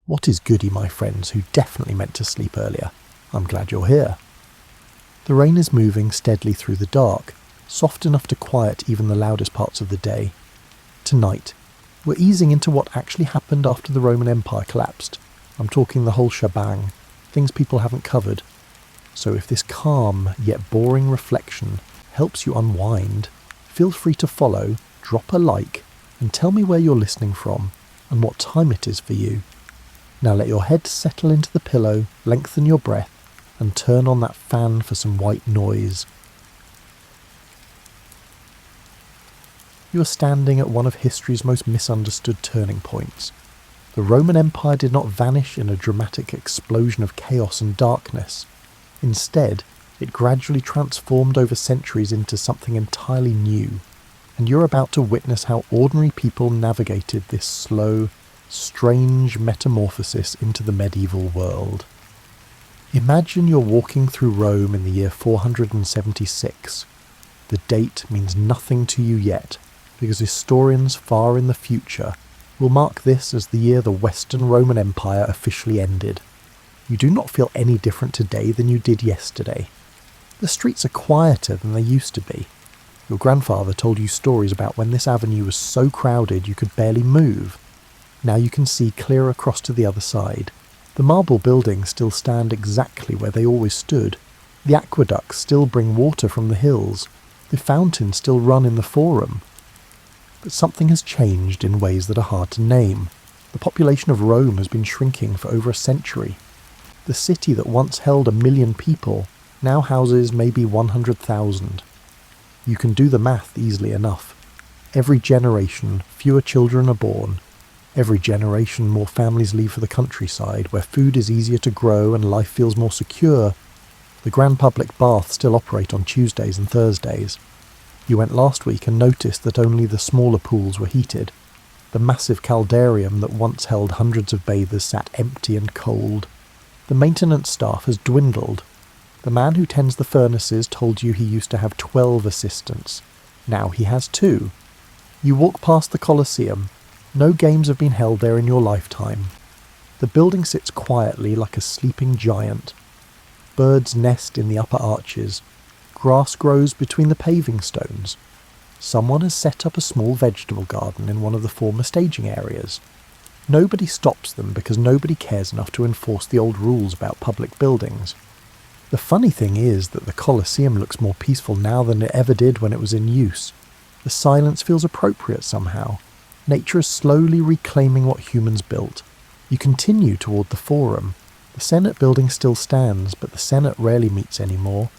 What is goody, my friends, who definitely meant to sleep earlier? I'm glad you're here. The rain is moving steadily through the dark, soft enough to quiet even the loudest parts of the day. Tonight, we're easing into what actually happened after the Roman Empire collapsed. I'm talking the whole shebang, things people haven't covered. So if this calm yet boring reflection helps you unwind, feel free to follow, drop a like, and tell me where you're listening from and what time it is for you. Now let your head settle into the pillow, lengthen your breath, and turn on that fan for some white noise. You are standing at one of history's most misunderstood turning points. The Roman Empire did not vanish in a dramatic explosion of chaos and darkness. Instead, it gradually transformed over centuries into something entirely new, and you're about to witness how ordinary people navigated this slow, strange metamorphosis into the medieval world. Imagine you're walking through Rome in the year 476. The date means nothing to you yet, because historians far in the future will mark this as the year the Western Roman Empire officially ended. You do not feel any different today than you did yesterday. The streets are quieter than they used to be. Your grandfather told you stories about when this avenue was so crowded you could barely move. Now you can see clear across to the other side. The marble buildings still stand exactly where they always stood. The aqueducts still bring water from the hills. The fountains still run in the forum. But something has changed in ways that are hard to name. The population of Rome has been shrinking for over a century. The city that once held 1 million people now houses maybe 100,000. You can do the math easily enough. Every generation, fewer children are born. Every generation, more families leave for the countryside, where food is easier to grow and life feels more secure. The grand public baths still operate on Tuesdays and Thursdays. You went last week and noticed that only the smaller pools were heated. The massive caldarium that once held hundreds of bathers sat empty and cold. The maintenance staff has dwindled. The man who tends the furnaces told you he used to have 12 assistants. Now he has 2. You walk past the Colosseum. No games have been held there in your lifetime. The building sits quietly like a sleeping giant. Birds nest in the upper arches. Grass grows between the paving stones. Someone has set up a small vegetable garden in one of the former staging areas. Nobody stops them because nobody cares enough to enforce the old rules about public buildings. The funny thing is that the Colosseum looks more peaceful now than it ever did when it was in use. The silence feels appropriate somehow. Nature is slowly reclaiming what humans built. You continue toward the Forum. The Senate building still stands, but the Senate rarely meets anymore.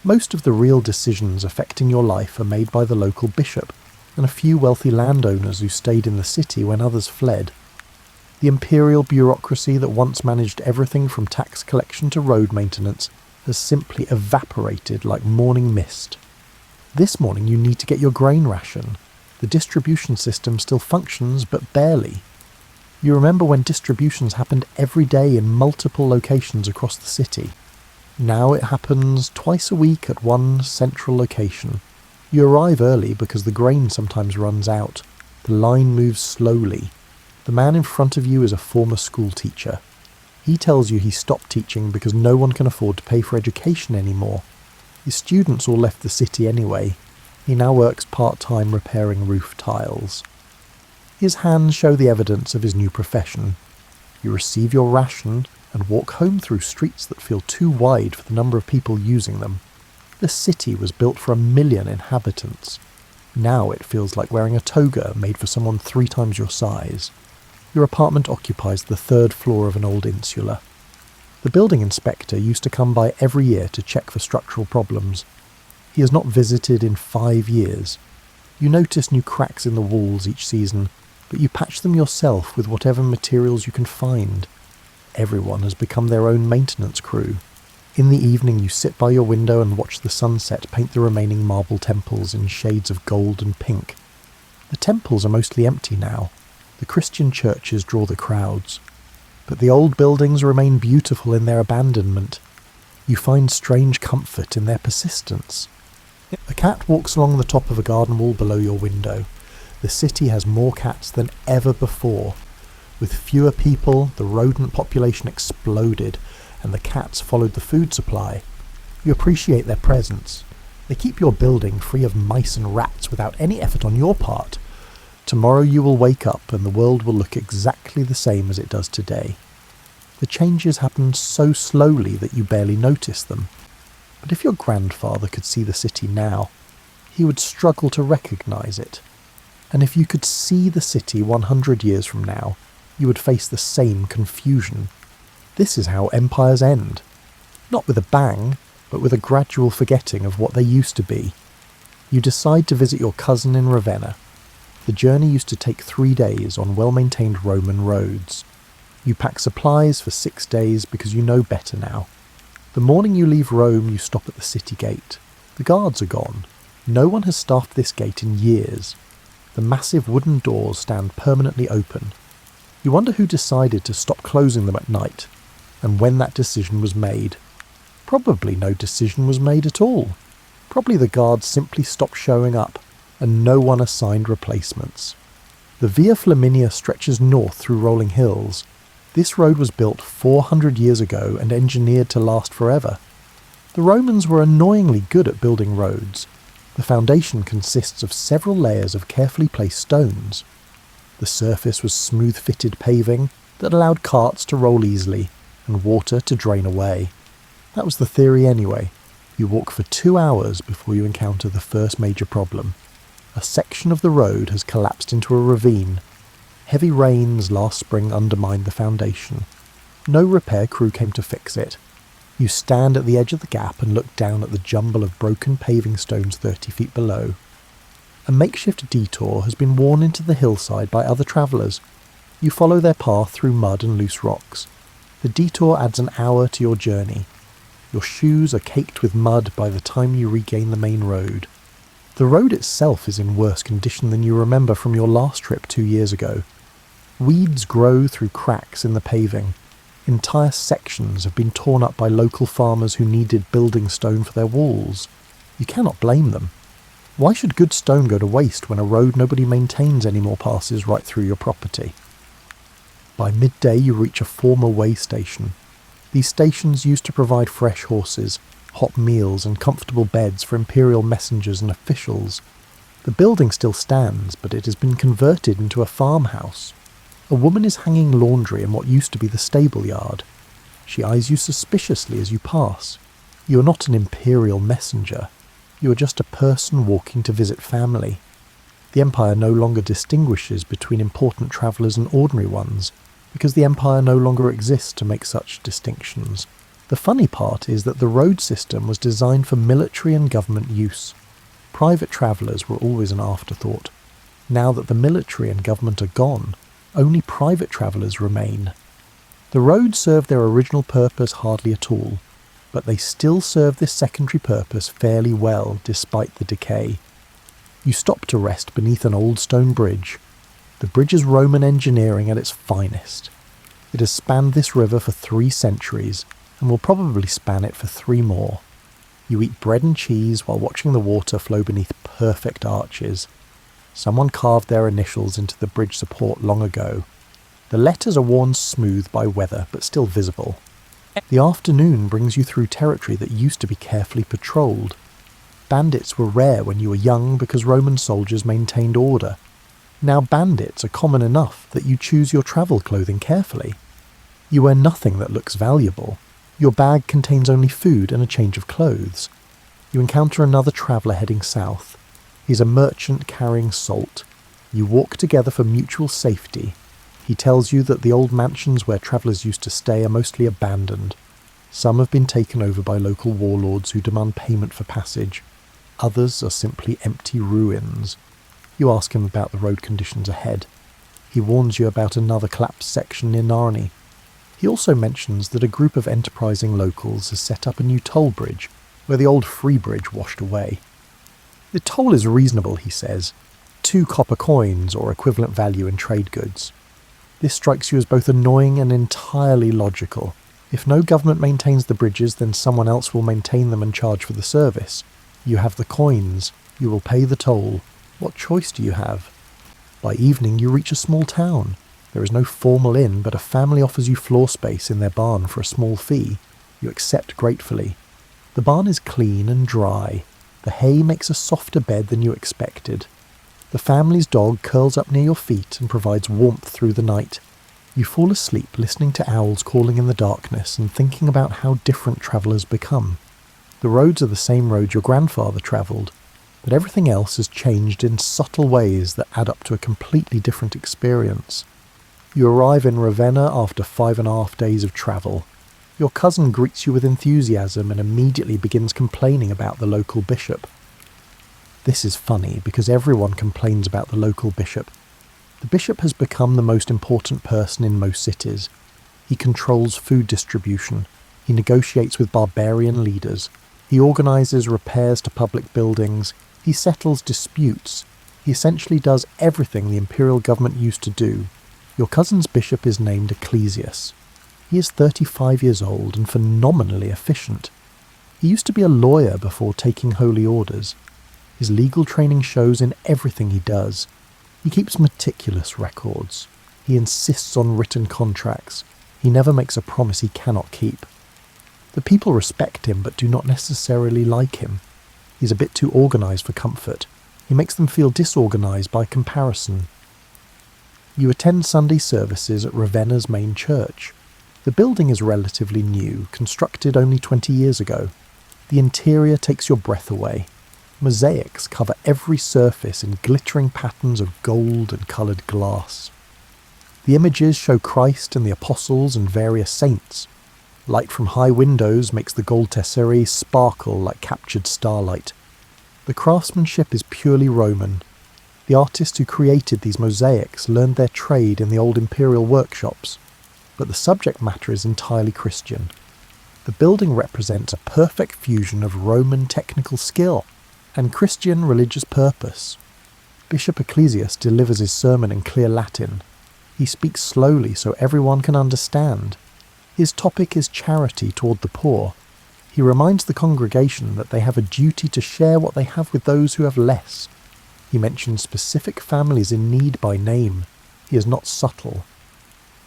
Most of the real decisions affecting your life are made by the local bishop and a few wealthy landowners who stayed in the city when others fled. The imperial bureaucracy that once managed everything from tax collection to road maintenance has simply evaporated like morning mist. This morning you need to get your grain ration. The distribution system still functions, but barely. You remember when distributions happened every day in multiple locations across the city. Now it happens twice a week at one central location. You arrive early because the grain sometimes runs out. The line moves slowly. The man in front of you is a former school teacher. He tells you he stopped teaching because no one can afford to pay for education anymore. His students all left the city anyway. He now works part-time repairing roof tiles. His hands show the evidence of his new profession. You receive your ration and walk home through streets that feel too wide for the number of people using them. The city was built for 1 million inhabitants. Now it feels like wearing a toga made for someone 3 times your size. Your apartment occupies the 3rd floor of an old insula. The building inspector used to come by every year to check for structural problems. He has not visited in 5 years. You notice new cracks in the walls each season, but you patch them yourself with whatever materials you can find. Everyone has become their own maintenance crew. In the evening you sit by your window and watch the sunset paint the remaining marble temples in shades of gold and pink. The temples are mostly empty now. The Christian churches draw the crowds. But the old buildings remain beautiful in their abandonment. You find strange comfort in their persistence. A cat walks along the top of a garden wall below your window. The city has more cats than ever before. With fewer people, the rodent population exploded, and the cats followed the food supply. You appreciate their presence. They keep your building free of mice and rats without any effort on your part. Tomorrow you will wake up and the world will look exactly the same as it does today. The changes happen so slowly that you barely notice them. But if your grandfather could see the city now, he would struggle to recognise it. And if you could see the city 100 years from now, you would face the same confusion. This is how empires end. Not with a bang, but with a gradual forgetting of what they used to be. You decide to visit your cousin in Ravenna. The journey used to take 3 days on well-maintained Roman roads. You pack supplies for 6 days because you know better now. The morning you leave Rome, you stop at the city gate. The guards are gone. No one has staffed this gate in years. The massive wooden doors stand permanently open. You wonder who decided to stop closing them at night, and when that decision was made. Probably no decision was made at all. Probably the guards simply stopped showing up, and no one assigned replacements. The Via Flaminia stretches north through rolling hills. This road was built 400 years ago and engineered to last forever. The Romans were annoyingly good at building roads. The foundation consists of several layers of carefully placed stones. The surface was smooth-fitted paving that allowed carts to roll easily and water to drain away. That was the theory anyway. You walk for 2 hours before you encounter the first major problem. A section of the road has collapsed into a ravine. Heavy rains last spring undermined the foundation. No repair crew came to fix it. You stand at the edge of the gap and look down at the jumble of broken paving stones 30 feet below. A makeshift detour has been worn into the hillside by other travellers. You follow their path through mud and loose rocks. The detour adds an hour to your journey. Your shoes are caked with mud by the time you regain the main road. The road itself is in worse condition than you remember from your last trip 2 years ago. Weeds grow through cracks in the paving. Entire sections have been torn up by local farmers who needed building stone for their walls. You cannot blame them. Why should good stone go to waste when a road nobody maintains anymore passes right through your property? By midday you reach a former way station. These stations used to provide fresh horses, hot meals and comfortable beds for imperial messengers and officials. The building still stands, but it has been converted into a farmhouse. A woman is hanging laundry in what used to be the stable yard. She eyes you suspiciously as you pass. You are not an imperial messenger. You are just a person walking to visit family. The Empire no longer distinguishes between important travellers and ordinary ones, because the Empire no longer exists to make such distinctions. The funny part is that the road system was designed for military and government use. Private travellers were always an afterthought. Now that the military and government are gone, only private travellers remain. The roads serve their original purpose hardly at all, but they still serve this secondary purpose fairly well despite the decay. You stop to rest beneath an old stone bridge. The bridge is Roman engineering at its finest. It has spanned this river for 3 centuries, and will probably span it for 3 more. You eat bread and cheese while watching the water flow beneath perfect arches. Someone carved their initials into the bridge support long ago. The letters are worn smooth by weather, but still visible. The afternoon brings you through territory that used to be carefully patrolled. Bandits were rare when you were young because Roman soldiers maintained order. Now bandits are common enough that you choose your travel clothing carefully. You wear nothing that looks valuable. Your bag contains only food and a change of clothes. You encounter another traveller heading south. He's a merchant carrying salt. You walk together for mutual safety. He tells you that the old mansions where travellers used to stay are mostly abandoned. Some have been taken over by local warlords who demand payment for passage. Others are simply empty ruins. You ask him about the road conditions ahead. He warns you about another collapsed section near Narni. He also mentions that a group of enterprising locals has set up a new toll bridge, where the old free bridge washed away. The toll is reasonable, he says, 2 copper coins or equivalent value in trade goods. This strikes you as both annoying and entirely logical. If no government maintains the bridges, then someone else will maintain them and charge for the service. You have the coins. You will pay the toll. What choice do you have? By evening you reach a small town. There is no formal inn, but a family offers you floor space in their barn for a small fee. You accept gratefully. The barn is clean and dry. The hay makes a softer bed than you expected. The family's dog curls up near your feet and provides warmth through the night. You fall asleep listening to owls calling in the darkness and thinking about how different travellers become. The roads are the same roads your grandfather travelled, but everything else has changed in subtle ways that add up to a completely different experience. You arrive in Ravenna after 5.5 days of travel. Your cousin greets you with enthusiasm and immediately begins complaining about the local bishop. This is funny because everyone complains about the local bishop. The bishop has become the most important person in most cities. He controls food distribution. He negotiates with barbarian leaders. He organises repairs to public buildings. He settles disputes. He essentially does everything the imperial government used to do. Your cousin's bishop is named Ecclesius. He is 35 years old and phenomenally efficient. He used to be a lawyer before taking holy orders. His legal training shows in everything he does. He keeps meticulous records. He insists on written contracts. He never makes a promise he cannot keep. The people respect him but do not necessarily like him. He's a bit too organised for comfort. He makes them feel disorganised by comparison. You attend Sunday services at Ravenna's main church. The building is relatively new, constructed only 20 years ago. The interior takes your breath away. Mosaics cover every surface in glittering patterns of gold and coloured glass. The images show Christ and the apostles and various saints. Light from high windows makes the gold tesserae sparkle like captured starlight. The craftsmanship is purely Roman. The artists who created these mosaics learned their trade in the old imperial workshops, but the subject matter is entirely Christian. The building represents a perfect fusion of Roman technical skill and Christian religious purpose. Bishop Ecclesius delivers his sermon in clear Latin. He speaks slowly so everyone can understand. His topic is charity toward the poor. He reminds the congregation that they have a duty to share what they have with those who have less. He mentions specific families in need by name. He is not subtle.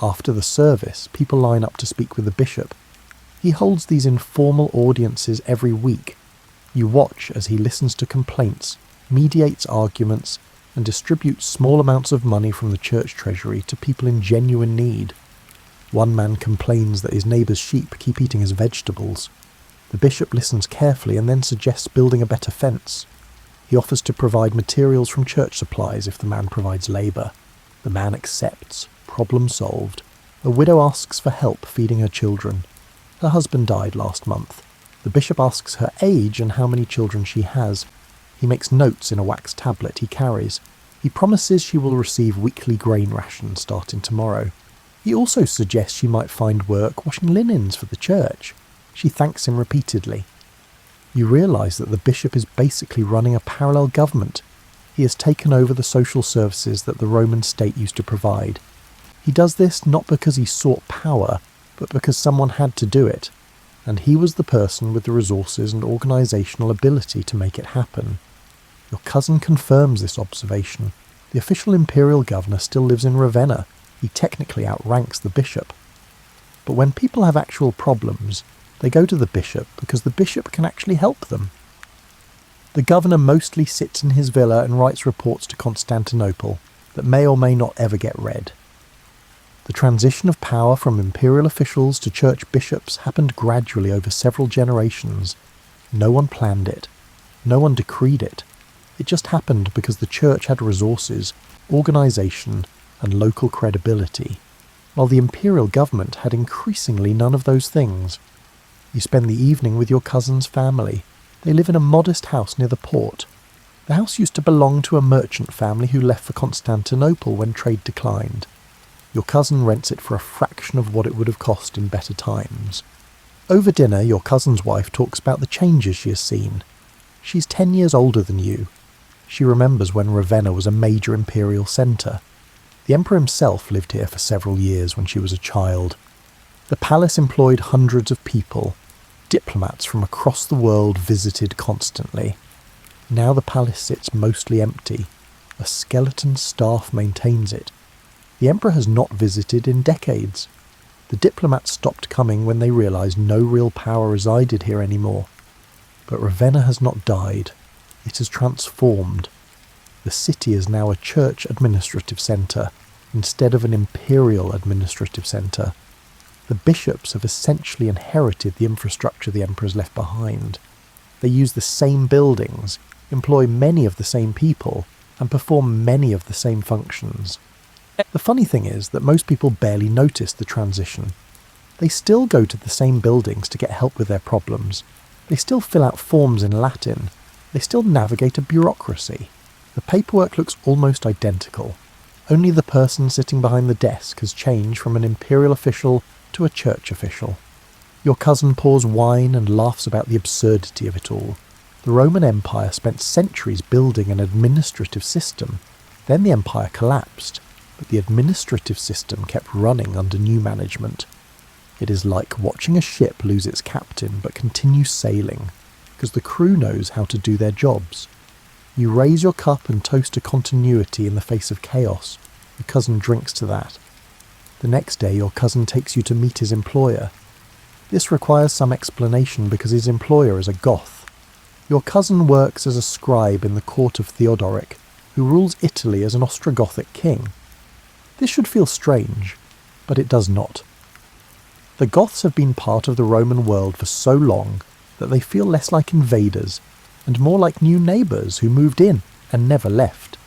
After the service, people line up to speak with the bishop. He holds these informal audiences every week. You watch as he listens to complaints, mediates arguments, and distributes small amounts of money from the church treasury to people in genuine need. One man complains that his neighbour's sheep keep eating his vegetables. The bishop listens carefully and then suggests building a better fence. He offers to provide materials from church supplies if the man provides labour. The man accepts. Problem solved. A widow asks for help feeding her children. Her husband died last month. The bishop asks her age and how many children she has. He makes notes in a wax tablet he carries. He promises she will receive weekly grain rations starting tomorrow. He also suggests she might find work washing linens for the church. She thanks him repeatedly. You realise that the bishop is basically running a parallel government. He has taken over the social services that the Roman state used to provide. He does this not because he sought power, but because someone had to do it, and he was the person with the resources and organisational ability to make it happen. Your cousin confirms this observation. The official imperial governor still lives in Ravenna. He technically outranks the bishop. But when people have actual problems, they go to the bishop because the bishop can actually help them. The governor mostly sits in his villa and writes reports to Constantinople that may or may not ever get read. The transition of power from imperial officials to church bishops happened gradually over several generations. No one planned it. No one decreed it. It just happened because the church had resources, organisation, and local credibility, while the imperial government had increasingly none of those things. You spend the evening with your cousin's family. They live in a modest house near the port. The house used to belong to a merchant family who left for Constantinople when trade declined. Your cousin rents it for a fraction of what it would have cost in better times. Over dinner, your cousin's wife talks about the changes she has seen. She's 10 years older than you. She remembers when Ravenna was a major imperial centre. The emperor himself lived here for several years when she was a child. The palace employed hundreds of people. Diplomats from across the world visited constantly. Now the palace sits mostly empty. A skeleton staff maintains it. The emperor has not visited in decades. The diplomats stopped coming when they realised no real power resided here anymore. But Ravenna has not died. It has transformed. The city is now a church administrative centre, instead of an imperial administrative centre. The bishops have essentially inherited the infrastructure the emperors left behind. They use the same buildings, employ many of the same people, and perform many of the same functions. The funny thing is that most people barely notice the transition. They still go to the same buildings to get help with their problems. They still fill out forms in Latin. They still navigate a bureaucracy. The paperwork looks almost identical. Only the person sitting behind the desk has changed from an imperial official to a church official. Your cousin pours wine and laughs about the absurdity of it all. The Roman Empire spent centuries building an administrative system. Then the empire collapsed, but the administrative system kept running under new management. It is like watching a ship lose its captain but continue sailing, because the crew knows how to do their jobs. You raise your cup and toast to continuity in the face of chaos. Your cousin drinks to that. The next day your cousin takes you to meet his employer. This requires some explanation because his employer is a Goth. Your cousin works as a scribe in the court of Theodoric, who rules Italy as an Ostrogothic king. This should feel strange, but it does not. The Goths have been part of the Roman world for so long that they feel less like invaders and more like new neighbours who moved in and never left.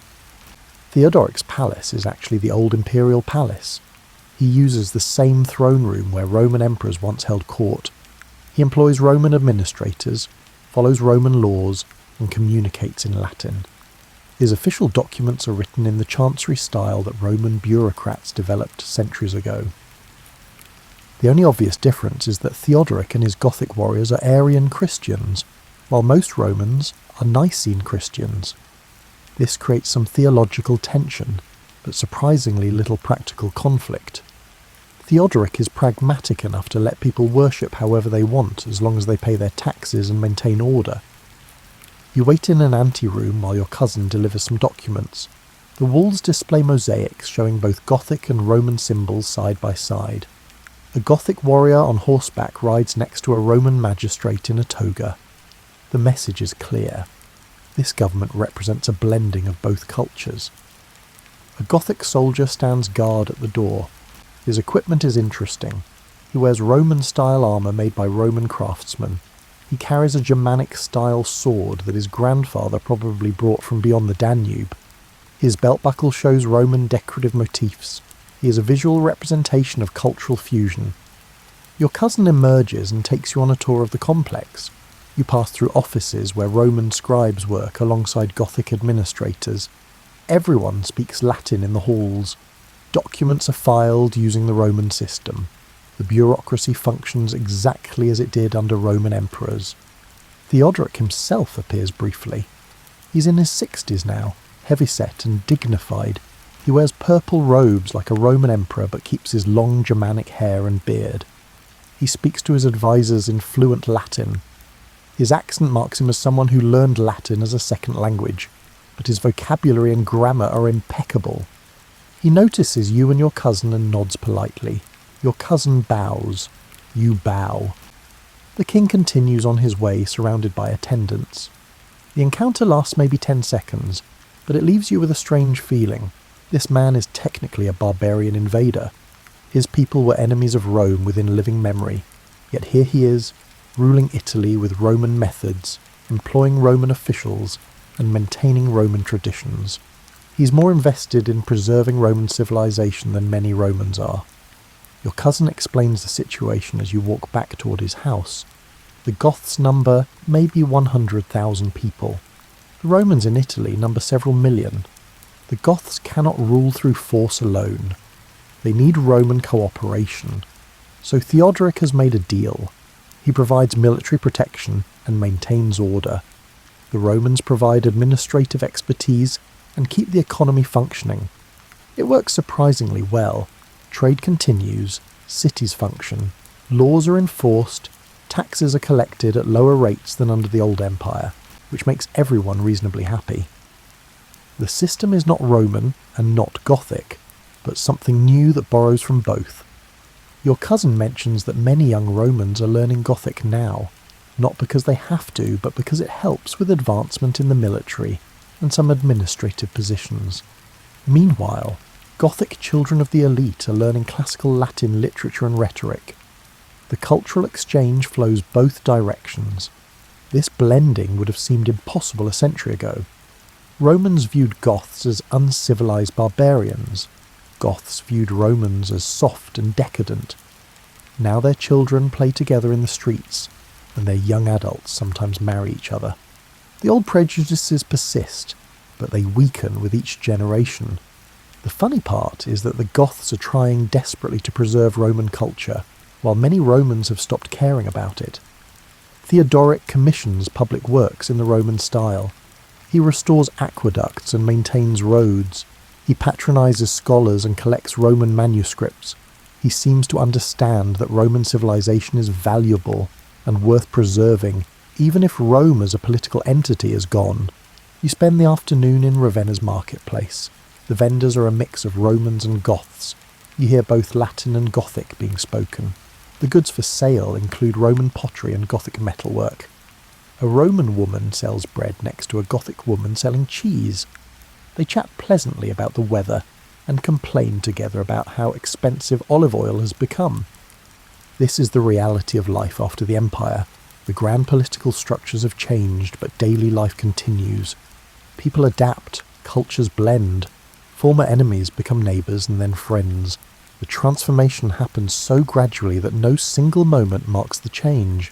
Theodoric's palace is actually the old imperial palace. He uses the same throne room where Roman emperors once held court. He employs Roman administrators, follows Roman laws, and communicates in Latin. His official documents are written in the chancery style that Roman bureaucrats developed centuries ago. The only obvious difference is that Theodoric and his Gothic warriors are Arian Christians, while most Romans are Nicene Christians. This creates some theological tension, but surprisingly little practical conflict. Theodoric is pragmatic enough to let people worship however they want as long as they pay their taxes and maintain order. You wait in an anteroom while your cousin delivers some documents. The walls display mosaics showing both Gothic and Roman symbols side by side. A Gothic warrior on horseback rides next to a Roman magistrate in a toga. The message is clear. This government represents a blending of both cultures. A Gothic soldier stands guard at the door. His equipment is interesting. He wears Roman-style armour made by Roman craftsmen. He carries a Germanic-style sword that his grandfather probably brought from beyond the Danube. His belt buckle shows Roman decorative motifs. He is a visual representation of cultural fusion. Your cousin emerges and takes you on a tour of the complex. You pass through offices where Roman scribes work alongside Gothic administrators. Everyone speaks Latin in the halls. Documents are filed using the Roman system. The bureaucracy functions exactly as it did under Roman emperors. Theodoric himself appears briefly. He's in his 60s now, heavyset and dignified. He wears purple robes like a Roman emperor but keeps his long Germanic hair and beard. He speaks to his advisors in fluent Latin. His accent marks him as someone who learned Latin as a second language, but his vocabulary and grammar are impeccable. He notices you and your cousin and nods politely. Your cousin bows. You bow. The king continues on his way, surrounded by attendants. The encounter lasts maybe 10 seconds, but it leaves you with a strange feeling. This man is technically a barbarian invader. His people were enemies of Rome within living memory, yet here he is, ruling Italy with Roman methods, employing Roman officials, and maintaining Roman traditions. He's more invested in preserving Roman civilization than many Romans are. Your cousin explains the situation as you walk back toward his house. The Goths number maybe 100,000 people. The Romans in Italy number several million. The Goths cannot rule through force alone. They need Roman cooperation. So Theodoric has made a deal. He provides military protection and maintains order. The Romans provide administrative expertise and keep the economy functioning. It works surprisingly well. Trade continues, cities function, laws are enforced, taxes are collected at lower rates than under the old empire, which makes everyone reasonably happy. The system is not Roman and not Gothic. but something new that borrows from both. Your cousin mentions that many young Romans are learning Gothic now, not because they have to, but because it helps with advancement in the military and some administrative positions. Meanwhile, Gothic children of the elite are learning classical Latin literature and rhetoric. The cultural exchange flows both directions. This blending would have seemed impossible a century ago. Romans viewed Goths as uncivilized barbarians. Goths viewed Romans as soft and decadent. Now their children play together in the streets, and their young adults sometimes marry each other. The old prejudices persist, but they weaken with each generation. The funny part is that the Goths are trying desperately to preserve Roman culture, while many Romans have stopped caring about it. Theodoric commissions public works in the Roman style. He restores aqueducts and maintains roads. He patronizes scholars and collects Roman manuscripts. He seems to understand that Roman civilization is valuable and worth preserving, even if Rome as a political entity is gone. You spend the afternoon in Ravenna's marketplace. The vendors are a mix of Romans and Goths. You hear both Latin and Gothic being spoken. The goods for sale include Roman pottery and Gothic metalwork. A Roman woman sells bread next to a Gothic woman selling cheese. They chat pleasantly about the weather and complain together about how expensive olive oil has become. This is the reality of life after the Empire. The grand political structures have changed, but daily life continues. People adapt, cultures blend. Former enemies become neighbours and then friends. The transformation happens so gradually that no single moment marks the change.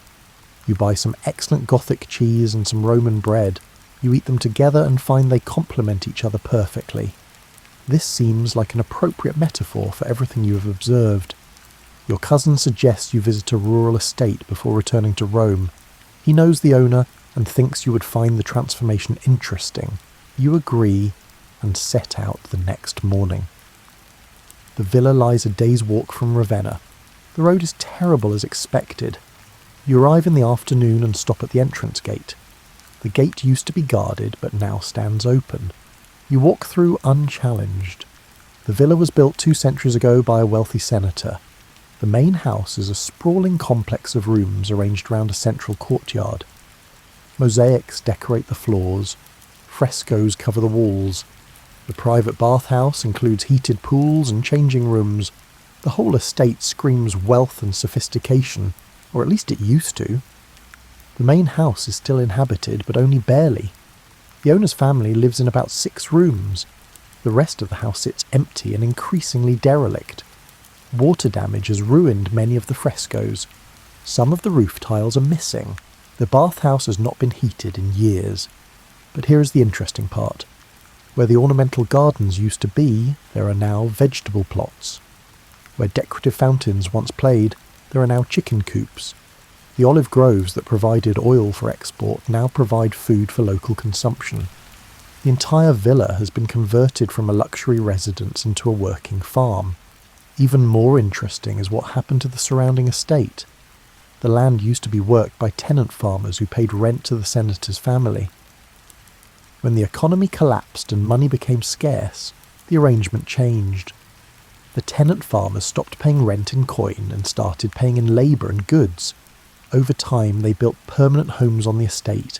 You buy some excellent Gothic cheese and some Roman bread. You eat them together and find they complement each other perfectly. This seems like an appropriate metaphor for everything you have observed. Your cousin suggests you visit a rural estate before returning to Rome. He knows the owner and thinks you would find the transformation interesting. You agree and set out the next morning. The villa lies a day's walk from Ravenna. The road is terrible as expected. You arrive in the afternoon and stop at the entrance gate. The gate used to be guarded, but now stands open. You walk through unchallenged. The villa was built 2 centuries ago by a wealthy senator. The main house is a sprawling complex of rooms arranged around a central courtyard. Mosaics decorate the floors. Frescoes cover the walls. The private bathhouse includes heated pools and changing rooms. The whole estate screams wealth and sophistication, or at least it used to. The main house is still inhabited, but only barely. The owner's family lives in about 6 rooms. The rest of the house sits empty and increasingly derelict. Water damage has ruined many of the frescoes. Some of the roof tiles are missing. The bathhouse has not been heated in years. But here is the interesting part. Where the ornamental gardens used to be, there are now vegetable plots. Where decorative fountains once played, there are now chicken coops. The olive groves that provided oil for export now provide food for local consumption. The entire villa has been converted from a luxury residence into a working farm. Even more interesting is what happened to the surrounding estate. The land used to be worked by tenant farmers who paid rent to the senator's family. When the economy collapsed and money became scarce, the arrangement changed. The tenant farmers stopped paying rent in coin and started paying in labour and goods. Over time, they built permanent homes on the estate.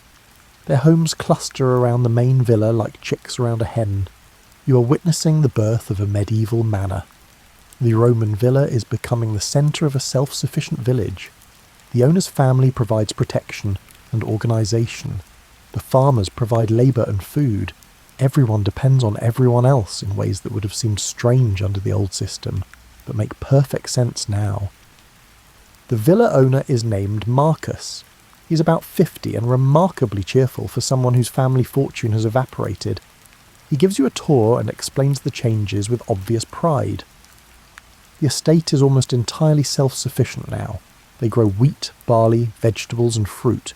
Their homes cluster around the main villa like chicks around a hen. You are witnessing the birth of a medieval manor. The Roman villa is becoming the centre of a self-sufficient village. The owner's family provides protection and organisation. The farmers provide labour and food. Everyone depends on everyone else in ways that would have seemed strange under the old system, but make perfect sense now. The villa owner is named Marcus. He's about 50 and remarkably cheerful for someone whose family fortune has evaporated. He gives you a tour and explains the changes with obvious pride. The estate is almost entirely self-sufficient now. They grow wheat, barley, vegetables and fruit.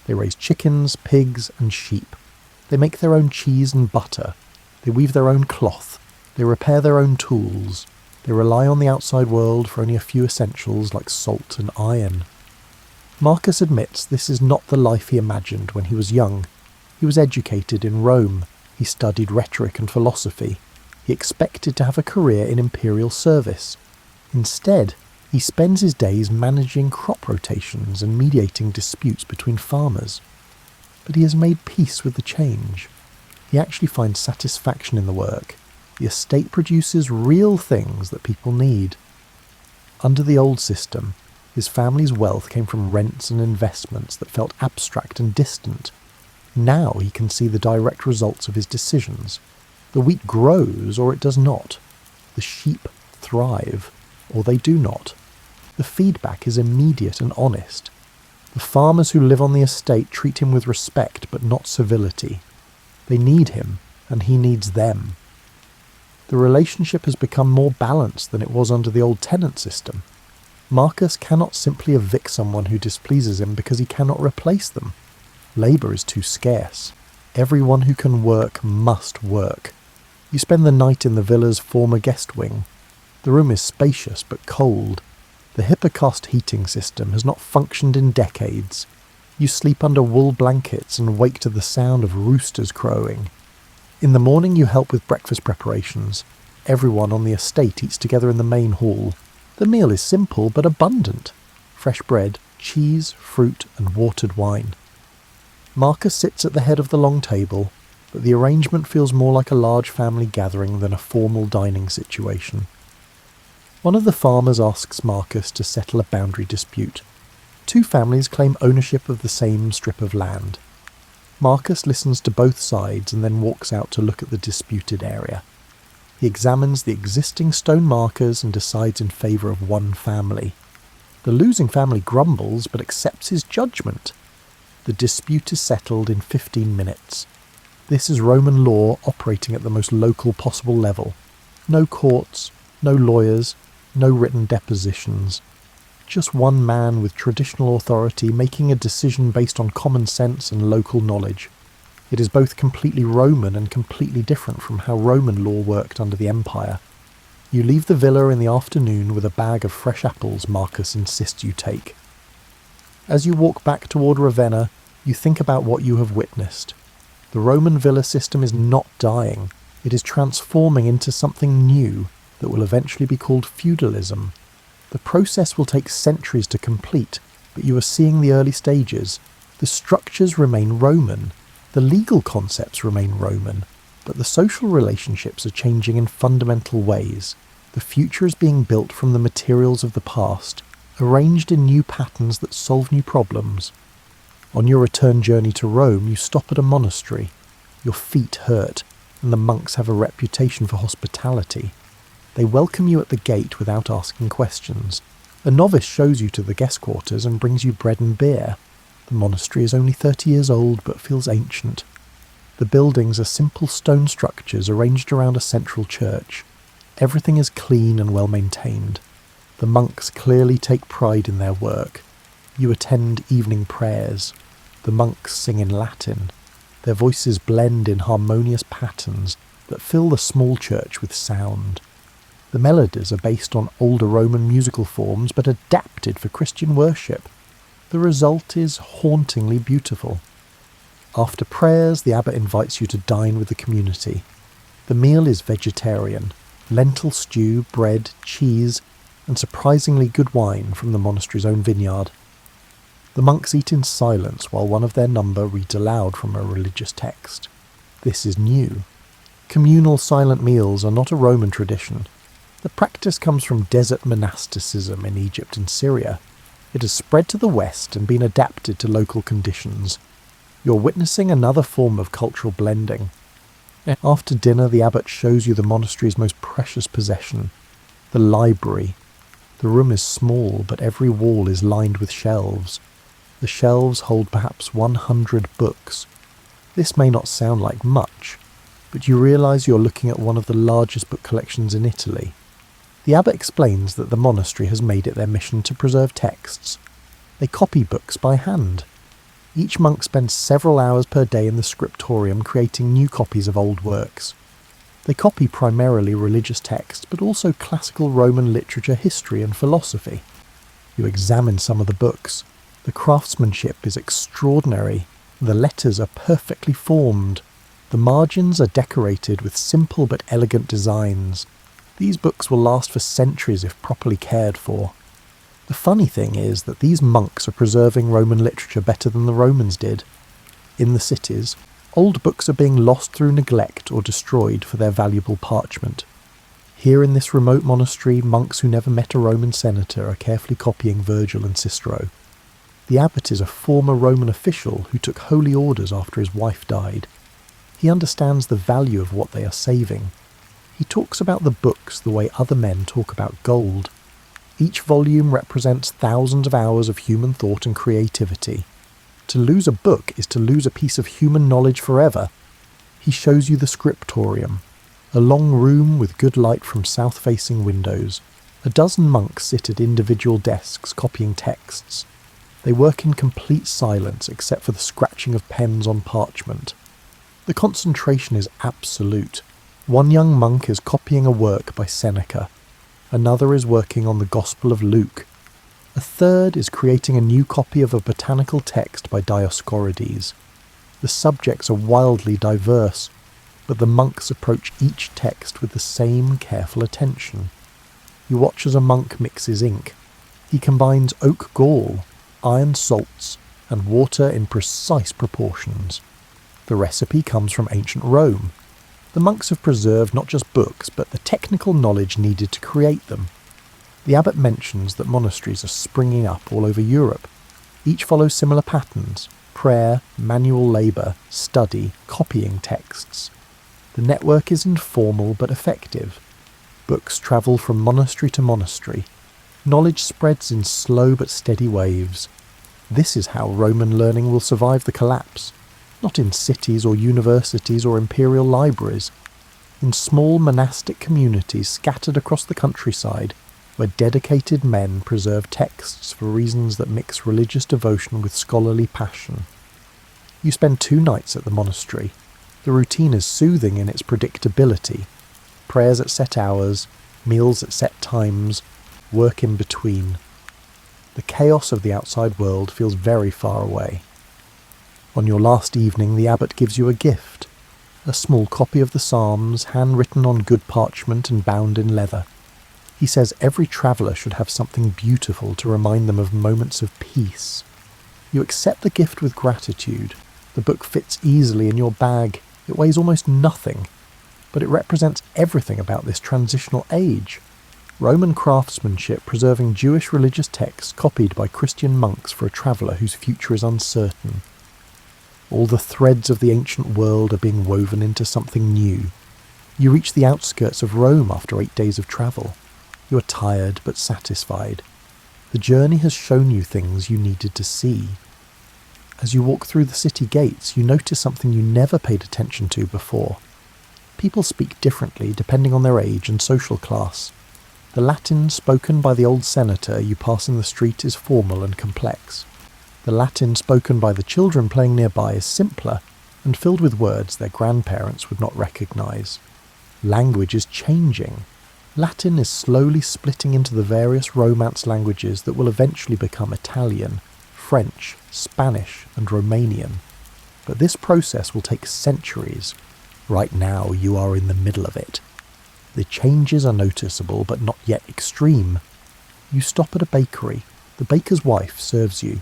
They raise chickens, pigs and sheep. They make their own cheese and butter. They weave their own cloth. They repair their own tools. They rely on the outside world for only a few essentials like salt and iron. Marcus admits this is not the life he imagined when he was young. He was educated in Rome. He studied rhetoric and philosophy. He expected to have a career in imperial service. Instead, he spends his days managing crop rotations and mediating disputes between farmers. But he has made peace with the change. He actually finds satisfaction in the work. The estate produces real things that people need. Under the old system, his family's wealth came from rents and investments that felt abstract and distant. Now he can see the direct results of his decisions. The wheat grows or it does not. The sheep thrive or they do not. The feedback is immediate and honest. The farmers who live on the estate treat him with respect but not civility. They need him and he needs them. The relationship has become more balanced than it was under the old tenant system. Marcus cannot simply evict someone who displeases him because he cannot replace them. Labour is too scarce. Everyone who can work must work. You spend the night in the villa's former guest wing. The room is spacious but cold. The Hippocaust heating system has not functioned in decades. You sleep under wool blankets and wake to the sound of roosters crowing. In the morning you help with breakfast preparations. Everyone on the estate eats together in the main hall. The meal is simple but abundant. Fresh bread, cheese, fruit and watered wine. Marcus sits at the head of the long table, but the arrangement feels more like a large family gathering than a formal dining situation. One of the farmers asks Marcus to settle a boundary dispute. Two families claim ownership of the same strip of land. Marcus listens to both sides and then walks out to look at the disputed area. He examines the existing stone markers and decides in favour of one family. The losing family grumbles but accepts his judgment. The dispute is settled in 15 minutes. This is Roman law operating at the most local possible level. No courts, no lawyers, no written depositions. Just one man with traditional authority making a decision based on common sense and local knowledge. It is both completely Roman and completely different from how Roman law worked under the Empire. You leave the villa in the afternoon with a bag of fresh apples Marcus insists you take. As you walk back toward Ravenna, you think about what you have witnessed. The Roman villa system is not dying. It is transforming into something new that will eventually be called feudalism. The process will take centuries to complete, but you are seeing the early stages. The structures remain Roman. The legal concepts remain Roman, but the social relationships are changing in fundamental ways. The future is being built from the materials of the past, arranged in new patterns that solve new problems. On your return journey to Rome, you stop at a monastery. Your feet hurt, and the monks have a reputation for hospitality. They welcome you at the gate without asking questions. A novice shows you to the guest quarters and brings you bread and beer. The monastery is only 30 years old but feels ancient. The buildings are simple stone structures arranged around a central church. Everything is clean and well maintained. The monks clearly take pride in their work. You attend evening prayers. The monks sing in Latin. Their voices blend in harmonious patterns that fill the small church with sound. The melodies are based on older Roman musical forms but adapted for Christian worship. The result is hauntingly beautiful. After prayers, the abbot invites you to dine with the community. The meal is vegetarian. Lentil stew, bread, cheese, and surprisingly good wine from the monastery's own vineyard. The monks eat in silence while one of their number reads aloud from a religious text. This is new. Communal silent meals are not a Roman tradition. The practice comes from desert monasticism in Egypt and Syria. It has spread to the west and been adapted to local conditions. You're witnessing another form of cultural blending. After dinner, the abbot shows you the monastery's most precious possession, the library. The room is small, but every wall is lined with shelves. The shelves hold perhaps 100 books. This may not sound like much, but you realise you're looking at one of the largest book collections in Italy. The abbot explains that the monastery has made it their mission to preserve texts. They copy books by hand. Each monk spends several hours per day in the scriptorium creating new copies of old works. They copy primarily religious texts, but also classical Roman literature, history and philosophy. You examine some of the books. The craftsmanship is extraordinary. The letters are perfectly formed. The margins are decorated with simple but elegant designs. These books will last for centuries if properly cared for. The funny thing is that these monks are preserving Roman literature better than the Romans did. In the cities, old books are being lost through neglect or destroyed for their valuable parchment. Here in this remote monastery, monks who never met a Roman senator are carefully copying Virgil and Cicero. The abbot is a former Roman official who took holy orders after his wife died. He understands the value of what they are saving. He talks about the books the way other men talk about gold. Each volume represents thousands of hours of human thought and creativity. To lose a book is to lose a piece of human knowledge forever. He shows you the scriptorium, a long room with good light from south-facing windows. A dozen monks sit at individual desks copying texts. They work in complete silence except for the scratching of pens on parchment. The concentration is absolute. One young monk is copying a work by Seneca. Another is working on the Gospel of Luke. A third is creating a new copy of a botanical text by Dioscorides. The subjects are wildly diverse, but the monks approach each text with the same careful attention. You watch as a monk mixes ink. He combines oak gall, iron salts, and water in precise proportions. The recipe comes from ancient Rome. The monks have preserved not just books, but the technical knowledge needed to create them. The abbot mentions that monasteries are springing up all over Europe. Each follows similar patterns: prayer, manual labour, study, copying texts. The network is informal but effective. Books travel from monastery to monastery. Knowledge spreads in slow but steady waves. This is how Roman learning will survive the collapse. Not in cities or universities or imperial libraries. In small monastic communities scattered across the countryside, where dedicated men preserve texts for reasons that mix religious devotion with scholarly passion. You spend 2 nights at the monastery. The routine is soothing in its predictability. Prayers at set hours, meals at set times, work in between. The chaos of the outside world feels very far away. On your last evening, the abbot gives you a gift, a small copy of the Psalms, handwritten on good parchment and bound in leather. He says every traveller should have something beautiful to remind them of moments of peace. You accept the gift with gratitude. The book fits easily in your bag. It weighs almost nothing, but it represents everything about this transitional age. Roman craftsmanship preserving Jewish religious texts copied by Christian monks for a traveller whose future is uncertain. All the threads of the ancient world are being woven into something new. You reach the outskirts of Rome after 8 days of travel. You are tired but satisfied. The journey has shown you things you needed to see. As you walk through the city gates, you notice something you never paid attention to before. People speak differently depending on their age and social class. The Latin spoken by the old senator you pass in the street is formal and complex. The Latin spoken by the children playing nearby is simpler and filled with words their grandparents would not recognise. Language is changing. Latin is slowly splitting into the various Romance languages that will eventually become Italian, French, Spanish, and Romanian. But this process will take centuries. Right now you are in the middle of it. The changes are noticeable but not yet extreme. You stop at a bakery. The baker's wife serves you.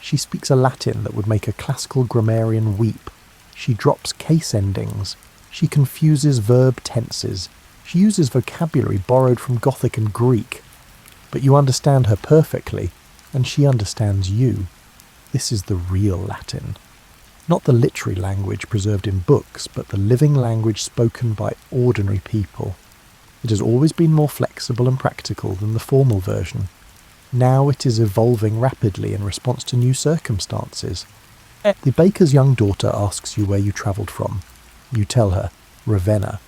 She speaks a Latin that would make a classical grammarian weep. She drops case endings. She confuses verb tenses. She uses vocabulary borrowed from Gothic and Greek. But you understand her perfectly, and she understands you. This is the real Latin. Not the literary language preserved in books, but the living language spoken by ordinary people. It has always been more flexible and practical than the formal version. Now it is evolving rapidly in response to new circumstances. The baker's young daughter asks you where you travelled from. You tell her, Ravenna.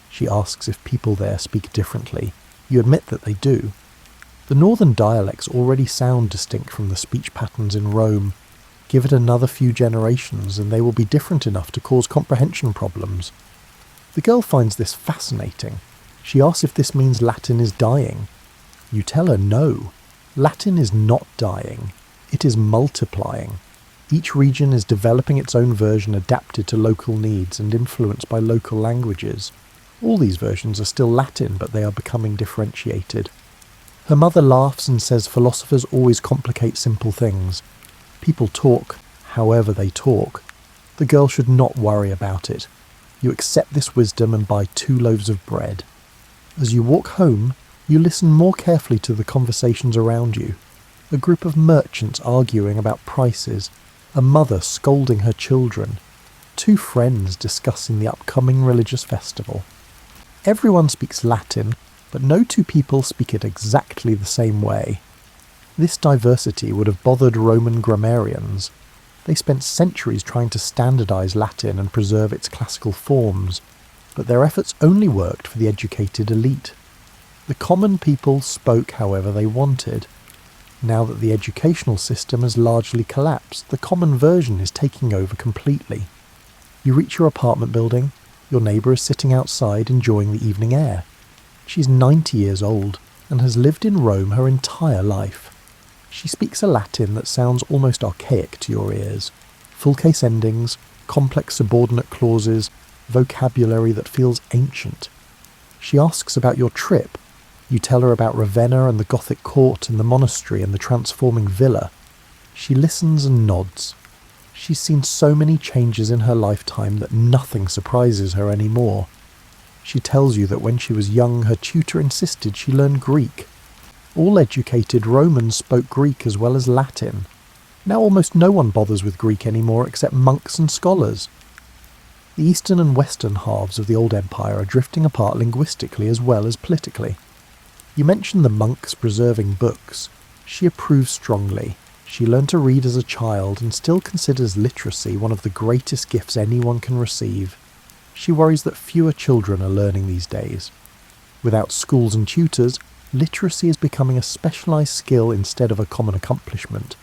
She asks if people there speak differently. You admit that they do. The northern dialects already sound distinct from the speech patterns in Rome. Give it another few generations and they will be different enough to cause comprehension problems. The girl finds this fascinating. She asks if this means Latin is dying. You tell her no. Latin is not dying. It is multiplying. Each region is developing its own version adapted to local needs and influenced by local languages. All these versions are still Latin, but they are becoming differentiated. Her mother laughs and says philosophers always complicate simple things. People talk, however they talk. The girl should not worry about it. You accept this wisdom and buy 2 loaves of bread. As you walk home, you listen more carefully to the conversations around you. A group of merchants arguing about prices, a mother scolding her children, 2 friends discussing the upcoming religious festival. Everyone speaks Latin, but no 2 people speak it exactly the same way. This diversity would have bothered Roman grammarians. They spent centuries trying to standardize Latin and preserve its classical forms, but their efforts only worked for the educated elite. The common people spoke however they wanted. Now that the educational system has largely collapsed, the common version is taking over completely. You reach your apartment building. Your neighbour is sitting outside enjoying the evening air. She's 90 years old and has lived in Rome her entire life. She speaks a Latin that sounds almost archaic to your ears. Full case endings, complex subordinate clauses, vocabulary that feels ancient. She asks about your trip. You tell her about Ravenna and the Gothic court and the monastery and the transforming villa. She listens and nods. She's seen so many changes in her lifetime that nothing surprises her anymore. She tells you that when she was young, her tutor insisted she learn Greek. All educated Romans spoke Greek as well as Latin. Now almost no one bothers with Greek anymore except monks and scholars. The eastern and western halves of the old empire are drifting apart linguistically as well as politically. You mentioned the monks preserving books. She approves strongly. She learned to read as a child and still considers literacy one of the greatest gifts anyone can receive. She worries that fewer children are learning these days. Without schools and tutors, literacy is becoming a specialised skill instead of a common accomplishment.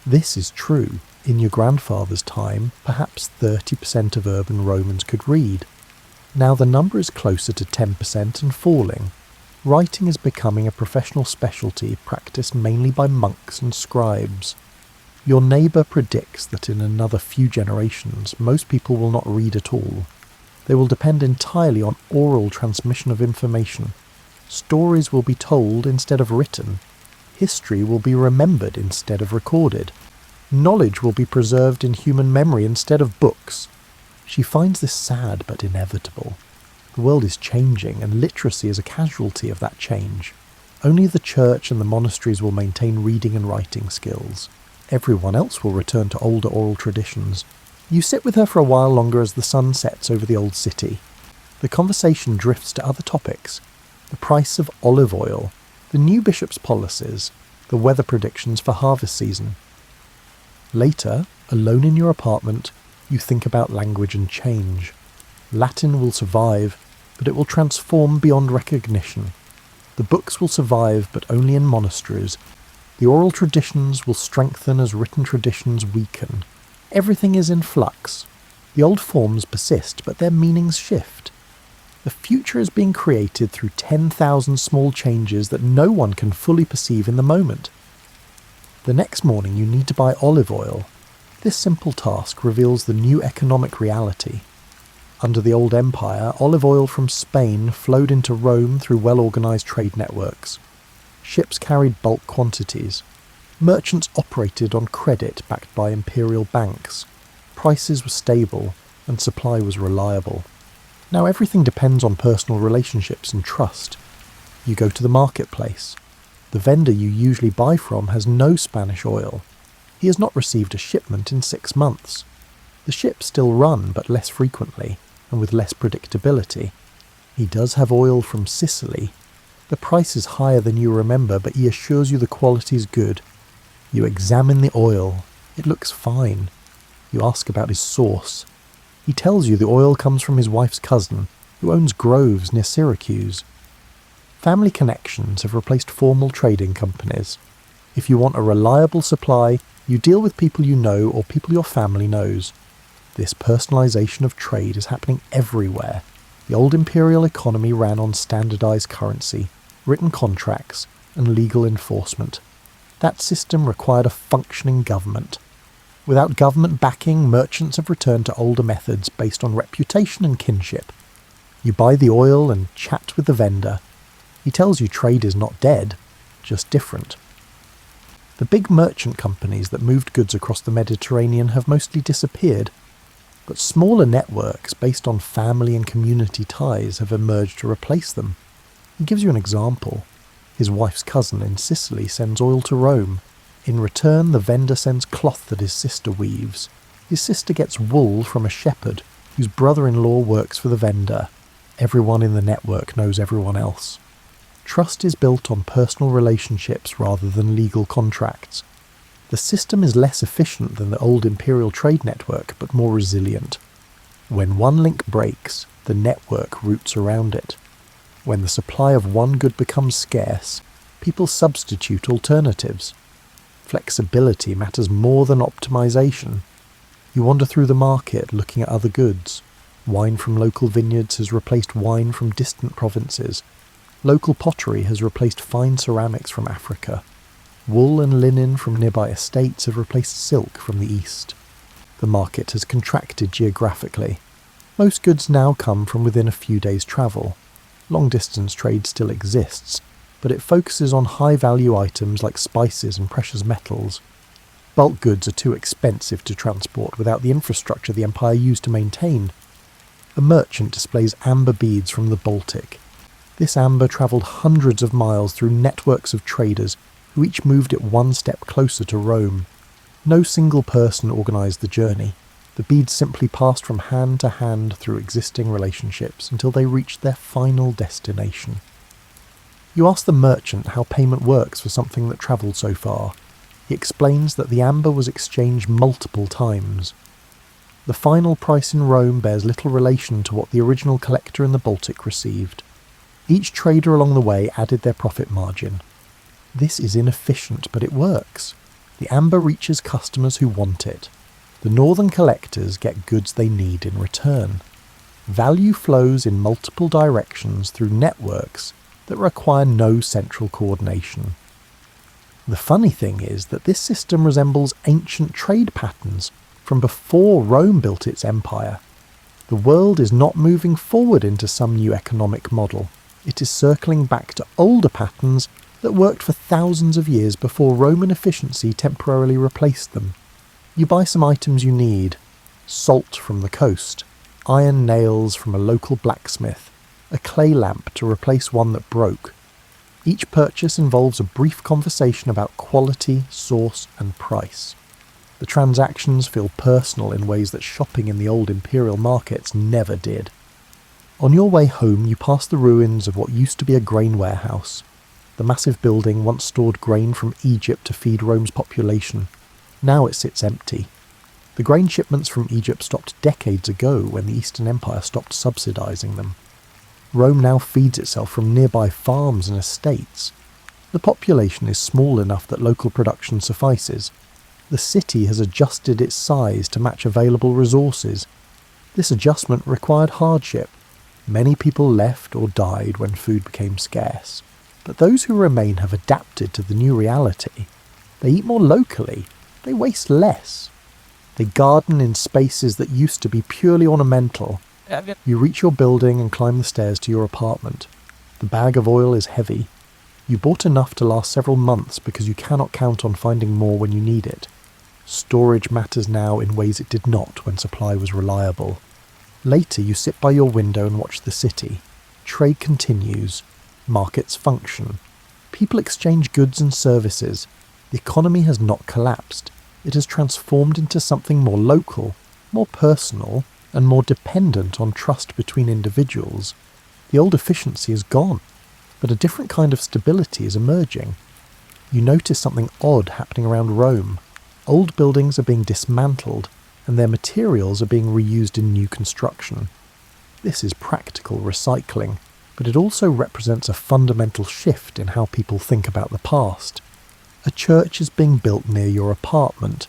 This is true. In your grandfather's time, perhaps 30% of urban Romans could read. Now the number is closer to 10% and falling. Writing is becoming a professional specialty practiced mainly by monks and scribes. Your neighbour predicts that in another few generations, most people will not read at all. They will depend entirely on oral transmission of information. Stories will be told instead of written. History will be remembered instead of recorded. Knowledge will be preserved in human memory instead of books. She finds this sad but inevitable. The world is changing, and literacy is a casualty of that change. Only the church and the monasteries will maintain reading and writing skills. Everyone else will return to older oral traditions. You sit with her for a while longer as the sun sets over the old city. The conversation drifts to other topics. The price of olive oil, the new bishop's policies, the weather predictions for harvest season. Later, alone in your apartment, you think about language and change. Latin will survive, but it will transform beyond recognition. The books will survive, but only in monasteries. The oral traditions will strengthen as written traditions weaken. Everything is in flux. The old forms persist, but their meanings shift. The future is being created through 10,000 small changes that no one can fully perceive in the moment. The next morning you need to buy olive oil. This simple task reveals the new economic reality. Under the old empire, olive oil from Spain flowed into Rome through well-organised trade networks. Ships carried bulk quantities. Merchants operated on credit backed by imperial banks. Prices were stable, and supply was reliable. Now everything depends on personal relationships and trust. You go to the marketplace. The vendor you usually buy from has no Spanish oil. He has not received a shipment in 6 months. The ships still run, but less frequently, and with less predictability. He does have oil from Sicily. The price is higher than you remember, but he assures you the quality is good. You examine the oil. It looks fine. You ask about his source. He tells you the oil comes from his wife's cousin, who owns groves near Syracuse. Family connections have replaced formal trading companies. If you want a reliable supply, you deal with people you know or people your family knows. This personalisation of trade is happening everywhere. The old imperial economy ran on standardised currency, written contracts, and legal enforcement. That system required a functioning government. Without government backing, merchants have returned to older methods based on reputation and kinship. You buy the oil and chat with the vendor. He tells you trade is not dead, just different. The big merchant companies that moved goods across the Mediterranean have mostly disappeared, but smaller networks based on family and community ties have emerged to replace them. He gives you an example. His wife's cousin in Sicily sends oil to Rome. In return, the vendor sends cloth that his sister weaves. His sister gets wool from a shepherd, whose brother-in-law works for the vendor. Everyone in the network knows everyone else. Trust is built on personal relationships rather than legal contracts. The system is less efficient than the old imperial trade network, but more resilient. When one link breaks, the network routes around it. When the supply of one good becomes scarce, people substitute alternatives. Flexibility matters more than optimization. You wander through the market looking at other goods. Wine from local vineyards has replaced wine from distant provinces. Local pottery has replaced fine ceramics from Africa. Wool and linen from nearby estates have replaced silk from the east. The market has contracted geographically. Most goods now come from within a few days' travel. Long-distance trade still exists, but it focuses on high-value items like spices and precious metals. Bulk goods are too expensive to transport without the infrastructure the empire used to maintain. A merchant displays amber beads from the Baltic. This amber travelled hundreds of miles through networks of traders who each moved it one step closer to Rome. No single person organised the journey. The beads simply passed from hand to hand through existing relationships until they reached their final destination. You ask the merchant how payment works for something that travelled so far. He explains that the amber was exchanged multiple times. The final price in Rome bears little relation to what the original collector in the Baltic received. Each trader along the way added their profit margin. This is inefficient, but it works. The amber reaches customers who want it. The northern collectors get goods they need in return. Value flows in multiple directions through networks that require no central coordination. The funny thing is that this system resembles ancient trade patterns from before Rome built its empire. The world is not moving forward into some new economic model. It is circling back to older patterns that worked for thousands of years before Roman efficiency temporarily replaced them. You buy some items you need: salt from the coast, iron nails from a local blacksmith, a clay lamp to replace one that broke. Each purchase involves a brief conversation about quality, source, and price. The transactions feel personal in ways that shopping in the old imperial markets never did. On your way home, you pass the ruins of what used to be a grain warehouse. The massive building once stored grain from Egypt to feed Rome's population. Now it sits empty. The grain shipments from Egypt stopped decades ago when the Eastern Empire stopped subsidizing them. Rome now feeds itself from nearby farms and estates. The population is small enough that local production suffices. The city has adjusted its size to match available resources. This adjustment required hardship. Many people left or died when food became scarce. But those who remain have adapted to the new reality. They eat more locally. They waste less. They garden in spaces that used to be purely ornamental. You reach your building and climb the stairs to your apartment. The bag of oil is heavy. You bought enough to last several months because you cannot count on finding more when you need it. Storage matters now in ways it did not when supply was reliable. Later you sit by your window and watch the city. Trade continues. Markets function. People exchange goods and services. The economy has not collapsed. It has transformed into something more local, more personal, and more dependent on trust between individuals. The old efficiency is gone, but a different kind of stability is emerging. You notice something odd happening around Rome. Old buildings are being dismantled, and their materials are being reused in new construction. This is practical recycling, but it also represents a fundamental shift in how people think about the past. A church is being built near your apartment.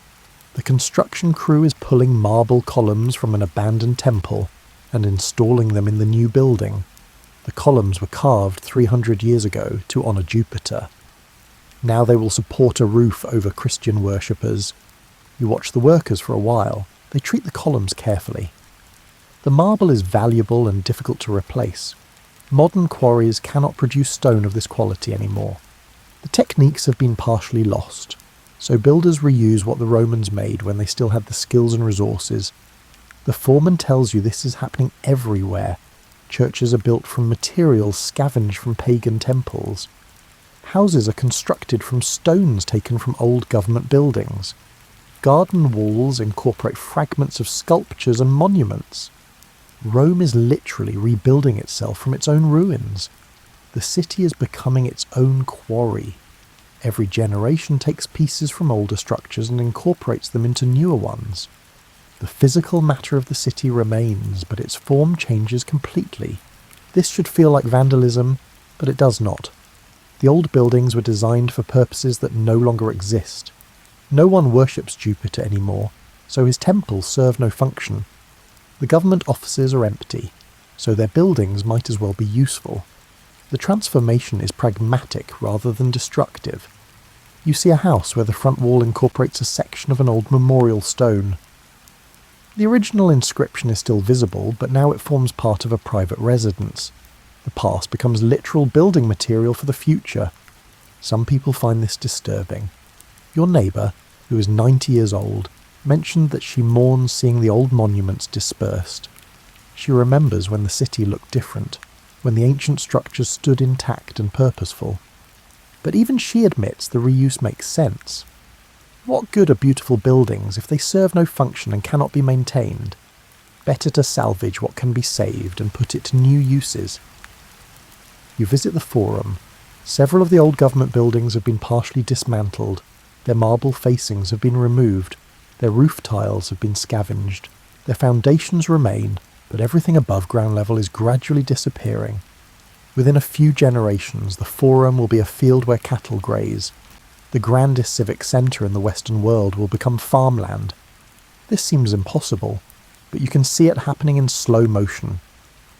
The construction crew is pulling marble columns from an abandoned temple and installing them in the new building. The columns were carved 300 years ago to honour Jupiter. Now they will support a roof over Christian worshippers. You watch the workers for a while. They treat the columns carefully. The marble is valuable and difficult to replace. Modern quarries cannot produce stone of this quality anymore. The techniques have been partially lost, so builders reuse what the Romans made when they still had the skills and resources. The foreman tells you this is happening everywhere. Churches are built from materials scavenged from pagan temples. Houses are constructed from stones taken from old government buildings. Garden walls incorporate fragments of sculptures and monuments. Rome is literally rebuilding itself from its own ruins. The city is becoming its own quarry. Every generation takes pieces from older structures and incorporates them into newer ones. The physical matter of the city remains, but its form changes completely. This should feel like vandalism, but it does not. The old buildings were designed for purposes that no longer exist. No one worships Jupiter anymore, so his temples serve no function. The government offices are empty, so their buildings might as well be useful. The transformation is pragmatic rather than destructive. You see a house where the front wall incorporates a section of an old memorial stone. The original inscription is still visible, but now it forms part of a private residence. The past becomes literal building material for the future. Some people find this disturbing. Your neighbour, who is 90 years old, mentioned that she mourns seeing the old monuments dispersed. She remembers when the city looked different, when the ancient structures stood intact and purposeful. But even she admits the reuse makes sense. What good are beautiful buildings if they serve no function and cannot be maintained? Better to salvage what can be saved and put it to new uses. You visit the Forum. Several of the old government buildings have been partially dismantled. Their marble facings have been removed. Their roof tiles have been scavenged. Their foundations remain, but everything above ground level is gradually disappearing. Within a few generations, the Forum will be a field where cattle graze. The grandest civic centre in the Western world will become farmland. This seems impossible, but you can see it happening in slow motion.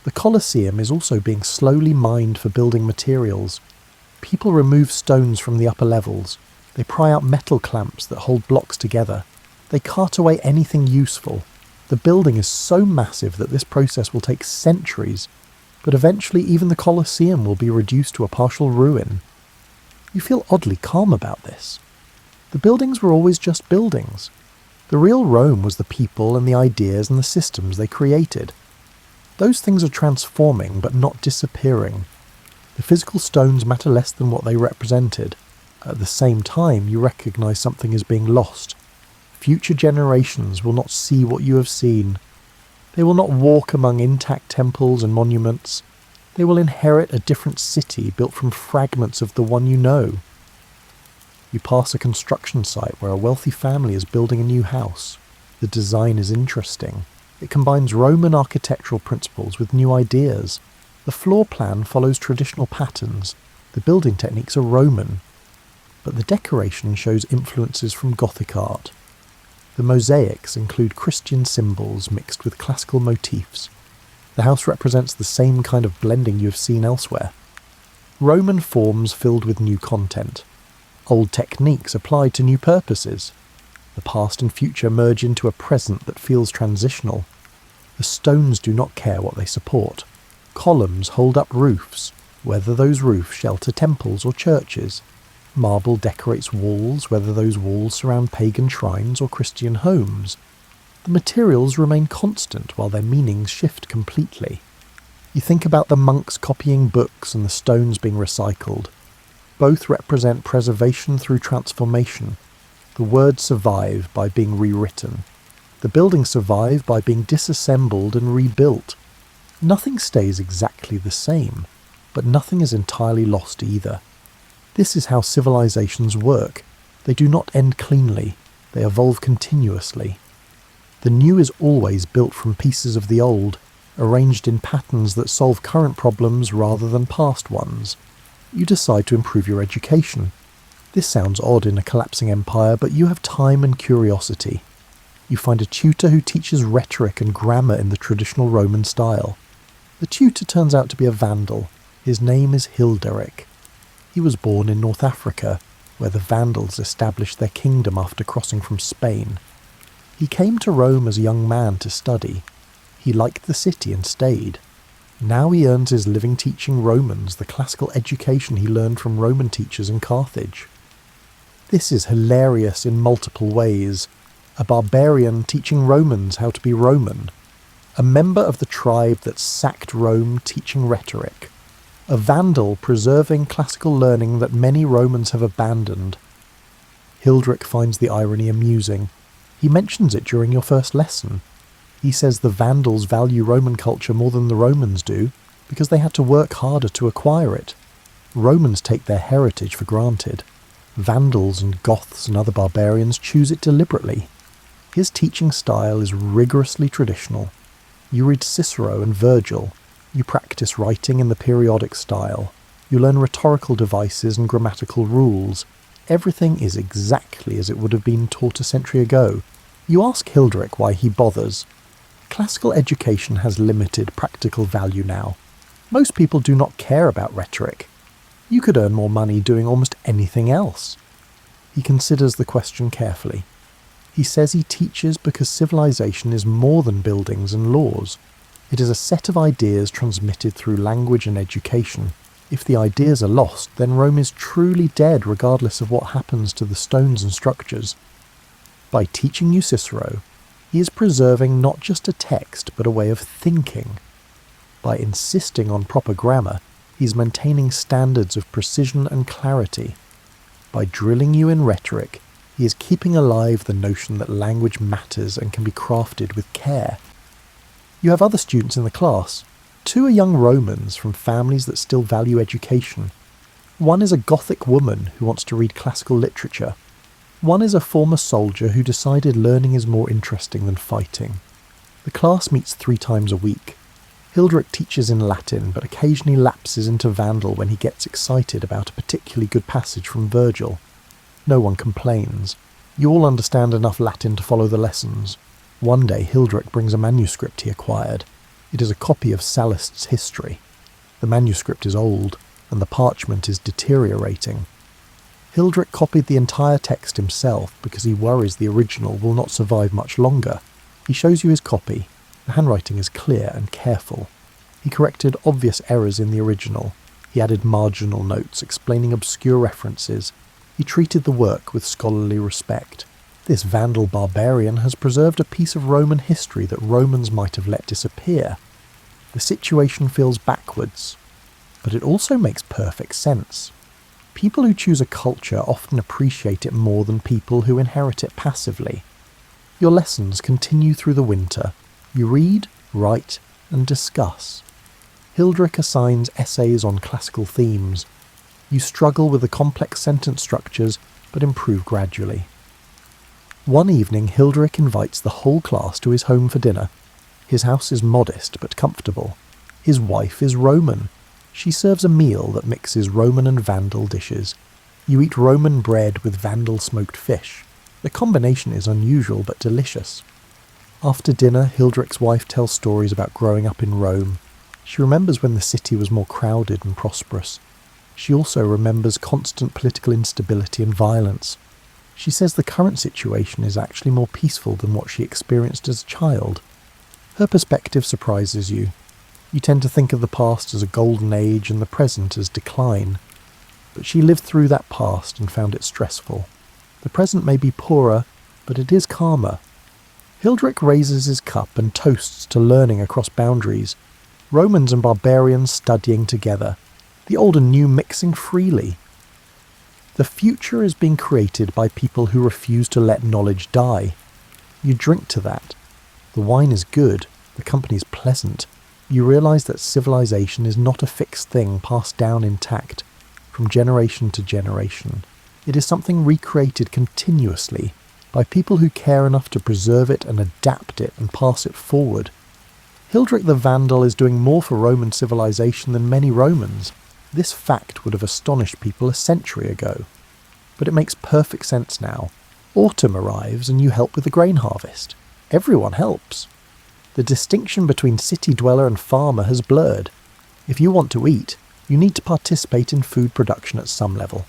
The Colosseum is also being slowly mined for building materials. People remove stones from the upper levels. They pry out metal clamps that hold blocks together. They cart away anything useful. The building is so massive that this process will take centuries, but eventually even the Colosseum will be reduced to a partial ruin. You feel oddly calm about this. The buildings were always just buildings. The real Rome was the people and the ideas and the systems they created. Those things are transforming but not disappearing. The physical stones matter less than what they represented. At the same time, you recognise something is being lost. Future generations will not see what you have seen. They will not walk among intact temples and monuments. They will inherit a different city built from fragments of the one you know. You pass a construction site where a wealthy family is building a new house. The design is interesting. It combines Roman architectural principles with new ideas. The floor plan follows traditional patterns. The building techniques are Roman. But the decoration shows influences from Gothic art. The mosaics include Christian symbols mixed with classical motifs. The house represents the same kind of blending you have seen elsewhere. Roman forms filled with new content. Old techniques applied to new purposes. The past and future merge into a present that feels transitional. The stones do not care what they support. Columns hold up roofs, whether those roofs shelter temples or churches. Marble decorates walls, whether those walls surround pagan shrines or Christian homes. The materials remain constant while their meanings shift completely. You think about the monks copying books and the stones being recycled. Both represent preservation through transformation. The words survive by being rewritten. The buildings survive by being disassembled and rebuilt. Nothing stays exactly the same, but nothing is entirely lost either. This is how civilizations work. They do not end cleanly. They evolve continuously. The new is always built from pieces of the old, arranged in patterns that solve current problems rather than past ones. You decide to improve your education. This sounds odd in a collapsing empire, but you have time and curiosity. You find a tutor who teaches rhetoric and grammar in the traditional Roman style. The tutor turns out to be a Vandal. His name is Hilderic. He was born in North Africa. where the Vandals established their kingdom after crossing from Spain. He came to Rome as a young man to study. He liked the city and stayed. Now he earns his living teaching Romans the classical education he learned from Roman teachers in Carthage. This is hilarious in multiple ways. A barbarian teaching Romans how to be Roman. A member of the tribe that sacked Rome teaching rhetoric. A Vandal preserving classical learning that many Romans have abandoned. Hildrich finds the irony amusing. He mentions it during your first lesson. He says the Vandals value Roman culture more than the Romans do because they had to work harder to acquire it. Romans take their heritage for granted. Vandals and Goths and other barbarians choose it deliberately. His teaching style is rigorously traditional. You read Cicero and Virgil. You practice writing in the periodic style. You learn rhetorical devices and grammatical rules. Everything is exactly as it would have been taught a century ago. You ask Hildrich why he bothers. Classical education has limited practical value now. Most people do not care about rhetoric. You could earn more money doing almost anything else. He considers the question carefully. He says he teaches because civilization is more than buildings and laws. It is a set of ideas transmitted through language and education. If the ideas are lost, then Rome is truly dead regardless of what happens to the stones and structures. By teaching you Cicero, he is preserving not just a text but a way of thinking. By insisting on proper grammar, he is maintaining standards of precision and clarity. By drilling you in rhetoric, he is keeping alive the notion that language matters and can be crafted with care. You have other students in the class. 2 are young Romans from families that still value education. One is a Gothic woman who wants to read classical literature. One is a former soldier who decided learning is more interesting than fighting. The class meets 3 times a week. Hildrich teaches in Latin, but occasionally lapses into Vandal when he gets excited about a particularly good passage from Virgil. No one complains. You all understand enough Latin to follow the lessons. One day Hildrich brings a manuscript he acquired. It is a copy of Sallust's history. The manuscript is old, and the parchment is deteriorating. Hildrich copied the entire text himself because he worries the original will not survive much longer. He shows you his copy. The handwriting is clear and careful. He corrected obvious errors in the original. He added marginal notes explaining obscure references. He treated the work with scholarly respect. This Vandal barbarian has preserved a piece of Roman history that Romans might have let disappear. The situation feels backwards, but it also makes perfect sense. People who choose a culture often appreciate it more than people who inherit it passively. Your lessons continue through the winter. You read, write, and discuss. Hildrich assigns essays on classical themes. You struggle with the complex sentence structures, but improve gradually. One evening, Hildrich invites the whole class to his home for dinner. His house is modest but comfortable. His wife is Roman. She serves a meal that mixes Roman and Vandal dishes. You eat Roman bread with Vandal smoked fish. The combination is unusual but delicious. After dinner, Hildrich's wife tells stories about growing up in Rome. She remembers when the city was more crowded and prosperous. She also remembers constant political instability and violence. She says the current situation is actually more peaceful than what she experienced as a child. Her perspective surprises you. You tend to think of the past as a golden age and the present as decline. But she lived through that past and found it stressful. The present may be poorer, but it is calmer. Hildrich raises his cup and toasts to learning across boundaries. Romans and barbarians studying together. The old and new mixing freely. The future is being created by people who refuse to let knowledge die. You drink to that. The wine is good, the company is pleasant. You realise that civilization is not a fixed thing passed down intact, from generation to generation. It is something recreated continuously, by people who care enough to preserve it and adapt it and pass it forward. Hildrich the Vandal is doing more for Roman civilization than many Romans. This fact would have astonished people a century ago. But it makes perfect sense now. Autumn arrives and you help with the grain harvest. Everyone helps. The distinction between city dweller and farmer has blurred. If you want to eat, you need to participate in food production at some level.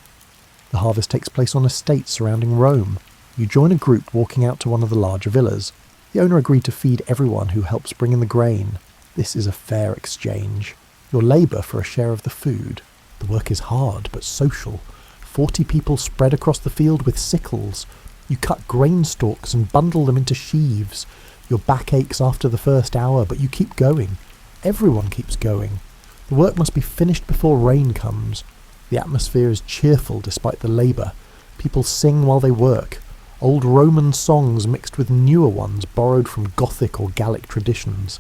The harvest takes place on estates surrounding Rome. You join a group walking out to one of the larger villas. The owner agreed to feed everyone who helps bring in the grain. This is a fair exchange. Your labour for a share of the food. The work is hard but social. 40 people spread across the field with sickles. You cut grain stalks and bundle them into sheaves. Your back aches after the first hour, but you keep going. Everyone keeps going. The work must be finished before rain comes. The atmosphere is cheerful despite the labour. People sing while they work. Old Roman songs mixed with newer ones borrowed from Gothic or Gallic traditions.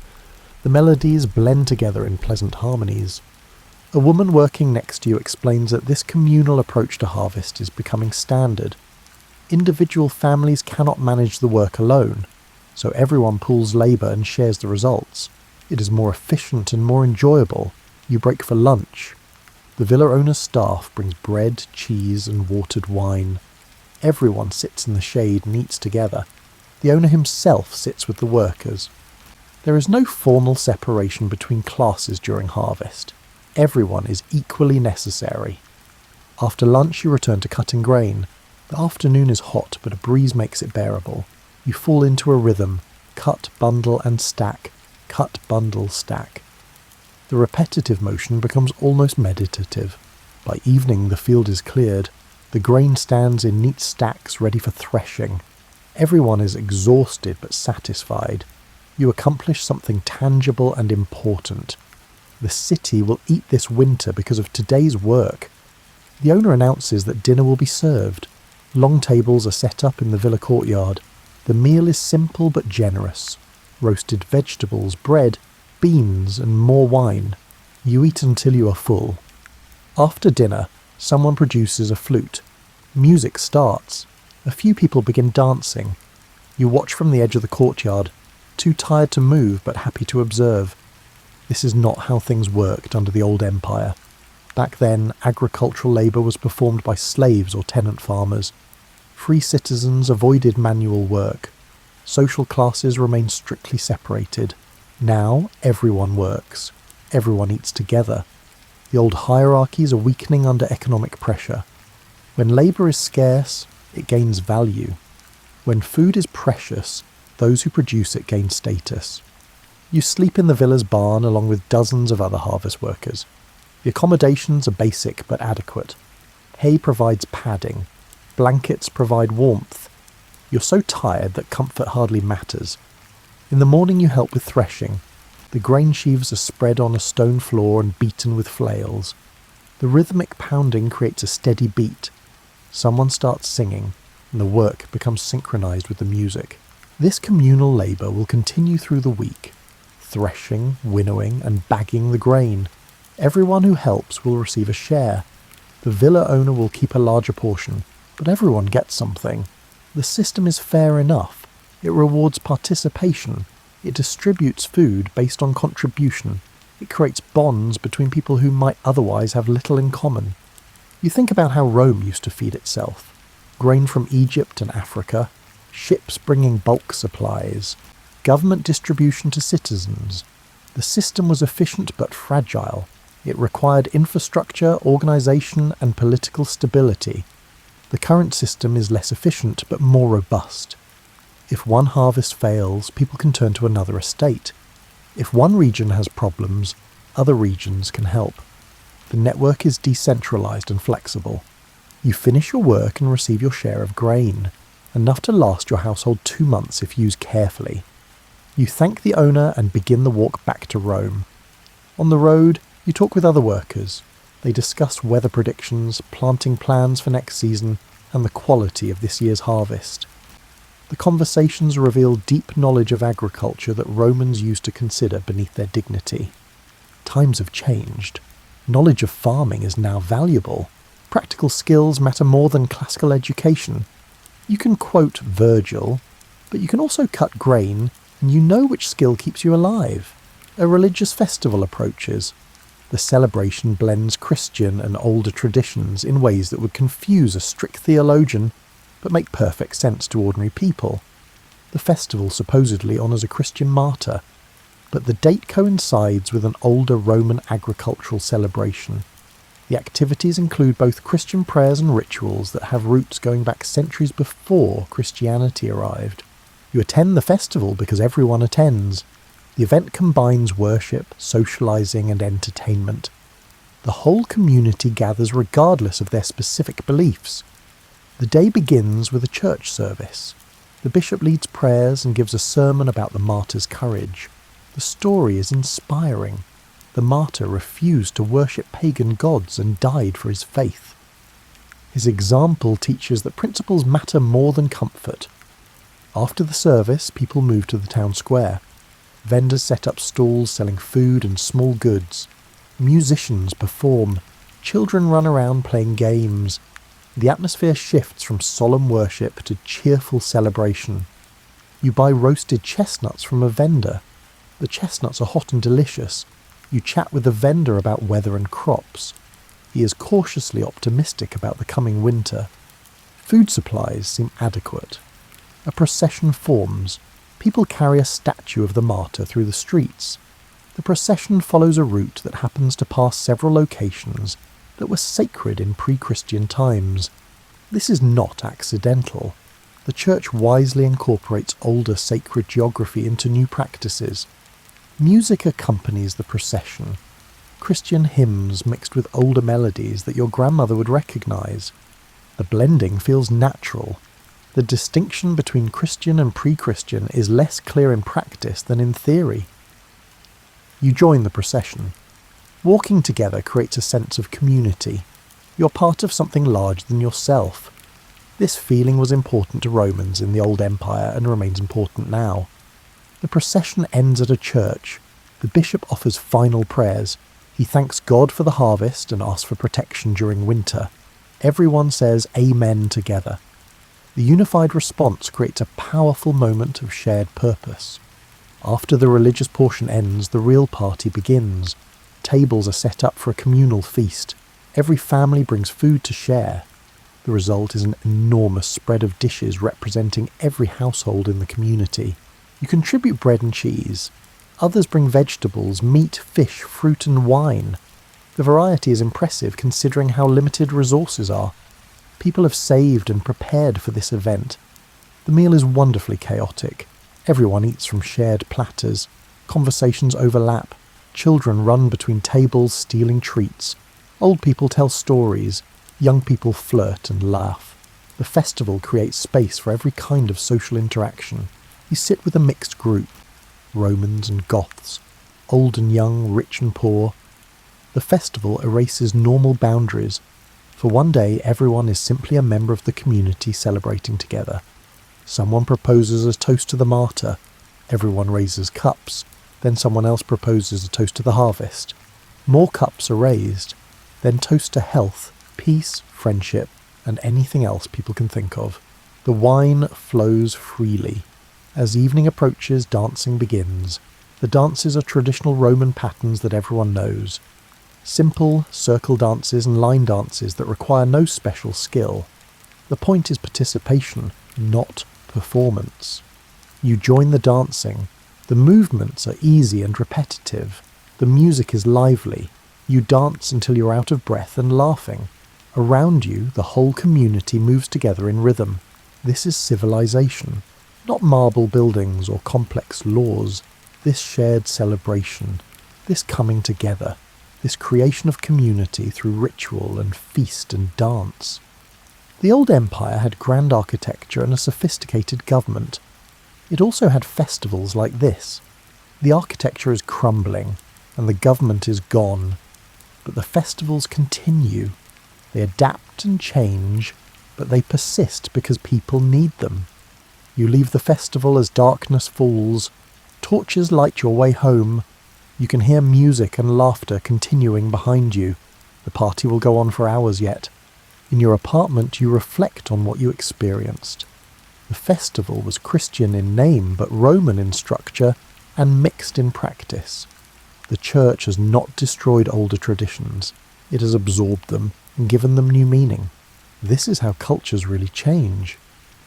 The melodies blend together in pleasant harmonies. A woman working next to you explains that this communal approach to harvest is becoming standard. Individual families cannot manage the work alone, so everyone pools labour and shares the results. It is more efficient and more enjoyable. You break for lunch. The villa owner's staff brings bread, cheese and watered wine. Everyone sits in the shade and eats together. The owner himself sits with the workers. There is no formal separation between classes during harvest. Everyone is equally necessary. After lunch you return to cutting grain. The afternoon is hot, but a breeze makes it bearable. You fall into a rhythm. Cut, bundle and stack. Cut, bundle, stack. The repetitive motion becomes almost meditative. By evening the field is cleared. The grain stands in neat stacks ready for threshing. Everyone is exhausted but satisfied. You accomplish something tangible and important. The city will eat this winter because of today's work. The owner announces that dinner will be served. Long tables are set up in the villa courtyard. The meal is simple but generous. Roasted vegetables, bread, beans and more wine. You eat until you are full. After dinner, someone produces a flute. Music starts. A few people begin dancing. You watch from the edge of the courtyard, too tired to move but happy to observe. This is not how things worked under the old empire. Back then, agricultural labour was performed by slaves or tenant farmers. Free citizens avoided manual work. Social classes remained strictly separated. Now, everyone works. Everyone eats together. The old hierarchies are weakening under economic pressure. When labour is scarce, it gains value. When food is precious, those who produce it gain status. You sleep in the villa's barn along with dozens of other harvest workers. The accommodations are basic but adequate. Hay provides padding. Blankets provide warmth. You're so tired that comfort hardly matters. In the morning you help with threshing. The grain sheaves are spread on a stone floor and beaten with flails. The rhythmic pounding creates a steady beat. Someone starts singing, and the work becomes synchronized with the music. This communal labour will continue through the week, threshing, winnowing, and bagging the grain. Everyone who helps will receive a share. The villa owner will keep a larger portion, but everyone gets something. The system is fair enough. It rewards participation. It distributes food based on contribution. It creates bonds between people who might otherwise have little in common. You think about how Rome used to feed itself. Grain from Egypt and Africa, ships bringing bulk supplies, government distribution to citizens. The system was efficient but fragile. It required infrastructure, organisation and political stability. The current system is less efficient but more robust. If one harvest fails, people can turn to another estate. If one region has problems, other regions can help. The network is decentralised and flexible. You finish your work and receive your share of grain, enough to last your household 2 months if used carefully. You thank the owner and begin the walk back to Rome. On the road, you talk with other workers. They discuss weather predictions, planting plans for next season, and the quality of this year's harvest. The conversations reveal deep knowledge of agriculture that Romans used to consider beneath their dignity. Times have changed. Knowledge of farming is now valuable. Practical skills matter more than classical education. You can quote Virgil, but you can also cut grain, and you know which skill keeps you alive. A religious festival approaches. The celebration blends Christian and older traditions in ways that would confuse a strict theologian, but make perfect sense to ordinary people. The festival supposedly honours a Christian martyr, but the date coincides with an older Roman agricultural celebration. The activities include both Christian prayers and rituals that have roots going back centuries before Christianity arrived. You attend the festival because everyone attends. The event combines worship, socialising and entertainment. The whole community gathers regardless of their specific beliefs. The day begins with a church service. The bishop leads prayers and gives a sermon about the martyr's courage. The story is inspiring. The martyr refused to worship pagan gods and died for his faith. His example teaches that principles matter more than comfort. After the service, people move to the town square. Vendors set up stalls selling food and small goods. Musicians perform. Children run around playing games. The atmosphere shifts from solemn worship to cheerful celebration. You buy roasted chestnuts from a vendor. The chestnuts are hot and delicious. You chat with the vendor about weather and crops. He is cautiously optimistic about the coming winter. Food supplies seem adequate. A procession forms. People carry a statue of the martyr through the streets. The procession follows a route that happens to pass several locations that were sacred in pre-Christian times. This is not accidental. The church wisely incorporates older sacred geography into new practices. Music accompanies the procession. Christian hymns mixed with older melodies that your grandmother would recognise. The blending feels natural. The distinction between Christian and pre-Christian is less clear in practice than in theory. You join the procession. Walking together creates a sense of community. You're part of something larger than yourself. This feeling was important to Romans in the Old Empire and remains important now. The procession ends at a church. The bishop offers final prayers. He thanks God for the harvest and asks for protection during winter. Everyone says Amen together. The unified response creates a powerful moment of shared purpose. After the religious portion ends, the real party begins. Tables are set up for a communal feast. Every family brings food to share. The result is an enormous spread of dishes representing every household in the community. You contribute bread and cheese. Others bring vegetables, meat, fish, fruit and wine. The variety is impressive considering how limited resources are. People have saved and prepared for this event. The meal is wonderfully chaotic. Everyone eats from shared platters. Conversations overlap. Children run between tables stealing treats. Old people tell stories. Young people flirt and laugh. The festival creates space for every kind of social interaction. You sit with a mixed group. Romans and Goths. Old and young, rich and poor. The festival erases normal boundaries. For one day, everyone is simply a member of the community celebrating together. Someone proposes a toast to the martyr. Everyone raises cups. Then someone else proposes a toast to the harvest. More cups are raised. Then toast to health, peace, friendship, and anything else people can think of. The wine flows freely. As evening approaches, dancing begins. The dances are traditional Roman patterns that everyone knows. Simple circle dances and line dances that require no special skill. The point is participation, not performance. You join the dancing. The movements are easy and repetitive. The music is lively. You dance until you're out of breath and laughing. Around you, the whole community moves together in rhythm. This is civilization. Not marble buildings or complex laws. This shared celebration. This coming together. This creation of community through ritual and feast and dance. The old empire had grand architecture and a sophisticated government. It also had festivals like this. The architecture is crumbling, and the government is gone. But the festivals continue. They adapt and change, but they persist because people need them. You leave the festival as darkness falls. Torches light your way home. You can hear music and laughter continuing behind you. The party will go on for hours yet. In your apartment, you reflect on what you experienced. The festival was Christian in name, but Roman in structure and mixed in practice. The church has not destroyed older traditions. It has absorbed them and given them new meaning. This is how cultures really change.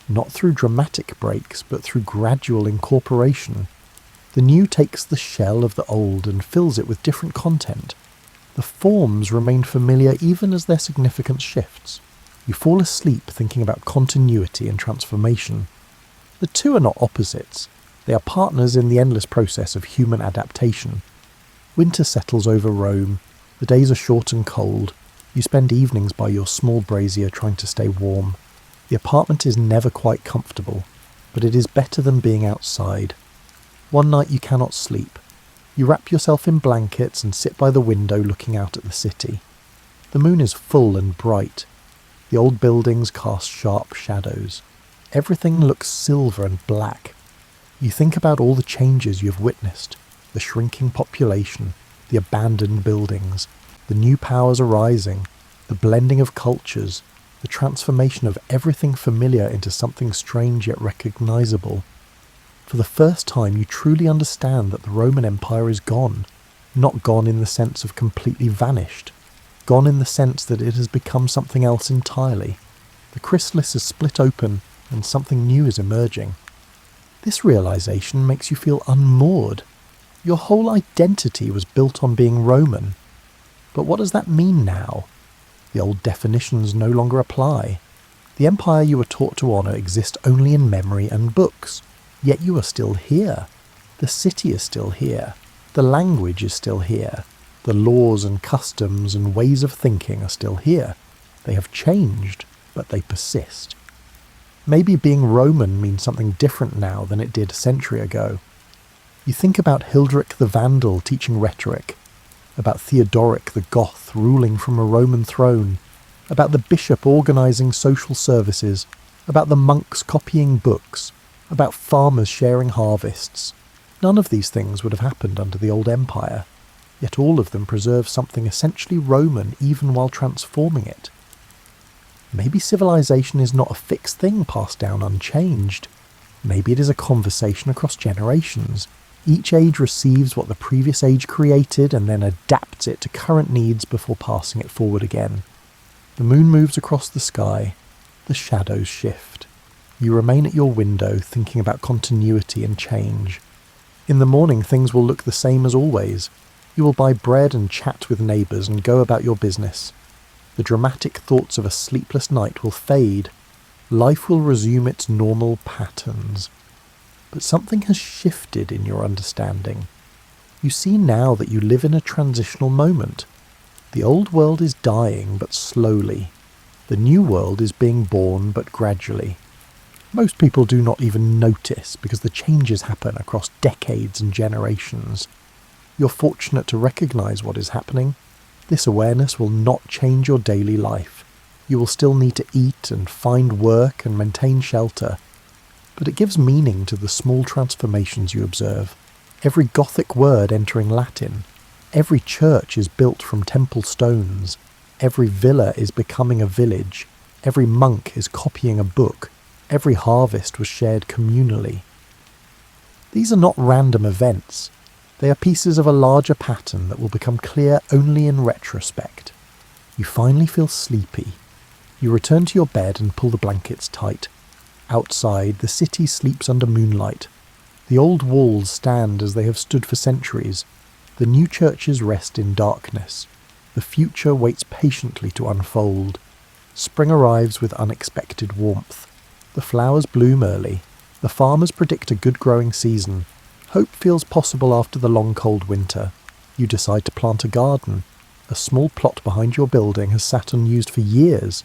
Not through dramatic breaks, but through gradual incorporation. The new takes the shell of the old and fills it with different content. The forms remain familiar even as their significance shifts. You fall asleep thinking about continuity and transformation. The two are not opposites. They are partners in the endless process of human adaptation. Winter settles over Rome. The days are short and cold. You spend evenings by your small brazier trying to stay warm. The apartment is never quite comfortable, but it is better than being outside. One night you cannot sleep. You wrap yourself in blankets and sit by the window looking out at the city. The moon is full and bright. The old buildings cast sharp shadows. Everything looks silver and black. You think about all the changes you have witnessed, the shrinking population, the abandoned buildings, the new powers arising, the blending of cultures, the transformation of everything familiar into something strange yet recognizable. For the first time you truly understand that the Roman Empire is gone, not gone in the sense of completely vanished, gone in the sense that it has become something else entirely. The chrysalis is split open and something new is emerging. This realization makes you feel unmoored. Your whole identity was built on being Roman. But what does that mean now? The old definitions no longer apply. The empire you were taught to honour exists only in memory and books. Yet you are still here. The city is still here. The language is still here. The laws and customs and ways of thinking are still here. They have changed, but they persist. Maybe being Roman means something different now than it did a century ago. You think about Hilderic the Vandal teaching rhetoric, about Theodoric the Goth ruling from a Roman throne, about the bishop organising social services, about the monks copying books, about farmers sharing harvests. None of these things would have happened under the old empire, yet all of them preserve something essentially Roman even while transforming it. Maybe civilization is not a fixed thing passed down unchanged. Maybe it is a conversation across generations. Each age receives what the previous age created and then adapts it to current needs before passing it forward again. The moon moves across the sky. The shadows shift. You remain at your window thinking about continuity and change. In the morning things will look the same as always. You will buy bread and chat with neighbours and go about your business. The dramatic thoughts of a sleepless night will fade. Life will resume its normal patterns. But something has shifted in your understanding. You see now that you live in a transitional moment. The old world is dying, but slowly. The new world is being born, but gradually. Most people do not even notice because the changes happen across decades and generations. You're fortunate to recognise what is happening. This awareness will not change your daily life. You will still need to eat and find work and maintain shelter. But it gives meaning to the small transformations you observe. Every Gothic word entering Latin. Every church is built from temple stones. Every villa is becoming a village. Every monk is copying a book. Every harvest was shared communally. These are not random events. They are pieces of a larger pattern that will become clear only in retrospect. You finally feel sleepy. You return to your bed and pull the blankets tight. Outside, the city sleeps under moonlight. The old walls stand as they have stood for centuries. The new churches rest in darkness. The future waits patiently to unfold. Spring arrives with unexpected warmth. The flowers bloom early. The farmers predict a good growing season. Hope feels possible after the long cold winter. You decide to plant a garden. A small plot behind your building has sat unused for years.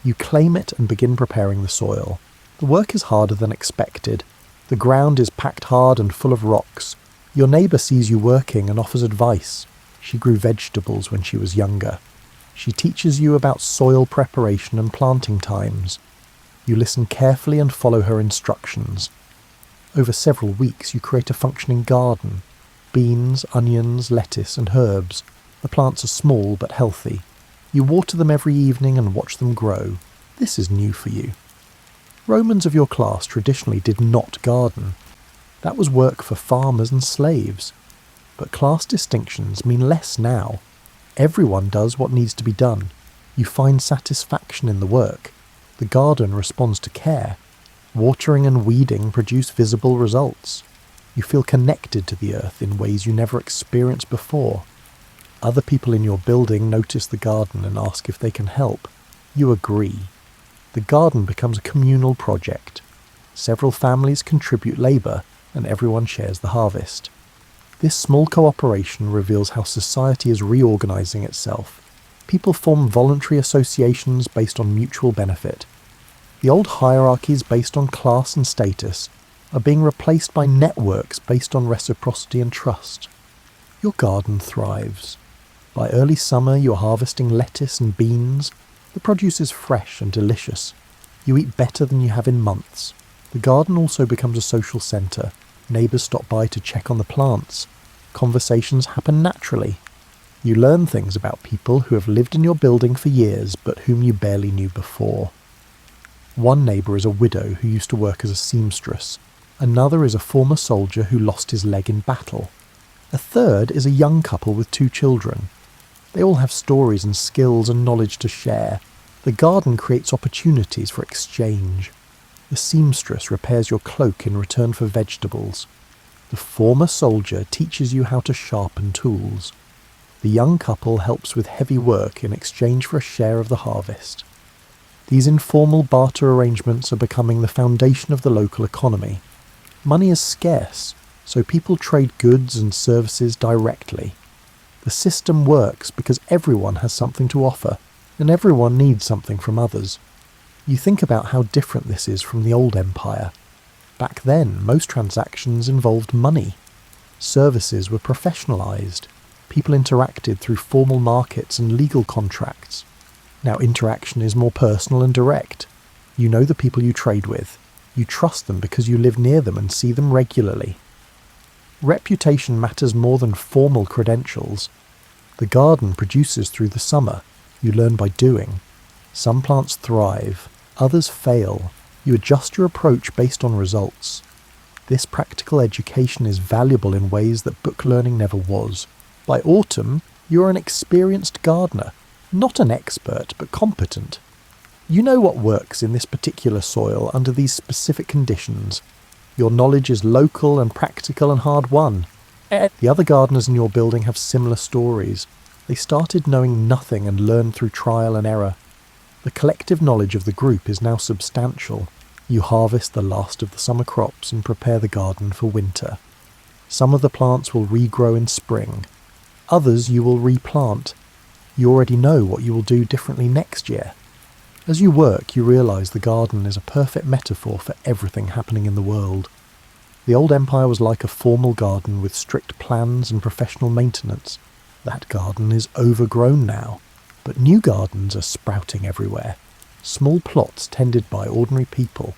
You claim it and begin preparing the soil. The work is harder than expected. The ground is packed hard and full of rocks. Your neighbour sees you working and offers advice. She grew vegetables when she was younger. She teaches you about soil preparation and planting times. You listen carefully and follow her instructions. Over several weeks you create a functioning garden. Beans, onions, lettuce and herbs. The plants are small but healthy. You water them every evening and watch them grow. This is new for you. Romans of your class traditionally did not garden. That was work for farmers and slaves. But class distinctions mean less now. Everyone does what needs to be done. You find satisfaction in the work. The garden responds to care. Watering and weeding produce visible results. You feel connected to the earth in ways you never experienced before. Other people in your building notice the garden and ask if they can help. You agree. The garden becomes a communal project. Several families contribute labour, and everyone shares the harvest. This small cooperation reveals how society is reorganising itself. People form voluntary associations based on mutual benefit. The old hierarchies based on class and status are being replaced by networks based on reciprocity and trust. Your garden thrives. By early summer you are harvesting lettuce and beans. The produce is fresh and delicious. You eat better than you have in months. The garden also becomes a social centre. Neighbours stop by to check on the plants. Conversations happen naturally. You learn things about people who have lived in your building for years but whom you barely knew before. One neighbour is a widow who used to work as a seamstress. Another is a former soldier who lost his leg in battle. A third is a young couple with 2 children. They all have stories and skills and knowledge to share. The garden creates opportunities for exchange. The seamstress repairs your cloak in return for vegetables. The former soldier teaches you how to sharpen tools. The young couple helps with heavy work in exchange for a share of the harvest. These informal barter arrangements are becoming the foundation of the local economy. Money is scarce, so people trade goods and services directly. The system works because everyone has something to offer, and everyone needs something from others. You think about how different this is from the old empire. Back then, most transactions involved money. Services were professionalised. People interacted through formal markets and legal contracts. Now interaction is more personal and direct. You know the people you trade with. You trust them because you live near them and see them regularly. Reputation matters more than formal credentials. The garden produces through the summer. You learn by doing. Some plants thrive, others fail. You adjust your approach based on results. This practical education is valuable in ways that book learning never was. By autumn, you are an experienced gardener, not an expert, but competent. You know what works in this particular soil under these specific conditions. Your knowledge is local and practical and hard-won. The other gardeners in your building have similar stories. They started knowing nothing and learned through trial and error. The collective knowledge of the group is now substantial. You harvest the last of the summer crops and prepare the garden for winter. Some of the plants will regrow in spring. Others you will replant. You already know what you will do differently next year. As you work, you realise the garden is a perfect metaphor for everything happening in the world. The old empire was like a formal garden with strict plans and professional maintenance. That garden is overgrown now, but new gardens are sprouting everywhere. Small plots tended by ordinary people.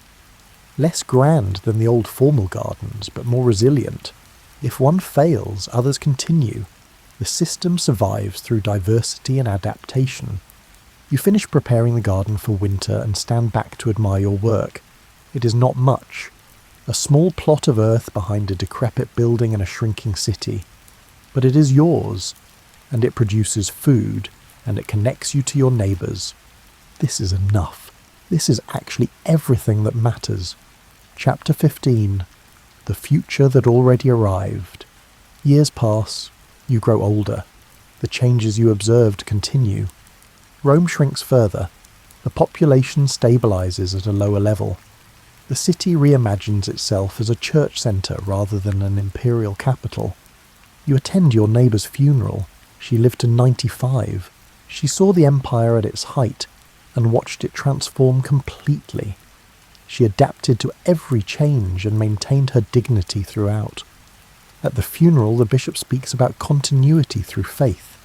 Less grand than the old formal gardens, but more resilient. If one fails, others continue. The system survives through diversity and adaptation. You finish preparing the garden for winter and stand back to admire your work. It is not much. A small plot of earth behind a decrepit building in a shrinking city. But it is yours, and it produces food, and it connects you to your neighbours. This is enough. This is actually everything that matters. Chapter 15. The future that already arrived. Years pass. You grow older. The changes you observed continue. Rome shrinks further. The population stabilises at a lower level. The city reimagines itself as a church centre rather than an imperial capital. You attend your neighbour's funeral. She lived to 95. She saw the empire at its height and watched it transform completely. She adapted to every change and maintained her dignity throughout. At the funeral, the bishop speaks about continuity through faith.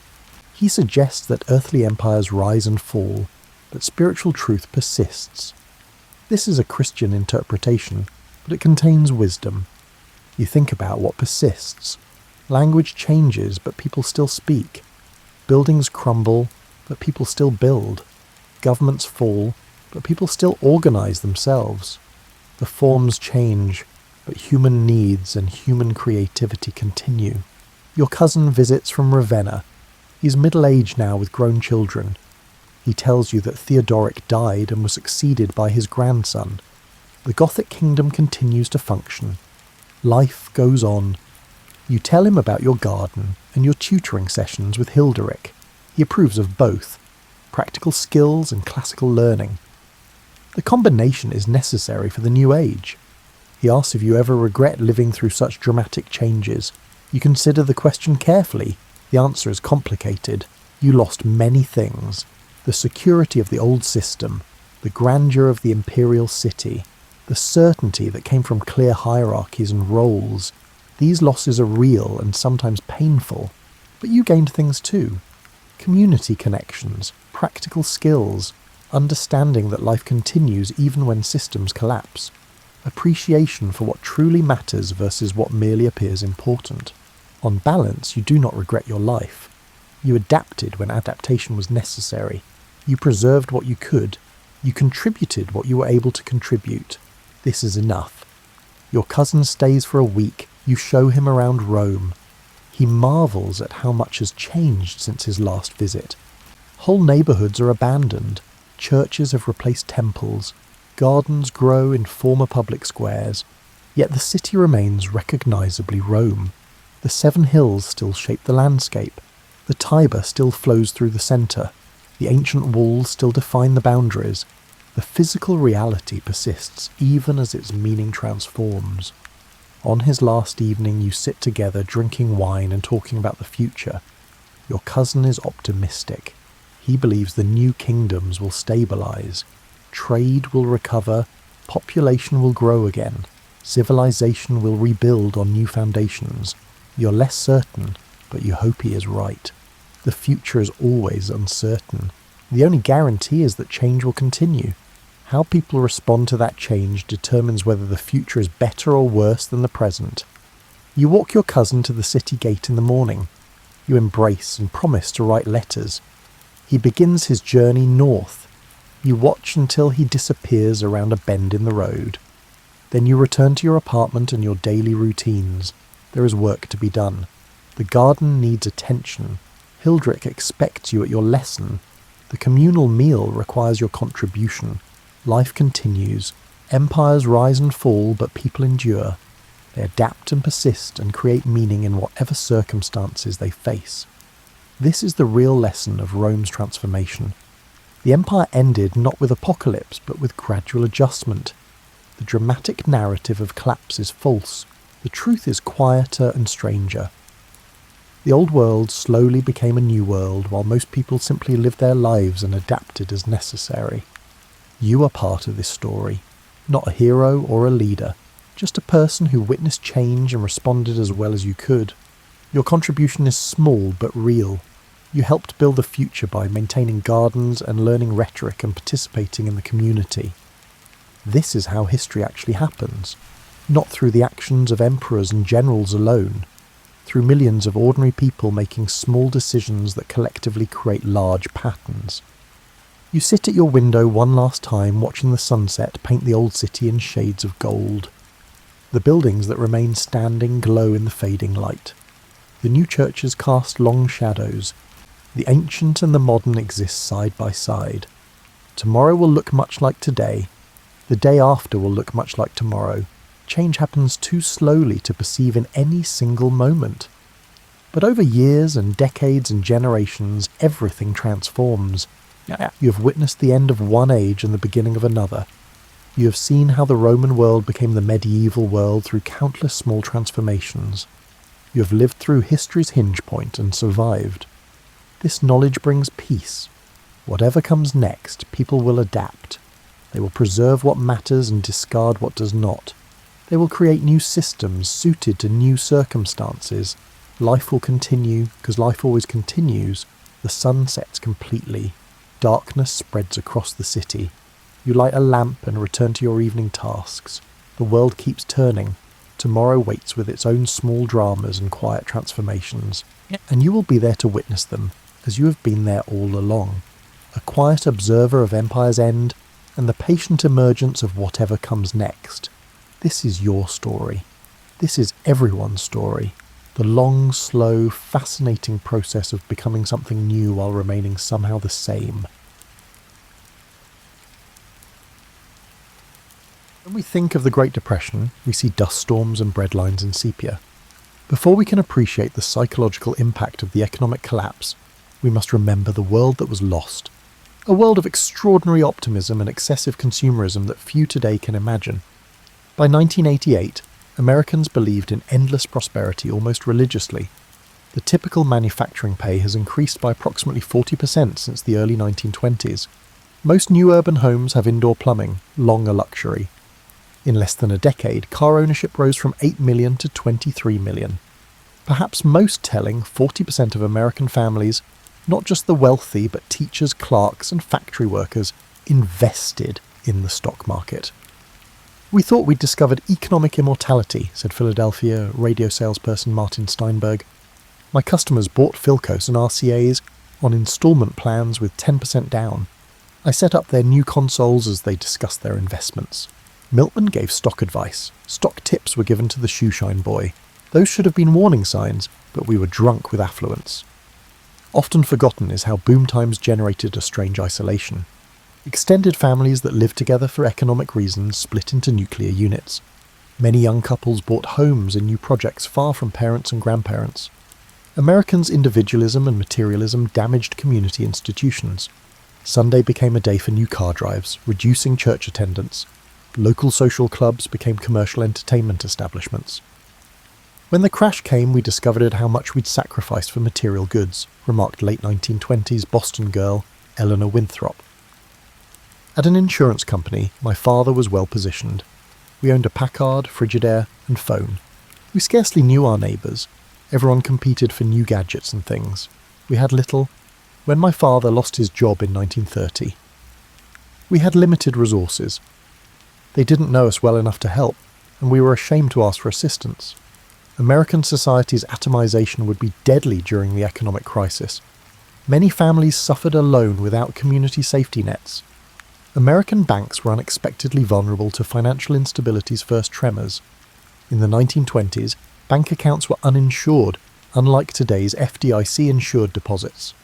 He suggests that earthly empires rise and fall, but spiritual truth persists. This is a Christian interpretation, but it contains wisdom. You think about what persists. Language changes, but people still speak. Buildings crumble, but people still build. Governments fall, but people still organise themselves. The forms change, but human needs and human creativity continue. Your cousin visits from Ravenna. He's middle-aged now with grown children. He tells you that Theodoric died and was succeeded by his grandson. The Gothic kingdom continues to function. Life goes on. You tell him about your garden and your tutoring sessions with Hilderic. He approves of both, practical skills and classical learning. The combination is necessary for the new age. He asks if you ever regret living through such dramatic changes. You consider the question carefully. The answer is complicated. You lost many things. The security of the old system, the grandeur of the imperial city, the certainty that came from clear hierarchies and roles. These losses are real and sometimes painful, but you gained things too. Community connections, practical skills, understanding that life continues even when systems collapse, appreciation for what truly matters versus what merely appears important. On balance, you do not regret your life. You adapted when adaptation was necessary. You preserved what you could. You contributed what you were able to contribute. This is enough. Your cousin stays for a week. You show him around Rome. He marvels at how much has changed since his last visit. Whole neighbourhoods are abandoned. Churches have replaced temples. Gardens grow in former public squares. Yet the city remains recognisably Rome. The 7 hills still shape the landscape. The Tiber still flows through the centre. The ancient walls still define the boundaries. The physical reality persists even as its meaning transforms. On his last evening you sit together drinking wine and talking about the future. Your cousin is optimistic. He believes the new kingdoms will stabilise. Trade will recover. Population will grow again. Civilization will rebuild on new foundations. You're less certain, but you hope he is right. The future is always uncertain. The only guarantee is that change will continue. How people respond to that change determines whether the future is better or worse than the present. You walk your cousin to the city gate in the morning. You embrace and promise to write letters. He begins his journey north. You watch until he disappears around a bend in the road. Then you return to your apartment and your daily routines. There is work to be done. The garden needs attention. Hilderic expects you at your lesson. The communal meal requires your contribution. Life continues. Empires rise and fall, but people endure. They adapt and persist and create meaning in whatever circumstances they face. This is the real lesson of Rome's transformation. The empire ended not with apocalypse, but with gradual adjustment. The dramatic narrative of collapse is false. The truth is quieter and stranger. The old world slowly became a new world, while most people simply lived their lives and adapted as necessary. You are part of this story, not a hero or a leader, just a person who witnessed change and responded as well as you could. Your contribution is small but real. You helped build the future by maintaining gardens and learning rhetoric and participating in the community. This is how history actually happens, not through the actions of emperors and generals alone, through millions of ordinary people making small decisions that collectively create large patterns. You sit at your window one last time watching the sunset paint the old city in shades of gold. The buildings that remain standing glow in the fading light. The new churches cast long shadows. The ancient and the modern exist side by side. Tomorrow will look much like today. The day after will look much like tomorrow. Change happens too slowly to perceive in any single moment. But over years and decades and generations, everything transforms. You have witnessed the end of one age and the beginning of another. You have seen how the Roman world became the medieval world through countless small transformations. You have lived through history's hinge point and survived. This knowledge brings peace. Whatever comes next, people will adapt. They will preserve what matters and discard what does not. They will create new systems suited to new circumstances. Life will continue, because life always continues. The sun sets completely. Darkness spreads across the city. You light a lamp and return to your evening tasks. The world keeps turning. Tomorrow waits with its own small dramas and quiet transformations. And you will be there to witness them, as you have been there all along. A quiet observer of empire's end, and the patient emergence of whatever comes next. This is your story. This is everyone's story. The long, slow, fascinating process of becoming something new while remaining somehow the same. When we think of the Great Depression, we see dust storms and breadlines in sepia. Before we can appreciate the psychological impact of the economic collapse, we must remember the world that was lost. A world of extraordinary optimism and excessive consumerism that few today can imagine. By 1988, Americans believed in endless prosperity almost religiously. The typical manufacturing pay has increased by approximately 40% since the early 1920s. Most new urban homes have indoor plumbing, long a luxury. In less than a decade, car ownership rose from 8 million to 23 million. Perhaps most telling, 40% of American families, not just the wealthy but teachers, clerks and factory workers, invested in the stock market. "We thought we'd discovered economic immortality," said Philadelphia radio salesperson Martin Steinberg. "My customers bought Philcos and RCAs on installment plans with 10% down. I set up their new consoles as they discussed their investments." Miltman gave stock advice. Stock tips were given to the shoeshine boy. Those should have been warning signs, but we were drunk with affluence. Often forgotten is how boom times generated a strange isolation. Extended families that lived together for economic reasons split into nuclear units. Many young couples bought homes in new projects far from parents and grandparents. Americans' individualism and materialism damaged community institutions. Sunday became a day for new car drives, reducing church attendance. Local social clubs became commercial entertainment establishments. "When the crash came, we discovered how much we'd sacrificed for material goods," remarked late 1920s Boston girl Eleanor Winthrop. At an insurance company, my father was well positioned. We owned a Packard, Frigidaire, and phone. We scarcely knew our neighbours. Everyone competed for new gadgets and things. We had little. When my father lost his job in 1930, we had limited resources. They didn't know us well enough to help, and we were ashamed to ask for assistance. American society's atomization would be deadly during the economic crisis. Many families suffered alone without community safety nets. American banks were unexpectedly vulnerable to financial instability's first tremors. In the 1920s, bank accounts were uninsured, unlike today's FDIC-insured deposits.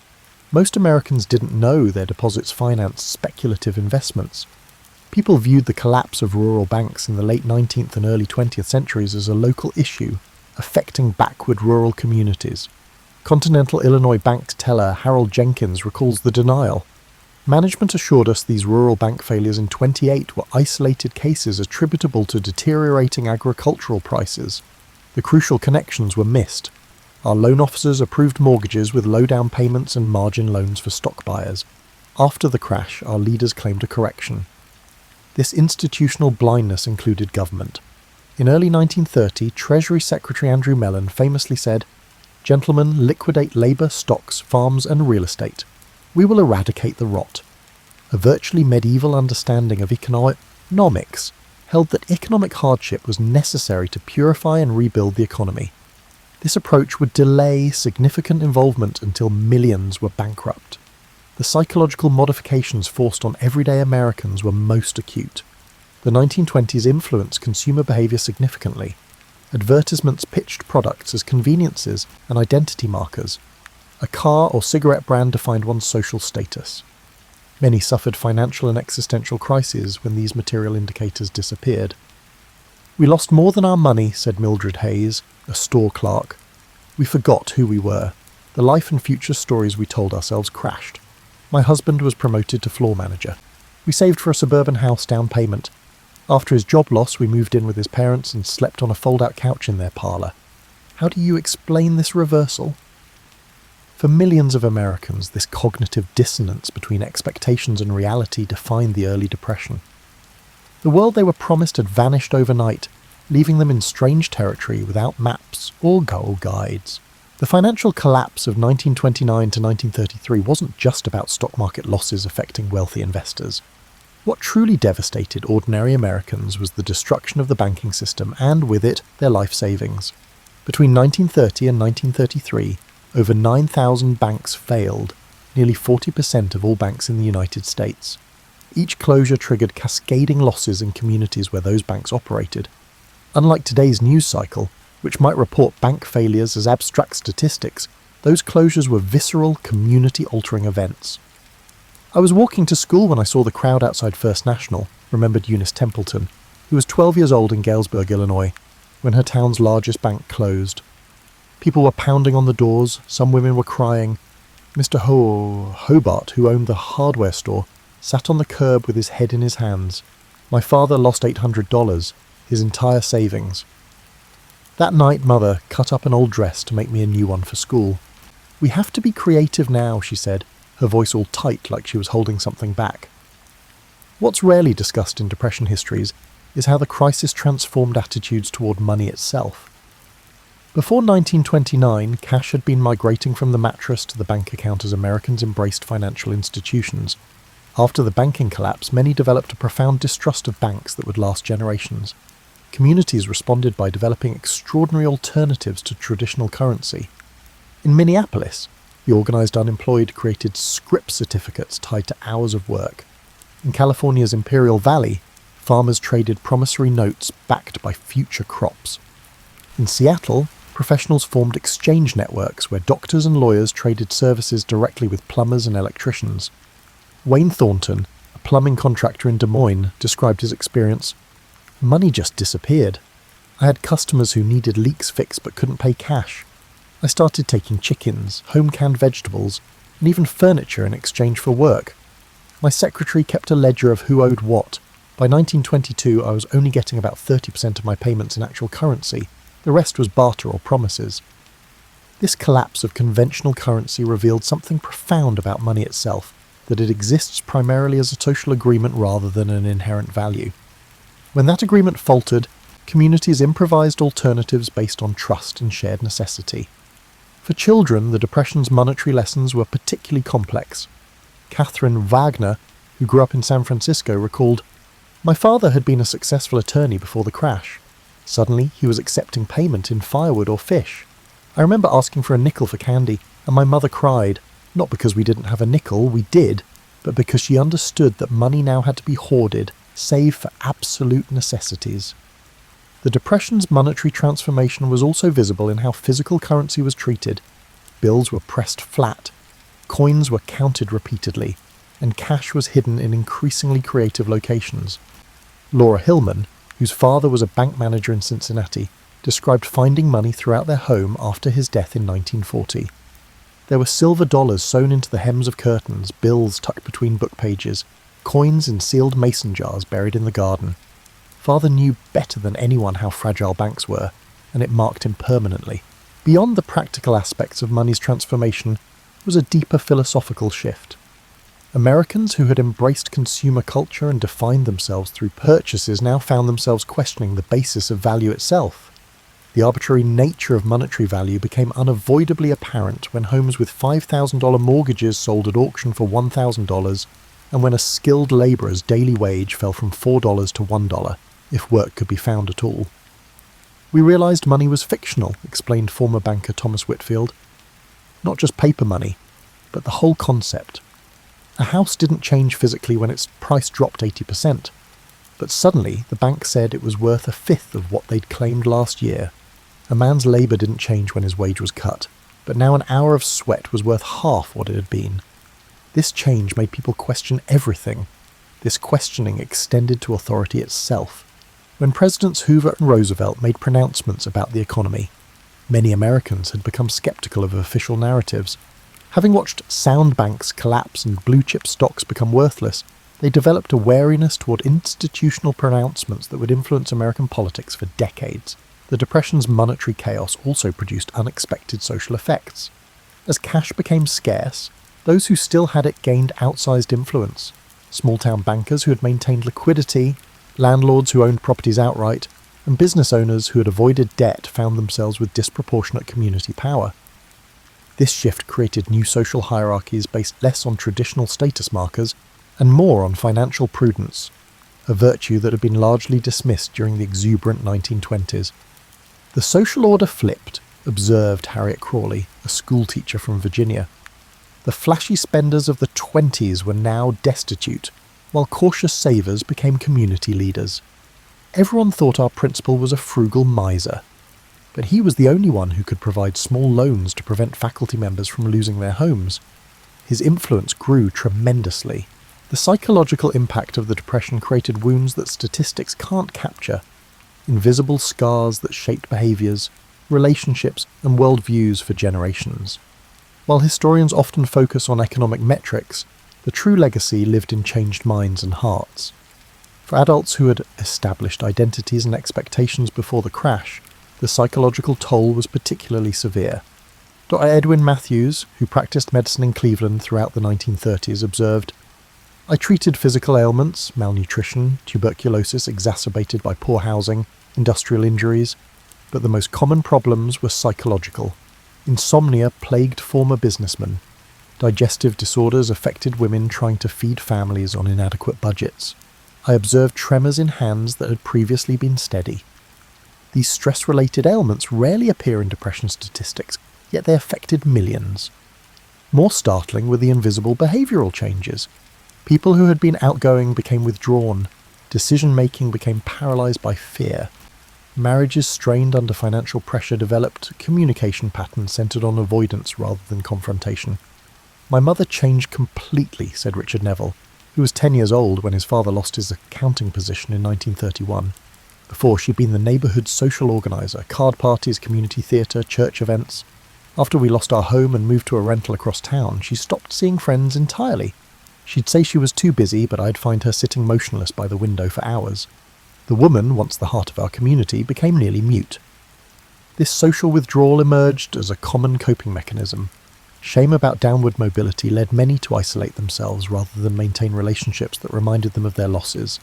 Most Americans didn't know their deposits financed speculative investments. People viewed the collapse of rural banks in the late 19th and early 20th centuries as a local issue, affecting backward rural communities. Continental Illinois bank teller Harold Jenkins recalls the denial. Management assured us these rural bank failures in 28 were isolated cases attributable to deteriorating agricultural prices. The crucial connections were missed. Our loan officers approved mortgages with low down payments and margin loans for stock buyers. After the crash, our leaders claimed a correction. This institutional blindness included government. In early 1930, Treasury Secretary Andrew Mellon famously said, "Gentlemen, liquidate labour, stocks, farms and real estate. We will eradicate the rot." A virtually medieval understanding of economics held that economic hardship was necessary to purify and rebuild the economy. This approach would delay significant involvement until millions were bankrupt. The psychological modifications forced on everyday Americans were most acute. The 1920s influenced consumer behaviour significantly. Advertisements pitched products as conveniences and identity markers. A car or cigarette brand defined one's social status. Many suffered financial and existential crises when these material indicators disappeared. "We lost more than our money," said Mildred Hayes, a store clerk. "We forgot who we were. The life and future stories we told ourselves crashed. My husband was promoted to floor manager. We saved for a suburban house down payment. After his job loss, we moved in with his parents and slept on a fold-out couch in their parlour. How do you explain this reversal?" For millions of Americans, this cognitive dissonance between expectations and reality defined the early Depression. The world they were promised had vanished overnight, leaving them in strange territory without maps or goal guides. The financial collapse of 1929 to 1933 wasn't just about stock market losses affecting wealthy investors. What truly devastated ordinary Americans was the destruction of the banking system and, with it, their life savings. Between 1930 and 1933, over 9,000 banks failed, nearly 40% of all banks in the United States. Each closure triggered cascading losses in communities where those banks operated. Unlike today's news cycle, which might report bank failures as abstract statistics, those closures were visceral, community-altering events. "I was walking to school when I saw the crowd outside First National," remembered Eunice Templeton, who was 12 years old in Galesburg, Illinois, when her town's largest bank closed. People were pounding on the doors, some women were crying. Mr. Hobart, who owned the hardware store, sat on the curb with his head in his hands. My father lost $800, his entire savings. That night, Mother cut up an old dress to make me a new one for school. "We have to be creative now," she said, her voice all tight like she was holding something back. What's rarely discussed in depression histories is how the crisis transformed attitudes toward money itself. Before 1929, cash had been migrating from the mattress to the bank account as Americans embraced financial institutions. After the banking collapse, many developed a profound distrust of banks that would last generations. Communities responded by developing extraordinary alternatives to traditional currency. In Minneapolis, the organized unemployed created scrip certificates tied to hours of work. In California's Imperial Valley, farmers traded promissory notes backed by future crops. In Seattle, professionals formed exchange networks where doctors and lawyers traded services directly with plumbers and electricians. Wayne Thornton, a plumbing contractor in Des Moines, described his experience. "Money just disappeared. I had customers who needed leaks fixed but couldn't pay cash. I started taking chickens, home-canned vegetables, and even furniture in exchange for work. My secretary kept a ledger of who owed what. By 1922, I was only getting about 30% of my payments in actual currency. The rest was barter or promises." This collapse of conventional currency revealed something profound about money itself, that it exists primarily as a social agreement rather than an inherent value. When that agreement faltered, communities improvised alternatives based on trust and shared necessity. For children, the Depression's monetary lessons were particularly complex. Catherine Wagner, who grew up in San Francisco, recalled, "My father had been a successful attorney before the crash. Suddenly, he was accepting payment in firewood or fish. I remember asking for a nickel for candy, and my mother cried, not because we didn't have a nickel, we did, but because she understood that money now had to be hoarded, save for absolute necessities." The Depression's monetary transformation was also visible in how physical currency was treated. Bills were pressed flat, coins were counted repeatedly, and cash was hidden in increasingly creative locations. Laura Hillman, whose father was a bank manager in Cincinnati, described finding money throughout their home after his death in 1940. There were silver dollars sewn into the hems of curtains, bills tucked between book pages, coins in sealed mason jars buried in the garden. Father knew better than anyone how fragile banks were, and it marked him permanently. Beyond the practical aspects of money's transformation was a deeper philosophical shift. Americans who had embraced consumer culture and defined themselves through purchases now found themselves questioning the basis of value itself. The arbitrary nature of monetary value became unavoidably apparent when homes with $5,000 mortgages sold at auction for $1,000, and when a skilled labourer's daily wage fell from $4 to $1, if work could be found at all. "We realised money was fictional," explained former banker Thomas Whitfield. "Not just paper money, but the whole concept. A house didn't change physically when its price dropped 80%, but suddenly the bank said it was worth a fifth of what they'd claimed last year. A man's labour didn't change when his wage was cut, but now an hour of sweat was worth half what it had been. This change made people question everything. This questioning extended to authority itself. When Presidents Hoover and Roosevelt made pronouncements about the economy, many Americans had become skeptical of official narratives. Having watched sound banks collapse and blue-chip stocks become worthless, they developed a wariness toward institutional pronouncements that would influence American politics for decades. The Depression's monetary chaos also produced unexpected social effects. As cash became scarce, those who still had it gained outsized influence. Small-town bankers who had maintained liquidity, landlords who owned properties outright, and business owners who had avoided debt found themselves with disproportionate community power. This shift created new social hierarchies based less on traditional status markers and more on financial prudence, a virtue that had been largely dismissed during the exuberant 1920s. "The social order flipped," observed Harriet Crawley, a schoolteacher from Virginia. "The flashy spenders of the 20s were now destitute, while cautious savers became community leaders. Everyone thought our principal was a frugal miser, but he was the only one who could provide small loans to prevent faculty members from losing their homes. His influence grew tremendously. The psychological impact of the Depression created wounds that statistics can't capture, invisible scars that shaped behaviours, relationships, and worldviews for generations. While historians often focus on economic metrics, the true legacy lived in changed minds and hearts. For adults who had established identities and expectations before the crash, the psychological toll was particularly severe. Dr. Edwin Matthews, who practiced medicine in Cleveland throughout the 1930s, observed, "I treated physical ailments, malnutrition, tuberculosis exacerbated by poor housing, industrial injuries, but the most common problems were psychological. Insomnia plagued former businessmen. Digestive disorders affected women trying to feed families on inadequate budgets. I observed tremors in hands that had previously been steady. These stress-related ailments rarely appear in depression statistics, yet they affected millions. More startling were the invisible behavioural changes. People who had been outgoing became withdrawn. Decision-making became paralysed by fear. Marriages strained under financial pressure developed communication patterns centred on avoidance rather than confrontation. My mother changed completely," said Richard Neville, who was 10 years old when his father lost his accounting position in 1931. Before, she'd been the neighbourhood social organiser, card parties, community theatre, church events. After we lost our home and moved to a rental across town, she stopped seeing friends entirely. She'd say she was too busy, but I'd find her sitting motionless by the window for hours. The woman, once the heart of our community, became nearly mute. This social withdrawal emerged as a common coping mechanism. Shame about downward mobility led many to isolate themselves rather than maintain relationships that reminded them of their losses.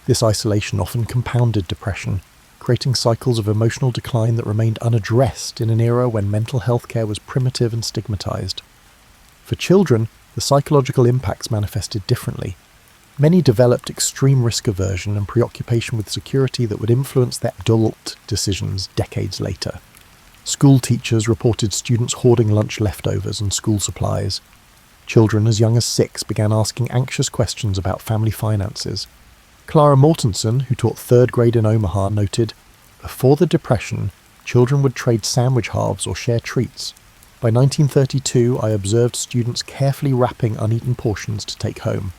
This isolation often compounded depression, creating cycles of emotional decline that remained unaddressed in an era when mental health care was primitive and stigmatized. For children, the psychological impacts manifested differently. Many developed extreme risk aversion and preoccupation with security that would influence their adult decisions decades later. School teachers reported students hoarding lunch leftovers and school supplies. Children as young as 6 began asking anxious questions about family finances. Clara Mortensen, who taught 3rd grade in Omaha, noted, "Before the Depression, children would trade sandwich halves or share treats. By 1932, I observed students carefully wrapping uneaten portions to take home.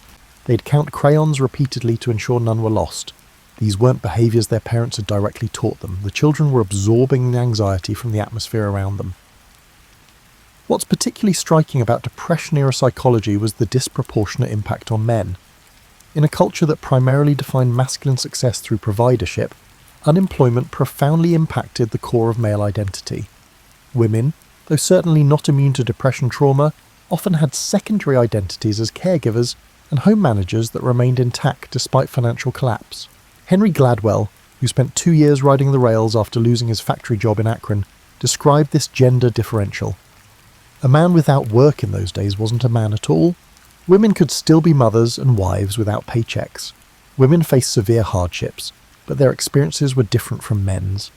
They'd count crayons repeatedly to ensure none were lost. These weren't behaviours their parents had directly taught them. The children were absorbing the anxiety from the atmosphere around them." What's particularly striking about Depression-era psychology was the disproportionate impact on men. In a culture that primarily defined masculine success through providership, unemployment profoundly impacted the core of male identity. Women, though certainly not immune to depression trauma, often had secondary identities as caregivers and home managers that remained intact despite financial collapse. Henry Gladwell, who spent 2 years riding the rails after losing his factory job in Akron, described this gender differential. A man without work in those days wasn't a man at all. Women could still be mothers and wives without paychecks. Women faced severe hardships, but their experiences were different from men's.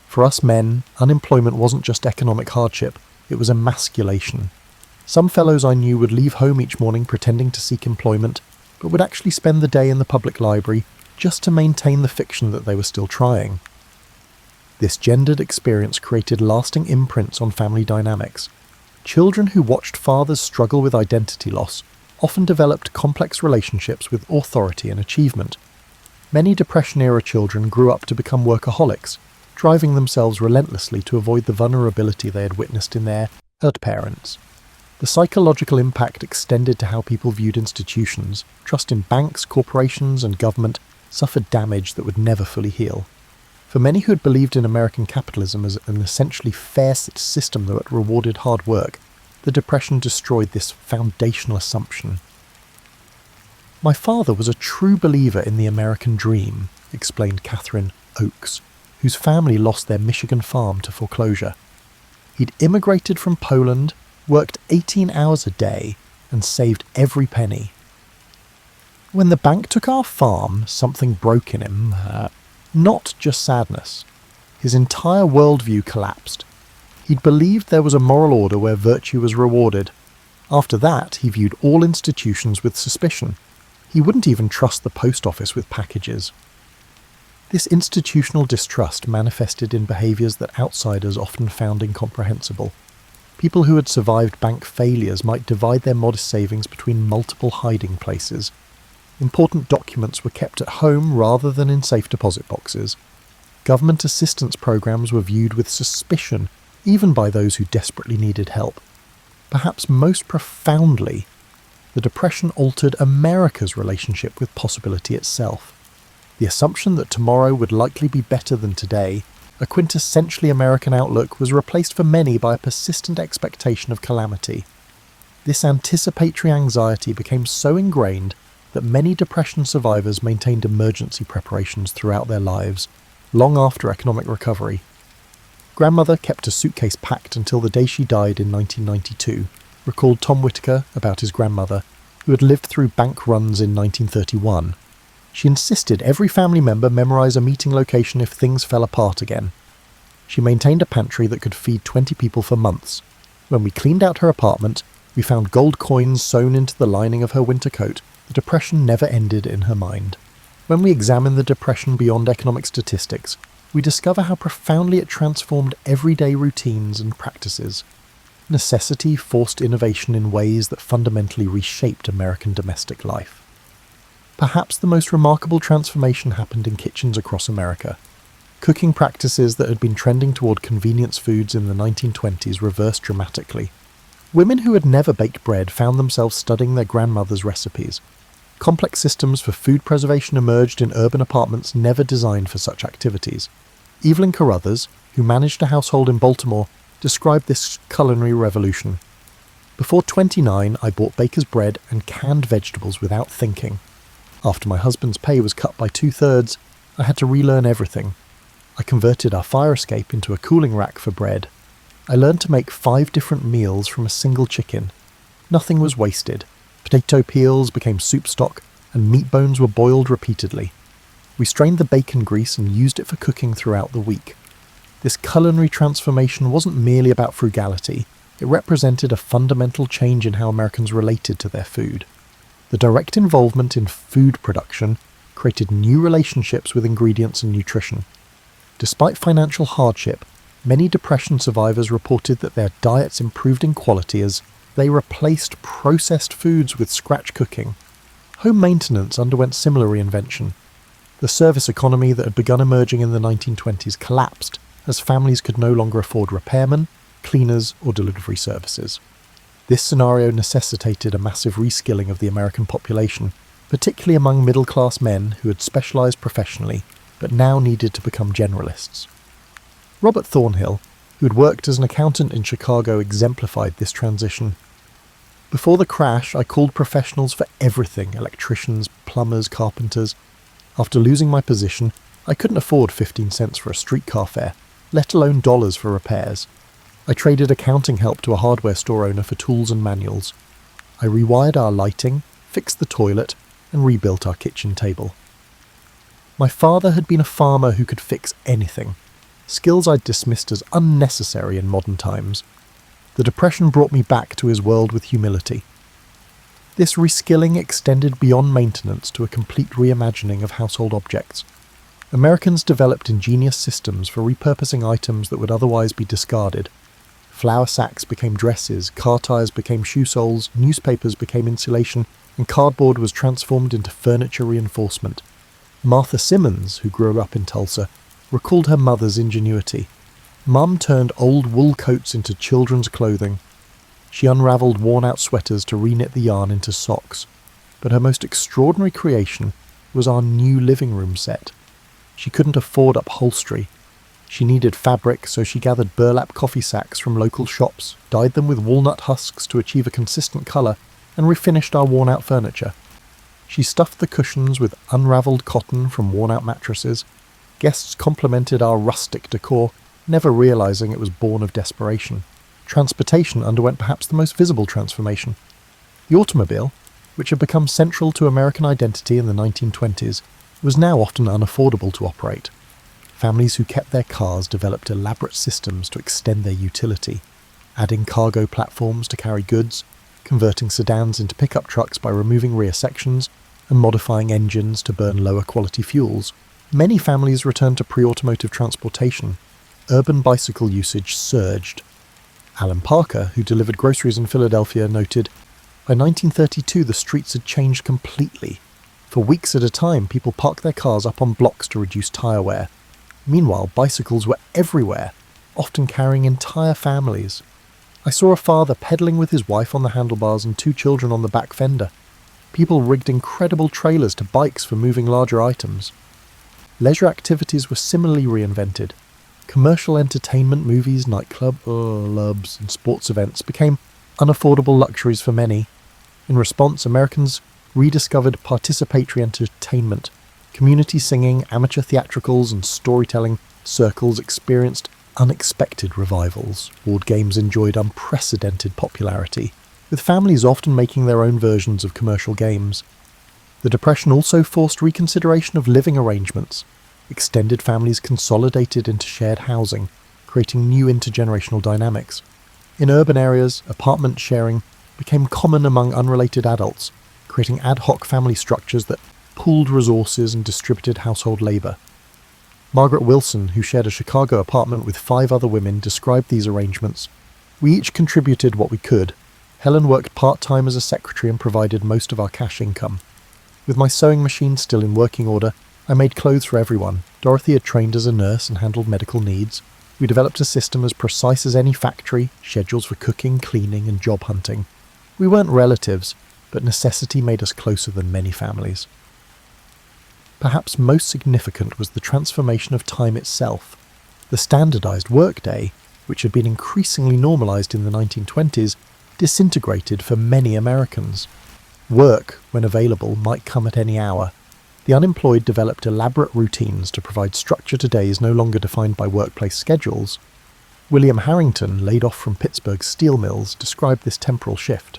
For us men, unemployment wasn't just economic hardship, it was emasculation. Some fellows I knew would leave home each morning pretending to seek employment, but would actually spend the day in the public library just to maintain the fiction that they were still trying. This gendered experience created lasting imprints on family dynamics. Children who watched fathers struggle with identity loss often developed complex relationships with authority and achievement. Many Depression-era children grew up to become workaholics, driving themselves relentlessly to avoid the vulnerability they had witnessed in their parents. The psychological impact extended to how people viewed institutions. Trust in banks, corporations, and government suffered damage that would never fully heal. For many who had believed in American capitalism as an essentially fair system that rewarded hard work, the Depression destroyed this foundational assumption. "My father was a true believer in the American dream," explained Catherine Oakes, whose family lost their Michigan farm to foreclosure. "He'd immigrated from Poland, worked 18 hours a day, and saved every penny. When the bank took our farm, something broke in him. Not just sadness. His entire worldview collapsed. He'd believed there was a moral order where virtue was rewarded. After that, he viewed all institutions with suspicion. He wouldn't even trust the post office with packages." This institutional distrust manifested in behaviours that outsiders often found incomprehensible. People who had survived bank failures might divide their modest savings between multiple hiding places. Important documents were kept at home rather than in safe deposit boxes. Government assistance programs were viewed with suspicion, even by those who desperately needed help. Perhaps most profoundly, the Depression altered America's relationship with possibility itself. The assumption that tomorrow would likely be better than today, a quintessentially American outlook, was replaced for many by a persistent expectation of calamity. This anticipatory anxiety became so ingrained that many Depression survivors maintained emergency preparations throughout their lives, long after economic recovery. Grandmother kept a suitcase packed until the day she died in 1992, recalled Tom Whitaker about his grandmother, who had lived through bank runs in 1931. She insisted every family member memorize a meeting location if things fell apart again. She maintained a pantry that could feed 20 people for months. When we cleaned out her apartment, we found gold coins sewn into the lining of her winter coat. The Depression never ended in her mind. When we examine the Depression beyond economic statistics, we discover how profoundly it transformed everyday routines and practices. Necessity forced innovation in ways that fundamentally reshaped American domestic life. Perhaps the most remarkable transformation happened in kitchens across America. Cooking practices that had been trending toward convenience foods in the 1920s reversed dramatically. Women who had never baked bread found themselves studying their grandmother's recipes. Complex systems for food preservation emerged in urban apartments never designed for such activities. Evelyn Carruthers, who managed a household in Baltimore, described this culinary revolution. Before 29, I bought baker's bread and canned vegetables without thinking. After my husband's pay was cut by 2/3, I had to relearn everything. I converted our fire escape into a cooling rack for bread. I learned to make 5 different meals from a single chicken. Nothing was wasted. Potato peels became soup stock, and meat bones were boiled repeatedly. We strained the bacon grease and used it for cooking throughout the week. This culinary transformation wasn't merely about frugality, it represented a fundamental change in how Americans related to their food. The direct involvement in food production created new relationships with ingredients and nutrition. Despite financial hardship, many Depression survivors reported that their diets improved in quality as they replaced processed foods with scratch cooking. Home maintenance underwent similar reinvention. The service economy that had begun emerging in the 1920s collapsed as families could no longer afford repairmen, cleaners, or delivery services. This scenario necessitated a massive reskilling of the American population, particularly among middle-class men who had specialized professionally but now needed to become generalists. Robert Thornhill, who had worked as an accountant in Chicago, exemplified this transition. Before the crash, I called professionals for everything: electricians, plumbers, carpenters. After losing my position, I couldn't afford 15 cents for a streetcar fare, let alone dollars for repairs. I traded accounting help to a hardware store owner for tools and manuals. I rewired our lighting, fixed the toilet, and rebuilt our kitchen table. My father had been a farmer who could fix anything, skills I'd dismissed as unnecessary in modern times. The Depression brought me back to his world with humility. This reskilling extended beyond maintenance to a complete reimagining of household objects. Americans developed ingenious systems for repurposing items that would otherwise be discarded. Flour sacks became dresses, car tires became shoe soles, newspapers became insulation, and cardboard was transformed into furniture reinforcement. Martha Simmons, who grew up in Tulsa, recalled her mother's ingenuity. Mum turned old wool coats into children's clothing. She unravelled worn-out sweaters to reknit the yarn into socks. But her most extraordinary creation was our new living room set. She couldn't afford upholstery. She needed fabric, so she gathered burlap coffee sacks from local shops, dyed them with walnut husks to achieve a consistent colour, and refinished our worn-out furniture. She stuffed the cushions with unravelled cotton from worn-out mattresses. Guests complimented our rustic decor, never realising it was born of desperation. Transportation underwent perhaps the most visible transformation. The automobile, which had become central to American identity in the 1920s, was now often unaffordable to operate. Families who kept their cars developed elaborate systems to extend their utility, adding cargo platforms to carry goods, converting sedans into pickup trucks by removing rear sections, and modifying engines to burn lower quality fuels. Many families returned to pre-automotive transportation. Urban bicycle usage surged. Alan Parker, who delivered groceries in Philadelphia, noted, "By 1932 the streets had changed completely. For weeks at a time, people parked their cars up on blocks to reduce tire wear. Meanwhile, bicycles were everywhere, often carrying entire families. I saw a father pedalling with his wife on the handlebars and 2 children on the back fender. People rigged incredible trailers to bikes for moving larger items. Leisure activities were similarly reinvented. Commercial entertainment, movies, nightclubs, and sports events became unaffordable luxuries for many. In response, Americans rediscovered participatory entertainment. Community singing, amateur theatricals, and storytelling circles experienced unexpected revivals. Board games enjoyed unprecedented popularity, with families often making their own versions of commercial games. The Depression also forced reconsideration of living arrangements. Extended families consolidated into shared housing, creating new intergenerational dynamics. In urban areas, apartment sharing became common among unrelated adults, creating ad hoc family structures that pooled resources and distributed household labour. Margaret Wilson, who shared a Chicago apartment with 5 other women, described these arrangements. We each contributed what we could. Helen worked part-time as a secretary and provided most of our cash income. With my sewing machine still in working order, I made clothes for everyone. Dorothy had trained as a nurse and handled medical needs. We developed a system as precise as any factory, schedules for cooking, cleaning, and job hunting. We weren't relatives, but necessity made us closer than many families. Perhaps most significant was the transformation of time itself. The standardized workday, which had been increasingly normalized in the 1920s, disintegrated for many Americans. Work, when available, might come at any hour. The unemployed developed elaborate routines to provide structure to days no longer defined by workplace schedules. William Harrington, laid off from Pittsburgh's steel mills, described this temporal shift.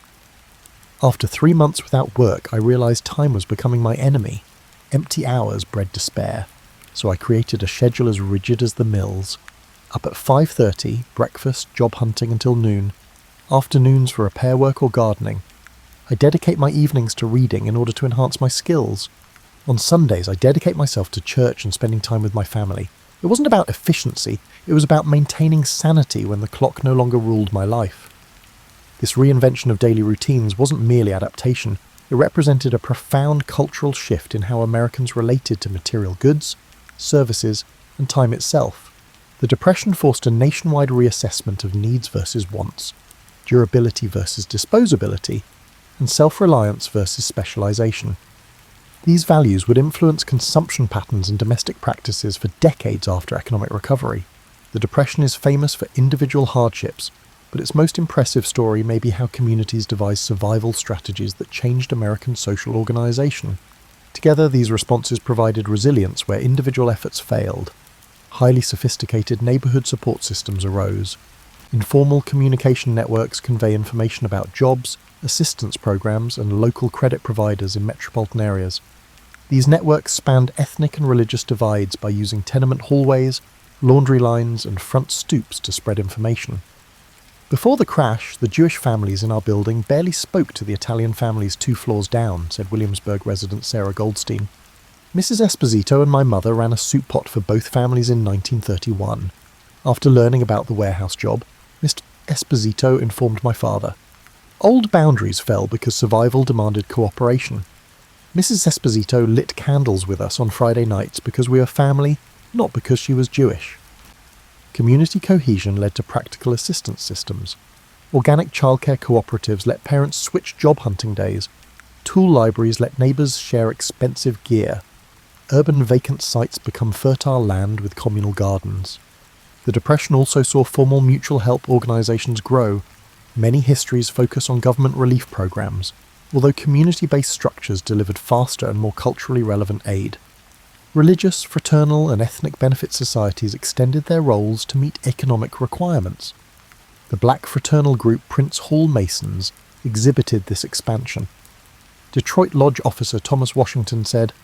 After 3 months without work, I realized time was becoming my enemy. Empty hours bred despair, so I created a schedule as rigid as the mills. Up at 5:30, breakfast, job hunting until noon. Afternoons for repair work or gardening. I dedicate my evenings to reading in order to enhance my skills. On Sundays, I dedicate myself to church and spending time with my family. It wasn't about efficiency, it was about maintaining sanity when the clock no longer ruled my life. This reinvention of daily routines wasn't merely adaptation, it represented a profound cultural shift in how Americans related to material goods, services, and time itself. The Depression forced a nationwide reassessment of needs versus wants, durability versus disposability, and self-reliance versus specialization. These values would influence consumption patterns and domestic practices for decades after economic recovery. The Depression is famous for individual hardships, but its most impressive story may be how communities devised survival strategies that changed American social organization. Together, these responses provided resilience where individual efforts failed. Highly sophisticated neighborhood support systems arose. Informal communication networks convey information about jobs, assistance programs, and local credit providers in metropolitan areas. These networks spanned ethnic and religious divides by using tenement hallways, laundry lines, and front stoops to spread information. Before the crash, the Jewish families in our building barely spoke to the Italian families 2 floors down, said Williamsburg resident Sarah Goldstein. Mrs. Esposito and my mother ran a soup pot for both families in 1931. After learning about the warehouse job, Mr. Esposito informed my father. Old boundaries fell because survival demanded cooperation. Mrs. Esposito lit candles with us on Friday nights because we were family, not because she was Jewish. Community cohesion led to practical assistance systems. Organic childcare cooperatives let parents switch job hunting days. Tool libraries let neighbours share expensive gear. Urban vacant sites become fertile land with communal gardens. The Depression also saw formal mutual help organisations grow. Many histories focus on government relief programs, although community-based structures delivered faster and more culturally relevant aid. Religious, fraternal, and ethnic benefit societies extended their roles to meet economic requirements. The black fraternal group Prince Hall Masons exhibited this expansion. Detroit Lodge officer Thomas Washington said,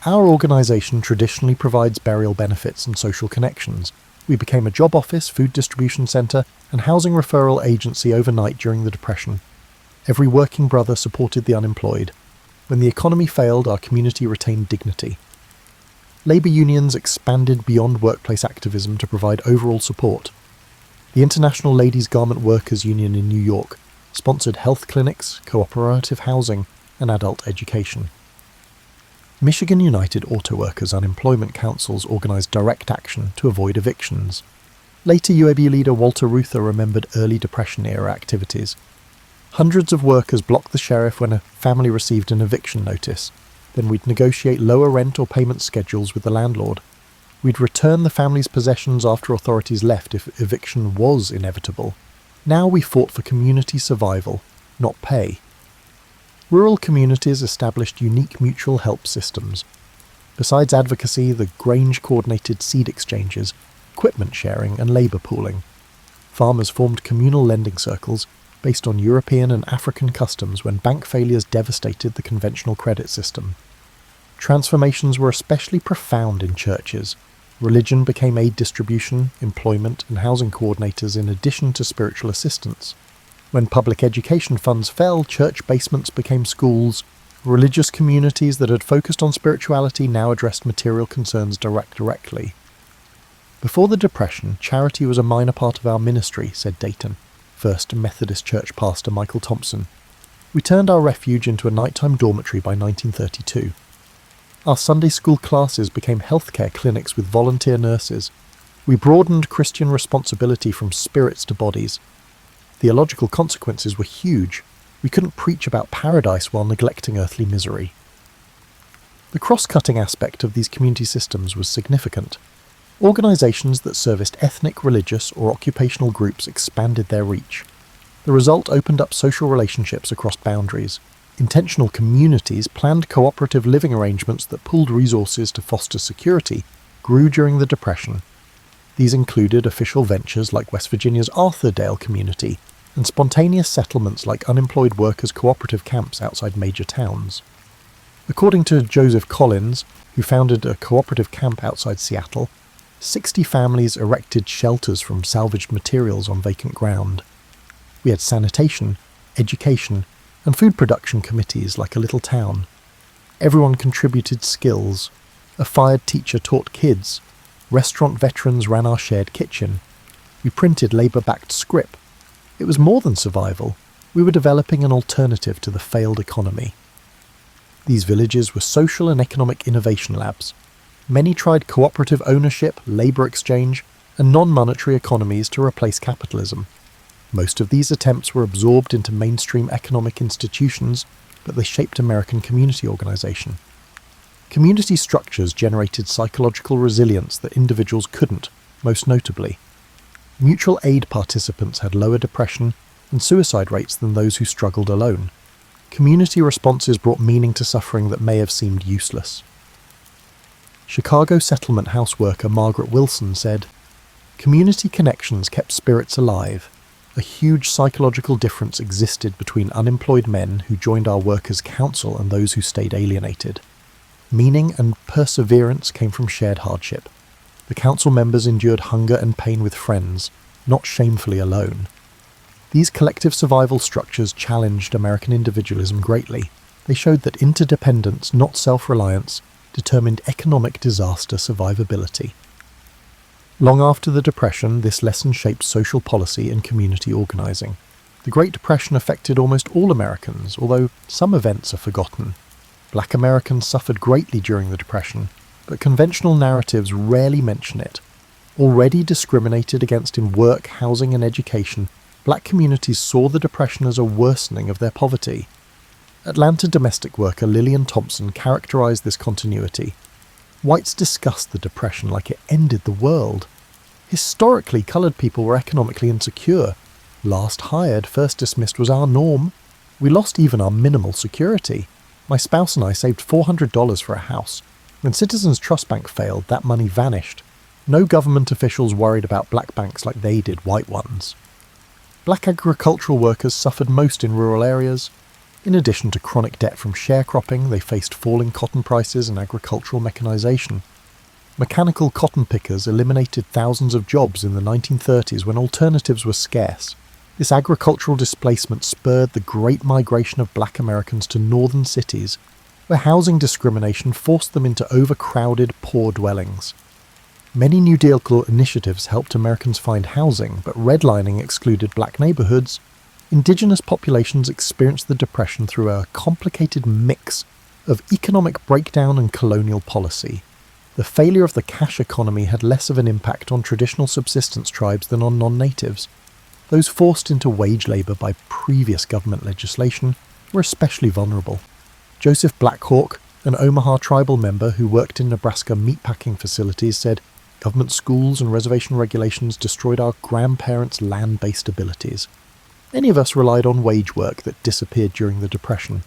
"Our organization traditionally provides burial benefits and social connections. We became a job office, food distribution center, and housing referral agency overnight during the Depression. Every working brother supported the unemployed. When the economy failed, our community retained dignity." Labour unions expanded beyond workplace activism to provide overall support. The International Ladies Garment Workers Union in New York sponsored health clinics, cooperative housing, and adult education. Michigan United Auto Workers Unemployment Councils organised direct action to avoid evictions. Later UAB leader Walter Reuther remembered early Depression-era activities. Hundreds of workers blocked the sheriff when a family received an eviction notice. Then we'd negotiate lower rent or payment schedules with the landlord. We'd return the family's possessions after authorities left if eviction was inevitable. Now we fought for community survival, not pay. Rural communities established unique mutual help systems. Besides advocacy, the Grange coordinated seed exchanges, equipment sharing and labour pooling. Farmers formed communal lending circles based on European and African customs when bank failures devastated the conventional credit system. Transformations were especially profound in churches. Religion became aid distribution, employment and housing coordinators in addition to spiritual assistance. When public education funds fell, church basements became schools. Religious communities that had focused on spirituality now addressed material concerns directly. Before the Depression, charity was a minor part of our ministry, said Dayton, First Methodist Church pastor Michael Thompson. We turned our refuge into a nighttime dormitory by 1932. Our Sunday school classes became healthcare clinics with volunteer nurses. We broadened Christian responsibility from spirits to bodies. Theological consequences were huge. We couldn't preach about paradise while neglecting earthly misery. The cross-cutting aspect of these community systems was significant. Organisations that serviced ethnic, religious or occupational groups expanded their reach. The result opened up social relationships across boundaries. Intentional communities planned cooperative living arrangements that pooled resources to foster security grew during the Depression. These included official ventures like West Virginia's Arthurdale community and spontaneous settlements like unemployed workers' cooperative camps outside major towns. According to Joseph Collins, who founded a cooperative camp outside Seattle, 60 families erected shelters from salvaged materials on vacant ground. We had sanitation, education, and food production committees like a little town. Everyone contributed skills. A fired teacher taught kids. Restaurant veterans ran our shared kitchen. We printed labour-backed scrip. It was more than survival. We were developing an alternative to the failed economy. These villages were social and economic innovation labs. Many tried cooperative ownership, labour exchange, and non-monetary economies to replace capitalism. Most of these attempts were absorbed into mainstream economic institutions, but they shaped American community organisation. Community structures generated psychological resilience that individuals couldn't, most notably. Mutual aid participants had lower depression and suicide rates than those who struggled alone. Community responses brought meaning to suffering that may have seemed useless. Chicago settlement house worker Margaret Wilson said, "Community connections kept spirits alive. A huge psychological difference existed between unemployed men who joined our workers' council and those who stayed alienated. Meaning and perseverance came from shared hardship. The council members endured hunger and pain with friends, not shamefully alone. These collective survival structures challenged American individualism greatly. They showed that interdependence, not self-reliance, determined economic disaster survivability." Long after the Depression, this lesson shaped social policy and community organising. The Great Depression affected almost all Americans, although some events are forgotten. Black Americans suffered greatly during the Depression, but conventional narratives rarely mention it. Already discriminated against in work, housing and education, black communities saw the Depression as a worsening of their poverty. Atlanta domestic worker Lillian Thompson characterized this continuity. Whites discussed the Depression like it ended the world. Historically, colored people were economically insecure. Last hired, first dismissed was our norm. We lost even our minimal security. My spouse and I saved $400 for a house. When Citizens Trust Bank failed, that money vanished. No government officials worried about black banks like they did white ones. Black agricultural workers suffered most in rural areas. In addition to chronic debt from sharecropping, they faced falling cotton prices and agricultural mechanization. Mechanical cotton pickers eliminated thousands of jobs in the 1930s when alternatives were scarce. This agricultural displacement spurred the great migration of black Americans to northern cities, where housing discrimination forced them into overcrowded, poor dwellings. Many New Deal initiatives helped Americans find housing, but redlining excluded black neighborhoods. Indigenous populations experienced the Depression through a complicated mix of economic breakdown and colonial policy. The failure of the cash economy had less of an impact on traditional subsistence tribes than on non-natives. Those forced into wage labour by previous government legislation were especially vulnerable. Joseph Blackhawk, an Omaha tribal member who worked in Nebraska meatpacking facilities, said, "Government schools and reservation regulations destroyed our grandparents' land-based abilities." Many of us relied on wage work that disappeared during the Depression.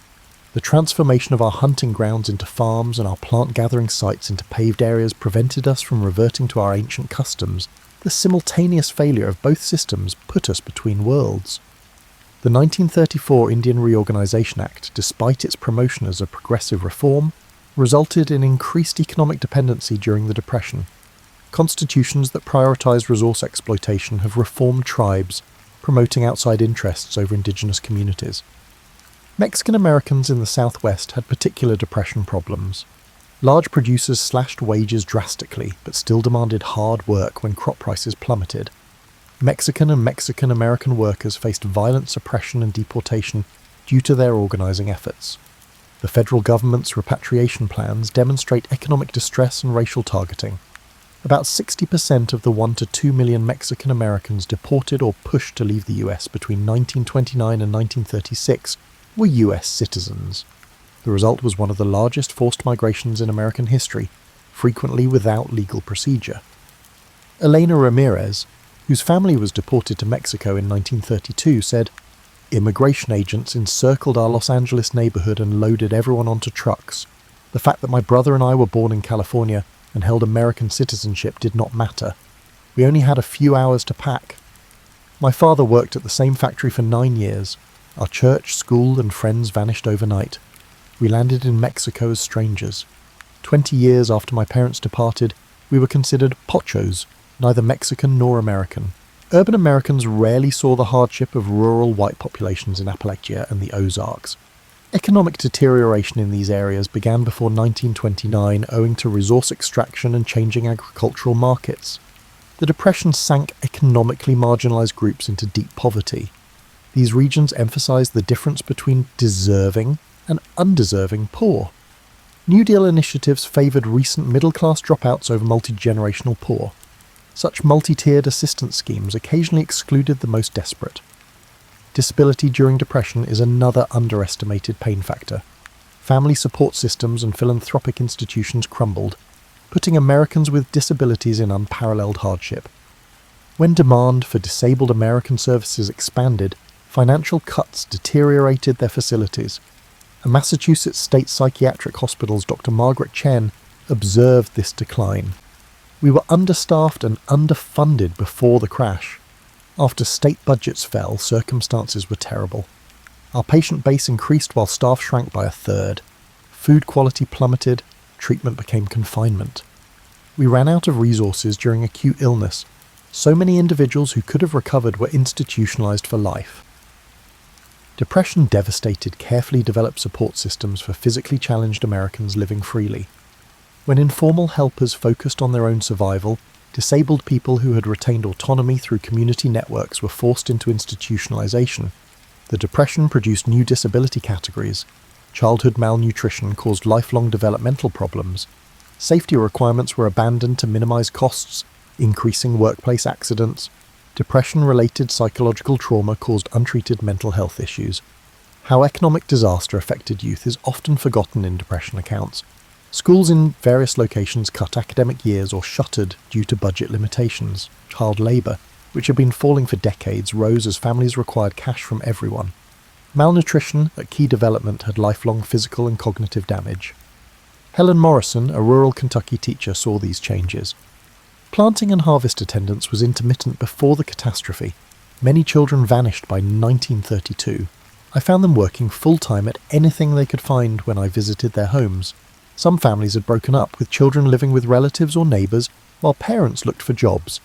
The transformation of our hunting grounds into farms and our plant-gathering sites into paved areas prevented us from reverting to our ancient customs. The simultaneous failure of both systems put us between worlds. The 1934 Indian Reorganization Act, despite its promotion as a progressive reform, resulted in increased economic dependency during the Depression. Constitutions that prioritize resource exploitation have reformed tribes, promoting outside interests over indigenous communities. Mexican Americans in the Southwest had particular Depression problems. Large producers slashed wages drastically, but still demanded hard work when crop prices plummeted. Mexican and Mexican-American workers faced violent suppression and deportation due to their organizing efforts. The federal government's repatriation plans demonstrate economic distress and racial targeting. About 60% of the 1 to 2 million Mexican Americans deported or pushed to leave the US between 1929 and 1936 were US citizens. The result was one of the largest forced migrations in American history, frequently without legal procedure. Elena Ramirez, whose family was deported to Mexico in 1932, said, "Immigration agents encircled our Los Angeles neighborhood and loaded everyone onto trucks. The fact that my brother and I were born in California and held American citizenship did not matter. We only had a few hours to pack. My father worked at the same factory for 9 years. Our church, school, and friends vanished overnight. We landed in Mexico as strangers. 20 years after my parents departed, we were considered pochos, neither Mexican nor American." Urban Americans rarely saw the hardship of rural white populations in Appalachia and the Ozarks. Economic deterioration in these areas began before 1929 owing to resource extraction and changing agricultural markets. The Depression sank economically marginalized groups into deep poverty. These regions emphasized the difference between deserving and undeserving poor. New Deal initiatives favored recent middle-class dropouts over multi-generational poor. Such multi-tiered assistance schemes occasionally excluded the most desperate. Disability during Depression is another underestimated pain factor. Family support systems and philanthropic institutions crumbled, putting Americans with disabilities in unparalleled hardship. When demand for disabled American services expanded, financial cuts deteriorated their facilities. A Massachusetts State Psychiatric Hospital's Dr. Margaret Chen observed this decline. "We were understaffed and underfunded before the crash. After state budgets fell, circumstances were terrible. Our patient base increased while staff shrank by a third. Food quality plummeted, treatment became confinement. We ran out of resources during acute illness. So many individuals who could have recovered were institutionalized for life." Depression devastated carefully developed support systems for physically challenged Americans living freely. When informal helpers focused on their own survival, disabled people who had retained autonomy through community networks were forced into institutionalization. The Depression produced new disability categories. Childhood malnutrition caused lifelong developmental problems. Safety requirements were abandoned to minimize costs, increasing workplace accidents. Depression-related psychological trauma caused untreated mental health issues. How economic disaster affected youth is often forgotten in Depression accounts. Schools in various locations cut academic years or shuttered due to budget limitations. Child labour, which had been falling for decades, rose as families required cash from everyone. Malnutrition at key development had lifelong physical and cognitive damage. Helen Morrison, a rural Kentucky teacher, saw these changes. Planting and harvest attendance was intermittent before the catastrophe. Many children vanished by 1932. I found them working full-time at anything they could find when I visited their homes. Some families had broken up, with children living with relatives or neighbours, while parents looked for jobs.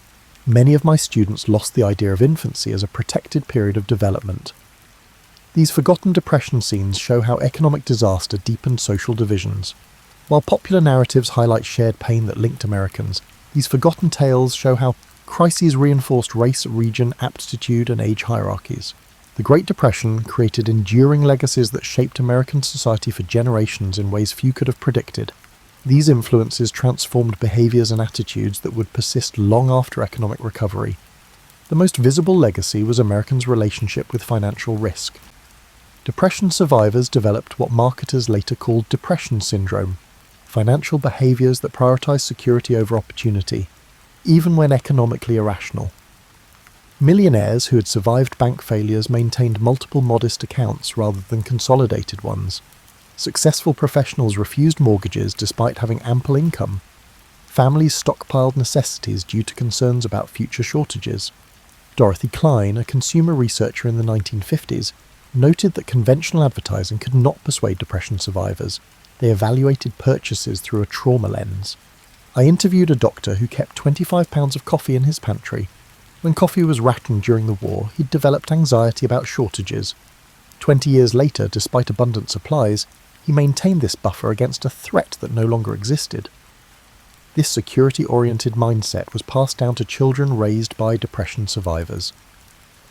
Many of my students lost the idea of infancy as a protected period of development. These forgotten Depression scenes show how economic disaster deepened social divisions. While popular narratives highlight shared pain that linked Americans, these forgotten tales show how crises reinforced race, region, aptitude, and age hierarchies. The Great Depression created enduring legacies that shaped American society for generations in ways few could have predicted. These influences transformed behaviours and attitudes that would persist long after economic recovery. The most visible legacy was Americans' relationship with financial risk. Depression survivors developed what marketers later called depression syndrome, financial behaviours that prioritise security over opportunity, even when economically irrational. Millionaires who had survived bank failures maintained multiple modest accounts rather than consolidated ones. Successful professionals refused mortgages despite having ample income. Families stockpiled necessities due to concerns about future shortages. Dorothy Klein, a consumer researcher in the 1950s, noted that conventional advertising could not persuade depression survivors. They evaluated purchases through a trauma lens. I interviewed a doctor who kept 25 pounds of coffee in his pantry. When coffee was rationed during the war, he'd developed anxiety about shortages. 20 years later, despite abundant supplies, he maintained this buffer against a threat that no longer existed. This security-oriented mindset was passed down to children raised by depression survivors.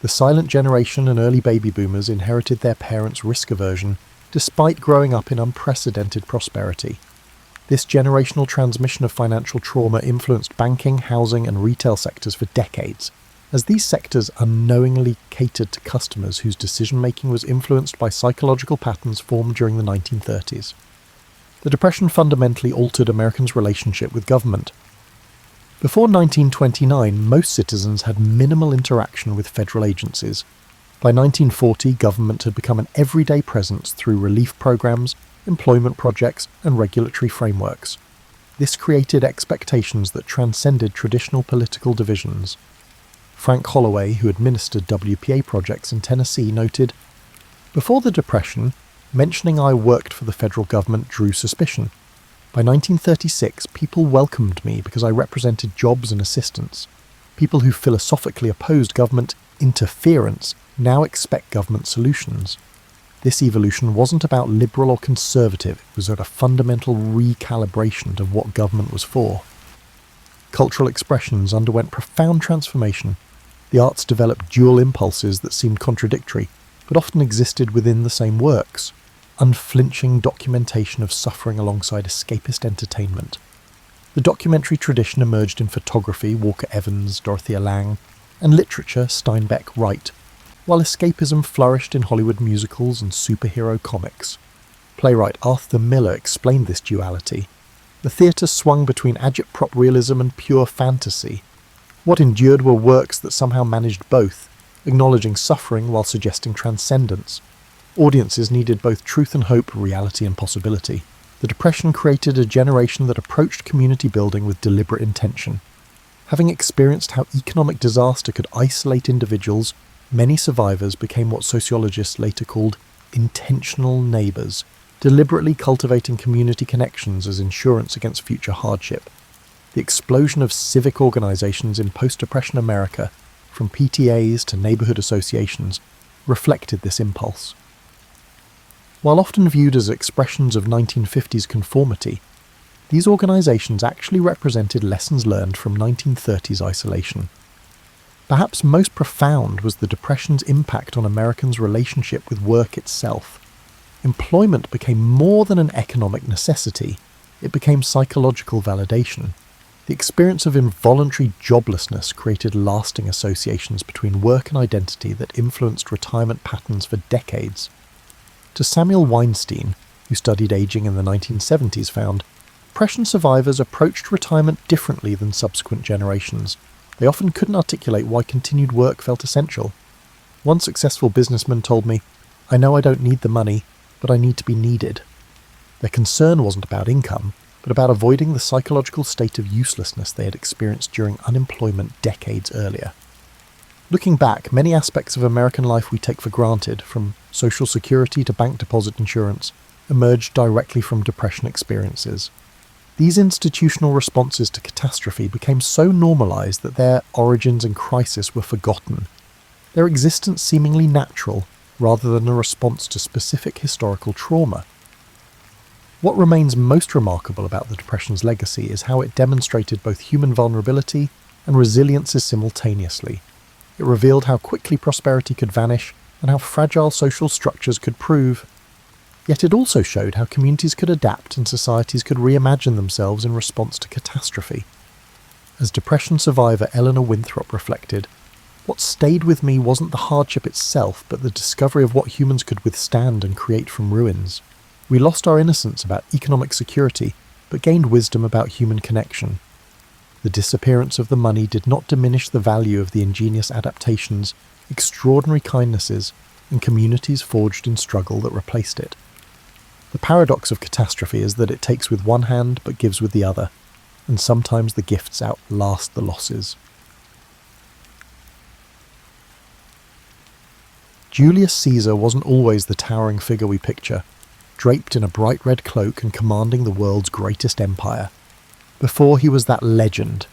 The silent generation and early baby boomers inherited their parents' risk aversion, despite growing up in unprecedented prosperity. This generational transmission of financial trauma influenced banking, housing, and retail sectors for decades, as these sectors unknowingly catered to customers whose decision-making was influenced by psychological patterns formed during the 1930s. The Depression fundamentally altered Americans' relationship with government. Before 1929, most citizens had minimal interaction with federal agencies. By 1940, government had become an everyday presence through relief programs, employment projects, and regulatory frameworks. This created expectations that transcended traditional political divisions. Frank Holloway, who administered WPA projects in Tennessee, noted, "Before the Depression, mentioning I worked for the federal government drew suspicion. By 1936, people welcomed me because I represented jobs and assistance. People who philosophically opposed government interference now expect government solutions. This evolution wasn't about liberal or conservative, it was at a fundamental recalibration of what government was for." Cultural expressions underwent profound transformation. The arts developed dual impulses that seemed contradictory, but often existed within the same works. Unflinching documentation of suffering alongside escapist entertainment. The documentary tradition emerged in photography, Walker Evans, Dorothea Lange, and literature, Steinbeck, Wright, while escapism flourished in Hollywood musicals and superhero comics. Playwright Arthur Miller explained this duality. The theatre swung between agitprop realism and pure fantasy. What endured were works that somehow managed both, acknowledging suffering while suggesting transcendence. Audiences needed both truth and hope, reality and possibility. The Depression created a generation that approached community building with deliberate intention. Having experienced how economic disaster could isolate individuals, many survivors became what sociologists later called intentional neighbours, deliberately cultivating community connections as insurance against future hardship. The explosion of civic organisations in post-Depression America, from PTAs to neighbourhood associations, reflected this impulse. While often viewed as expressions of 1950s conformity, these organisations actually represented lessons learned from 1930s isolation. Perhaps most profound was the Depression's impact on Americans' relationship with work itself. Employment became more than an economic necessity, it became psychological validation. The experience of involuntary joblessness created lasting associations between work and identity that influenced retirement patterns for decades. To Samuel Weinstein, who studied aging in the 1970s, found, Depression survivors approached retirement differently than subsequent generations. They often couldn't articulate why continued work felt essential. One successful businessman told me, "I know I don't need the money, but I need to be needed." Their concern wasn't about income, but about avoiding the psychological state of uselessness they had experienced during unemployment decades earlier. Looking back, many aspects of American life we take for granted, from social security to bank deposit insurance, emerged directly from Depression experiences. These institutional responses to catastrophe became so normalised that their origins in crisis were forgotten, their existence seemingly natural rather than a response to specific historical trauma. What remains most remarkable about the Depression's legacy is how it demonstrated both human vulnerability and resilience simultaneously. It revealed how quickly prosperity could vanish, and how fragile social structures could prove. Yet it also showed how communities could adapt and societies could reimagine themselves in response to catastrophe. As Depression survivor Eleanor Winthrop reflected, what stayed with me wasn't the hardship itself, but the discovery of what humans could withstand and create from ruins. We lost our innocence about economic security, but gained wisdom about human connection. The disappearance of the money did not diminish the value of the ingenious adaptations, extraordinary kindnesses, and communities forged in struggle that replaced it. The paradox of catastrophe is that it takes with one hand but gives with the other, and sometimes the gifts outlast the losses. Julius Caesar wasn't always the towering figure we picture, draped in a bright red cloak and commanding the world's greatest empire. Before he was that legend,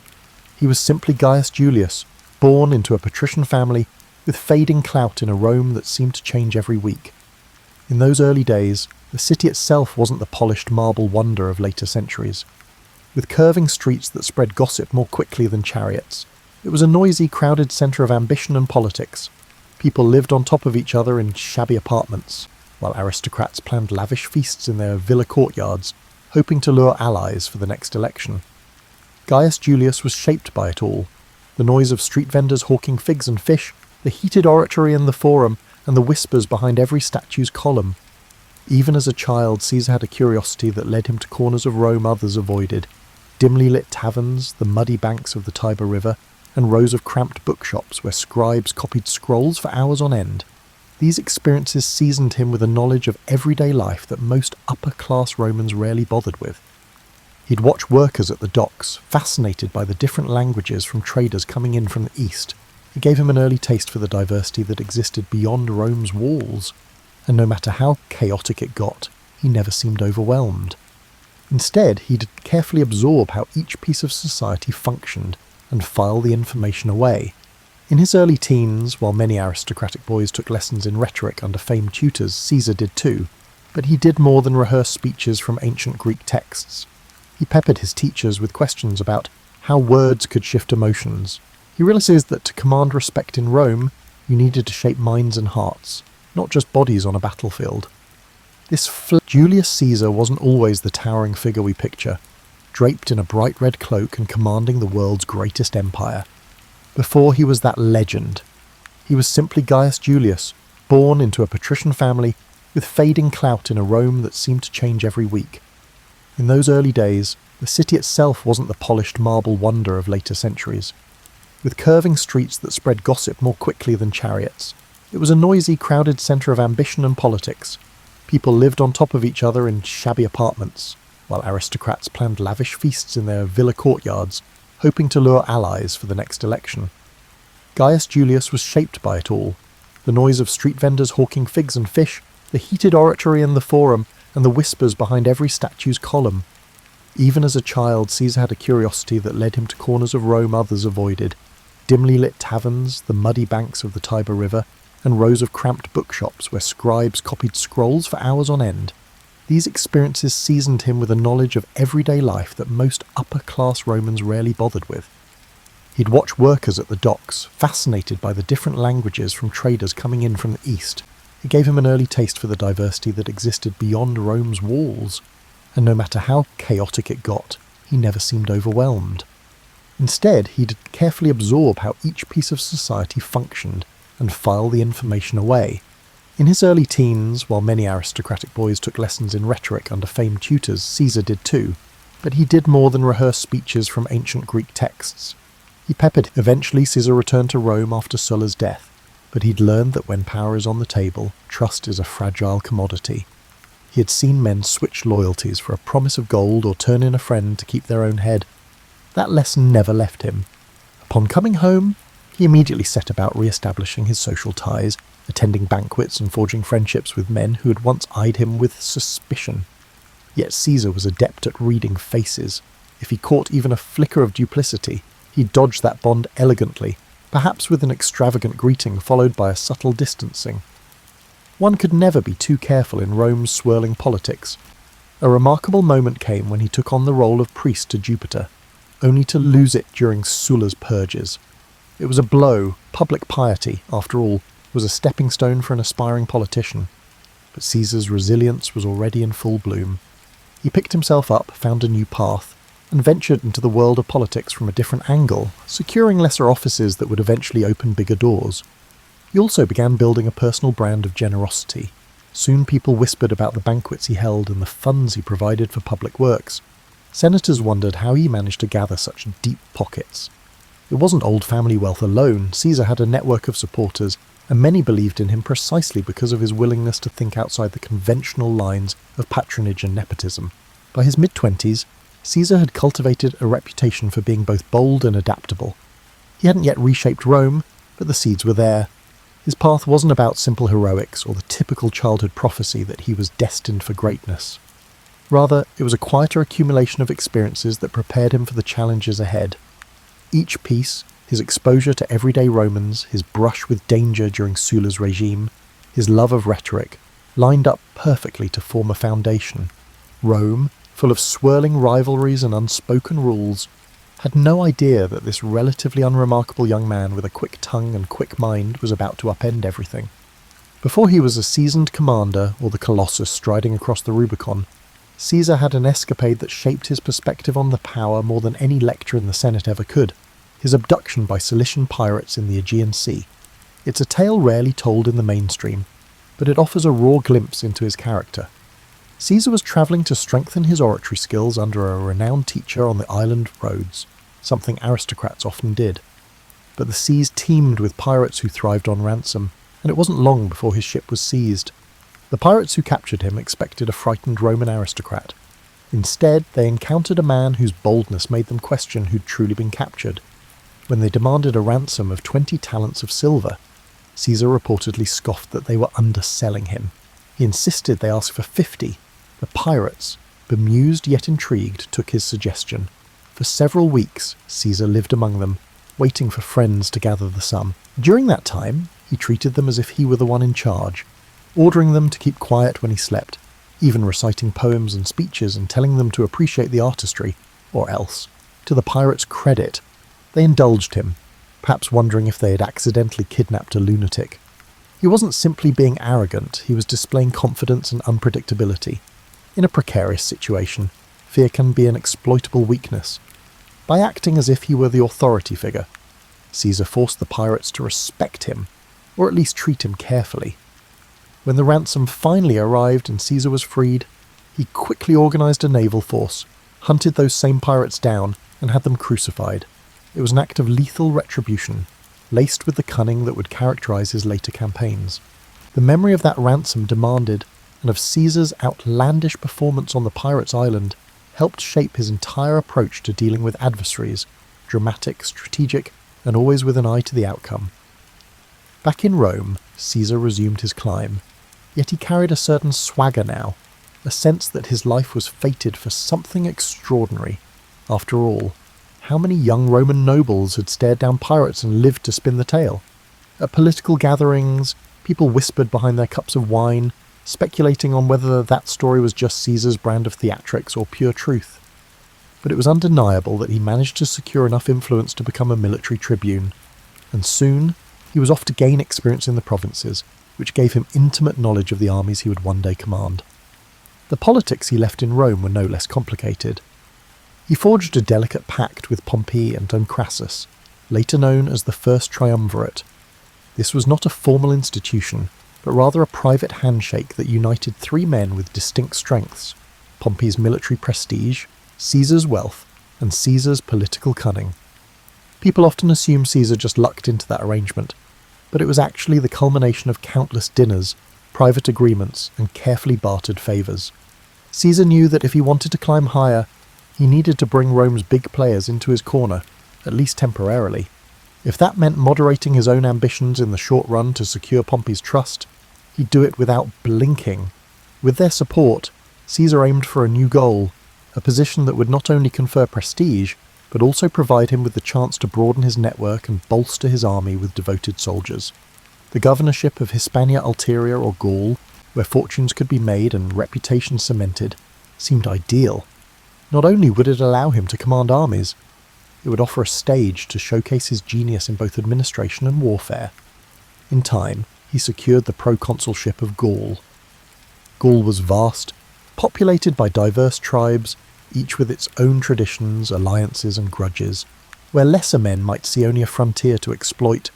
he was simply Gaius Julius, born into a patrician family with fading clout in a Rome that seemed to change every week. In those early days, the city itself wasn't the polished marble wonder of later centuries. With curving streets that spread gossip more quickly than chariots, it was a noisy, crowded centre of ambition and politics. People lived on top of each other in shabby apartments, while aristocrats planned lavish feasts in their villa courtyards, hoping to lure allies for the next election. Gaius Julius was shaped by it all. The noise of street vendors hawking figs and fish, the heated oratory in the forum, and the whispers behind every statue's column. Even as a child, Caesar had a curiosity that led him to corners of Rome others avoided, dimly lit taverns, the muddy banks of the Tiber River, and rows of cramped bookshops where scribes copied scrolls for hours on end. These experiences seasoned him with a knowledge of everyday life that most upper-class Romans rarely bothered with. He'd watch workers at the docks, fascinated by the different languages from traders coming in from the east. It gave him an early taste for the diversity that existed beyond Rome's walls, and no matter how chaotic it got, he never seemed overwhelmed. Instead, he'd carefully absorb how each piece of society functioned and file the information away. In his early teens, while many aristocratic boys took lessons in rhetoric under famed tutors, Caesar did too, but he did more than rehearse speeches from ancient Greek texts. He peppered his teachers with questions about how words could shift emotions. He realizes that to command respect in Rome, you needed to shape minds and hearts, not just bodies on a battlefield. Julius Caesar wasn't always the towering figure we picture, draped in a bright red cloak and commanding the world's greatest empire. Before he was that legend, he was simply Gaius Julius, born into a patrician family with fading clout in a Rome that seemed to change every week. In those early days, the city itself wasn't the polished marble wonder of later centuries. With curving streets that spread gossip more quickly than chariots, it was a noisy, crowded centre of ambition and politics. People lived on top of each other in shabby apartments, while aristocrats planned lavish feasts in their villa courtyards, hoping to lure allies for the next election. Gaius Julius was shaped by it all. The noise of street vendors hawking figs and fish, the heated oratory in the forum, and the whispers behind every statue's column. Even as a child, Caesar had a curiosity that led him to corners of Rome others avoided, dimly lit taverns, the muddy banks of the Tiber River, and rows of cramped bookshops where scribes copied scrolls for hours on end. These experiences seasoned him with a knowledge of everyday life that most upper-class Romans rarely bothered with. He'd watch workers at the docks, fascinated by the different languages from traders coming in from the east. It gave him an early taste for the diversity that existed beyond Rome's walls, and no matter how chaotic it got, he never seemed overwhelmed. Instead, he'd carefully absorb how each piece of society functioned and file the information away. In his early teens, while many aristocratic boys took lessons in rhetoric under famed tutors, Caesar did too, but he did more than rehearse speeches from ancient Greek texts. Eventually, Caesar returned to Rome after Sulla's death, but he'd learned that when power is on the table, trust is a fragile commodity. He had seen men switch loyalties for a promise of gold or turn in a friend to keep their own head. That lesson never left him. Upon coming home, he immediately set about re-establishing his social ties, attending banquets and forging friendships with men who had once eyed him with suspicion. Yet Caesar was adept at reading faces. If he caught even a flicker of duplicity, he dodged that bond elegantly, perhaps with an extravagant greeting followed by a subtle distancing. One could never be too careful in Rome's swirling politics. A remarkable moment came when he took on the role of priest to Jupiter, only to lose it during Sulla's purges. It was a blow, public piety, after all, was a stepping stone for an aspiring politician, but Caesar's resilience was already in full bloom. He picked himself up, found a new path, and ventured into the world of politics from a different angle, securing lesser offices that would eventually open bigger doors. He also began building a personal brand of generosity. Soon people whispered about the banquets he held and the funds he provided for public works. Senators wondered how he managed to gather such deep pockets. It wasn't old family wealth alone. Caesar had a network of supporters, and many believed in him precisely because of his willingness to think outside the conventional lines of patronage and nepotism. By his mid-20s, Caesar had cultivated a reputation for being both bold and adaptable. He hadn't yet reshaped Rome, but the seeds were there. His path wasn't about simple heroics or the typical childhood prophecy that he was destined for greatness. Rather, it was a quieter accumulation of experiences that prepared him for the challenges ahead. Each piece, his exposure to everyday Romans, his brush with danger during Sulla's regime, his love of rhetoric, lined up perfectly to form a foundation. Rome, full of swirling rivalries and unspoken rules, had no idea that this relatively unremarkable young man with a quick tongue and quick mind was about to upend everything. Before he was a seasoned commander or the Colossus striding across the Rubicon, Caesar had an escapade that shaped his perspective on the power more than any lecture in the Senate ever could: his abduction by Cilician pirates in the Aegean Sea. It's a tale rarely told in the mainstream, but it offers a raw glimpse into his character. Caesar was travelling to strengthen his oratory skills under a renowned teacher on the island of Rhodes, something aristocrats often did. But the seas teemed with pirates who thrived on ransom, and it wasn't long before his ship was seized. The pirates who captured him expected a frightened Roman aristocrat. Instead, they encountered a man whose boldness made them question who'd truly been captured. When they demanded a ransom of 20 talents of silver, Caesar reportedly scoffed that they were underselling him. He insisted they ask for 50. The pirates, bemused yet intrigued, took his suggestion. For several weeks, Caesar lived among them, waiting for friends to gather the sum. During that time, he treated them as if he were the one in charge, ordering them to keep quiet when he slept, even reciting poems and speeches and telling them to appreciate the artistry, or else. To the pirates' credit, they indulged him, perhaps wondering if they had accidentally kidnapped a lunatic. He wasn't simply being arrogant, he was displaying confidence and unpredictability. In a precarious situation, fear can be an exploitable weakness. By acting as if he were the authority figure, Caesar forced the pirates to respect him, or at least treat him carefully. When the ransom finally arrived and Caesar was freed, he quickly organised a naval force, hunted those same pirates down, and had them crucified. It was an act of lethal retribution, laced with the cunning that would characterise his later campaigns. The memory of that ransom demanded, and of Caesar's outlandish performance on the pirates' island, helped shape his entire approach to dealing with adversaries, dramatic, strategic, and always with an eye to the outcome. Back in Rome, Caesar resumed his climb, yet he carried a certain swagger now, a sense that his life was fated for something extraordinary. After all, how many young Roman nobles had stared down pirates and lived to spin the tale? At political gatherings, people whispered behind their cups of wine, speculating on whether that story was just Caesar's brand of theatrics or pure truth. But it was undeniable that he managed to secure enough influence to become a military tribune, and soon he was off to gain experience in the provinces, which gave him intimate knowledge of the armies he would one day command. The politics he left in Rome were no less complicated. He forged a delicate pact with Pompey and Crassus, later known as the First Triumvirate. This was not a formal institution, but rather a private handshake that united three men with distinct strengths: Pompey's military prestige, Caesar's wealth, and Caesar's political cunning. People often assume Caesar just lucked into that arrangement, but it was actually the culmination of countless dinners, private agreements, and carefully bartered favours. Caesar knew that if he wanted to climb higher, he needed to bring Rome's big players into his corner, at least temporarily. If that meant moderating his own ambitions in the short run to secure Pompey's trust, he'd do it without blinking. With their support, Caesar aimed for a new goal, a position that would not only confer prestige, but also provide him with the chance to broaden his network and bolster his army with devoted soldiers. The governorship of Hispania Ulterior or Gaul, where fortunes could be made and reputation cemented, seemed ideal. Not only would it allow him to command armies, it would offer a stage to showcase his genius in both administration and warfare. In time, he secured the proconsulship of Gaul. Gaul was vast, populated by diverse tribes, each with its own traditions, alliances and grudges. Where lesser men might see only a frontier to exploit,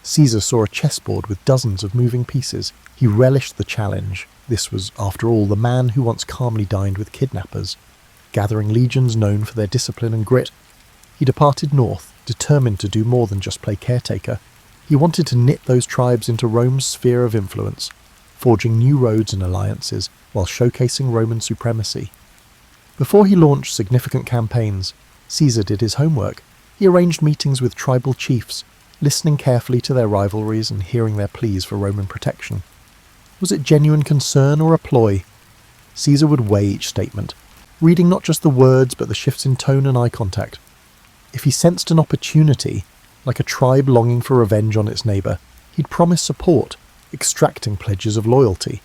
Caesar saw a chessboard with dozens of moving pieces. He relished the challenge. This was, after all, the man who once calmly dined with kidnappers. Gathering legions known for their discipline and grit, he departed north, determined to do more than just play caretaker. He wanted to knit those tribes into Rome's sphere of influence, forging new roads and alliances while showcasing Roman supremacy. Before he launched significant campaigns, Caesar did his homework. He arranged meetings with tribal chiefs, listening carefully to their rivalries and hearing their pleas for Roman protection. Was it genuine concern or a ploy? Caesar would weigh each statement, reading not just the words but the shifts in tone and eye contact. If he sensed an opportunity, like a tribe longing for revenge on its neighbour, he'd promise support, extracting pledges of loyalty.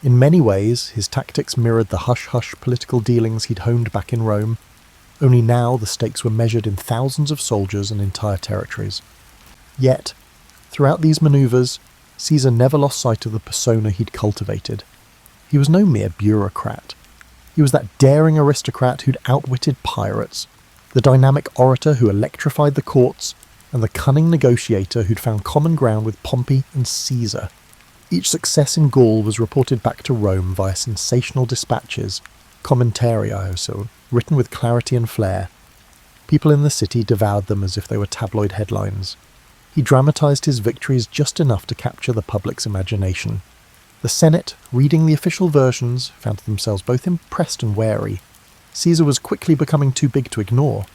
In many ways, his tactics mirrored the hush-hush political dealings he'd honed back in Rome, only now the stakes were measured in thousands of soldiers and entire territories. Yet, throughout these manoeuvres, Caesar never lost sight of the persona he'd cultivated. He was no mere bureaucrat. He was that daring aristocrat who'd outwitted pirates, the dynamic orator who electrified the courts, and the cunning negotiator who'd found common ground with Pompey and Caesar. Each success in Gaul was reported back to Rome via sensational dispatches, commentarios, written with clarity and flair. People in the city devoured them as if they were tabloid headlines. He dramatised his victories just enough to capture the public's imagination. The Senate, reading the official versions, found themselves both impressed and wary. Caesar was quickly becoming too big to ignore.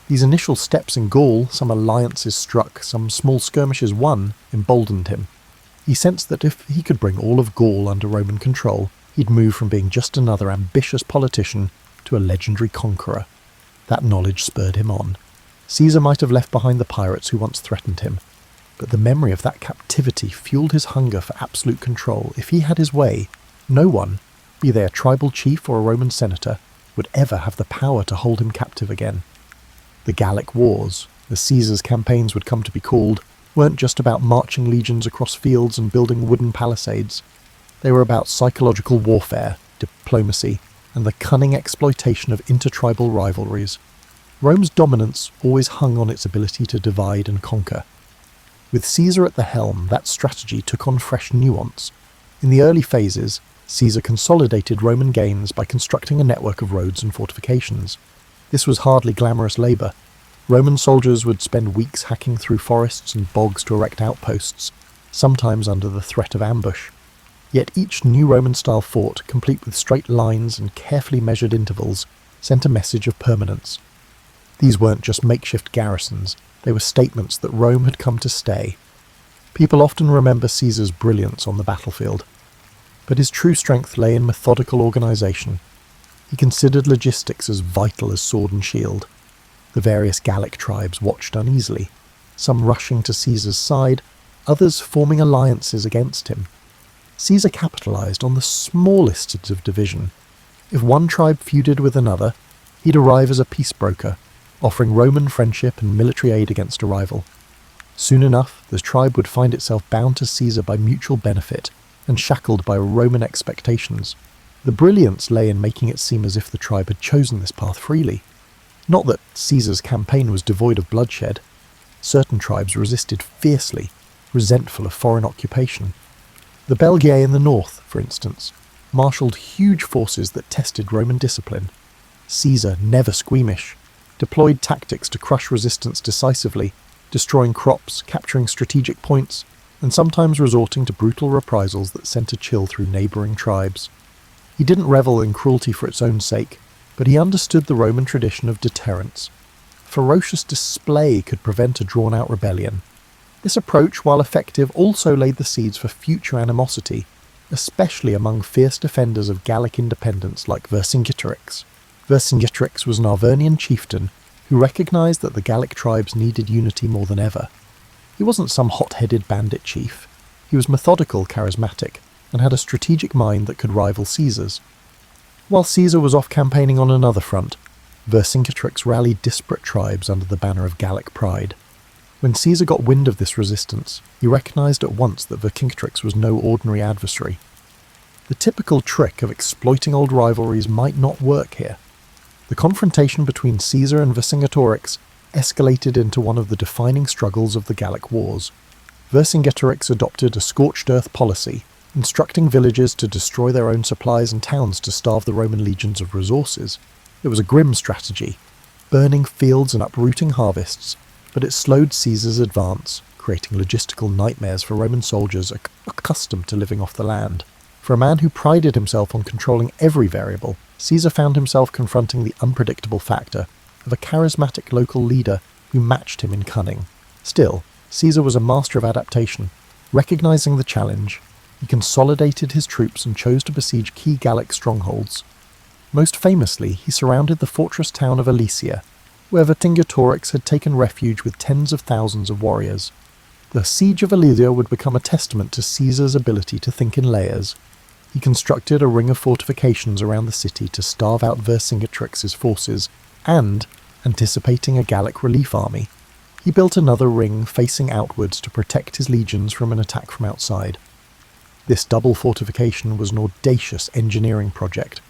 These initial steps in Gaul, some alliances struck, some small skirmishes won, emboldened him. He sensed that if he could bring all of Gaul under Roman control, he'd move from being just another ambitious politician to a legendary conqueror. That knowledge spurred him on. Caesar might have left behind the pirates who once threatened him, but the memory of that captivity fueled his hunger for absolute control. If he had his way, no one, be they a tribal chief or a Roman senator, would ever have the power to hold him captive again. The Gallic Wars, as Caesar's campaigns would come to be called, weren't just about marching legions across fields and building wooden palisades. They were about psychological warfare, diplomacy, and the cunning exploitation of intertribal rivalries. Rome's dominance always hung on its ability to divide and conquer. With Caesar at the helm, that strategy took on fresh nuance. In the early phases, Caesar consolidated Roman gains by constructing a network of roads and fortifications. This was hardly glamorous labour. Roman soldiers would spend weeks hacking through forests and bogs to erect outposts, sometimes under the threat of ambush. Yet each new Roman-style fort, complete with straight lines and carefully measured intervals, sent a message of permanence. These weren't just makeshift garrisons, they were statements that Rome had come to stay. People often remember Caesar's brilliance on the battlefield, but his true strength lay in methodical organisation. He considered logistics as vital as sword and shield. The various Gallic tribes watched uneasily, some rushing to Caesar's side, others forming alliances against him. Caesar capitalised on the smallest of division. If one tribe feuded with another, he'd arrive as a peace broker, offering Roman friendship and military aid against a rival. Soon enough, the tribe would find itself bound to Caesar by mutual benefit and shackled by Roman expectations. The brilliance lay in making it seem as if the tribe had chosen this path freely. Not that Caesar's campaign was devoid of bloodshed. Certain tribes resisted fiercely, resentful of foreign occupation. The Belgae in the north, for instance, marshalled huge forces that tested Roman discipline. Caesar, never squeamish, deployed tactics to crush resistance decisively, destroying crops, capturing strategic points, and sometimes resorting to brutal reprisals that sent a chill through neighbouring tribes. He didn't revel in cruelty for its own sake, but he understood the Roman tradition of deterrence. Ferocious display could prevent a drawn-out rebellion. This approach, while effective, also laid the seeds for future animosity, especially among fierce defenders of Gallic independence like Vercingetorix. Vercingetorix was an Arvernian chieftain who recognised that the Gallic tribes needed unity more than ever. He wasn't some hot-headed bandit chief. He was methodical, charismatic, and had a strategic mind that could rival Caesar's. While Caesar was off campaigning on another front, Vercingetorix rallied disparate tribes under the banner of Gallic pride. When Caesar got wind of this resistance, he recognised at once that Vercingetorix was no ordinary adversary. The typical trick of exploiting old rivalries might not work here. The confrontation between Caesar and Vercingetorix escalated into one of the defining struggles of the Gallic Wars. Vercingetorix adopted a scorched earth policy, instructing villagers to destroy their own supplies and towns to starve the Roman legions of resources. It was a grim strategy, burning fields and uprooting harvests, but it slowed Caesar's advance, creating logistical nightmares for Roman soldiers accustomed to living off the land. For a man who prided himself on controlling every variable, Caesar found himself confronting the unpredictable factor of a charismatic local leader who matched him in cunning. Still, Caesar was a master of adaptation. Recognizing the challenge, he consolidated his troops and chose to besiege key Gallic strongholds. Most famously, he surrounded the fortress town of Alesia, where Vercingetorix had taken refuge with tens of thousands of warriors. The siege of Alesia would become a testament to Caesar's ability to think in layers. He constructed a ring of fortifications around the city to starve out Vercingetorix's forces, and, anticipating a Gallic relief army, he built another ring facing outwards to protect his legions from an attack from outside. This double fortification was an audacious engineering project,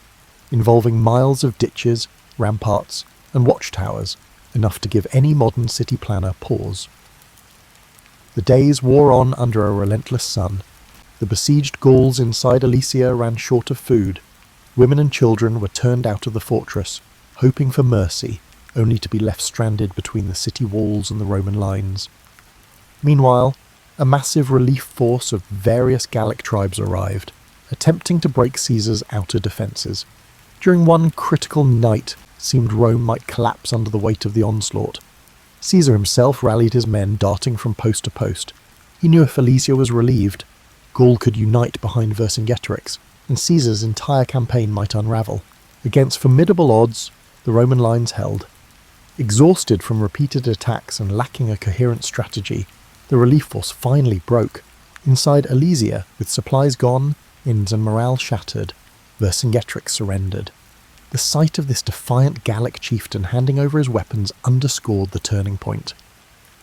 involving miles of ditches, ramparts, and watchtowers, enough to give any modern city planner pause. The days wore on under a relentless sun. The besieged Gauls inside Alesia ran short of food. Women and children were turned out of the fortress, hoping for mercy, only to be left stranded between the city walls and the Roman lines. Meanwhile, a massive relief force of various Gallic tribes arrived, attempting to break Caesar's outer defences. During one critical night, it seemed Rome might collapse under the weight of the onslaught. Caesar himself rallied his men, darting from post to post. He knew if Alesia was relieved, Gaul could unite behind Vercingetorix, and Caesar's entire campaign might unravel. Against formidable odds, the Roman lines held. Exhausted from repeated attacks and lacking a coherent strategy, the relief force finally broke. Inside Alesia, with supplies gone, inns and morale shattered, Vercingetorix surrendered. The sight of this defiant Gallic chieftain handing over his weapons underscored the turning point.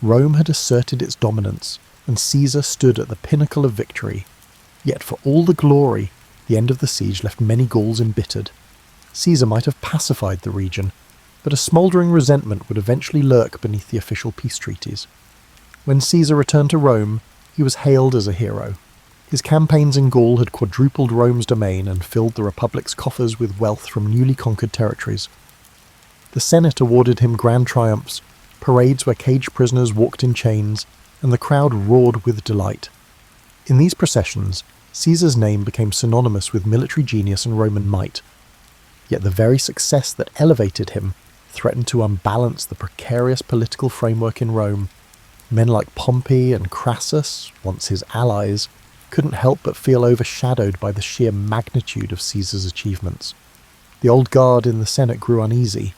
Rome had asserted its dominance, and Caesar stood at the pinnacle of victory. Yet for all the glory, the end of the siege left many Gauls embittered. Caesar might have pacified the region, but a smouldering resentment would eventually lurk beneath the official peace treaties. When Caesar returned to Rome, he was hailed as a hero. His campaigns in Gaul had quadrupled Rome's domain and filled the Republic's coffers with wealth from newly conquered territories. The Senate awarded him grand triumphs, parades where caged prisoners walked in chains, and the crowd roared with delight. In these processions, Caesar's name became synonymous with military genius and Roman might. Yet the very success that elevated him threatened to unbalance the precarious political framework in Rome. Men like Pompey and Crassus, once his allies, couldn't help but feel overshadowed by the sheer magnitude of Caesar's achievements. The old guard in the Senate grew uneasy.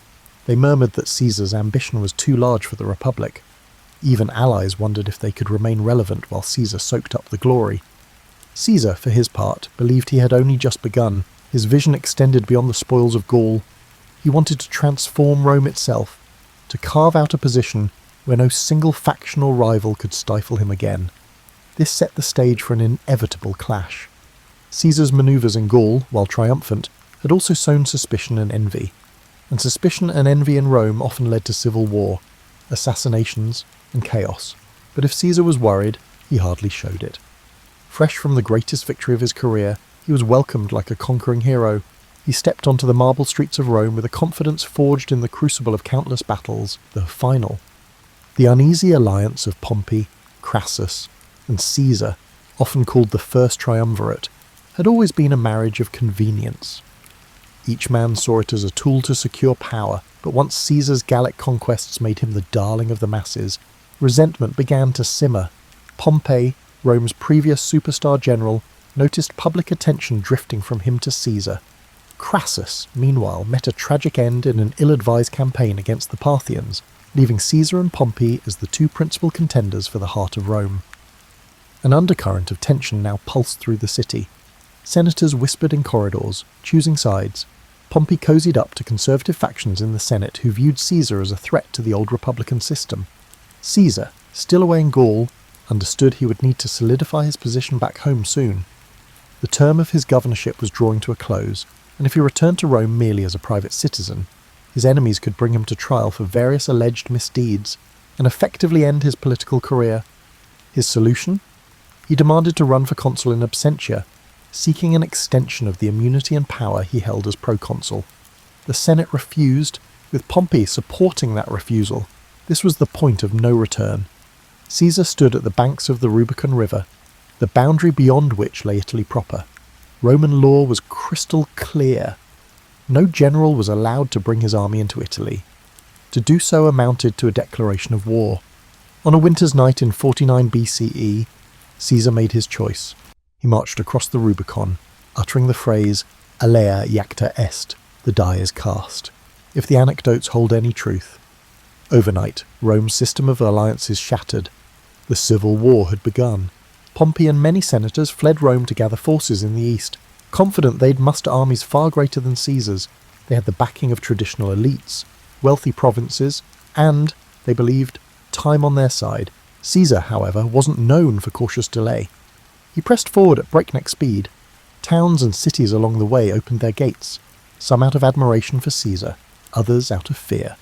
They murmured that Caesar's ambition was too large for the Republic. Even allies wondered if they could remain relevant while Caesar soaked up the glory. Caesar, for his part, believed he had only just begun. His vision extended beyond the spoils of Gaul. He wanted to transform Rome itself, to carve out a position where no single faction or rival could stifle him again. This set the stage for an inevitable clash. Caesar's manoeuvres in Gaul, while triumphant, had also sown suspicion and envy. And suspicion and envy in Rome often led to civil war, assassinations, and chaos. But if Caesar was worried, he hardly showed it. Fresh from the greatest victory of his career, he was welcomed like a conquering hero. He stepped onto the marble streets of Rome with a confidence forged in the crucible of countless battles, the final. The uneasy alliance of Pompey, Crassus, and Caesar, often called the First Triumvirate, had always been a marriage of convenience. Each man saw it as a tool to secure power, but once Caesar's Gallic conquests made him the darling of the masses, resentment began to simmer. Pompey, Rome's previous superstar general, noticed public attention drifting from him to Caesar. Crassus, meanwhile, met a tragic end in an ill-advised campaign against the Parthians, leaving Caesar and Pompey as the two principal contenders for the heart of Rome. An undercurrent of tension now pulsed through the city. Senators whispered in corridors, choosing sides. Pompey cozied up to conservative factions in the Senate who viewed Caesar as a threat to the old republican system. Caesar, still away in Gaul, understood he would need to solidify his position back home soon. The term of his governorship was drawing to a close, and if he returned to Rome merely as a private citizen, his enemies could bring him to trial for various alleged misdeeds and effectively end his political career. His solution? He demanded to run for consul in absentia, seeking an extension of the immunity and power he held as proconsul. The Senate refused, with Pompey supporting that refusal. This was the point of no return. Caesar stood at the banks of the Rubicon River, the boundary beyond which lay Italy proper. Roman law was crystal clear. No general was allowed to bring his army into Italy. To do so amounted to a declaration of war. On a winter's night in 49 BCE, Caesar made his choice. He marched across the Rubicon, uttering the phrase, "Alea iacta est," the die is cast, if the anecdotes hold any truth. Overnight, Rome's system of alliances shattered. The civil war had begun. Pompey and many senators fled Rome to gather forces in the east, confident they'd muster armies far greater than Caesar's. They had the backing of traditional elites, wealthy provinces, and, they believed, time on their side. Caesar, however, wasn't known for cautious delay. He pressed forward at breakneck speed. Towns and cities along the way opened their gates, some out of admiration for Caesar, others out of fear.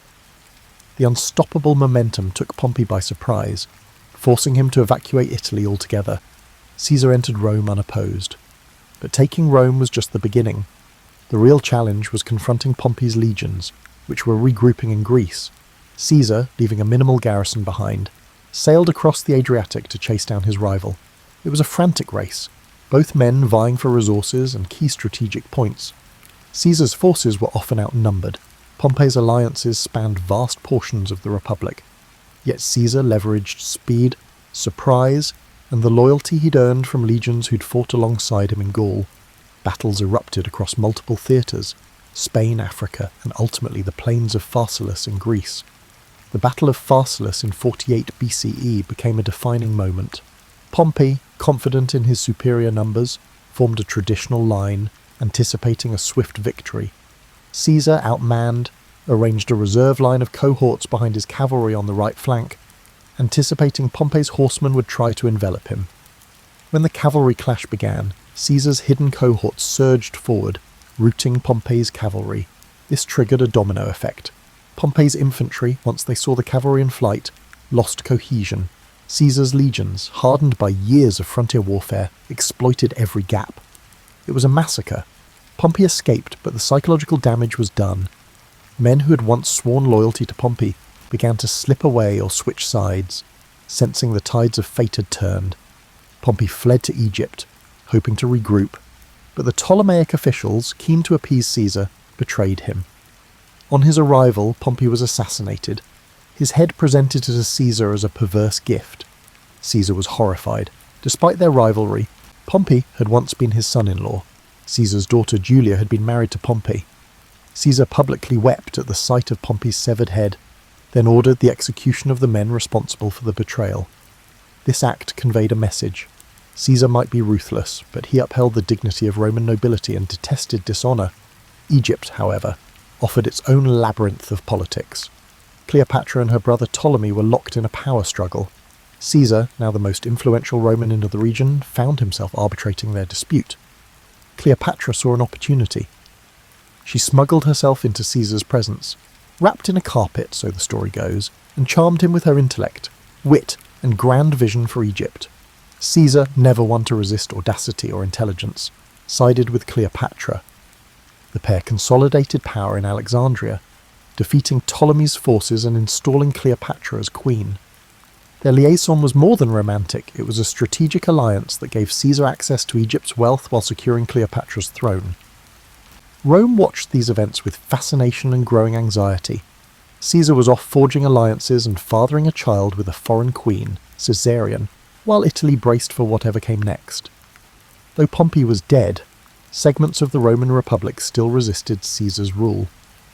The unstoppable momentum took Pompey by surprise, forcing him to evacuate Italy altogether. Caesar entered Rome unopposed. But taking Rome was just the beginning. The real challenge was confronting Pompey's legions, which were regrouping in Greece. Caesar, leaving a minimal garrison behind, sailed across the Adriatic to chase down his rival. It was a frantic race, both men vying for resources and key strategic points. Caesar's forces were often outnumbered. Pompey's alliances spanned vast portions of the Republic. Yet Caesar leveraged speed, surprise, and the loyalty he'd earned from legions who'd fought alongside him in Gaul. Battles erupted across multiple theatres: Spain, Africa, and ultimately the plains of Pharsalus in Greece. The Battle of Pharsalus in 48 BCE became a defining moment. Pompey, confident in his superior numbers, formed a traditional line, anticipating a swift victory. Caesar, outmanned, arranged a reserve line of cohorts behind his cavalry on the right flank, anticipating Pompey's horsemen would try to envelop him. When the cavalry clash began, Caesar's hidden cohorts surged forward, routing Pompey's cavalry. This triggered a domino effect. Pompey's infantry, once they saw the cavalry in flight, lost cohesion. Caesar's legions, hardened by years of frontier warfare, exploited every gap. It was a massacre. Pompey escaped, but the psychological damage was done. Men who had once sworn loyalty to Pompey began to slip away or switch sides, sensing the tides of fate had turned. Pompey fled to Egypt, hoping to regroup, but the Ptolemaic officials, keen to appease Caesar, betrayed him. On his arrival, Pompey was assassinated. His head presented to Caesar as a perverse gift. Caesar was horrified. Despite their rivalry, Pompey had once been his son-in-law. Caesar's daughter Julia had been married to Pompey. Caesar publicly wept at the sight of Pompey's severed head, then ordered the execution of the men responsible for the betrayal. This act conveyed a message. Caesar might be ruthless, but he upheld the dignity of Roman nobility and detested dishonour. Egypt, however, offered its own labyrinth of politics. Cleopatra and her brother Ptolemy were locked in a power struggle. Caesar, now the most influential Roman in the region, found himself arbitrating their dispute. Cleopatra saw an opportunity. She smuggled herself into Caesar's presence, wrapped in a carpet, so the story goes, and charmed him with her intellect, wit, and grand vision for Egypt. Caesar, never one to resist audacity or intelligence, sided with Cleopatra. The pair consolidated power in Alexandria, defeating Ptolemy's forces and installing Cleopatra as queen. Their liaison was more than romantic. It was a strategic alliance that gave Caesar access to Egypt's wealth while securing Cleopatra's throne. Rome watched these events with fascination and growing anxiety. Caesar was off forging alliances and fathering a child with a foreign queen, Caesarion, while Italy braced for whatever came next. Though Pompey was dead, segments of the Roman Republic still resisted Caesar's rule.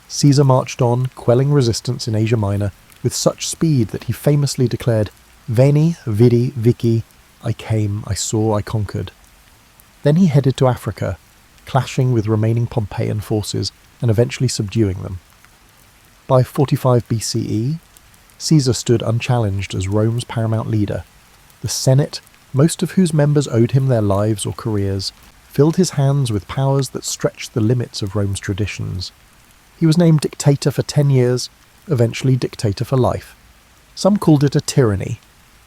Caesar marched on, quelling resistance in Asia Minor with such speed that he famously declared, "Veni, vidi, vici, I came, I saw, I conquered." Then he headed to Africa, clashing with remaining Pompeian forces and eventually subduing them. By 45 BCE, Caesar stood unchallenged as Rome's paramount leader. The Senate, most of whose members owed him their lives or careers, filled his hands with powers that stretched the limits of Rome's traditions. He was named dictator for 10 years, eventually dictator for life. Some called it a tyranny.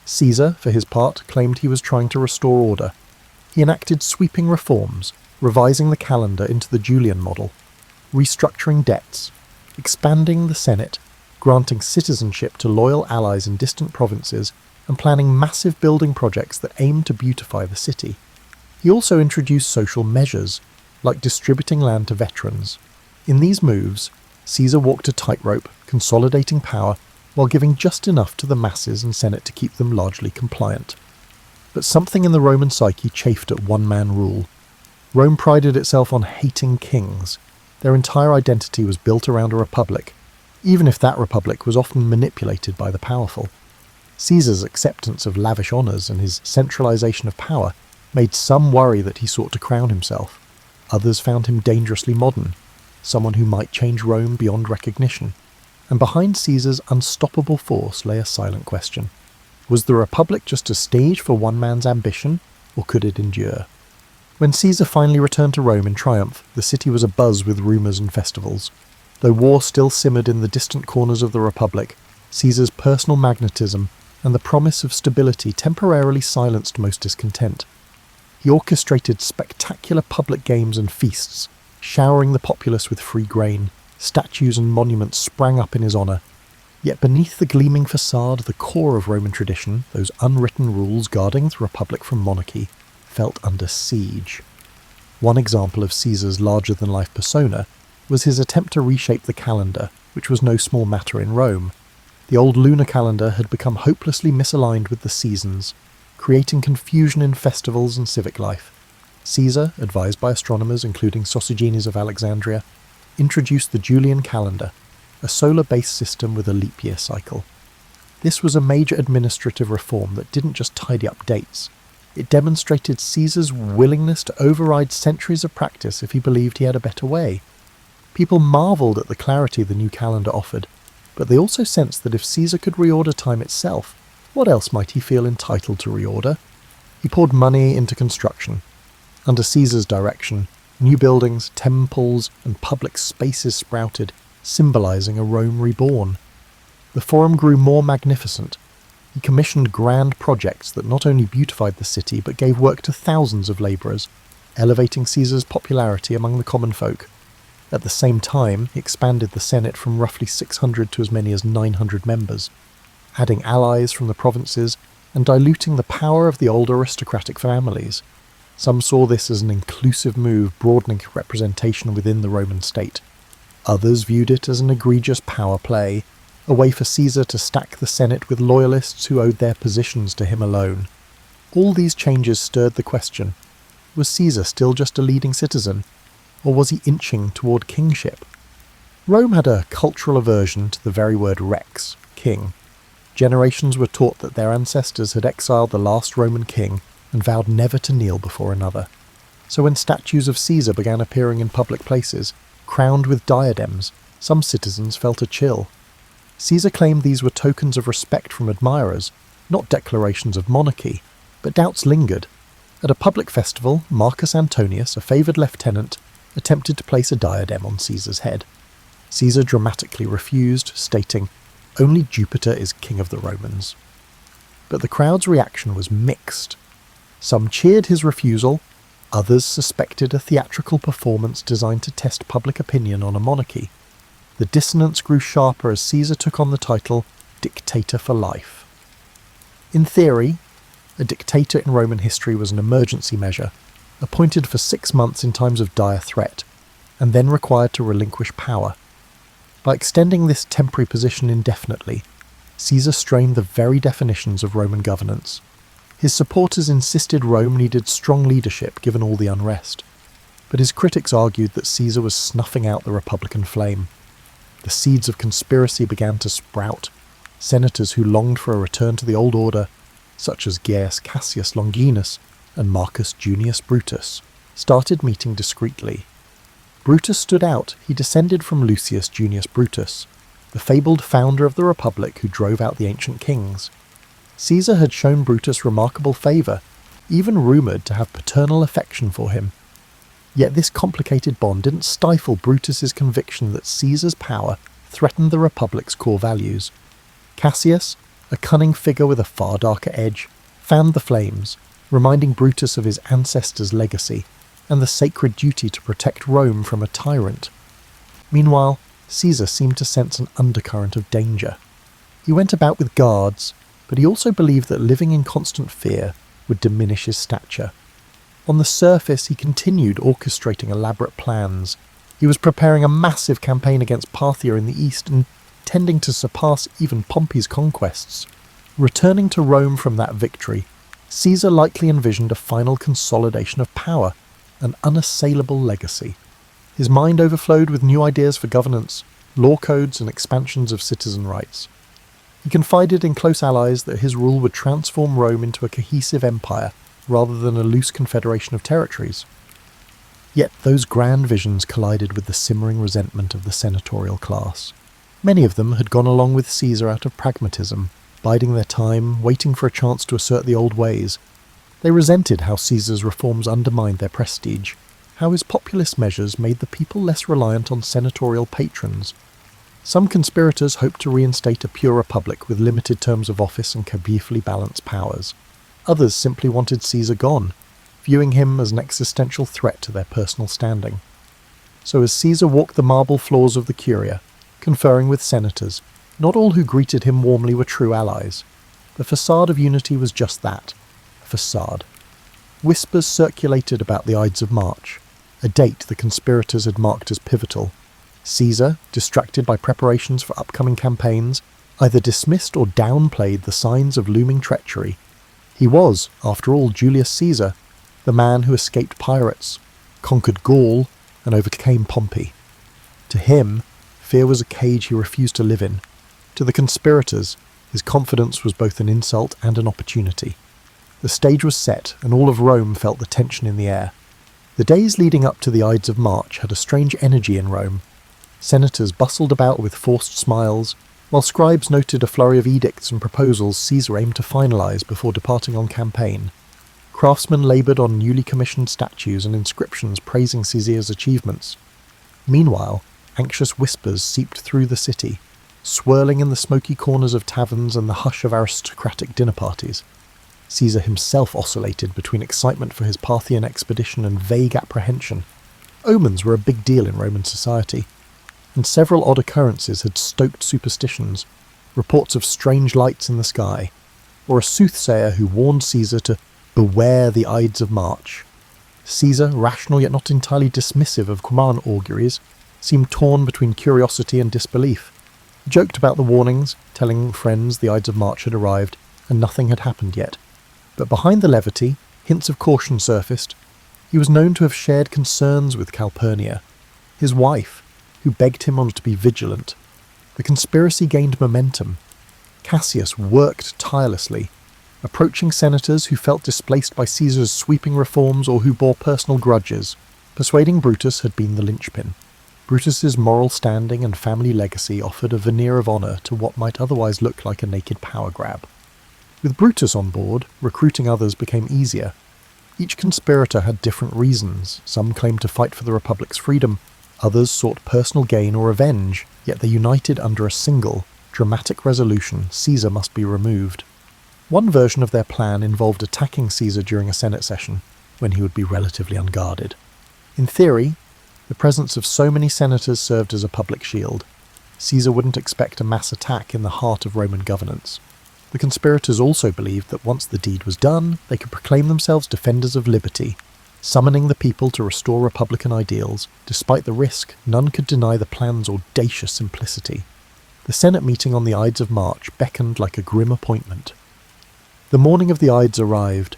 Caesar, for his part, claimed he was trying to restore order. He enacted sweeping reforms, revising the calendar into the Julian model, restructuring debts, expanding the Senate, granting citizenship to loyal allies in distant provinces, and planning massive building projects that aimed to beautify the city. He also introduced social measures, like distributing land to veterans. In these moves, Caesar walked a tightrope, consolidating power while giving just enough to the masses and Senate to keep them largely compliant. But something in the Roman psyche chafed at one-man rule. Rome prided itself on hating kings. Their entire identity was built around a republic, even if that republic was often manipulated by the powerful. Caesar's acceptance of lavish honours and his centralisation of power made some worry that he sought to crown himself. Others found him dangerously modern, someone who might change Rome beyond recognition. And behind Caesar's unstoppable force lay a silent question. Was the Republic just a stage for one man's ambition, or could it endure? When Caesar finally returned to Rome in triumph, the city was abuzz with rumours and festivals. Though war still simmered in the distant corners of the Republic, Caesar's personal magnetism and the promise of stability temporarily silenced most discontent. He orchestrated spectacular public games and feasts, showering the populace with free grain. Statues and monuments sprang up in his honour. Yet beneath the gleaming facade, the core of Roman tradition, those unwritten rules guarding the Republic from monarchy, felt under siege. One example of Caesar's larger-than-life persona was his attempt to reshape the calendar, which was no small matter in Rome. The old lunar calendar had become hopelessly misaligned with the seasons, creating confusion in festivals and civic life. Caesar, advised by astronomers including Sosigenes of Alexandria, introduced the Julian calendar, a solar-based system with a leap year cycle. This was a major administrative reform that didn't just tidy up dates. It demonstrated Caesar's willingness to override centuries of practice if he believed he had a better way. People marvelled at the clarity the new calendar offered, but they also sensed that if Caesar could reorder time itself, what else might he feel entitled to reorder? He poured money into construction. Under Caesar's direction, new buildings, temples, and public spaces sprouted, symbolising a Rome reborn. The Forum grew more magnificent. He commissioned grand projects that not only beautified the city but gave work to thousands of labourers, elevating Caesar's popularity among the common folk. At the same time, he expanded the Senate from roughly 600 to as many as 900 members, adding allies from the provinces and diluting the power of the old aristocratic families. Some saw this as an inclusive move broadening representation within the Roman state. Others viewed it as an egregious power play, a way for Caesar to stack the Senate with loyalists who owed their positions to him alone. All these changes stirred the question, was Caesar still just a leading citizen, or was he inching toward kingship? Rome had a cultural aversion to the very word rex, king. Generations were taught that their ancestors had exiled the last Roman king and vowed never to kneel before another. So when statues of Caesar began appearing in public places, crowned with diadems, some citizens felt a chill. Caesar claimed these were tokens of respect from admirers, not declarations of monarchy, but doubts lingered. At a public festival, Marcus Antonius, a favoured lieutenant, attempted to place a diadem on Caesar's head. Caesar dramatically refused, stating, "Only Jupiter is king of the Romans." But the crowd's reaction was mixed. Some cheered his refusal, others suspected a theatrical performance designed to test public opinion on a monarchy. The dissonance grew sharper as Caesar took on the title dictator for life. In theory, a dictator in Roman history was an emergency measure, appointed for 6 months in times of dire threat, and then required to relinquish power. By extending this temporary position indefinitely, Caesar strained the very definitions of Roman governance. His supporters insisted Rome needed strong leadership given all the unrest, but his critics argued that Caesar was snuffing out the Republican flame. The seeds of conspiracy began to sprout. Senators who longed for a return to the old order, such as Gaius Cassius Longinus and Marcus Junius Brutus, started meeting discreetly. Brutus stood out. He descended from Lucius Junius Brutus, the fabled founder of the Republic who drove out the ancient kings. Caesar had shown Brutus remarkable favour, even rumoured to have paternal affection for him. Yet this complicated bond didn't stifle Brutus's conviction that Caesar's power threatened the Republic's core values. Cassius, a cunning figure with a far darker edge, fanned the flames, reminding Brutus of his ancestors' legacy and the sacred duty to protect Rome from a tyrant. Meanwhile, Caesar seemed to sense an undercurrent of danger. He went about with guards, but he also believed that living in constant fear would diminish his stature. On the surface, he continued orchestrating elaborate plans. He was preparing a massive campaign against Parthia in the east, intending to surpass even Pompey's conquests. Returning to Rome from that victory, Caesar likely envisioned a final consolidation of power, an unassailable legacy. His mind overflowed with new ideas for governance, law codes and expansions of citizen rights. He confided in close allies that his rule would transform Rome into a cohesive empire rather than a loose confederation of territories. Yet those grand visions collided with the simmering resentment of the senatorial class. Many of them had gone along with Caesar out of pragmatism, biding their time, waiting for a chance to assert the old ways. They resented how Caesar's reforms undermined their prestige, how his populist measures made the people less reliant on senatorial patrons. Some conspirators hoped to reinstate a pure republic with limited terms of office and carefully balanced powers. Others simply wanted Caesar gone, viewing him as an existential threat to their personal standing. So as Caesar walked the marble floors of the Curia, conferring with senators, not all who greeted him warmly were true allies. The facade of unity was just that, a facade. Whispers circulated about the Ides of March, a date the conspirators had marked as pivotal. Caesar, distracted by preparations for upcoming campaigns, either dismissed or downplayed the signs of looming treachery. He was, after all, Julius Caesar, the man who escaped pirates, conquered Gaul, and overcame Pompey. To him, fear was a cage he refused to live in. To the conspirators, his confidence was both an insult and an opportunity. The stage was set, and all of Rome felt the tension in the air. The days leading up to the Ides of March had a strange energy in Rome. Senators bustled about with forced smiles, while scribes noted a flurry of edicts and proposals Caesar aimed to finalise before departing on campaign. Craftsmen laboured on newly commissioned statues and inscriptions praising Caesar's achievements. Meanwhile, anxious whispers seeped through the city, swirling in the smoky corners of taverns and the hush of aristocratic dinner parties. Caesar himself oscillated between excitement for his Parthian expedition and vague apprehension. Omens were a big deal in Roman society, and several odd occurrences had stoked superstitions, reports of strange lights in the sky, or a soothsayer who warned Caesar to beware the Ides of March. Caesar, rational yet not entirely dismissive of common auguries, seemed torn between curiosity and disbelief. He joked about the warnings, telling friends the Ides of March had arrived and nothing had happened yet. But behind the levity, hints of caution surfaced. He was known to have shared concerns with Calpurnia, his wife, who begged him on to be vigilant. The conspiracy gained momentum. Cassius worked tirelessly, approaching senators who felt displaced by Caesar's sweeping reforms or who bore personal grudges. Persuading Brutus had been the linchpin. Brutus's moral standing and family legacy offered a veneer of honour to what might otherwise look like a naked power grab. With Brutus on board, recruiting others became easier. Each conspirator had different reasons. Some claimed to fight for the Republic's freedom, others sought personal gain or revenge, yet they united under a single, dramatic resolution: Caesar must be removed. One version of their plan involved attacking Caesar during a Senate session, when he would be relatively unguarded. In theory, the presence of so many senators served as a public shield. Caesar wouldn't expect a mass attack in the heart of Roman governance. The conspirators also believed that once the deed was done, they could proclaim themselves defenders of liberty, summoning the people to restore republican ideals. Despite the risk, none could deny the plan's audacious simplicity. The Senate meeting on the Ides of March beckoned like a grim appointment. The morning of the Ides arrived.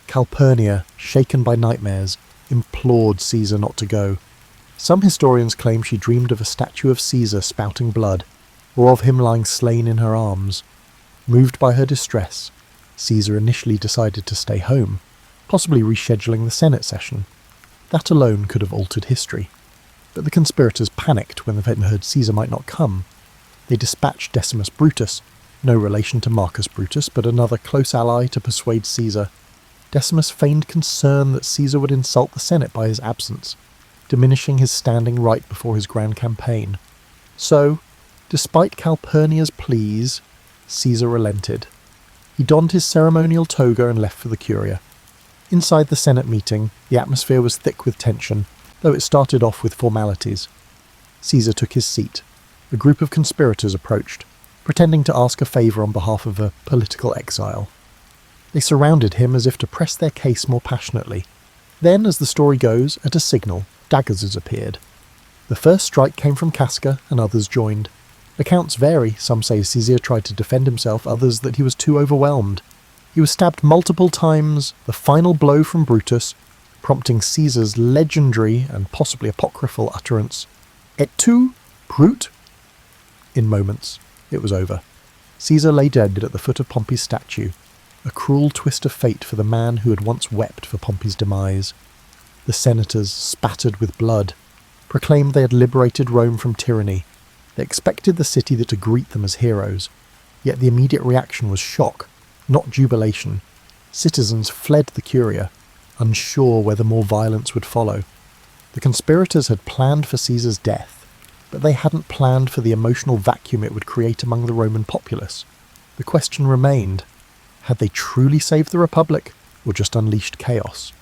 Calpurnia, shaken by nightmares, implored Caesar not to go. Some historians claim she dreamed of a statue of Caesar spouting blood, or of him lying slain in her arms. Moved by her distress, Caesar initially decided to stay home, possibly rescheduling the Senate session. That alone could have altered history. But the conspirators panicked when they heard Caesar might not come. They dispatched Decimus Brutus, no relation to Marcus Brutus, but another close ally, to persuade Caesar. Decimus feigned concern that Caesar would insult the Senate by his absence, diminishing his standing right before his grand campaign. So, despite Calpurnia's pleas, Caesar relented. He donned his ceremonial toga and left for the Curia. Inside the Senate meeting, the atmosphere was thick with tension, though it started off with formalities. Caesar took his seat. A group of conspirators approached, pretending to ask a favour on behalf of a political exile. They surrounded him as if to press their case more passionately. Then, as the story goes, at a signal, daggers appeared. The first strike came from Casca, and others joined. Accounts vary. Some say Caesar tried to defend himself, others that he was too overwhelmed. He was stabbed multiple times, the final blow from Brutus, prompting Caesar's legendary and possibly apocryphal utterance, "Et tu, Brute?" In moments, it was over. Caesar lay dead at the foot of Pompey's statue, a cruel twist of fate for the man who had once wept for Pompey's demise. The senators, spattered with blood, proclaimed they had liberated Rome from tyranny. They expected the city to greet them as heroes, yet the immediate reaction was shock, not jubilation. Citizens fled the Curia, unsure whether more violence would follow. The conspirators had planned for Caesar's death, but they hadn't planned for the emotional vacuum it would create among the Roman populace. The question remained, had they truly saved the Republic, or just unleashed chaos?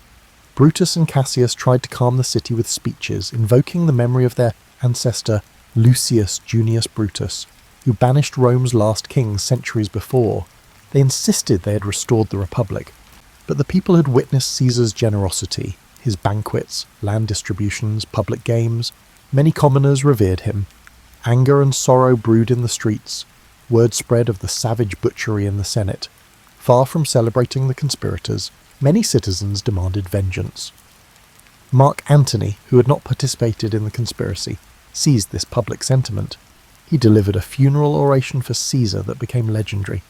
Brutus and Cassius tried to calm the city with speeches, invoking the memory of their ancestor Lucius Junius Brutus, who banished Rome's last king centuries before. They insisted they had restored the Republic, but the people had witnessed Caesar's generosity, his banquets, land distributions, public games. Many commoners revered him. Anger and sorrow brewed in the streets. Word spread of the savage butchery in the Senate. Far from celebrating the conspirators, many citizens demanded vengeance. Mark Antony, who had not participated in the conspiracy, seized this public sentiment. He delivered a funeral oration for Caesar that became legendary.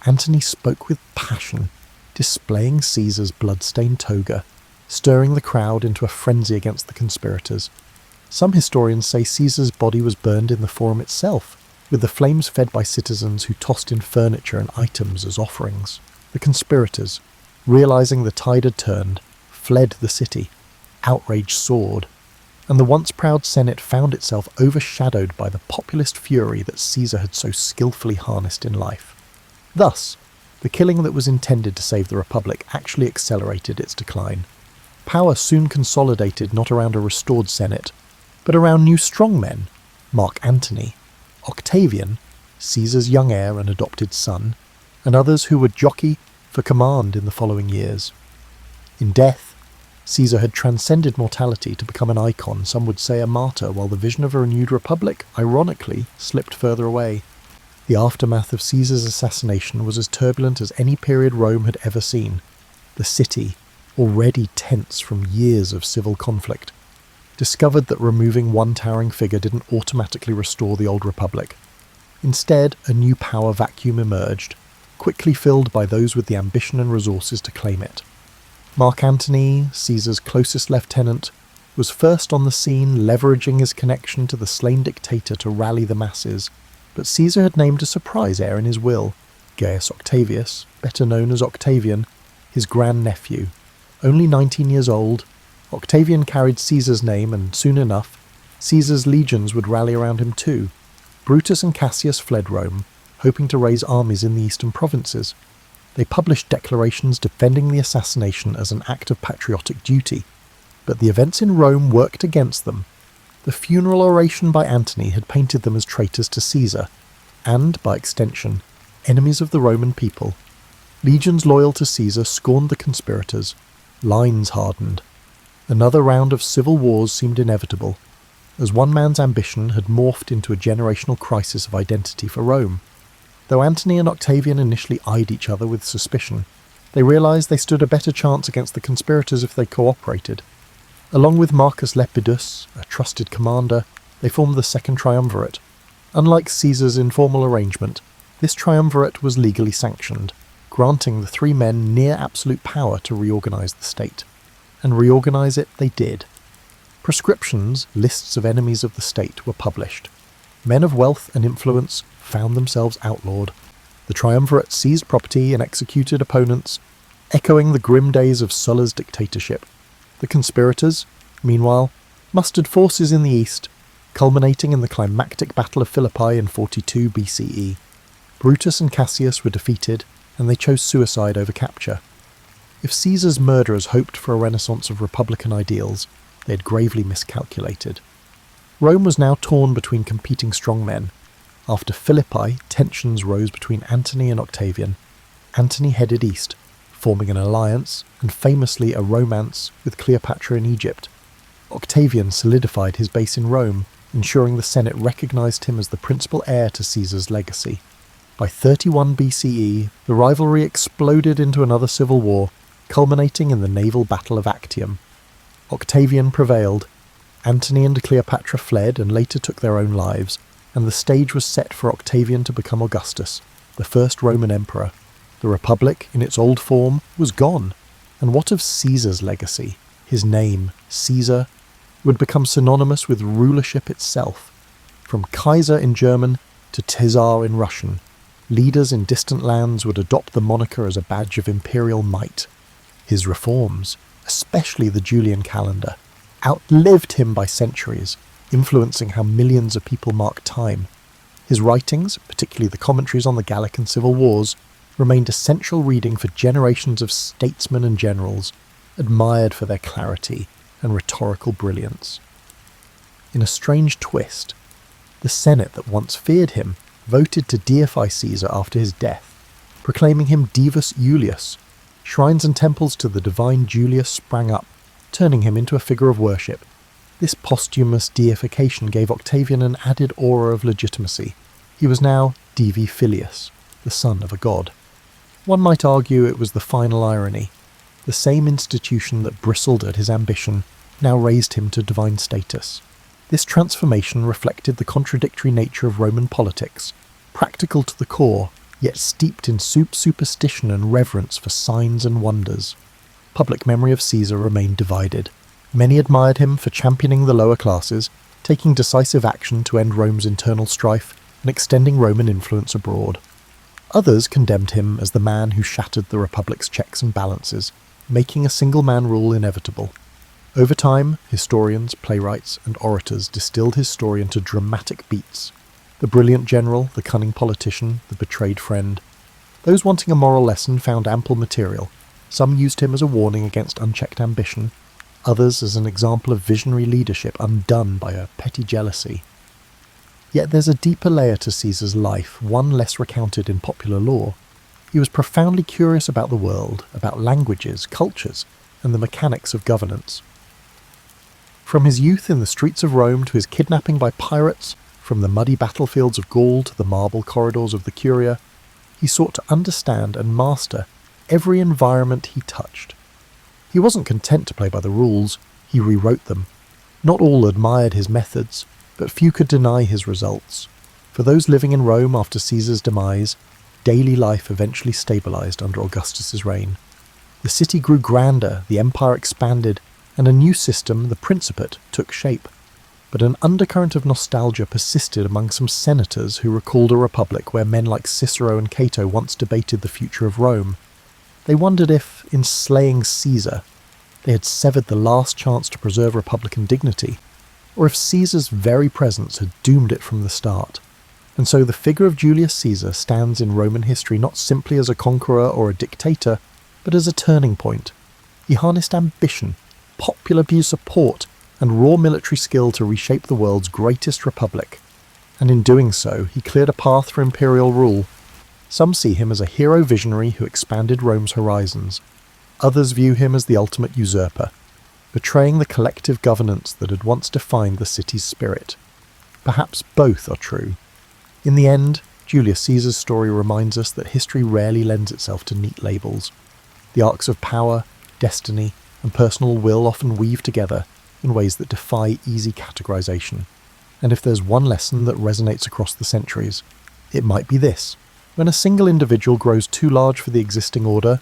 Antony spoke with passion, displaying Caesar's blood-stained toga, stirring the crowd into a frenzy against the conspirators. Some historians say Caesar's body was burned in the forum itself, with the flames fed by citizens who tossed in furniture and items as offerings. The conspirators, realizing the tide had turned, fled the city. Outrage soared, and the once proud Senate found itself overshadowed by the populist fury that Caesar had so skillfully harnessed in life. Thus, the killing that was intended to save the Republic actually accelerated its decline. Power soon consolidated not around a restored Senate, but around new strongmen, Mark Antony, Octavian, Caesar's young heir and adopted son, and others who would jockey for command in the following years. In death, Caesar had transcended mortality to become an icon, some would say a martyr, while the vision of a renewed republic, ironically, slipped further away. The aftermath of Caesar's assassination was as turbulent as any period Rome had ever seen. The city, already tense from years of civil conflict, discovered that removing one towering figure didn't automatically restore the old republic. Instead, a new power vacuum emerged, quickly filled by those with the ambition and resources to claim it. Mark Antony, Caesar's closest lieutenant, was first on the scene, leveraging his connection to the slain dictator to rally the masses, but Caesar had named a surprise heir in his will, Gaius Octavius, better known as Octavian, his grandnephew. Only 19 years old, Octavian carried Caesar's name, and soon enough, Caesar's legions would rally around him too. Brutus and Cassius fled Rome, hoping to raise armies in the eastern provinces. They published declarations defending the assassination as an act of patriotic duty, but the events in Rome worked against them. The funeral oration by Antony had painted them as traitors to Caesar, and, by extension, enemies of the Roman people. Legions loyal to Caesar scorned the conspirators. Lines hardened. Another round of civil wars seemed inevitable, as one man's ambition had morphed into a generational crisis of identity for Rome. Though Antony and Octavian initially eyed each other with suspicion, they realized they stood a better chance against the conspirators if they cooperated. Along with Marcus Lepidus, a trusted commander, they formed the Second Triumvirate. Unlike Caesar's informal arrangement, this triumvirate was legally sanctioned, granting the three men near absolute power to reorganize the state. And reorganize it they did. Prescriptions, lists of enemies of the state, were published. Men of wealth and influence found themselves outlawed. The triumvirate seized property and executed opponents, echoing the grim days of Sulla's dictatorship. The conspirators, meanwhile, mustered forces in the east, culminating in the climactic Battle of Philippi in 42 BCE. Brutus and Cassius were defeated, and they chose suicide over capture. If Caesar's murderers hoped for a renaissance of republican ideals, they had gravely miscalculated. Rome was now torn between competing strongmen. After Philippi, tensions rose between Antony and Octavian. Antony headed east, forming an alliance, and famously a romance, with Cleopatra in Egypt. Octavian solidified his base in Rome, ensuring the Senate recognised him as the principal heir to Caesar's legacy. By 31 BCE, the rivalry exploded into another civil war, culminating in the naval Battle of Actium. Octavian prevailed. Antony and Cleopatra fled and later took their own lives, and the stage was set for Octavian to become Augustus, the first Roman emperor. The Republic, in its old form, was gone. And what of Caesar's legacy? His name, Caesar, would become synonymous with rulership itself. From Kaiser in German to Caesar in Russian, leaders in distant lands would adopt the moniker as a badge of imperial might. His reforms, especially the Julian calendar, outlived him by centuries, influencing how millions of people mark time. His writings, particularly the commentaries on the Gallic and Civil Wars, remained essential reading for generations of statesmen and generals, admired for their clarity and rhetorical brilliance. In a strange twist, the Senate that once feared him voted to deify Caesar after his death, proclaiming him Divus Julius. Shrines and temples to the divine Julius sprang up, turning him into a figure of worship. This posthumous deification gave Octavian an added aura of legitimacy. He was now Divi Filius, the son of a god. One might argue it was the final irony. The same institution that bristled at his ambition now raised him to divine status. This transformation reflected the contradictory nature of Roman politics, practical to the core, yet steeped in superstition and reverence for signs and wonders. Public memory of Caesar remained divided. Many admired him for championing the lower classes, taking decisive action to end Rome's internal strife, and extending Roman influence abroad. Others condemned him as the man who shattered the Republic's checks and balances, making a single-man rule inevitable. Over time, historians, playwrights, and orators distilled his story into dramatic beats. The brilliant general, the cunning politician, the betrayed friend. Those wanting a moral lesson found ample material. Some used him as a warning against unchecked ambition, others as an example of visionary leadership undone by a petty jealousy. Yet there's a deeper layer to Caesar's life, one less recounted in popular lore. He was profoundly curious about the world, about languages, cultures, and the mechanics of governance. From his youth in the streets of Rome to his kidnapping by pirates, from the muddy battlefields of Gaul to the marble corridors of the Curia, he sought to understand and master every environment he touched. He wasn't content to play by the rules, he rewrote them. Not all admired his methods, but few could deny his results. For those living in Rome after Caesar's demise, daily life eventually stabilized under Augustus's reign. The city grew grander, the empire expanded, and a new system, the Principate, took shape. But an undercurrent of nostalgia persisted among some senators who recalled a republic where men like Cicero and Cato once debated the future of Rome. They wondered if, in slaying Caesar, they had severed the last chance to preserve republican dignity, or if Caesar's very presence had doomed it from the start. And so the figure of Julius Caesar stands in Roman history not simply as a conqueror or a dictator, but as a turning point. He harnessed ambition, popular view support, and raw military skill to reshape the world's greatest republic. And in doing so, he cleared a path for imperial rule. Some see him as a hero visionary who expanded Rome's horizons. Others view him as the ultimate usurper, betraying the collective governance that had once defined the city's spirit. Perhaps both are true. In the end, Julius Caesar's story reminds us that history rarely lends itself to neat labels. The arcs of power, destiny, and personal will often weave together in ways that defy easy categorization. And if there's one lesson that resonates across the centuries, it might be this. When a single individual grows too large for the existing order,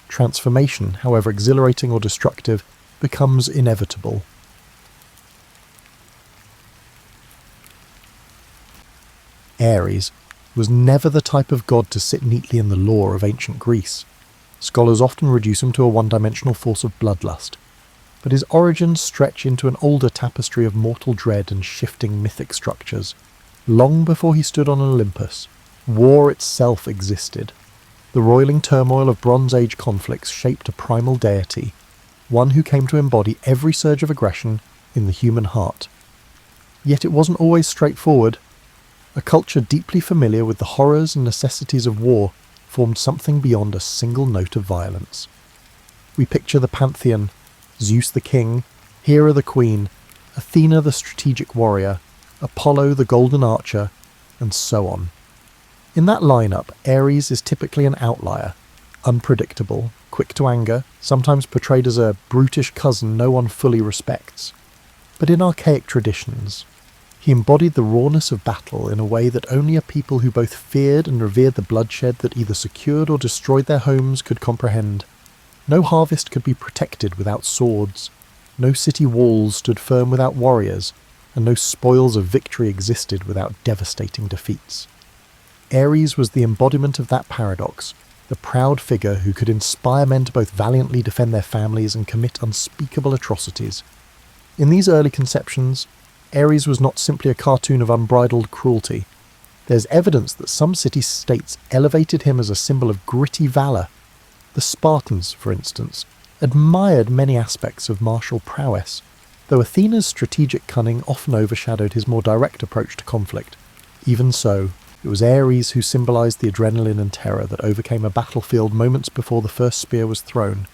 transformation, however exhilarating or destructive, becomes inevitable. Ares, was never the type of god to sit neatly in the lore of ancient Greece. Scholars often reduce him to a one-dimensional force of bloodlust, but his origins stretch into an older tapestry of mortal dread and shifting mythic structures. Long before he stood on Olympus, war itself existed. The roiling turmoil of Bronze Age conflicts shaped a primal deity, one who came to embody every surge of aggression in the human heart. Yet it wasn't always straightforward. A culture deeply familiar with the horrors and necessities of war formed something beyond a single note of violence. We picture the pantheon, Zeus the king, Hera the queen, Athena the strategic warrior, Apollo the golden archer, and so on. In that lineup, Ares is typically an outlier, unpredictable, quick to anger, sometimes portrayed as a brutish cousin no one fully respects. But in archaic traditions, he embodied the rawness of battle in a way that only a people who both feared and revered the bloodshed that either secured or destroyed their homes could comprehend. No harvest could be protected without swords, no city walls stood firm without warriors, and no spoils of victory existed without devastating defeats. Ares was the embodiment of that paradox, the proud figure who could inspire men to both valiantly defend their families and commit unspeakable atrocities. In these early conceptions, Ares was not simply a cartoon of unbridled cruelty. There's evidence that some city-states elevated him as a symbol of gritty valour. The Spartans, for instance, admired many aspects of martial prowess, though Athena's strategic cunning often overshadowed his more direct approach to conflict. Even so, it was Ares who symbolised the adrenaline and terror that overcame a battlefield moments before the first spear was thrown.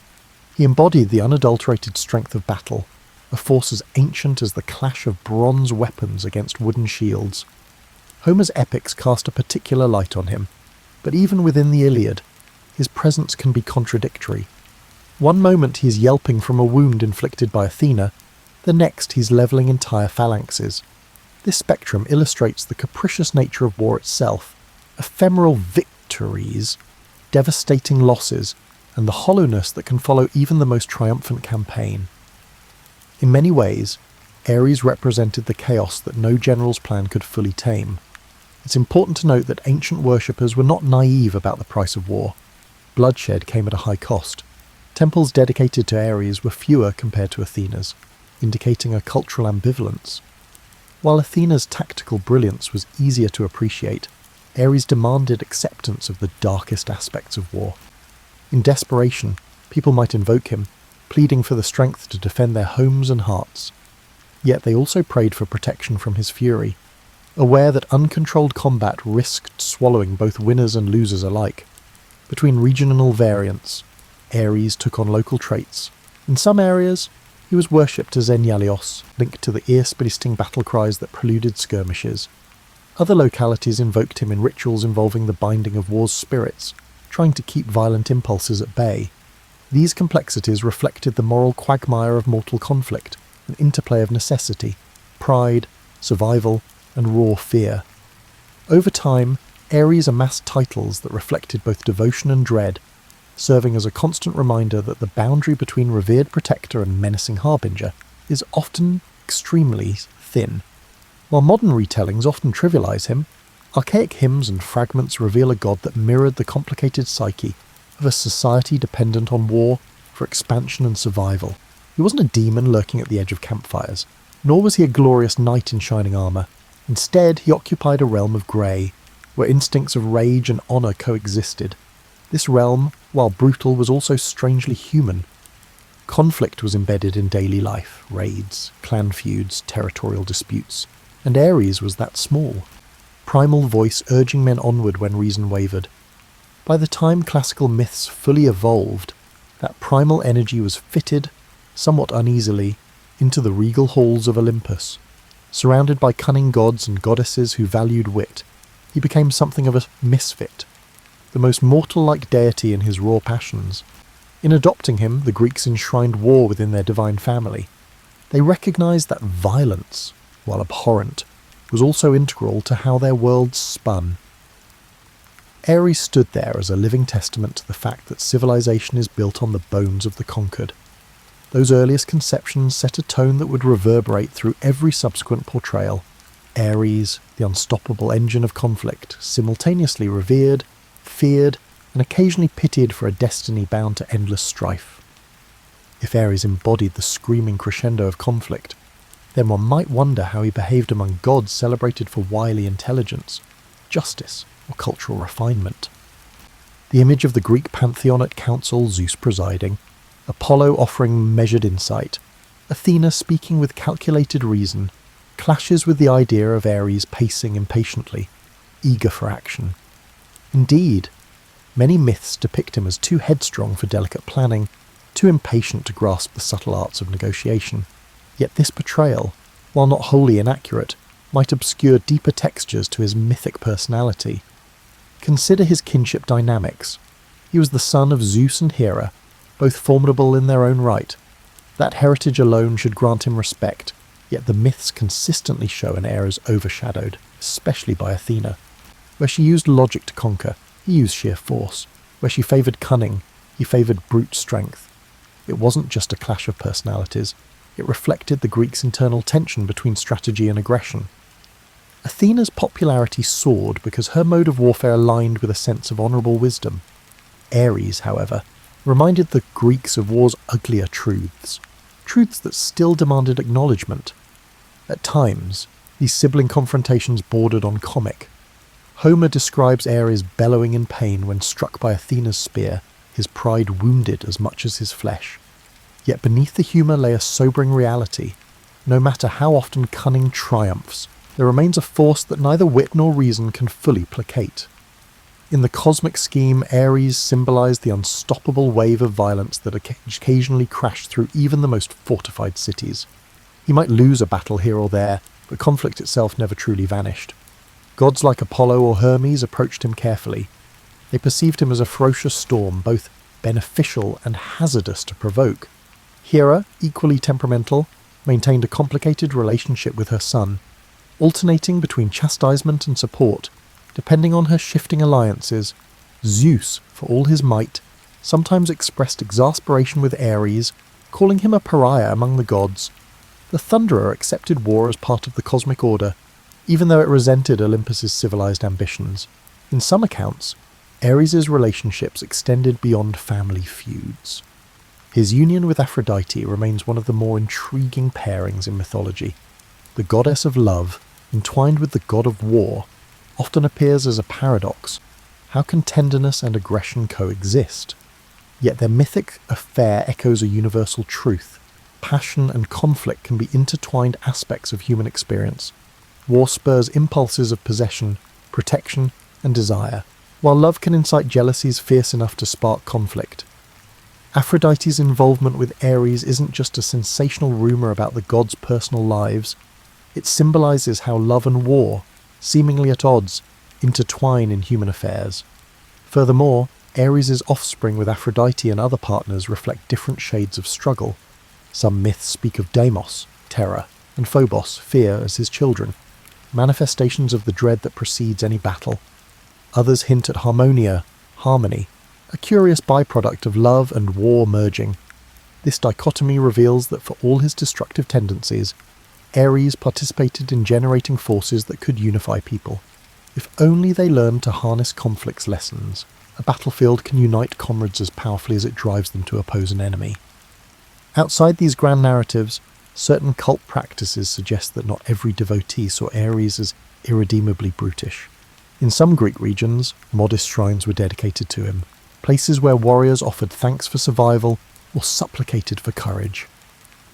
He embodied the unadulterated strength of battle, a force as ancient as the clash of bronze weapons against wooden shields. Homer's epics cast a particular light on him, but even within the Iliad, his presence can be contradictory. One moment he's yelping from a wound inflicted by Athena, the next he's levelling entire phalanxes. This spectrum illustrates the capricious nature of war itself, ephemeral victories, devastating losses, and the hollowness that can follow even the most triumphant campaign. In many ways, Ares represented the chaos that no general's plan could fully tame. It's important to note that ancient worshippers were not naive about the price of war. Bloodshed came at a high cost. Temples dedicated to Ares were fewer compared to Athena's, indicating a cultural ambivalence. While Athena's tactical brilliance was easier to appreciate, Ares demanded acceptance of the darkest aspects of war. In desperation, people might invoke him, pleading for the strength to defend their homes and hearts. Yet they also prayed for protection from his fury, aware that uncontrolled combat risked swallowing both winners and losers alike. Between regional variants, Ares took on local traits. In some areas, he was worshipped as Enyalios, linked to the ear-splitting battle cries that preluded skirmishes. Other localities invoked him in rituals involving the binding of war's spirits, trying to keep violent impulses at bay. These complexities reflected the moral quagmire of mortal conflict, an interplay of necessity, pride, survival, and raw fear. Over time, Ares amassed titles that reflected both devotion and dread, serving as a constant reminder that the boundary between revered protector and menacing harbinger is often extremely thin. While modern retellings often trivialise him, archaic hymns and fragments reveal a god that mirrored the complicated psyche of a society dependent on war for expansion and survival. He wasn't a demon lurking at the edge of campfires, nor was he a glorious knight in shining armour. Instead, he occupied a realm of grey, where instincts of rage and honour coexisted. This realm, while brutal, was also strangely human. Conflict was embedded in daily life, raids, clan feuds, territorial disputes, and Ares was that small. Primal voice urging men onward when reason wavered. By the time classical myths fully evolved, that primal energy was fitted, somewhat uneasily, into the regal halls of Olympus. Surrounded by cunning gods and goddesses who valued wit, he became something of a misfit, the most mortal-like deity in his raw passions. In adopting him, the Greeks enshrined war within their divine family. They recognised that violence, while abhorrent, was also integral to how their worlds spun. Ares stood there as a living testament to the fact that civilization is built on the bones of the conquered. Those earliest conceptions set a tone that would reverberate through every subsequent portrayal. Ares, the unstoppable engine of conflict, simultaneously revered, feared, and occasionally pitied for a destiny bound to endless strife. If Ares embodied the screaming crescendo of conflict, then one might wonder how he behaved among gods celebrated for wily intelligence, justice, or cultural refinement. The image of the Greek pantheon at council, Zeus presiding, Apollo offering measured insight, Athena speaking with calculated reason, clashes with the idea of Ares pacing impatiently, eager for action. Indeed, many myths depict him as too headstrong for delicate planning, too impatient to grasp the subtle arts of negotiation. Yet this portrayal, while not wholly inaccurate, might obscure deeper textures to his mythic personality. Consider his kinship dynamics. He was the son of Zeus and Hera, both formidable in their own right. That heritage alone should grant him respect, yet the myths consistently show an Ares overshadowed, especially by Athena. Where she used logic to conquer, he used sheer force. Where she favoured cunning, he favoured brute strength. It wasn't just a clash of personalities, it reflected the Greeks' internal tension between strategy and aggression. Athena's popularity soared because her mode of warfare aligned with a sense of honourable wisdom. Ares, however, reminded the Greeks of war's uglier truths that still demanded acknowledgement. At times, these sibling confrontations bordered on comic. Homer describes Ares bellowing in pain when struck by Athena's spear, his pride wounded as much as his flesh. Yet beneath the humour lay a sobering reality. No matter how often cunning triumphs, there remains a force that neither wit nor reason can fully placate. In the cosmic scheme, Ares symbolised the unstoppable wave of violence that occasionally crashed through even the most fortified cities. He might lose a battle here or there, but conflict itself never truly vanished. Gods like Apollo or Hermes approached him carefully. They perceived him as a ferocious storm, both beneficial and hazardous to provoke. Hera, equally temperamental, maintained a complicated relationship with her son, alternating between chastisement and support, depending on her shifting alliances. Zeus, for all his might, sometimes expressed exasperation with Ares, calling him a pariah among the gods. The Thunderer accepted war as part of the cosmic order, even though it resented Olympus's civilized ambitions. In some accounts, Ares' relationships extended beyond family feuds. His union with Aphrodite remains one of the more intriguing pairings in mythology. The goddess of love, entwined with the god of war, often appears as a paradox. How can tenderness and aggression coexist? Yet their mythic affair echoes a universal truth. Passion and conflict can be intertwined aspects of human experience. War spurs impulses of possession, protection, and desire, while love can incite jealousies fierce enough to spark conflict. Aphrodite's involvement with Ares isn't just a sensational rumour about the gods' personal lives. It symbolises how love and war, seemingly at odds, intertwine in human affairs. Furthermore, Ares' offspring with Aphrodite and other partners reflect different shades of struggle. Some myths speak of Deimos, terror, and Phobos, fear, as his children, manifestations of the dread that precedes any battle. Others hint at Harmonia, harmony, a curious byproduct of love and war merging. This dichotomy reveals that for all his destructive tendencies, Ares participated in generating forces that could unify people. If only they learned to harness conflict's lessons, a battlefield can unite comrades as powerfully as it drives them to oppose an enemy. Outside these grand narratives, certain cult practices suggest that not every devotee saw Ares as irredeemably brutish. In some Greek regions, modest shrines were dedicated to him, places where warriors offered thanks for survival or supplicated for courage.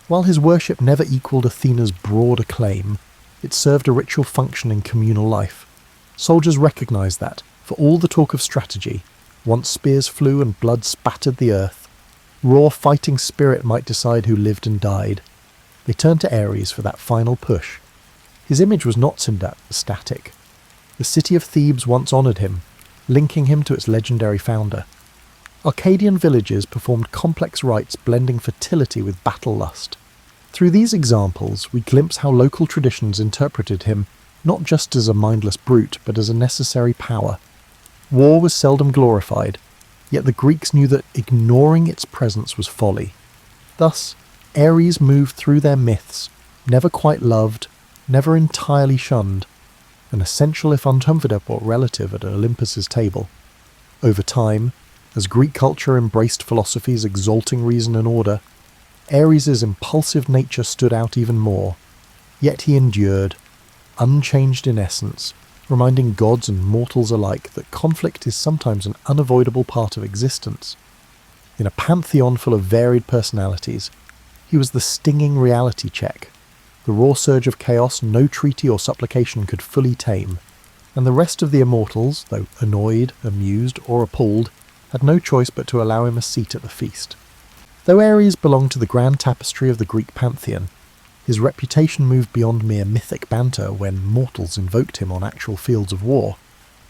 While his worship never equalled Athena's broad acclaim, it served a ritual function in communal life. Soldiers recognised that, for all the talk of strategy, once spears flew and blood spattered the earth, raw fighting spirit might decide who lived and died. They turned to Ares for that final push. His image was not static. The city of Thebes once honoured him, linking him to its legendary founder. Arcadian villages performed complex rites blending fertility with battle lust. Through these examples, we glimpse how local traditions interpreted him not just as a mindless brute, but as a necessary power. War was seldom glorified, yet the Greeks knew that ignoring its presence was folly. Thus, Ares moved through their myths, never quite loved, never entirely shunned, an essential if unconfident relative at Olympus's table. Over time, as Greek culture embraced philosophies exalting reason and order, Ares' impulsive nature stood out even more. Yet he endured, unchanged in essence, reminding gods and mortals alike that conflict is sometimes an unavoidable part of existence. In a pantheon full of varied personalities, he was the stinging reality check, the raw surge of chaos no treaty or supplication could fully tame, and the rest of the immortals, though annoyed, amused, or appalled, had no choice but to allow him a seat at the feast. Though Ares belonged to the grand tapestry of the Greek pantheon, his reputation moved beyond mere mythic banter when mortals invoked him on actual fields of war.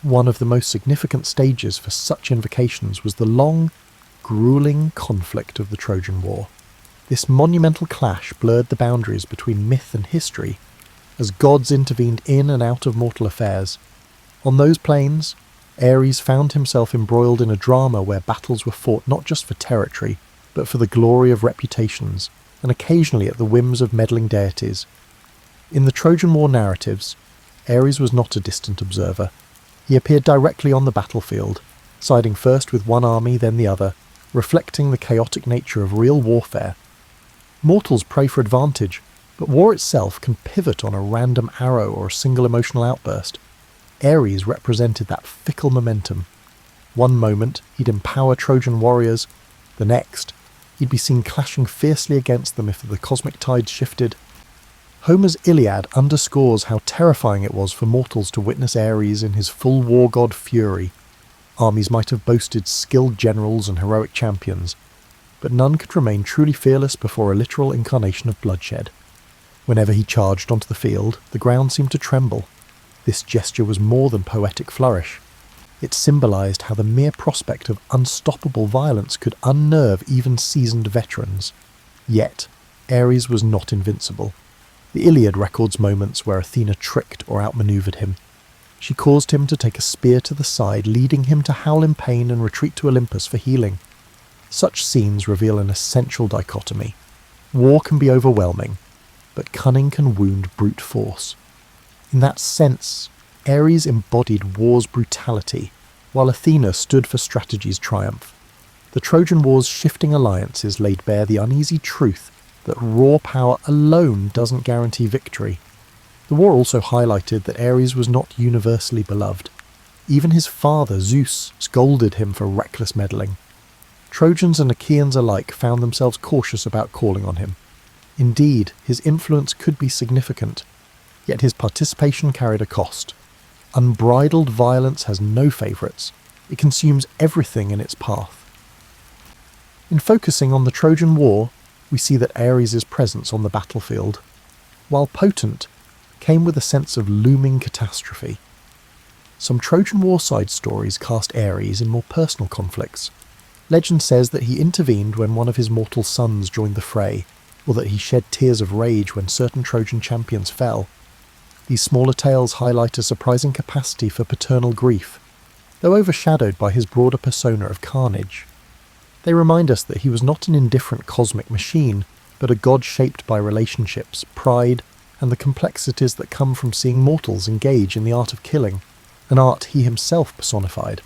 One of the most significant stages for such invocations was the long, grueling conflict of the Trojan War. This monumental clash blurred the boundaries between myth and history, as gods intervened in and out of mortal affairs. On those plains, Ares found himself embroiled in a drama where battles were fought not just for territory, but for the glory of reputations, and occasionally at the whims of meddling deities. In the Trojan War narratives, Ares was not a distant observer. He appeared directly on the battlefield, siding first with one army then the other, reflecting the chaotic nature of real warfare. Mortals pray for advantage, but war itself can pivot on a random arrow or a single emotional outburst. Ares represented that fickle momentum. One moment he'd empower Trojan warriors, the next he'd be seen clashing fiercely against them if the cosmic tides shifted. Homer's Iliad underscores how terrifying it was for mortals to witness Ares in his full war god fury. Armies might have boasted skilled generals and heroic champions, but none could remain truly fearless before a literal incarnation of bloodshed. Whenever he charged onto the field, the ground seemed to tremble. This gesture was more than poetic flourish. It symbolised how the mere prospect of unstoppable violence could unnerve even seasoned veterans. Yet, Ares was not invincible. The Iliad records moments where Athena tricked or outmanoeuvred him. She caused him to take a spear to the side, leading him to howl in pain and retreat to Olympus for healing. Such scenes reveal an essential dichotomy. War can be overwhelming, but cunning can wound brute force. In that sense, Ares embodied war's brutality, while Athena stood for strategy's triumph. The Trojan War's shifting alliances laid bare the uneasy truth that raw power alone doesn't guarantee victory. The war also highlighted that Ares was not universally beloved. Even his father, Zeus, scolded him for reckless meddling. Trojans and Achaeans alike found themselves cautious about calling on him. Indeed, his influence could be significant, yet his participation carried a cost. Unbridled violence has no favourites. It consumes everything in its path. In focusing on the Trojan War, we see that Ares' presence on the battlefield, while potent, came with a sense of looming catastrophe. Some Trojan War side stories cast Ares in more personal conflicts. Legend says that he intervened when one of his mortal sons joined the fray, or that he shed tears of rage when certain Trojan champions fell. These smaller tales highlight a surprising capacity for paternal grief, though overshadowed by his broader persona of carnage. They remind us that he was not an indifferent cosmic machine, but a god shaped by relationships, pride, and the complexities that come from seeing mortals engage in the art of killing, an art he himself personified.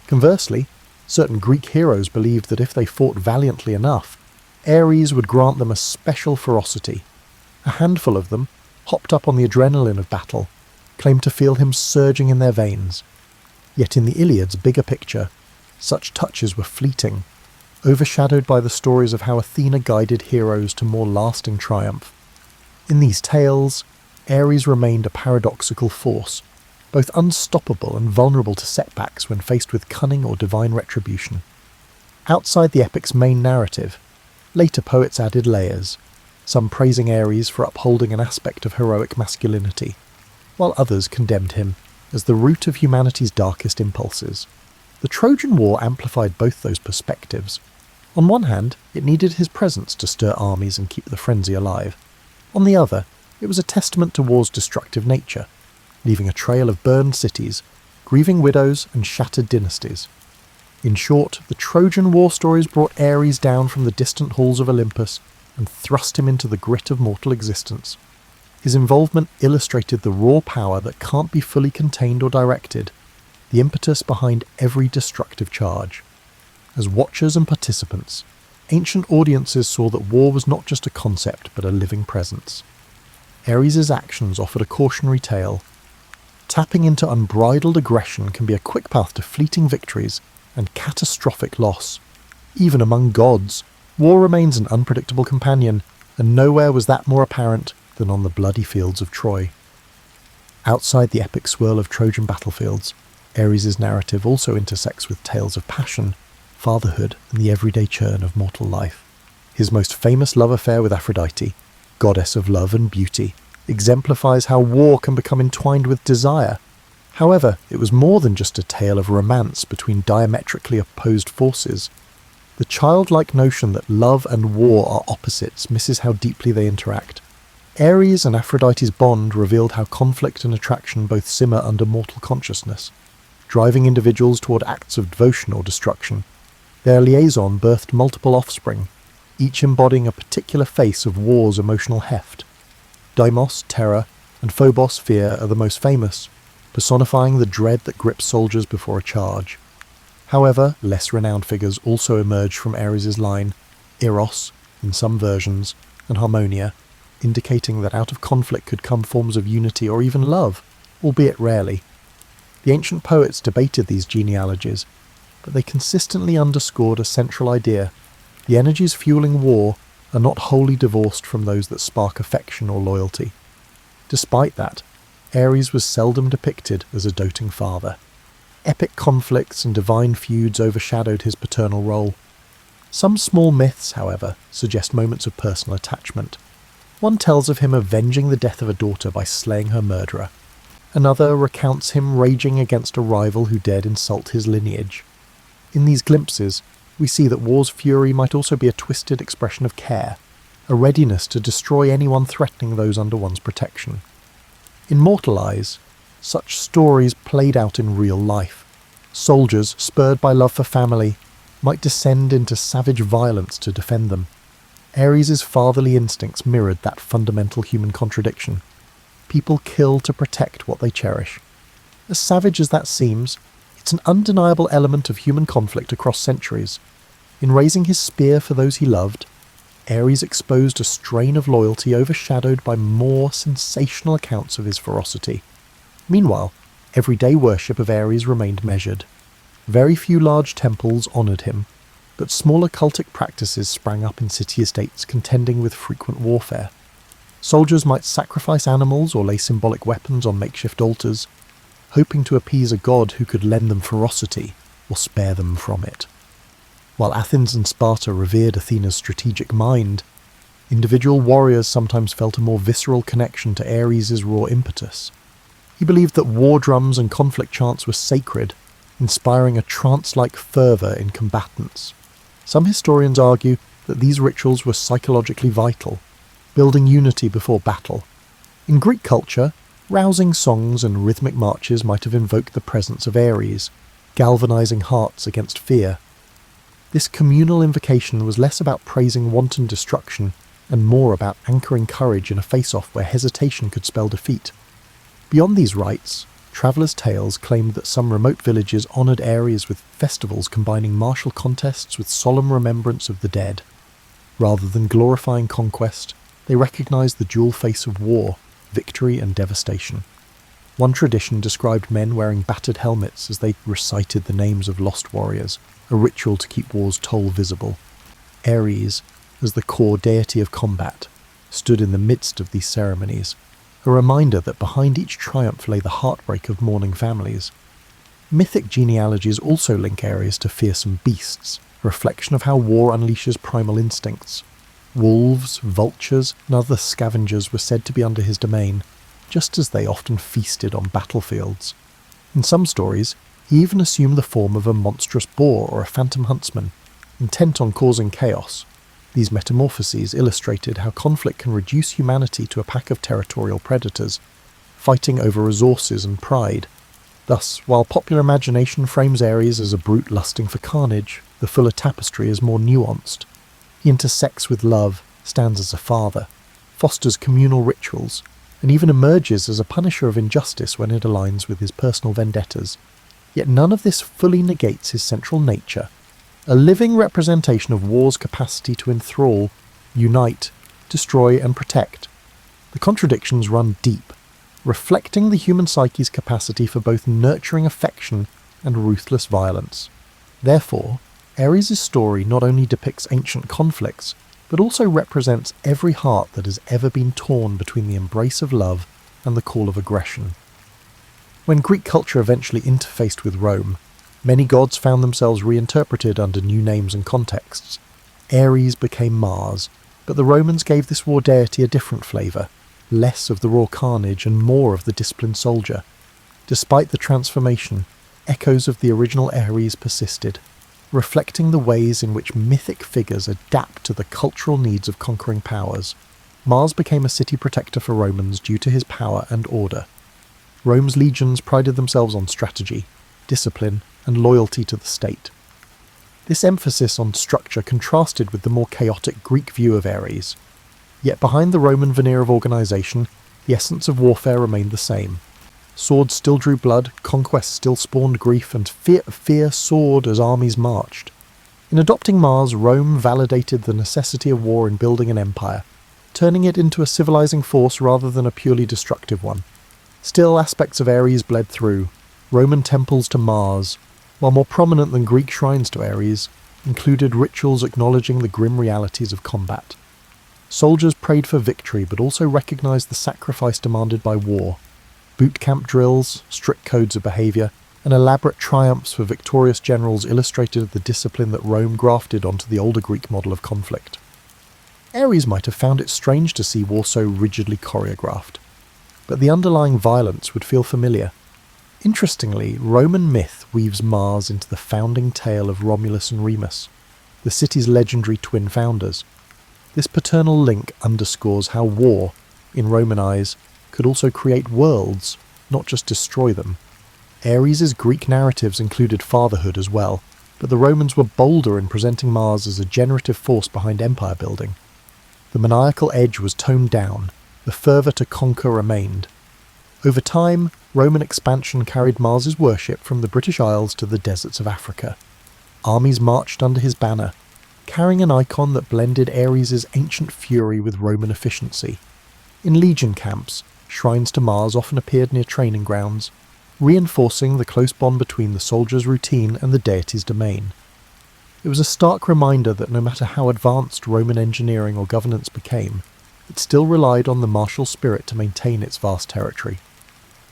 Conversely, certain Greek heroes believed that if they fought valiantly enough, Ares would grant them a special ferocity. A handful of them, hopped up on the adrenaline of battle, claimed to feel him surging in their veins. Yet in the Iliad's bigger picture, such touches were fleeting, overshadowed by the stories of how Athena guided heroes to more lasting triumph. In these tales, Ares remained a paradoxical force, both unstoppable and vulnerable to setbacks when faced with cunning or divine retribution. Outside the epic's main narrative, later poets added layers, some praising Ares for upholding an aspect of heroic masculinity, while others condemned him as the root of humanity's darkest impulses. The Trojan War amplified both those perspectives. On one hand, it needed his presence to stir armies and keep the frenzy alive. On the other, it was a testament to war's destructive nature, leaving a trail of burned cities, grieving widows and shattered dynasties. In short, the Trojan War stories brought Ares down from the distant halls of Olympus and thrust him into the grit of mortal existence. His involvement illustrated the raw power that can't be fully contained or directed, the impetus behind every destructive charge. As watchers and participants, ancient audiences saw that war was not just a concept but a living presence. Ares' actions offered a cautionary tale. Tapping into unbridled aggression can be a quick path to fleeting victories and catastrophic loss. Even among gods, war remains an unpredictable companion, and nowhere was that more apparent than on the bloody fields of Troy. Outside the epic swirl of Trojan battlefields, Ares' narrative also intersects with tales of passion, fatherhood, and the everyday churn of mortal life. His most famous love affair with Aphrodite, goddess of love and beauty, exemplifies how war can become entwined with desire. However, it was more than just a tale of romance between diametrically opposed forces. The childlike notion that love and war are opposites misses how deeply they interact. Ares and Aphrodite's bond revealed how conflict and attraction both simmer under mortal consciousness, driving individuals toward acts of devotion or destruction. Their liaison birthed multiple offspring, each embodying a particular face of war's emotional heft. Deimos, terror, and Phobos, fear, are the most famous, personifying the dread that grips soldiers before a charge. However, less renowned figures also emerged from Ares' line, Eros, in some versions, and Harmonia, indicating that out of conflict could come forms of unity or even love, albeit rarely. The ancient poets debated these genealogies, but they consistently underscored a central idea: the energies fueling war are not wholly divorced from those that spark affection or loyalty. Despite that, Ares was seldom depicted as a doting father. Epic conflicts and divine feuds overshadowed his paternal role. Some small myths, however, suggest moments of personal attachment. One tells of him avenging the death of a daughter by slaying her murderer. Another recounts him raging against a rival who dared insult his lineage. In these glimpses, we see that war's fury might also be a twisted expression of care, a readiness to destroy anyone threatening those under one's protection. In mortal eyes, such stories played out in real life. Soldiers, spurred by love for family, might descend into savage violence to defend them. Ares' fatherly instincts mirrored that fundamental human contradiction. People kill to protect what they cherish. As savage as that seems, it's an undeniable element of human conflict across centuries. In raising his spear for those he loved, Ares exposed a strain of loyalty overshadowed by more sensational accounts of his ferocity. Meanwhile, everyday worship of Ares remained measured. Very few large temples honoured him, but smaller cultic practices sprang up in city-estates contending with frequent warfare. Soldiers might sacrifice animals or lay symbolic weapons on makeshift altars, hoping to appease a god who could lend them ferocity or spare them from it. While Athens and Sparta revered Athena's strategic mind, individual warriors sometimes felt a more visceral connection to Ares' raw impetus. He believed that war drums and conflict chants were sacred, inspiring a trance-like fervour in combatants. Some historians argue that these rituals were psychologically vital, building unity before battle. In Greek culture, rousing songs and rhythmic marches might have invoked the presence of Ares, galvanising hearts against fear. This communal invocation was less about praising wanton destruction and more about anchoring courage in a face-off where hesitation could spell defeat. Beyond these rites, travellers' tales claimed that some remote villages honoured Ares with festivals combining martial contests with solemn remembrance of the dead. Rather than glorifying conquest, they recognised the dual face of war, victory and devastation. One tradition described men wearing battered helmets as they recited the names of lost warriors, a ritual to keep war's toll visible. Ares, as the core deity of combat, stood in the midst of these ceremonies, a reminder that behind each triumph lay the heartbreak of mourning families. Mythic genealogies also link Ares to fearsome beasts, a reflection of how war unleashes primal instincts. Wolves, vultures, and other scavengers were said to be under his domain, just as they often feasted on battlefields. In some stories, he even assumed the form of a monstrous boar or a phantom huntsman, intent on causing chaos. These metamorphoses illustrated how conflict can reduce humanity to a pack of territorial predators, fighting over resources and pride. Thus, while popular imagination frames Ares as a brute lusting for carnage, the fuller tapestry is more nuanced. He intersects with love, stands as a father, fosters communal rituals, and even emerges as a punisher of injustice when it aligns with his personal vendettas. Yet none of this fully negates his central nature, a living representation of war's capacity to enthrall, unite, destroy and protect. The contradictions run deep, reflecting the human psyche's capacity for both nurturing affection and ruthless violence. Therefore, Ares' story not only depicts ancient conflicts, but also represents every heart that has ever been torn between the embrace of love and the call of aggression. When Greek culture eventually interfaced with Rome, many gods found themselves reinterpreted under new names and contexts. Ares became Mars, but the Romans gave this war deity a different flavour, less of the raw carnage and more of the disciplined soldier. Despite the transformation, echoes of the original Ares persisted, reflecting the ways in which mythic figures adapt to the cultural needs of conquering powers. Mars became a city protector for Romans due to his power and order. Rome's legions prided themselves on strategy, discipline, and loyalty to the state. This emphasis on structure contrasted with the more chaotic Greek view of Ares. Yet behind the Roman veneer of organisation, the essence of warfare remained the same. Swords still drew blood, conquest still spawned grief, and fear soared as armies marched. In adopting Mars, Rome validated the necessity of war in building an empire, turning it into a civilizing force rather than a purely destructive one. Still, aspects of Ares bled through. Roman temples to Mars, while more prominent than Greek shrines to Ares, included rituals acknowledging the grim realities of combat. Soldiers prayed for victory but also recognized the sacrifice demanded by war. Boot camp drills, strict codes of behaviour, and elaborate triumphs for victorious generals illustrated the discipline that Rome grafted onto the older Greek model of conflict. Ares might have found it strange to see war so rigidly choreographed, but the underlying violence would feel familiar. Interestingly, Roman myth weaves Mars into the founding tale of Romulus and Remus, the city's legendary twin founders. This paternal link underscores how war, in Roman eyes, could also create worlds, not just destroy them. Ares' Greek narratives included fatherhood as well, but the Romans were bolder in presenting Mars as a generative force behind empire building. The maniacal edge was toned down, the fervour to conquer remained. Over time, Roman expansion carried Mars' worship from the British Isles to the deserts of Africa. Armies marched under his banner, carrying an icon that blended Ares' ancient fury with Roman efficiency. In legion camps, shrines to Mars often appeared near training grounds, reinforcing the close bond between the soldier's routine and the deity's domain. It was a stark reminder that no matter how advanced Roman engineering or governance became, it still relied on the martial spirit to maintain its vast territory.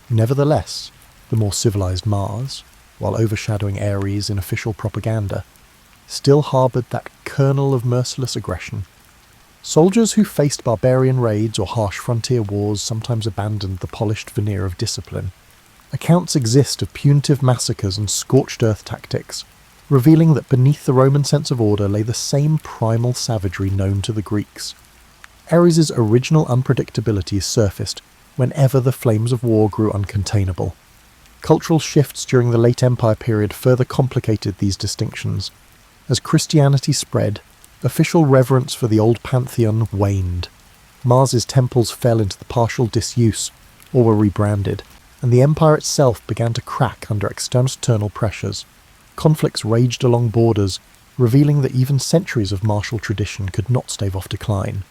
Nevertheless, the more civilized Mars, while overshadowing Ares in official propaganda, still harboured that kernel of merciless aggression. Soldiers who faced barbarian raids or harsh frontier wars sometimes abandoned the polished veneer of discipline. Accounts exist of punitive massacres and scorched earth tactics, revealing that beneath the Roman sense of order lay the same primal savagery known to the Greeks. Ares' original unpredictability surfaced whenever the flames of war grew uncontainable. Cultural shifts during the late Empire period further complicated these distinctions. As Christianity spread, official reverence for the old pantheon waned. Mars' temples fell into the partial disuse, or were rebranded, and the empire itself began to crack under external pressures. Conflicts raged along borders, revealing that even centuries of martial tradition could not stave off decline.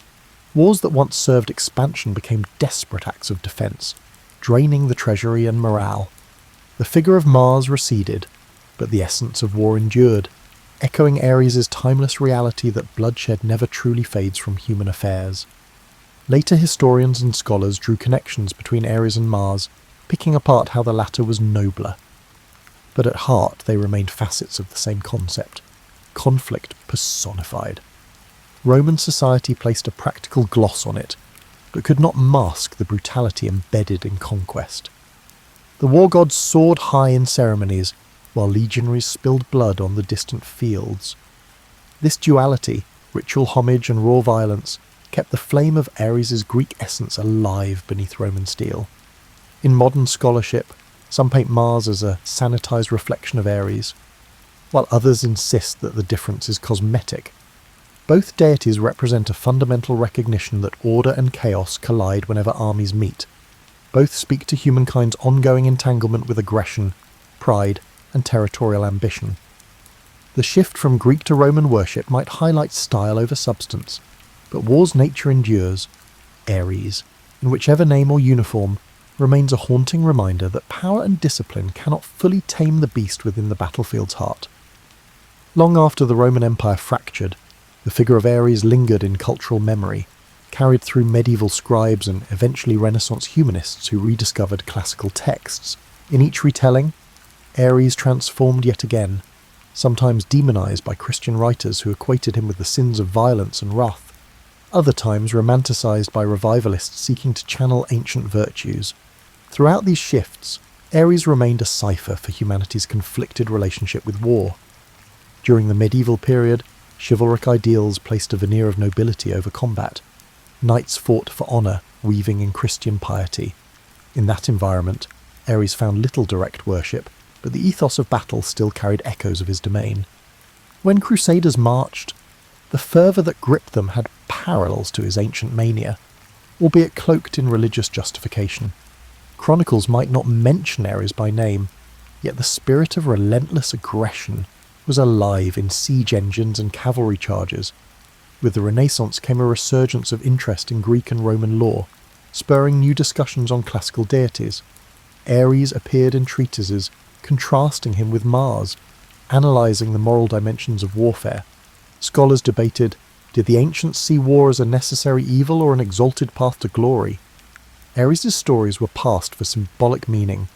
Wars that once served expansion became desperate acts of defence, draining the treasury and morale. The figure of Mars receded, but the essence of war endured, echoing Ares' timeless reality that bloodshed never truly fades from human affairs. Later historians and scholars drew connections between Ares and Mars, picking apart how the latter was nobler. But at heart they remained facets of the same concept, conflict personified. Roman society placed a practical gloss on it, but could not mask the brutality embedded in conquest. The war gods soared high in ceremonies, while legionaries spilled blood on the distant fields. This duality, ritual homage and raw violence, kept the flame of Ares' Greek essence alive beneath Roman steel. In modern scholarship, some paint Mars as a sanitized reflection of Ares, while others insist that the difference is cosmetic. Both deities represent a fundamental recognition that order and chaos collide whenever armies meet. Both speak to humankind's ongoing entanglement with aggression, pride, and territorial ambition. The shift from Greek to Roman worship might highlight style over substance, but war's nature endures. Ares, in whichever name or uniform, remains a haunting reminder that power and discipline cannot fully tame the beast within the battlefield's heart. Long after the Roman Empire fractured, the figure of Ares lingered in cultural memory, carried through medieval scribes and eventually Renaissance humanists who rediscovered classical texts. In each retelling, Ares transformed yet again, sometimes demonized by Christian writers who equated him with the sins of violence and wrath, other times romanticized by revivalists seeking to channel ancient virtues. Throughout these shifts, Ares remained a cipher for humanity's conflicted relationship with war. During the medieval period, chivalric ideals placed a veneer of nobility over combat. Knights fought for honour, weaving in Christian piety. In that environment, Ares found little direct worship, but the ethos of battle still carried echoes of his domain. When crusaders marched, the fervour that gripped them had parallels to his ancient mania, albeit cloaked in religious justification. Chronicles might not mention Ares by name, yet the spirit of relentless aggression was alive in siege engines and cavalry charges. With the Renaissance came a resurgence of interest in Greek and Roman lore, spurring new discussions on classical deities. Ares appeared in treatises contrasting him with Mars, analysing the moral dimensions of warfare. Scholars debated, did the ancients see war as a necessary evil or an exalted path to glory? Ares' stories were passed for symbolic meaning,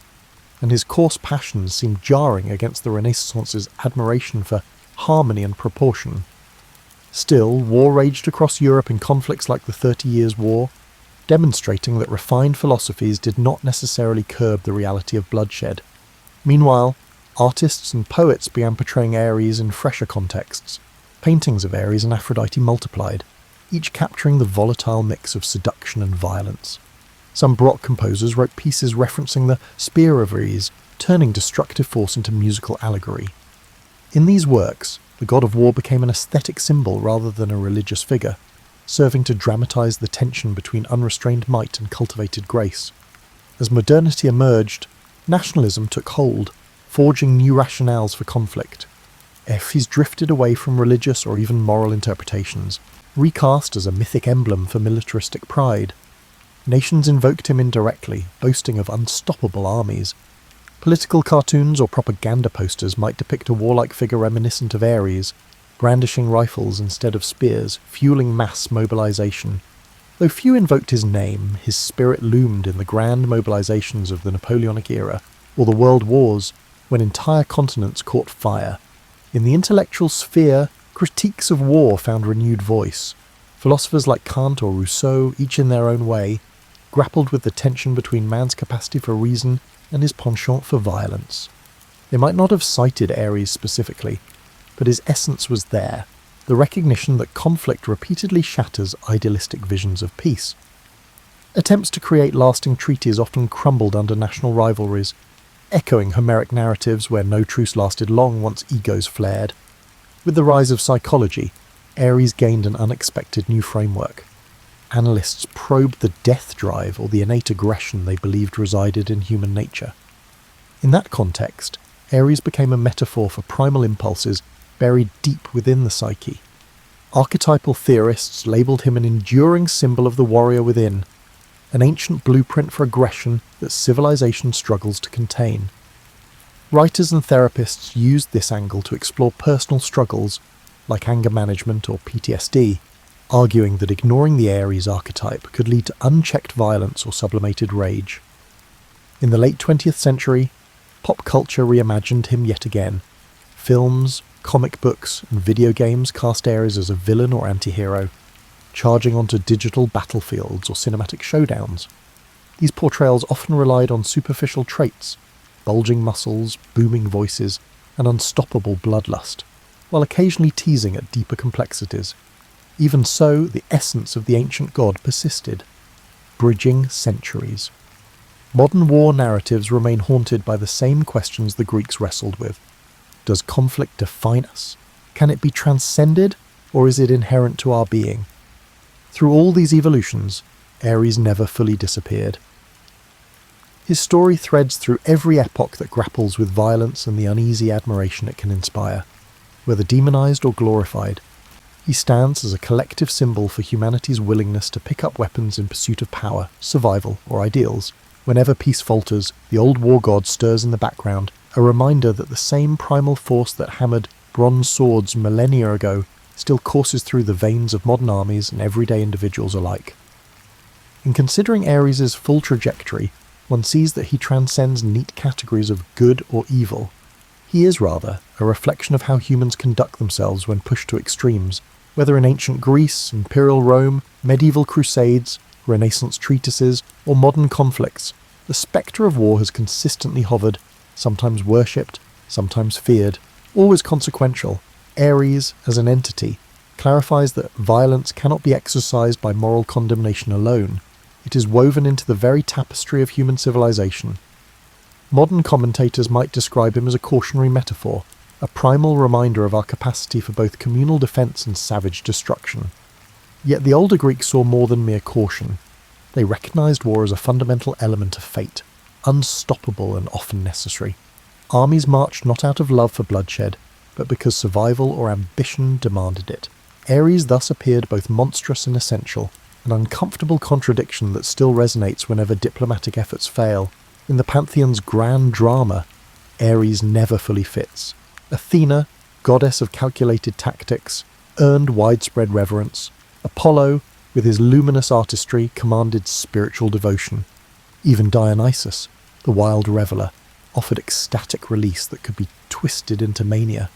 and his coarse passions seemed jarring against the Renaissance's admiration for harmony and proportion. Still, war raged across Europe in conflicts like the 30 Years' War, demonstrating that refined philosophies did not necessarily curb the reality of bloodshed. Meanwhile, artists and poets began portraying Ares in fresher contexts. Paintings of Ares and Aphrodite multiplied, each capturing the volatile mix of seduction and violence. Some Baroque composers wrote pieces referencing the spear of Ares, turning destructive force into musical allegory. In these works, the god of war became an aesthetic symbol rather than a religious figure, serving to dramatise the tension between unrestrained might and cultivated grace. As modernity emerged, nationalism took hold, forging new rationales for conflict. Ares drifted away from religious or even moral interpretations, recast as a mythic emblem for militaristic pride. Nations invoked him indirectly, boasting of unstoppable armies. Political cartoons or propaganda posters might depict a warlike figure reminiscent of Ares, brandishing rifles instead of spears, fueling mass mobilization. Though few invoked his name, his spirit loomed in the grand mobilizations of the Napoleonic era, or the World Wars, when entire continents caught fire. In the intellectual sphere, critiques of war found renewed voice. Philosophers like Kant or Rousseau, each in their own way, grappled with the tension between man's capacity for reason and his penchant for violence. They might not have cited Ares specifically, but his essence was there, the recognition that conflict repeatedly shatters idealistic visions of peace. Attempts to create lasting treaties often crumbled under national rivalries, echoing Homeric narratives where no truce lasted long once egos flared. With the rise of psychology, Ares gained an unexpected new framework. Analysts probed the death drive or the innate aggression they believed resided in human nature. In that context, Ares became a metaphor for primal impulses buried deep within the psyche. Archetypal theorists labelled him an enduring symbol of the warrior within, an ancient blueprint for aggression that civilization struggles to contain. Writers and therapists used this angle to explore personal struggles, like anger management or PTSD, arguing that ignoring the Ares archetype could lead to unchecked violence or sublimated rage. In the late 20th century, pop culture reimagined him yet again. Films, comic books, and video games cast Ares as a villain or anti-hero, charging onto digital battlefields or cinematic showdowns. These portrayals often relied on superficial traits, bulging muscles, booming voices, and unstoppable bloodlust, while occasionally teasing at deeper complexities. Even so, the essence of the ancient god persisted, bridging centuries. Modern war narratives remain haunted by the same questions the Greeks wrestled with. Does conflict define us? Can it be transcended, or is it inherent to our being? Through all these evolutions, Aries never fully disappeared. His story threads through every epoch that grapples with violence and the uneasy admiration it can inspire. Whether demonized or glorified, he stands as a collective symbol for humanity's willingness to pick up weapons in pursuit of power, survival, or ideals. Whenever peace falters, the old war god stirs in the background, a reminder that the same primal force that hammered bronze swords millennia ago still courses through the veins of modern armies and everyday individuals alike. In considering Ares' full trajectory, one sees that he transcends neat categories of good or evil. He is, rather, a reflection of how humans conduct themselves when pushed to extremes, whether in ancient Greece, imperial Rome, medieval crusades, Renaissance treatises, or modern conflicts. The spectre of war has consistently hovered, sometimes worshipped, sometimes feared, always consequential. Ares, as an entity, clarifies that violence cannot be exercised by moral condemnation alone. It is woven into the very tapestry of human civilization. Modern commentators might describe him as a cautionary metaphor, a primal reminder of our capacity for both communal defence and savage destruction. Yet the older Greeks saw more than mere caution. They recognised war as a fundamental element of fate, unstoppable and often necessary. Armies marched not out of love for bloodshed, but because survival or ambition demanded it. Ares thus appeared both monstrous and essential, an uncomfortable contradiction that still resonates whenever diplomatic efforts fail. In the Pantheon's grand drama, Ares never fully fits. Athena, goddess of calculated tactics, earned widespread reverence. Apollo, with his luminous artistry, commanded spiritual devotion. Even Dionysus, the wild reveller, offered ecstatic release that could be twisted into mania.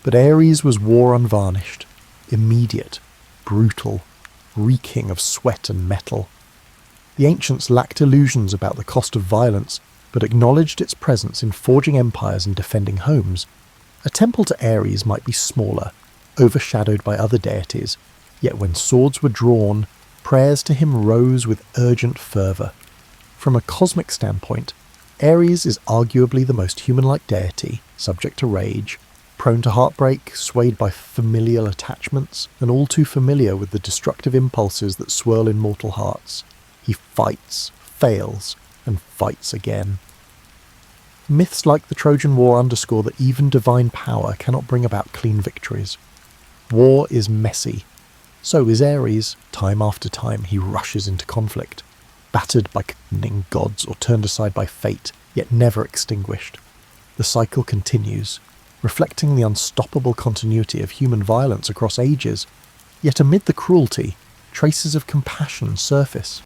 But Ares was war unvarnished, immediate, brutal, reeking of sweat and metal. The ancients lacked illusions about the cost of violence, but acknowledged its presence in forging empires and defending homes. A temple to Ares might be smaller, overshadowed by other deities, yet when swords were drawn, prayers to him rose with urgent fervour. From a cosmic standpoint, Ares is arguably the most human-like deity, subject to rage, prone to heartbreak, swayed by familial attachments, and all too familiar with the destructive impulses that swirl in mortal hearts. He fights, fails, and fights again. Myths like the Trojan War underscore that even divine power cannot bring about clean victories. War is messy. So is Ares. Time after time he rushes into conflict, battered by contending gods or turned aside by fate, yet never extinguished. The cycle continues, reflecting the unstoppable continuity of human violence across ages. Yet amid the cruelty, traces of compassion surface.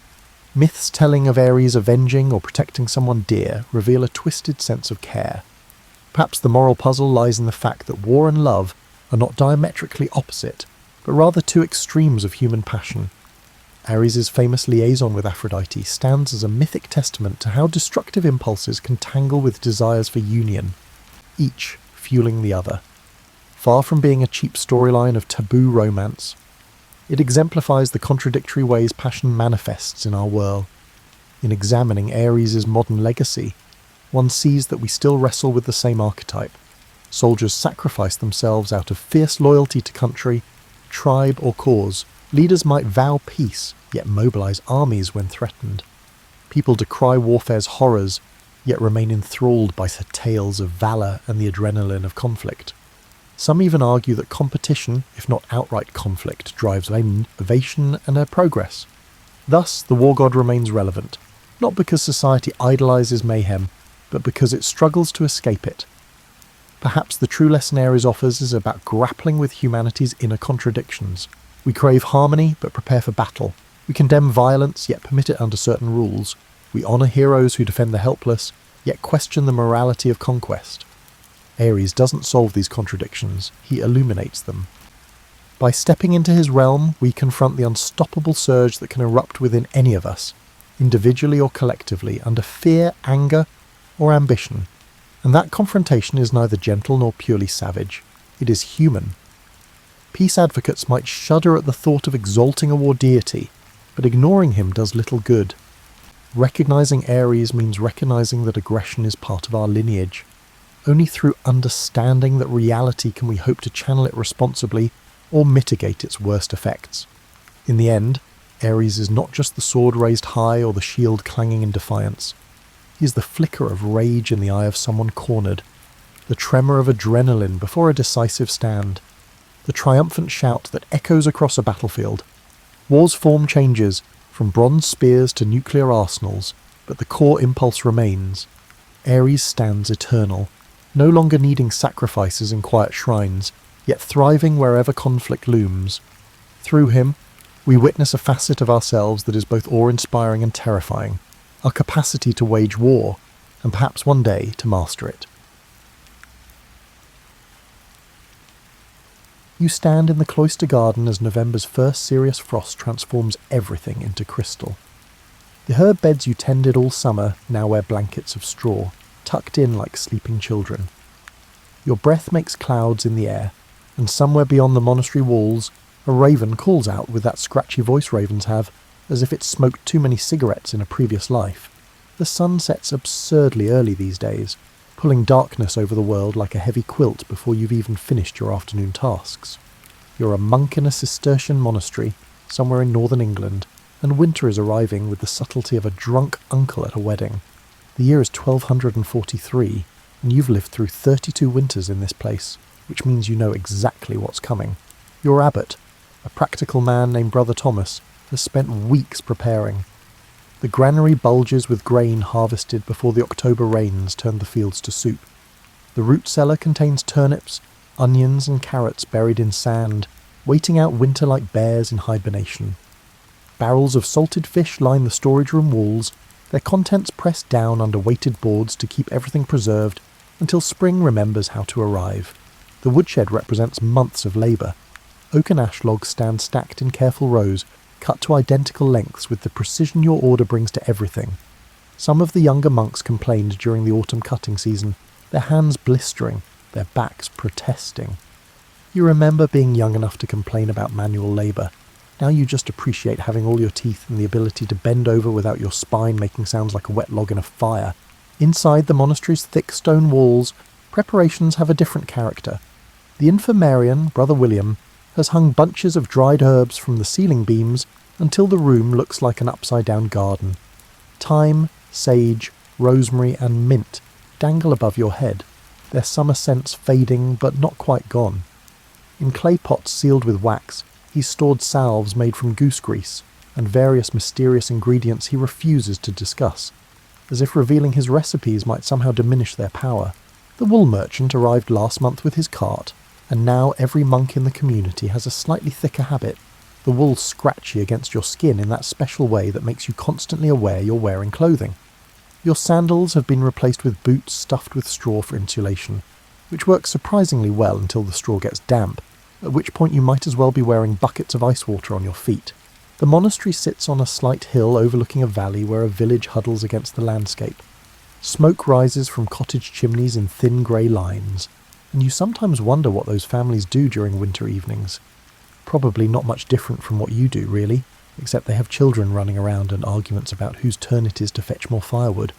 Myths telling of Ares avenging or protecting someone dear reveal a twisted sense of care. Perhaps the moral puzzle lies in the fact that war and love are not diametrically opposite, but rather two extremes of human passion. Ares' famous liaison with Aphrodite stands as a mythic testament to how destructive impulses can tangle with desires for union, each fueling the other. Far from being a cheap storyline of taboo romance, it exemplifies the contradictory ways passion manifests in our world. In examining Ares' modern legacy, one sees that we still wrestle with the same archetype. Soldiers sacrifice themselves out of fierce loyalty to country, tribe, or cause. Leaders might vow peace, yet mobilize armies when threatened. People decry warfare's horrors, yet remain enthralled by the tales of valour and the adrenaline of conflict. Some even argue that competition, if not outright conflict, drives innovation and progress. Thus, the war god remains relevant, not because society idolizes mayhem, but because it struggles to escape it. Perhaps the true lesson Ares offers is about grappling with humanity's inner contradictions. We crave harmony, but prepare for battle. We condemn violence, yet permit it under certain rules. We honour heroes who defend the helpless, yet question the morality of conquest. Ares doesn't solve these contradictions, he illuminates them. By stepping into his realm, we confront the unstoppable surge that can erupt within any of us, individually or collectively, under fear, anger, or ambition. And that confrontation is neither gentle nor purely savage. It is human. Peace advocates might shudder at the thought of exalting a war deity, but ignoring him does little good. Recognizing Ares means recognizing that aggression is part of our lineage. Only through understanding that reality can we hope to channel it responsibly or mitigate its worst effects. In the end, Ares is not just the sword raised high or the shield clanging in defiance. He is the flicker of rage in the eye of someone cornered, the tremor of adrenaline before a decisive stand, the triumphant shout that echoes across a battlefield. War's form changes, from bronze spears to nuclear arsenals, but the core impulse remains. Ares stands eternal, no longer needing sacrifices in quiet shrines, yet thriving wherever conflict looms. Through him, we witness a facet of ourselves that is both awe-inspiring and terrifying, our capacity to wage war, and perhaps one day to master it. You stand in the cloister garden as November's first serious frost transforms everything into crystal. The herb beds you tended all summer now wear blankets of straw, tucked in like sleeping children. Your breath makes clouds in the air, and somewhere beyond the monastery walls, a raven calls out with that scratchy voice ravens have, as if it smoked too many cigarettes in a previous life. The sun sets absurdly early these days, pulling darkness over the world like a heavy quilt before you've even finished your afternoon tasks. You're a monk in a Cistercian monastery, somewhere in northern England, and winter is arriving with the subtlety of a drunk uncle at a wedding. The year is 1243, and you've lived through 32 winters in this place, which means you know exactly what's coming. Your abbot, a practical man named Brother Thomas, has spent weeks preparing. The granary bulges with grain harvested before the October rains turned the fields to soup. The root cellar contains turnips, onions and carrots buried in sand, waiting out winter like bears in hibernation. Barrels of salted fish line the storage room walls, their contents pressed down under weighted boards to keep everything preserved until spring remembers how to arrive. The woodshed represents months of labour. Oak and ash logs stand stacked in careful rows, cut to identical lengths with the precision your order brings to everything. Some of the younger monks complained during the autumn cutting season, their hands blistering, their backs protesting. You remember being young enough to complain about manual labour. Now you just appreciate having all your teeth and the ability to bend over without your spine making sounds like a wet log in a fire. Inside the monastery's thick stone walls, preparations have a different character. The infirmarian, Brother William, has hung bunches of dried herbs from the ceiling beams until the room looks like an upside-down garden. Thyme, sage, rosemary and mint dangle above your head, their summer scents fading but not quite gone. In clay pots sealed with wax, he's stored salves made from goose grease and various mysterious ingredients he refuses to discuss, as if revealing his recipes might somehow diminish their power. The wool merchant arrived last month with his cart, and now every monk in the community has a slightly thicker habit, the wool scratchy against your skin in that special way that makes you constantly aware you're wearing clothing. Your sandals have been replaced with boots stuffed with straw for insulation, which works surprisingly well until the straw gets damp, at which point you might as well be wearing buckets of ice water on your feet. The monastery sits on a slight hill overlooking a valley where a village huddles against the landscape. Smoke rises from cottage chimneys in thin grey lines, and you sometimes wonder what those families do during winter evenings. Probably not much different from what you do, really, except they have children running around and arguments about whose turn it is to fetch more firewood,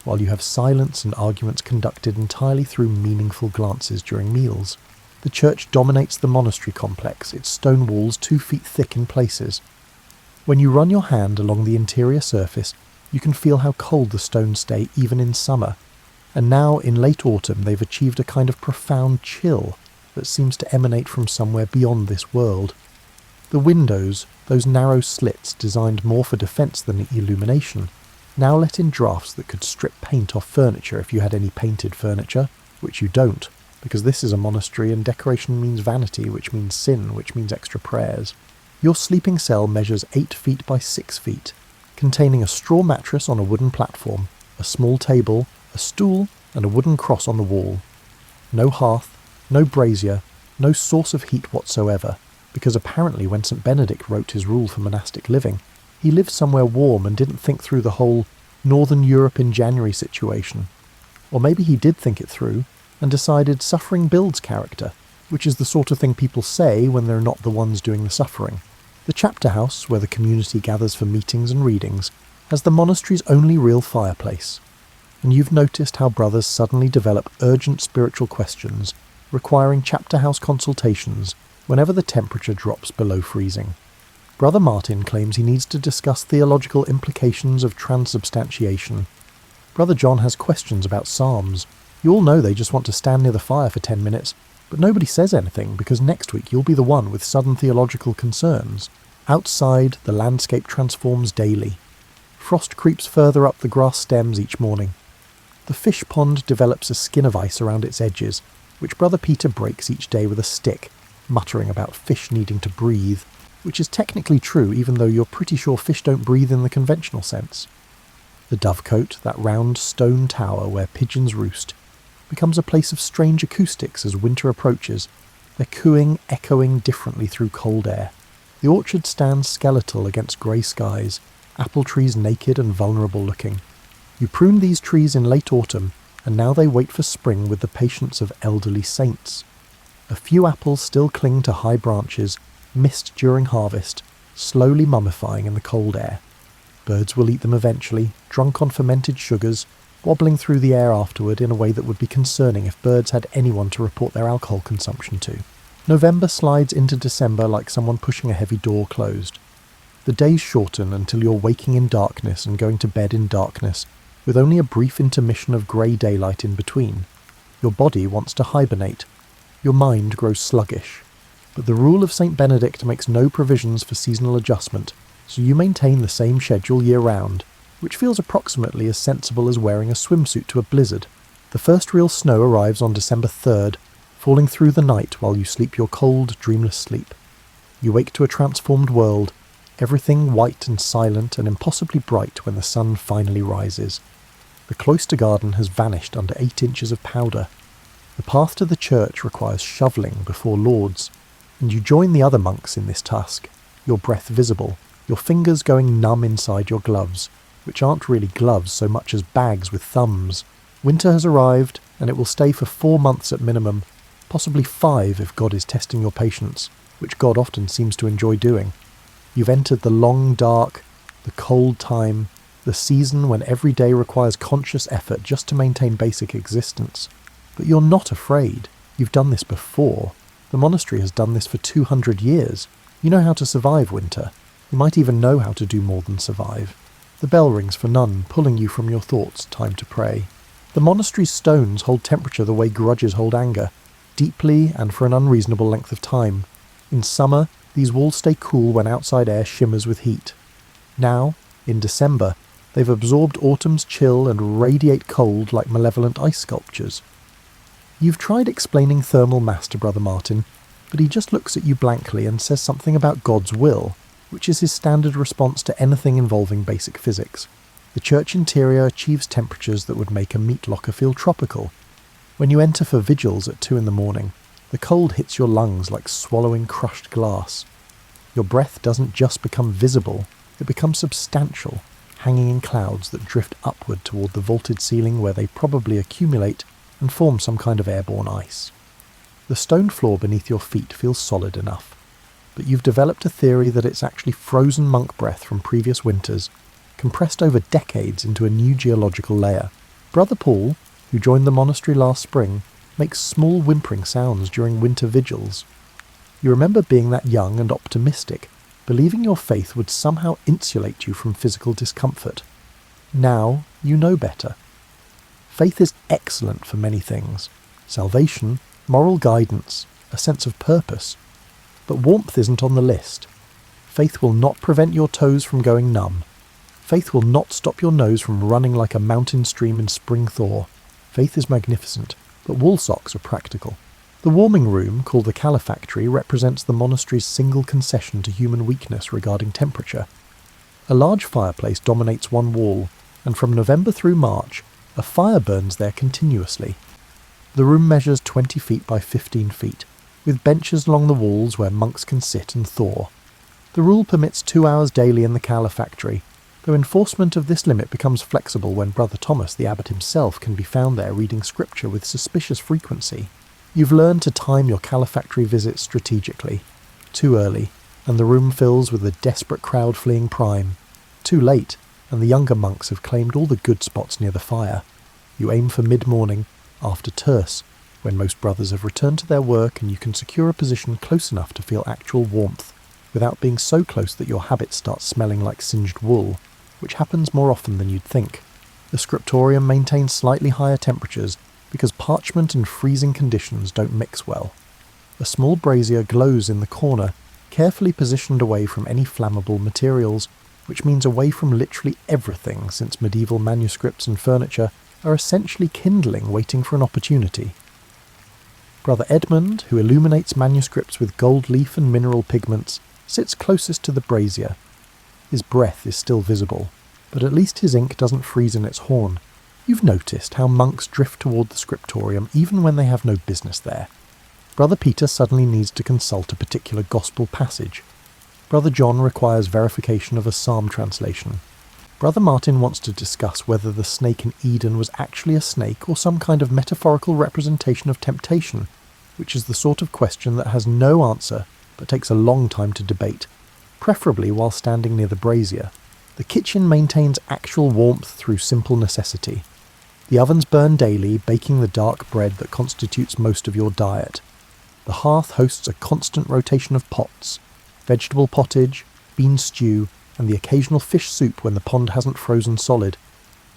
while you have silence and arguments conducted entirely through meaningful glances during meals. The church dominates the monastery complex, its stone walls 2 feet thick in places. When you run your hand along the interior surface, you can feel how cold the stones stay even in summer, and now in late autumn they've achieved a kind of profound chill that seems to emanate from somewhere beyond this world. The windows, those narrow slits designed more for defence than illumination, now let in drafts that could strip paint off furniture if you had any painted furniture, which you don't, because this is a monastery and decoration means vanity, which means sin, which means extra prayers. Your sleeping cell measures 8 feet by 6 feet, containing a straw mattress on a wooden platform, a small table, a stool, and a wooden cross on the wall. No hearth, no brazier, no source of heat whatsoever, because apparently when St. Benedict wrote his rule for monastic living, he lived somewhere warm and didn't think through the whole Northern Europe in January situation. Or maybe he did think it through, and decided suffering builds character, which is the sort of thing people say when they're not the ones doing the suffering. The chapter house, where the community gathers for meetings and readings, has the monastery's only real fireplace. And you've noticed how brothers suddenly develop urgent spiritual questions, requiring chapter house consultations, whenever the temperature drops below freezing. Brother Martin claims he needs to discuss theological implications of transubstantiation. Brother John has questions about psalms. You all know they just want to stand near the fire for 10 minutes, but nobody says anything because next week you'll be the one with sudden theological concerns. Outside, the landscape transforms daily. Frost creeps further up the grass stems each morning. The fish pond develops a skin of ice around its edges, which Brother Peter breaks each day with a stick, muttering about fish needing to breathe, which is technically true even though you're pretty sure fish don't breathe in the conventional sense. The Dovecote, that round stone tower where pigeons roost, becomes a place of strange acoustics as winter approaches, their cooing echoing differently through cold air. The orchard stands skeletal against grey skies, apple trees naked and vulnerable looking. You prune these trees in late autumn, and now they wait for spring with the patience of elderly saints. A few apples still cling to high branches, missed during harvest, slowly mummifying in the cold air. Birds will eat them eventually, drunk on fermented sugars, wobbling through the air afterward in a way that would be concerning if birds had anyone to report their alcohol consumption to. November slides into December like someone pushing a heavy door closed. The days shorten until you're waking in darkness and going to bed in darkness, with only a brief intermission of grey daylight in between. Your body wants to hibernate. Your mind grows sluggish. But the rule of St. Benedict makes no provisions for seasonal adjustment, so you maintain the same schedule year-round, which feels approximately as sensible as wearing a swimsuit to a blizzard. The first real snow arrives on December 3rd, falling through the night while you sleep your cold, dreamless sleep. You wake to a transformed world, everything white and silent and impossibly bright when the sun finally rises. The cloister garden has vanished under 8 inches of powder. The path to the church requires shovelling before Lauds, and you join the other monks in this task, your breath visible, your fingers going numb inside your gloves, which aren't really gloves so much as bags with thumbs. Winter has arrived, and it will stay for 4 months at minimum, possibly 5 if God is testing your patience, which God often seems to enjoy doing. You've entered the long, dark, the cold time, the season when every day requires conscious effort just to maintain basic existence. But you're not afraid. You've done this before. The monastery has done this for 200 years. You know how to survive winter. You might even know how to do more than survive. The bell rings for none, pulling you from your thoughts, time to pray. The monastery's stones hold temperature the way grudges hold anger, deeply and for an unreasonable length of time. In summer, these walls stay cool when outside air shimmers with heat. Now, in December, they've absorbed autumn's chill and radiate cold like malevolent ice sculptures. You've tried explaining thermal mass to Brother Martin, but he just looks at you blankly and says something about God's will, which is his standard response to anything involving basic physics. The church interior achieves temperatures that would make a meat locker feel tropical. When you enter for vigils at 2 a.m, the cold hits your lungs like swallowing crushed glass. Your breath doesn't just become visible, it becomes substantial, hanging in clouds that drift upward toward the vaulted ceiling where they probably accumulate and form some kind of airborne ice. The stone floor beneath your feet feels solid enough, but you've developed a theory that it's actually frozen monk breath from previous winters, compressed over decades into a new geological layer. Brother Paul, who joined the monastery last spring, makes small whimpering sounds during winter vigils. You remember being that young and optimistic, believing your faith would somehow insulate you from physical discomfort. Now you know better. Faith is excellent for many things. Salvation, moral guidance, a sense of purpose. But warmth isn't on the list. Faith will not prevent your toes from going numb. Faith will not stop your nose from running like a mountain stream in spring thaw. Faith is magnificent, but wool socks are practical. The warming room, called the calefactory, represents the monastery's single concession to human weakness regarding temperature. A large fireplace dominates one wall, and from November through March, a fire burns there continuously. The room measures 20 feet by 15 feet, with benches along the walls where monks can sit and thaw. The rule permits 2 hours daily in the calefactory, though enforcement of this limit becomes flexible when Brother Thomas, the abbot himself, can be found there reading scripture with suspicious frequency. You've learned to time your calefactory visits strategically. Too early, and the room fills with a desperate crowd fleeing prime. Too late, and the younger monks have claimed all the good spots near the fire. You aim for mid-morning, after terce, when most brothers have returned to their work and you can secure a position close enough to feel actual warmth, without being so close that your habit starts smelling like singed wool, which happens more often than you'd think. The scriptorium maintains slightly higher temperatures because parchment and freezing conditions don't mix well. A small brazier glows in the corner, carefully positioned away from any flammable materials, which means away from literally everything, since medieval manuscripts and furniture are essentially kindling waiting for an opportunity. Brother Edmund, who illuminates manuscripts with gold leaf and mineral pigments, sits closest to the brazier. His breath is still visible, but at least his ink doesn't freeze in its horn. You've noticed how monks drift toward the scriptorium even when they have no business there. Brother Peter suddenly needs to consult a particular gospel passage. Brother John requires verification of a psalm translation. Brother Martin wants to discuss whether the snake in Eden was actually a snake or some kind of metaphorical representation of temptation, which is the sort of question that has no answer but takes a long time to debate, preferably while standing near the brazier. The kitchen maintains actual warmth through simple necessity. The ovens burn daily, baking the dark bread that constitutes most of your diet. The hearth hosts a constant rotation of pots, vegetable pottage, bean stew, and the occasional fish soup when the pond hasn't frozen solid.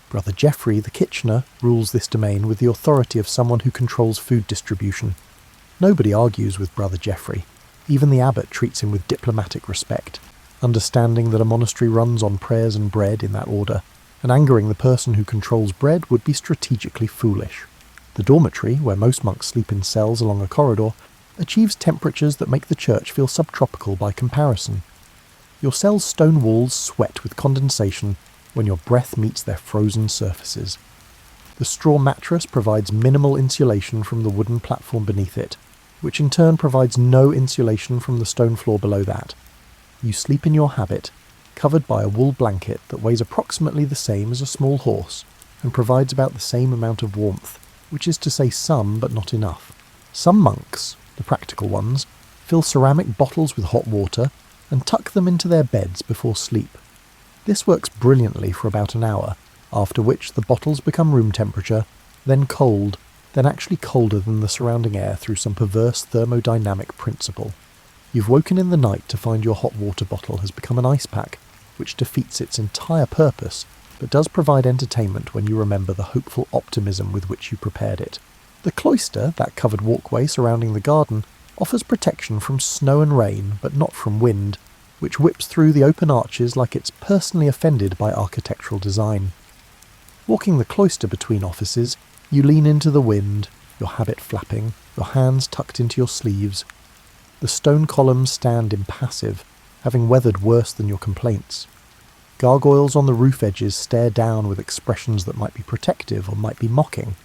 Brother Geoffrey, the kitchener, rules this domain with the authority of someone who controls food distribution. Nobody argues with Brother Geoffrey. Even the abbot treats him with diplomatic respect, understanding that a monastery runs on prayers and bread in that order, and angering the person who controls bread would be strategically foolish. The dormitory, where most monks sleep in cells along a corridor, achieves temperatures that make the church feel subtropical by comparison. Your cell's stone walls sweat with condensation when your breath meets their frozen surfaces. The straw mattress provides minimal insulation from the wooden platform beneath it, which in turn provides no insulation from the stone floor below that. You sleep in your habit, covered by a wool blanket that weighs approximately the same as a small horse, and provides about the same amount of warmth, which is to say some but not enough. Some monks, the practical ones, fill ceramic bottles with hot water and tuck them into their beds before sleep. This works brilliantly for about an hour, after which the bottles become room temperature, then cold, then actually colder than the surrounding air through some perverse thermodynamic principle. You've woken in the night to find your hot water bottle has become an ice pack, which defeats its entire purpose, but does provide entertainment when you remember the hopeful optimism with which you prepared it. The cloister, that covered walkway surrounding the garden, offers protection from snow and rain, but not from wind, which whips through the open arches like it's personally offended by architectural design. Walking the cloister between offices, you lean into the wind, your habit flapping, your hands tucked into your sleeves. The stone columns stand impassive, having weathered worse than your complaints. Gargoyles on the roof edges stare down with expressions that might be protective or might be mocking.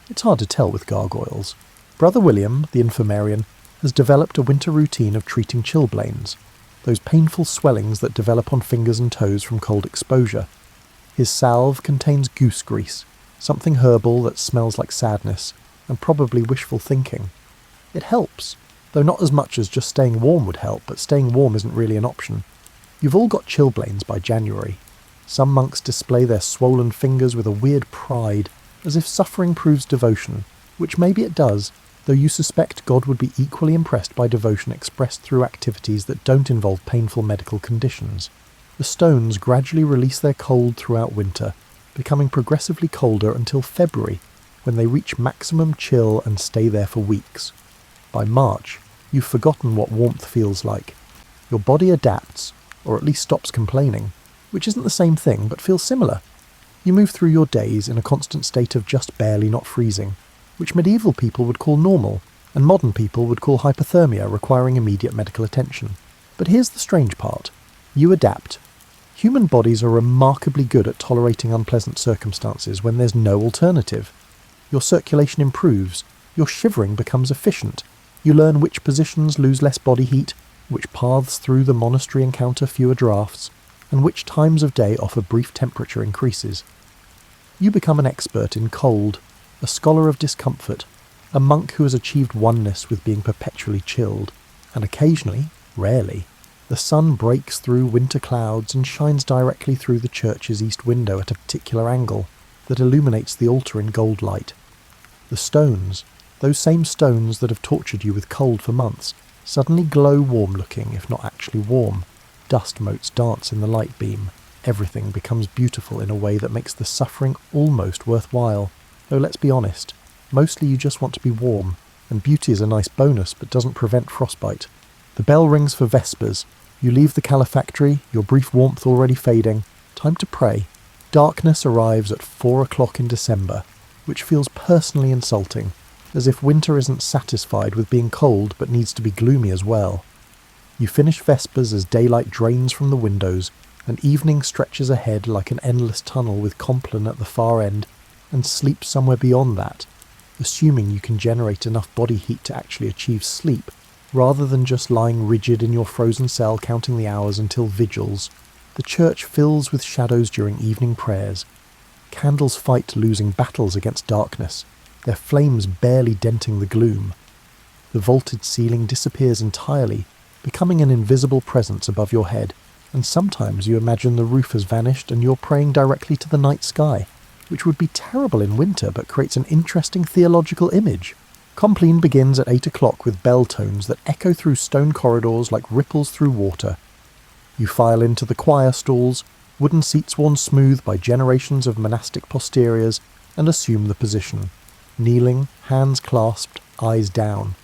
It's hard to tell with gargoyles. Brother William, the infirmarian, has developed a winter routine of treating chilblains, those painful swellings that develop on fingers and toes from cold exposure. His salve contains goose grease, something herbal that smells like sadness, and probably wishful thinking. It helps, though not as much as just staying warm would help, but staying warm isn't really an option. You've all got chilblains by January. Some monks display their swollen fingers with a weird pride, as if suffering proves devotion, which maybe it does, though you suspect God would be equally impressed by devotion expressed through activities that don't involve painful medical conditions. The stones gradually release their cold throughout winter, becoming progressively colder until February, when they reach maximum chill and stay there for weeks. By March, you've forgotten what warmth feels like. Your body adapts, or at least stops complaining, which isn't the same thing but feels similar. You move through your days in a constant state of just barely not freezing, which medieval people would call normal, and modern people would call hypothermia requiring immediate medical attention. But here's the strange part. You adapt. Human bodies are remarkably good at tolerating unpleasant circumstances when there's no alternative. Your circulation improves, your shivering becomes efficient, you learn which positions lose less body heat, which paths through the monastery encounter fewer drafts, and which times of day offer brief temperature increases. You become an expert in cold, a scholar of discomfort, a monk who has achieved oneness with being perpetually chilled, and occasionally, rarely, the sun breaks through winter clouds and shines directly through the church's east window at a particular angle that illuminates the altar in gold light. The stones, Those same stones that have tortured you with cold for months suddenly glow warm-looking, if not actually warm. Dust motes dance in the light beam. Everything becomes beautiful in a way that makes the suffering almost worthwhile. Though let's be honest, mostly you just want to be warm, and beauty is a nice bonus but doesn't prevent frostbite. The bell rings for Vespers. You leave the calefactory, your brief warmth already fading. Time to pray. Darkness arrives at 4 o'clock in December, which feels personally insulting, as if winter isn't satisfied with being cold but needs to be gloomy as well. You finish Vespers as daylight drains from the windows, and evening stretches ahead like an endless tunnel with Compline at the far end, and sleep somewhere beyond that, assuming you can generate enough body heat to actually achieve sleep, rather than just lying rigid in your frozen cell counting the hours until vigils. The church fills with shadows during evening prayers. Candles fight losing battles against darkness, their flames barely denting the gloom. The vaulted ceiling disappears entirely, becoming an invisible presence above your head, and sometimes you imagine the roof has vanished and you're praying directly to the night sky, which would be terrible in winter but creates an interesting theological image. Compline begins at 8 o'clock with bell tones that echo through stone corridors like ripples through water. You file into the choir stalls, wooden seats worn smooth by generations of monastic posteriors, and assume the position. Kneeling, hands clasped, eyes down.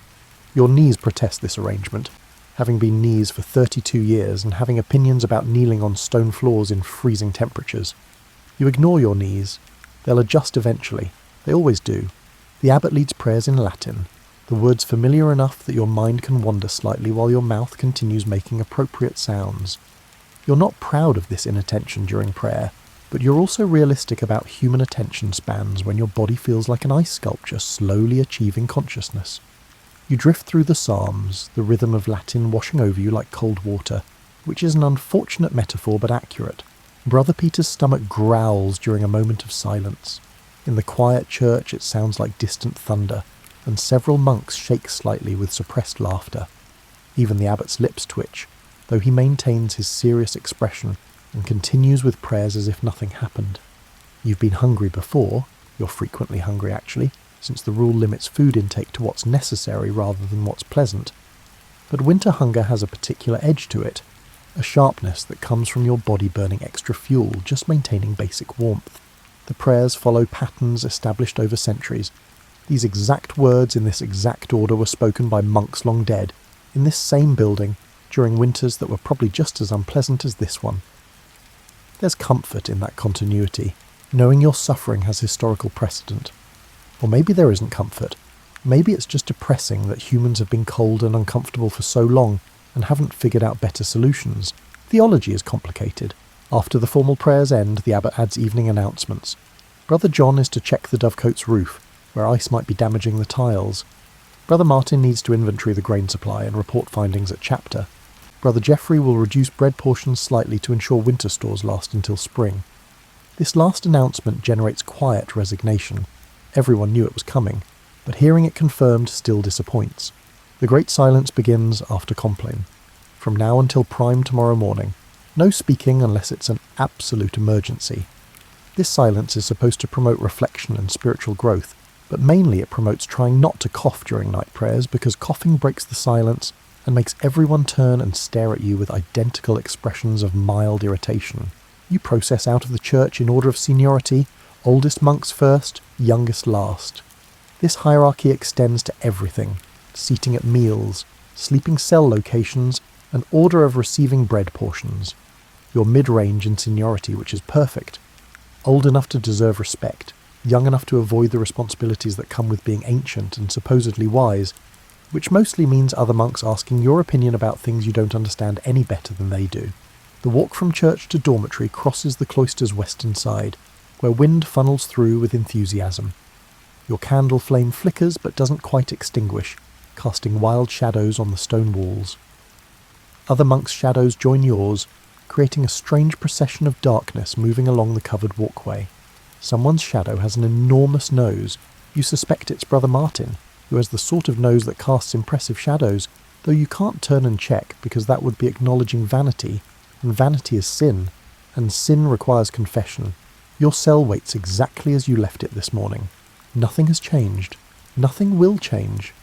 Your knees protest this arrangement, having been knees for 32 years and having opinions about kneeling on stone floors in freezing temperatures. You ignore your knees. They'll adjust eventually. They always do. The abbot leads prayers in Latin, the words familiar enough that your mind can wander slightly while your mouth continues making appropriate sounds. You're not proud of this inattention during prayer, but you're also realistic about human attention spans when your body feels like an ice sculpture slowly achieving consciousness. You drift through the Psalms, the rhythm of Latin washing over you like cold water, which is an unfortunate metaphor but accurate. Brother Peter's stomach growls during a moment of silence. In the quiet church it sounds like distant thunder, and several monks shake slightly with suppressed laughter. Even the abbot's lips twitch, though he maintains his serious expression and continues with prayers as if nothing happened. You've been hungry before, you're frequently hungry actually, since the rule limits food intake to what's necessary rather than what's pleasant. But winter hunger has a particular edge to it, a sharpness that comes from your body burning extra fuel, just maintaining basic warmth. The prayers follow patterns established over centuries. These exact words in this exact order were spoken by monks long dead, in this same building, during winters that were probably just as unpleasant as this one. There's comfort in that continuity, knowing your suffering has historical precedent. Or maybe there isn't comfort. Maybe it's just depressing that humans have been cold and uncomfortable for so long and haven't figured out better solutions. Theology is complicated. After the formal prayers end, the abbot adds evening announcements. Brother John is to check the dovecote's roof, where ice might be damaging the tiles. Brother Martin needs to inventory the grain supply and report findings at chapter. Brother Geoffrey will reduce bread portions slightly to ensure winter stores last until spring. This last announcement generates quiet resignation. Everyone knew it was coming, but hearing it confirmed still disappoints. The great silence begins after Compline. From now until prime tomorrow morning. No speaking unless it's an absolute emergency. This silence is supposed to promote reflection and spiritual growth, but mainly it promotes trying not to cough during night prayers because coughing breaks the silence and makes everyone turn and stare at you with identical expressions of mild irritation. You process out of the church in order of seniority, oldest monks first, youngest last. This hierarchy extends to everything: seating at meals, sleeping cell locations, and order of receiving bread portions. You're mid-range in seniority, which is perfect. Old enough to deserve respect, young enough to avoid the responsibilities that come with being ancient and supposedly wise, which mostly means other monks asking your opinion about things you don't understand any better than they do. The walk from church to dormitory crosses the cloister's western side, where wind funnels through with enthusiasm. Your candle flame flickers but doesn't quite extinguish, casting wild shadows on the stone walls. Other monks' shadows join yours, creating a strange procession of darkness moving along the covered walkway. Someone's shadow has an enormous nose. You suspect it's Brother Martin, who has the sort of nose that casts impressive shadows, though you can't turn and check because that would be acknowledging vanity, and vanity is sin, and sin requires confession. Your cell waits exactly as you left it this morning. Nothing has changed. Nothing will change.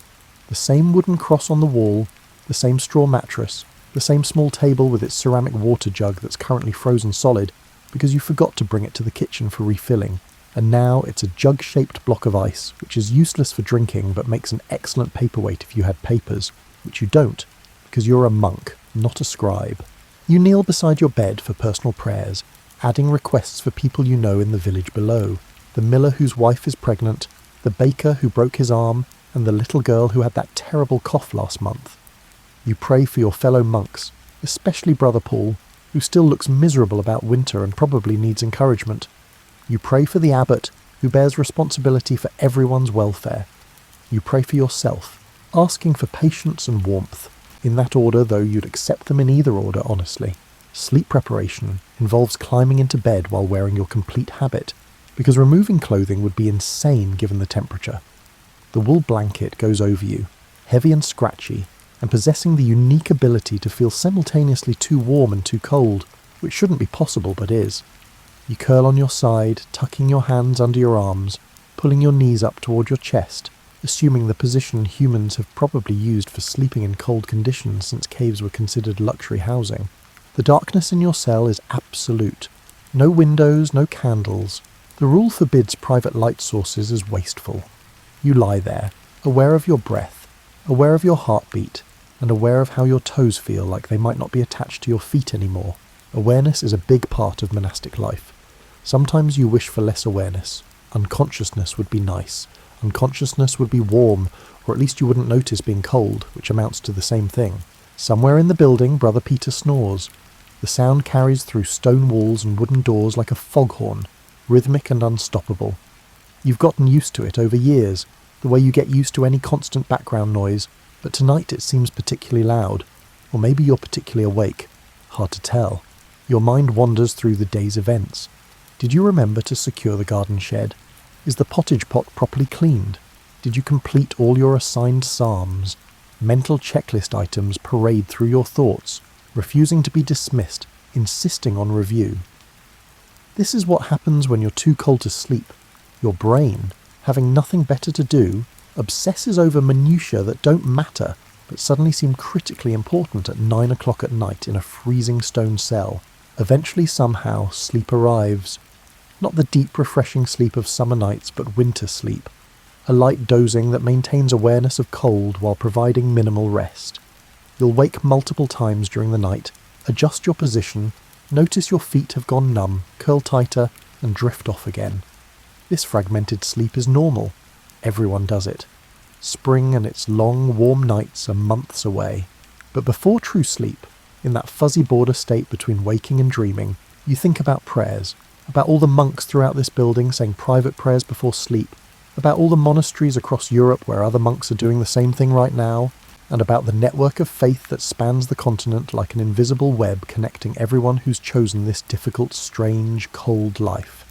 The same wooden cross on the wall, the same straw mattress, the same small table with its ceramic water jug that's currently frozen solid because you forgot to bring it to the kitchen for refilling, and now it's a jug-shaped block of ice, which is useless for drinking but makes an excellent paperweight if you had papers, which you don't, because you're a monk, not a scribe. You kneel beside your bed for personal prayers, adding requests for people you know in the village below, the miller whose wife is pregnant, the baker who broke his arm, and the little girl who had that terrible cough last month. You pray for your fellow monks, especially Brother Paul, who still looks miserable about winter and probably needs encouragement. You pray for the abbot, who bears responsibility for everyone's welfare. You pray for yourself, asking for patience and warmth, in that order, though you'd accept them in either order, honestly. Sleep preparation involves climbing into bed while wearing your complete habit, because removing clothing would be insane given the temperature. The wool blanket goes over you, heavy and scratchy, and possessing the unique ability to feel simultaneously too warm and too cold, which shouldn't be possible but is. You curl on your side, tucking your hands under your arms, pulling your knees up toward your chest, assuming the position humans have probably used for sleeping in cold conditions since caves were considered luxury housing. The darkness in your cell is absolute. No windows, no candles. The rule forbids private light sources as wasteful. You lie there, aware of your breath, aware of your heartbeat, and aware of how your toes feel like they might not be attached to your feet anymore. Awareness is a big part of monastic life. Sometimes you wish for less awareness. Unconsciousness would be nice. Unconsciousness would be warm, or at least you wouldn't notice being cold, which amounts to the same thing. Somewhere in the building, Brother Peter snores. The sound carries through stone walls and wooden doors like a foghorn, rhythmic and unstoppable. You've gotten used to it over years, the way you get used to any constant background noise, but tonight it seems particularly loud. Or maybe you're particularly awake. Hard to tell. Your mind wanders through the day's events. Did you remember to secure the garden shed? Is the pottage pot properly cleaned? Did you complete all your assigned psalms? Mental checklist items parade through your thoughts, refusing to be dismissed, insisting on review. This is what happens when you're too cold to sleep. Your brain, having nothing better to do, obsesses over minutiae that don't matter, but suddenly seem critically important at 9 o'clock at night in a freezing stone cell. Eventually, somehow, sleep arrives. Not the deep, refreshing sleep of summer nights, but winter sleep. A light dozing that maintains awareness of cold while providing minimal rest. You'll wake multiple times during the night, adjust your position, notice your feet have gone numb, curl tighter, and drift off again. This fragmented sleep is normal. Everyone does it. Spring and its long, warm nights are months away. But before true sleep, in that fuzzy border state between waking and dreaming, you think about prayers, about all the monks throughout this building saying private prayers before sleep, about all the monasteries across Europe where other monks are doing the same thing right now, and about the network of faith that spans the continent like an invisible web connecting everyone who's chosen this difficult, strange, cold life.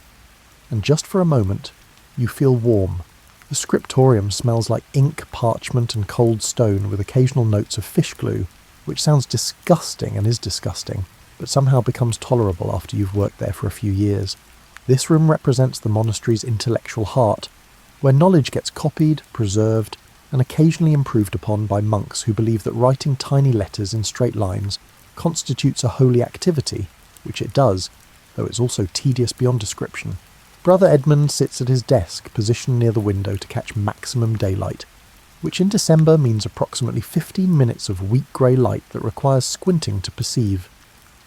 And just for a moment, you feel warm. The scriptorium smells like ink, parchment and cold stone with occasional notes of fish glue, which sounds disgusting and is disgusting, but somehow becomes tolerable after you've worked there for a few years. This room represents the monastery's intellectual heart, where knowledge gets copied, preserved, and occasionally improved upon by monks who believe that writing tiny letters in straight lines constitutes a holy activity, which it does, though it's also tedious beyond description. Brother Edmund sits at his desk, positioned near the window to catch maximum daylight, which in December means approximately 15 minutes of weak grey light that requires squinting to perceive.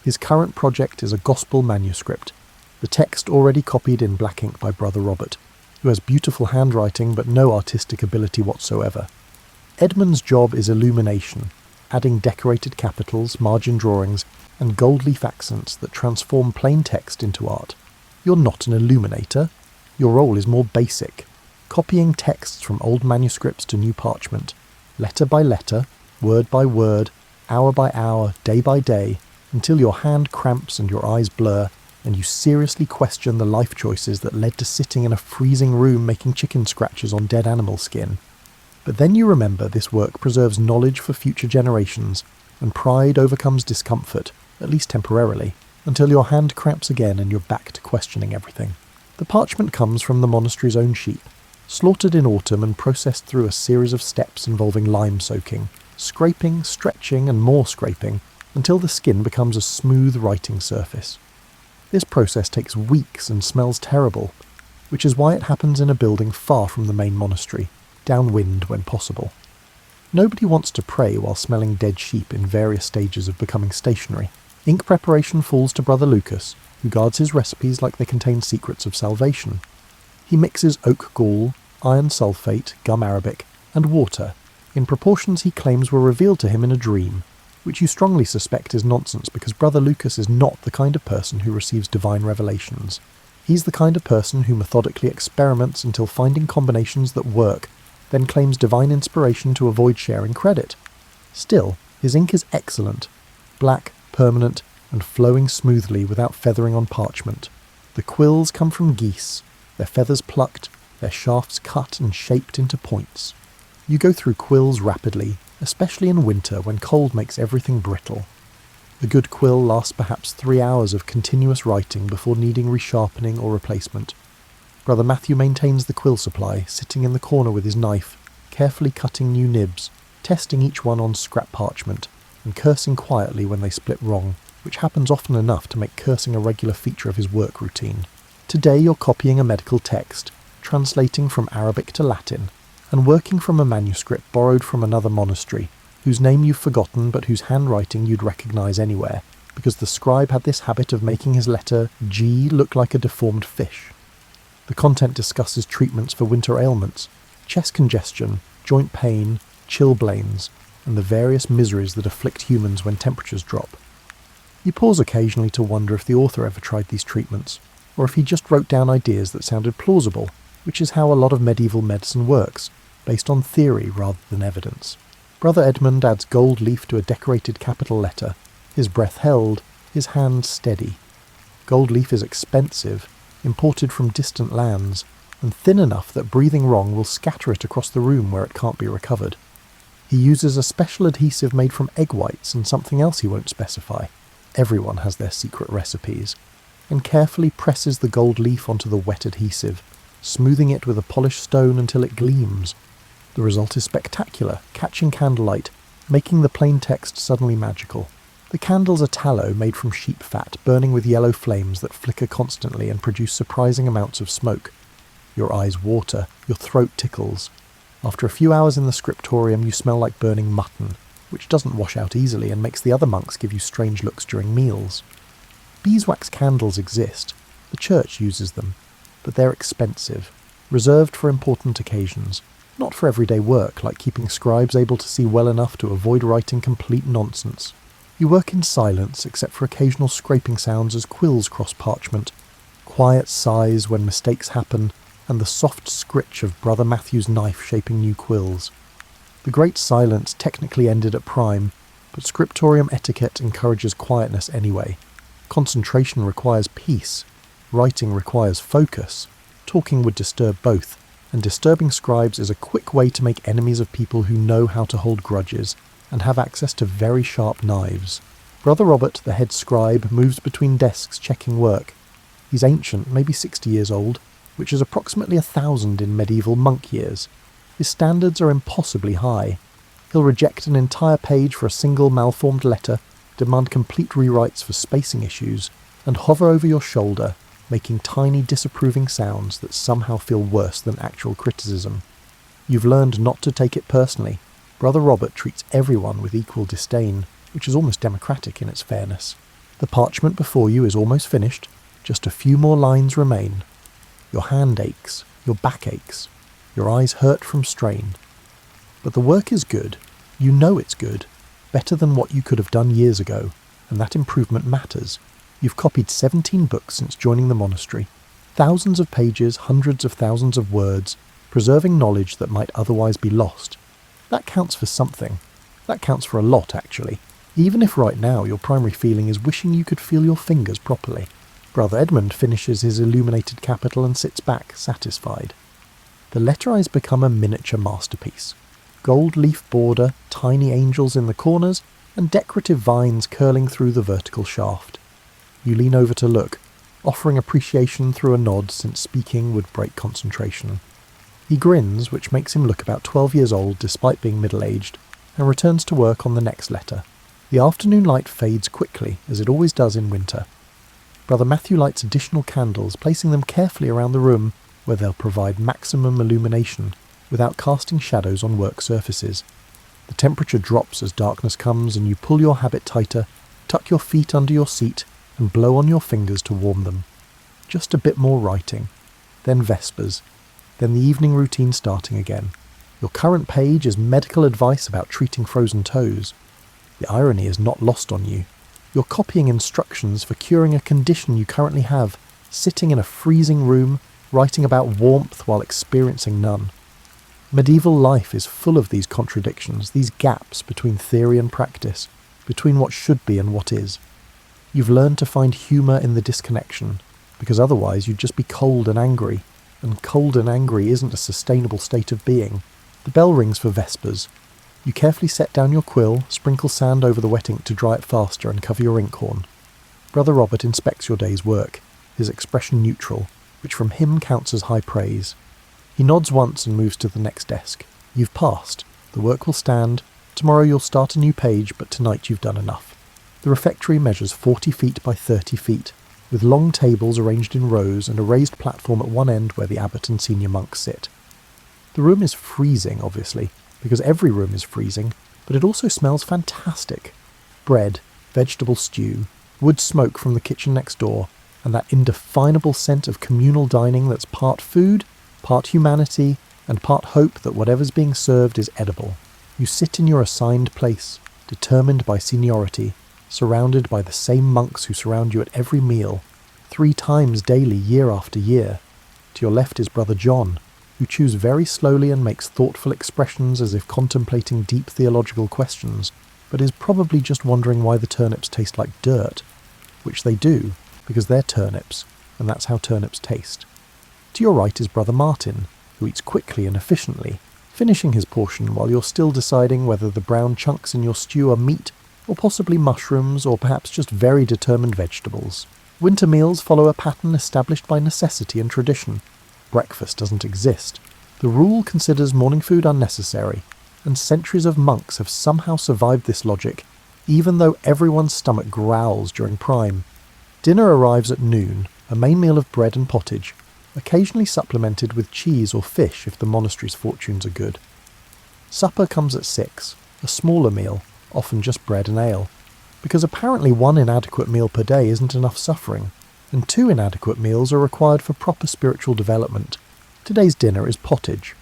His current project is a gospel manuscript, the text already copied in black ink by Brother Robert, who has beautiful handwriting but no artistic ability whatsoever. Edmund's job is illumination, adding decorated capitals, margin drawings, and gold leaf accents that transform plain text into art. You're not an illuminator. Your role is more basic, copying texts from old manuscripts to new parchment, letter by letter, word by word, hour by hour, day by day, until your hand cramps and your eyes blur, and you seriously question the life choices that led to sitting in a freezing room making chicken scratches on dead animal skin. But then you remember this work preserves knowledge for future generations, and pride overcomes discomfort, at least temporarily, until your hand cramps again and you're back to questioning everything. The parchment comes from the monastery's own sheep, slaughtered in autumn and processed through a series of steps involving lime soaking, scraping, stretching and more scraping, until the skin becomes a smooth writing surface. This process takes weeks and smells terrible, which is why it happens in a building far from the main monastery, downwind when possible. Nobody wants to pray while smelling dead sheep in various stages of becoming stationary. Ink preparation falls to Brother Lucas, who guards his recipes like they contain secrets of salvation. He mixes oak gall, iron sulfate, gum arabic, and water, in proportions he claims were revealed to him in a dream, which you strongly suspect is nonsense because Brother Lucas is not the kind of person who receives divine revelations. He's the kind of person who methodically experiments until finding combinations that work, then claims divine inspiration to avoid sharing credit. Still, his ink is excellent, black, permanent, and flowing smoothly without feathering on parchment. The quills come from geese, their feathers plucked, their shafts cut and shaped into points. You go through quills rapidly, especially in winter when cold makes everything brittle. The good quill lasts perhaps 3 hours of continuous writing before needing resharpening or replacement. Brother Matthew maintains the quill supply, sitting in the corner with his knife, carefully cutting new nibs, testing each one on scrap parchment, and cursing quietly when they split wrong, which happens often enough to make cursing a regular feature of his work routine. Today you're copying a medical text, translating from Arabic to Latin, and working from a manuscript borrowed from another monastery, whose name you've forgotten but whose handwriting you'd recognise anywhere, because the scribe had this habit of making his letter G look like a deformed fish. The content discusses treatments for winter ailments, chest congestion, joint pain, chilblains, and the various miseries that afflict humans when temperatures drop. You pause occasionally to wonder if the author ever tried these treatments, or if he just wrote down ideas that sounded plausible, which is how a lot of medieval medicine works, based on theory rather than evidence. Brother Edmund adds gold leaf to a decorated capital letter, his breath held, his hand steady. Gold leaf is expensive, imported from distant lands, and thin enough that breathing wrong will scatter it across the room where it can't be recovered. He uses a special adhesive made from egg whites and something else he won't specify. Everyone has their secret recipes, and carefully presses the gold leaf onto the wet adhesive, smoothing it with a polished stone until it gleams. The result is spectacular, catching candlelight, making the plain text suddenly magical. The candles are tallow made from sheep fat, burning with yellow flames that flicker constantly and produce surprising amounts of smoke. Your eyes water, your throat tickles. After a few hours in the scriptorium you smell like burning mutton, which doesn't wash out easily and makes the other monks give you strange looks during meals. Beeswax candles exist, the church uses them, but they're expensive, reserved for important occasions, not for everyday work like keeping scribes able to see well enough to avoid writing complete nonsense. You work in silence except for occasional scraping sounds as quills cross parchment, quiet sighs when mistakes happen, and the soft scritch of Brother Matthew's knife shaping new quills. The great silence technically ended at prime, but scriptorium etiquette encourages quietness anyway. Concentration requires peace, writing requires focus, talking would disturb both, and disturbing scribes is a quick way to make enemies of people who know how to hold grudges and have access to very sharp knives. Brother Robert, the head scribe, moves between desks checking work. He's ancient, maybe 60 years old, which is approximately 1,000 in medieval monk years. His standards are impossibly high. He'll reject an entire page for a single malformed letter, demand complete rewrites for spacing issues, and hover over your shoulder, making tiny disapproving sounds that somehow feel worse than actual criticism. You've learned not to take it personally. Brother Robert treats everyone with equal disdain, which is almost democratic in its fairness. The parchment before you is almost finished, just a few more lines remain. Your hand aches, your back aches, your eyes hurt from strain. But the work is good, you know it's good, better than what you could have done years ago, and that improvement matters. You've copied 17 books since joining the monastery, thousands of pages, hundreds of thousands of words, preserving knowledge that might otherwise be lost. That counts for something. That counts for a lot, actually, even if right now your primary feeling is wishing you could feel your fingers properly. Brother Edmund finishes his illuminated capital and sits back, satisfied. The letter has become a miniature masterpiece. Gold leaf border, tiny angels in the corners, and decorative vines curling through the vertical shaft. You lean over to look, offering appreciation through a nod since speaking would break concentration. He grins, which makes him look about 12 years old despite being middle-aged, and returns to work on the next letter. The afternoon light fades quickly, as it always does in winter. Brother Matthew lights additional candles, placing them carefully around the room where they'll provide maximum illumination without casting shadows on work surfaces. The temperature drops as darkness comes, and you pull your habit tighter, tuck your feet under your seat, and blow on your fingers to warm them. Just a bit more writing. Then Vespers. Then the evening routine starting again. Your current page is medical advice about treating frozen toes. The irony is not lost on you. You're copying instructions for curing a condition you currently have, sitting in a freezing room, writing about warmth while experiencing none. Medieval life is full of these contradictions, these gaps between theory and practice, between what should be and what is. You've learned to find humour in the disconnection, because otherwise you'd just be cold and angry, and cold and angry isn't a sustainable state of being. The bell rings for Vespers. You carefully set down your quill, sprinkle sand over the wet ink to dry it faster, and cover your inkhorn. Brother Robert inspects your day's work, his expression neutral, which from him counts as high praise. He nods once and moves to the next desk. You've passed. The work will stand. Tomorrow you'll start a new page, but tonight you've done enough. The refectory measures 40 feet by 30 feet, with long tables arranged in rows and a raised platform at one end where the abbot and senior monks sit. The room is freezing, obviously, because every room is freezing, but it also smells fantastic. Bread, vegetable stew, wood smoke from the kitchen next door, and that indefinable scent of communal dining that's part food, part humanity, and part hope that whatever's being served is edible. You sit in your assigned place, determined by seniority, surrounded by the same monks who surround you at every meal, 3 times daily, year after year. To your left is Brother John, who chews very slowly and makes thoughtful expressions as if contemplating deep theological questions, but is probably just wondering why the turnips taste like dirt, which they do, because they're turnips, and that's how turnips taste. To your right is Brother Martin, who eats quickly and efficiently, finishing his portion while you're still deciding whether the brown chunks in your stew are meat, or possibly mushrooms, or perhaps just very determined vegetables. Winter meals follow a pattern established by necessity and tradition. Breakfast doesn't exist. The rule considers morning food unnecessary, and centuries of monks have somehow survived this logic, even though everyone's stomach growls during prime. Dinner arrives at noon, a main meal of bread and pottage, occasionally supplemented with cheese or fish if the monastery's fortunes are good. Supper comes at 6, a smaller meal, often just bread and ale, because apparently 1 inadequate meal per day isn't enough suffering, and 2 inadequate meals are required for proper spiritual development. Today's dinner is pottage,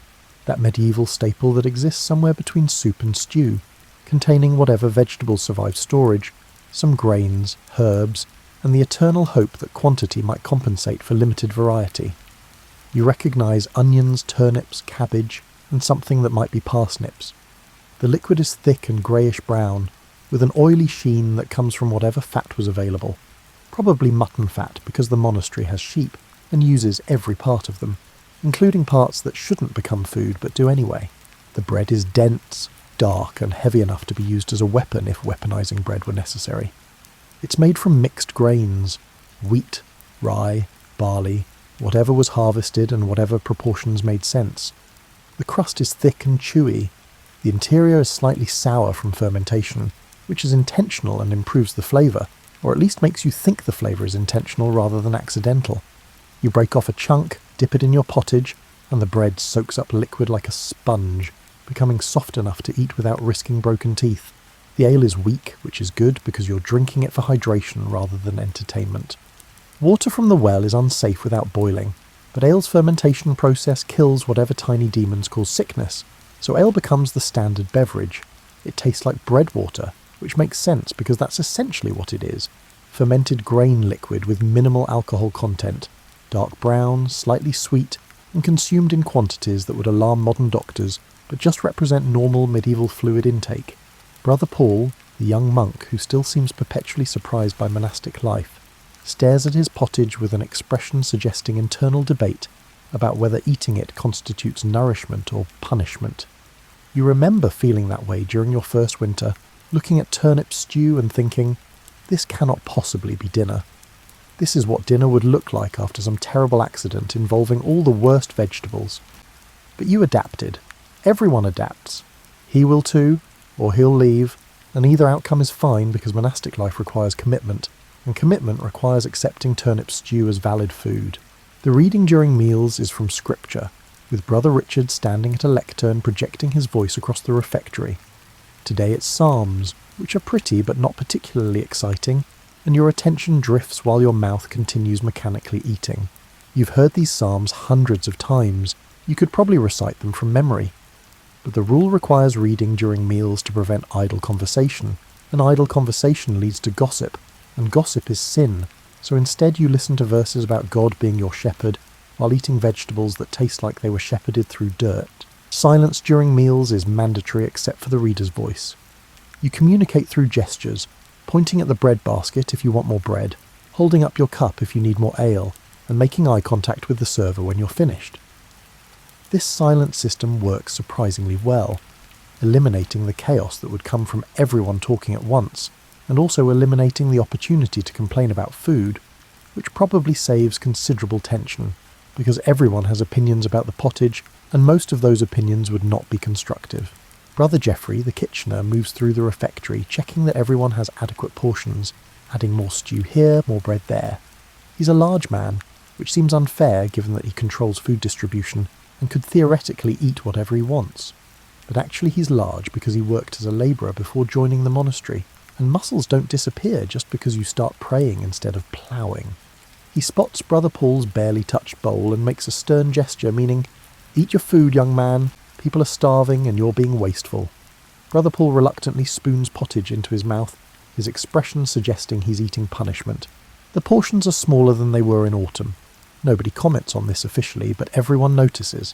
that medieval staple that exists somewhere between soup and stew, containing whatever vegetables survive storage, some grains, herbs, and the eternal hope that quantity might compensate for limited variety. You recognise onions, turnips, cabbage, and something that might be parsnips. The liquid is thick and greyish-brown, with an oily sheen that comes from whatever fat was available. Probably mutton fat, because the monastery has sheep, and uses every part of them, including parts that shouldn't become food but do anyway. The bread is dense, dark, and heavy enough to be used as a weapon if weaponizing bread were necessary. It's made from mixed grains, wheat, rye, barley, whatever was harvested and whatever proportions made sense. The crust is thick and chewy. The interior is slightly sour from fermentation, which is intentional and improves the flavour, or at least makes you think the flavour is intentional rather than accidental. You break off a chunk, dip it in your pottage, and the bread soaks up liquid like a sponge, becoming soft enough to eat without risking broken teeth. The ale is weak, which is good because you're drinking it for hydration rather than entertainment. Water from the well is unsafe without boiling, but ale's fermentation process kills whatever tiny demons cause sickness, so ale becomes the standard beverage. It tastes like bread water, which makes sense because that's essentially what it is. Fermented grain liquid with minimal alcohol content, dark brown, slightly sweet, and consumed in quantities that would alarm modern doctors, but just represent normal medieval fluid intake. Brother Paul, the young monk who still seems perpetually surprised by monastic life, stares at his pottage with an expression suggesting internal debate about whether eating it constitutes nourishment or punishment. You remember feeling that way during your first winter, looking at turnip stew and thinking, this cannot possibly be dinner. This is what dinner would look like after some terrible accident involving all the worst vegetables. But you adapted. Everyone adapts. He will too, or he'll leave, and either outcome is fine because monastic life requires commitment, and commitment requires accepting turnip stew as valid food. The reading during meals is from scripture, with Brother Richard standing at a lectern projecting his voice across the refectory. Today it's psalms, which are pretty but not particularly exciting, and your attention drifts while your mouth continues mechanically eating. You've heard these psalms hundreds of times. You could probably recite them from memory. But the rule requires reading during meals to prevent idle conversation, and idle conversation leads to gossip, and gossip is sin, so instead you listen to verses about God being your shepherd, while eating vegetables that taste like they were shepherded through dirt. Silence during meals is mandatory except for the reader's voice. You communicate through gestures, pointing at the bread basket if you want more bread, holding up your cup if you need more ale, and making eye contact with the server when you're finished. This silent system works surprisingly well, eliminating the chaos that would come from everyone talking at once, and also eliminating the opportunity to complain about food, which probably saves considerable tension, because everyone has opinions about the pottage, and most of those opinions would not be constructive. Brother Geoffrey, the kitchener, moves through the refectory, checking that everyone has adequate portions, adding more stew here, more bread there. He's a large man, which seems unfair given that he controls food distribution, and could theoretically eat whatever he wants. But actually he's large because he worked as a labourer before joining the monastery, and muscles don't disappear just because you start praying instead of ploughing. He spots Brother Paul's barely touched bowl and makes a stern gesture meaning, "Eat your food, young man. People are starving and you're being wasteful." Brother Paul reluctantly spoons pottage into his mouth, his expression suggesting he's eating punishment. The portions are smaller than they were in autumn. Nobody comments on this officially, but everyone notices.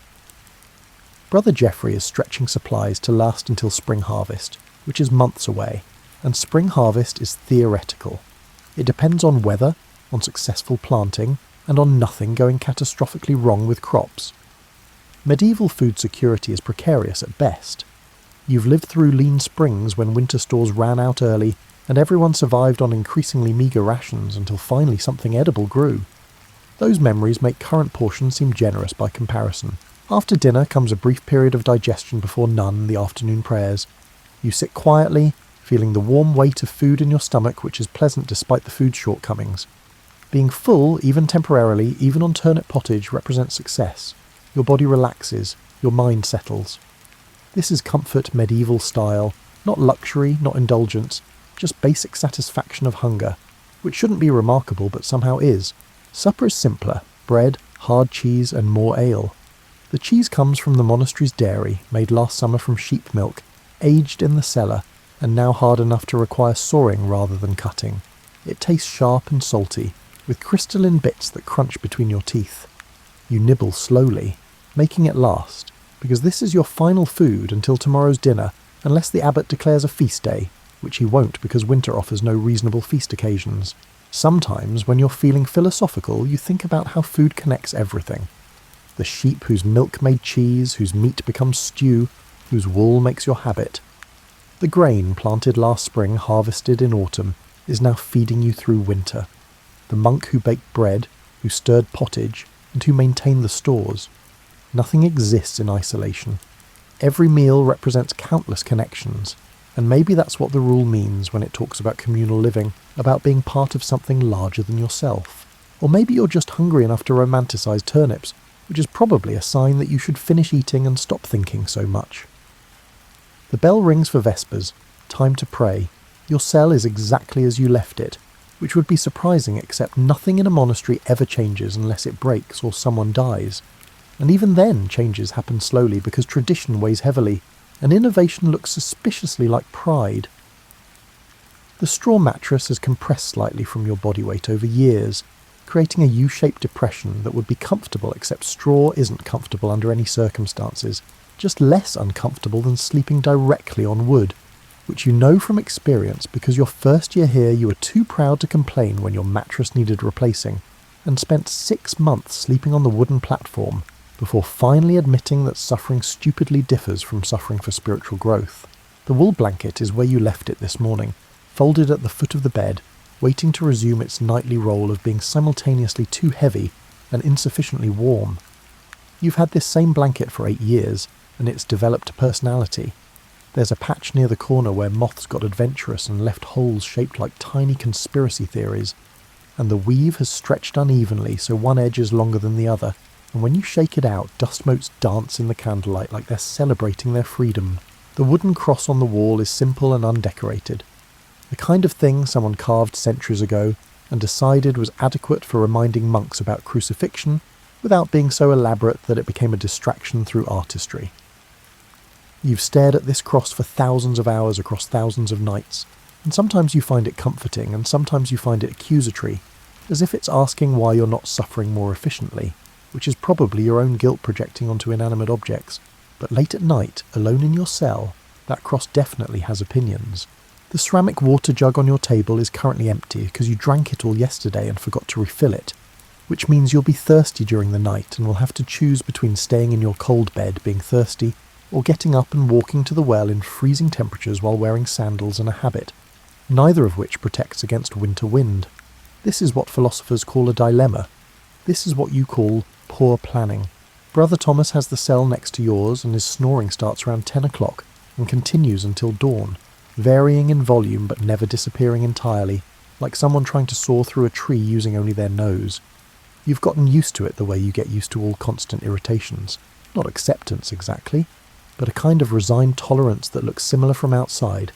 Brother Geoffrey is stretching supplies to last until spring harvest, which is months away, and spring harvest is theoretical. It depends on weather, on successful planting, and on nothing going catastrophically wrong with crops. Medieval food security is precarious at best. You've lived through lean springs when winter stores ran out early, and everyone survived on increasingly meagre rations until finally something edible grew. Those memories make current portions seem generous by comparison. After dinner comes a brief period of digestion before none, the afternoon prayers. You sit quietly, feeling the warm weight of food in your stomach, which is pleasant despite the food's shortcomings. Being full, even temporarily, even on turnip pottage, represents success. Your body relaxes, your mind settles. This is comfort medieval style, not luxury, not indulgence, just basic satisfaction of hunger, which shouldn't be remarkable but somehow is. Supper is simpler, bread, hard cheese and more ale. The cheese comes from the monastery's dairy, made last summer from sheep milk, aged in the cellar, and now hard enough to require sawing rather than cutting. It tastes sharp and salty, with crystalline bits that crunch between your teeth. You nibble slowly, making it last, because this is your final food until tomorrow's dinner, unless the abbot declares a feast day, which he won't because winter offers no reasonable feast occasions. Sometimes, when you're feeling philosophical, you think about how food connects everything. The sheep whose milk made cheese, whose meat becomes stew, whose wool makes your habit. The grain planted last spring, harvested in autumn, is now feeding you through winter. The monk who baked bread, who stirred pottage, and who maintained the stores. Nothing exists in isolation. Every meal represents countless connections, and maybe that's what the rule means when it talks about communal living, about being part of something larger than yourself. Or maybe you're just hungry enough to romanticize turnips, which is probably a sign that you should finish eating and stop thinking so much. The bell rings for Vespers, time to pray. Your cell is exactly as you left it, which would be surprising except nothing in a monastery ever changes unless it breaks or someone dies. And even then changes happen slowly because tradition weighs heavily, and innovation looks suspiciously like pride. The straw mattress has compressed slightly from your body weight over years, creating a U-shaped depression that would be comfortable except straw isn't comfortable under any circumstances, just less uncomfortable than sleeping directly on wood, which you know from experience because your first year here you were too proud to complain when your mattress needed replacing, and spent 6 months sleeping on the wooden platform before finally admitting that suffering stupidly differs from suffering for spiritual growth. The wool blanket is where you left it this morning, folded at the foot of the bed, waiting to resume its nightly role of being simultaneously too heavy and insufficiently warm. You've had this same blanket for 8 years, and it's developed a personality. There's a patch near the corner where moths got adventurous and left holes shaped like tiny conspiracy theories, and the weave has stretched unevenly so one edge is longer than the other, and when you shake it out, dust motes dance in the candlelight like they're celebrating their freedom. The wooden cross on the wall is simple and undecorated, the kind of thing someone carved centuries ago and decided was adequate for reminding monks about crucifixion without being so elaborate that it became a distraction through artistry. You've stared at this cross for thousands of hours across thousands of nights, and sometimes you find it comforting and sometimes you find it accusatory, as if it's asking why you're not suffering more efficiently, which is probably your own guilt projecting onto inanimate objects. But late at night, alone in your cell, that cross definitely has opinions. The ceramic water jug on your table is currently empty because you drank it all yesterday and forgot to refill it, which means you'll be thirsty during the night and will have to choose between staying in your cold bed being thirsty or getting up and walking to the well in freezing temperatures while wearing sandals and a habit, neither of which protects against winter wind. This is what philosophers call a dilemma. This is what you call poor planning. Brother Thomas has the cell next to yours and his snoring starts around 10 o'clock and continues until dawn, varying in volume but never disappearing entirely, like someone trying to saw through a tree using only their nose. You've gotten used to it the way you get used to all constant irritations. Not acceptance exactly, but a kind of resigned tolerance that looks similar from outside.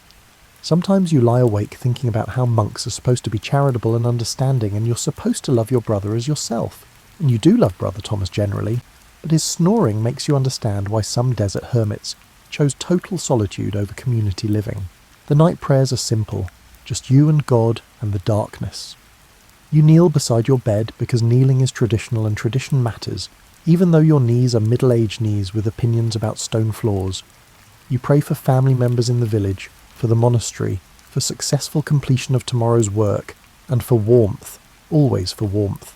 Sometimes you lie awake thinking about how monks are supposed to be charitable and understanding, and you're supposed to love your brother as yourself. And you do love Brother Thomas generally, but his snoring makes you understand why some desert hermits chose total solitude over community living. The night prayers are simple, just you and God and the darkness. You kneel beside your bed because kneeling is traditional and tradition matters, even though your knees are middle-aged knees with opinions about stone floors. You pray for family members in the village, for the monastery, for successful completion of tomorrow's work, and for warmth, always for warmth.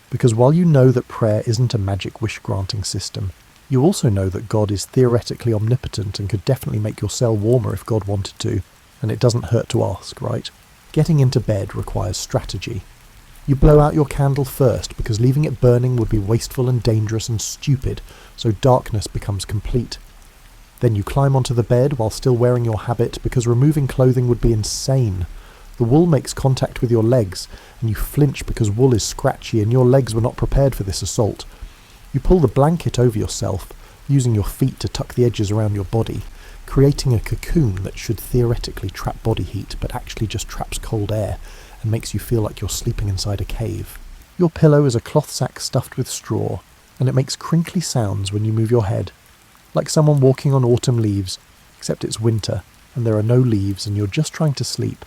Because while you know that prayer isn't a magic wish-granting system, you also know that God is theoretically omnipotent and could definitely make your cell warmer if God wanted to, and it doesn't hurt to ask, right? Getting into bed requires strategy. You blow out your candle first because leaving it burning would be wasteful and dangerous and stupid, so darkness becomes complete. Then you climb onto the bed while still wearing your habit because removing clothing would be insane. The wool makes contact with your legs, and you flinch because wool is scratchy and your legs were not prepared for this assault. You pull the blanket over yourself, using your feet to tuck the edges around your body, creating a cocoon that should theoretically trap body heat but actually just traps cold air and makes you feel like you're sleeping inside a cave. Your pillow is a cloth sack stuffed with straw, and it makes crinkly sounds when you move your head, like someone walking on autumn leaves, except it's winter and there are no leaves and you're just trying to sleep.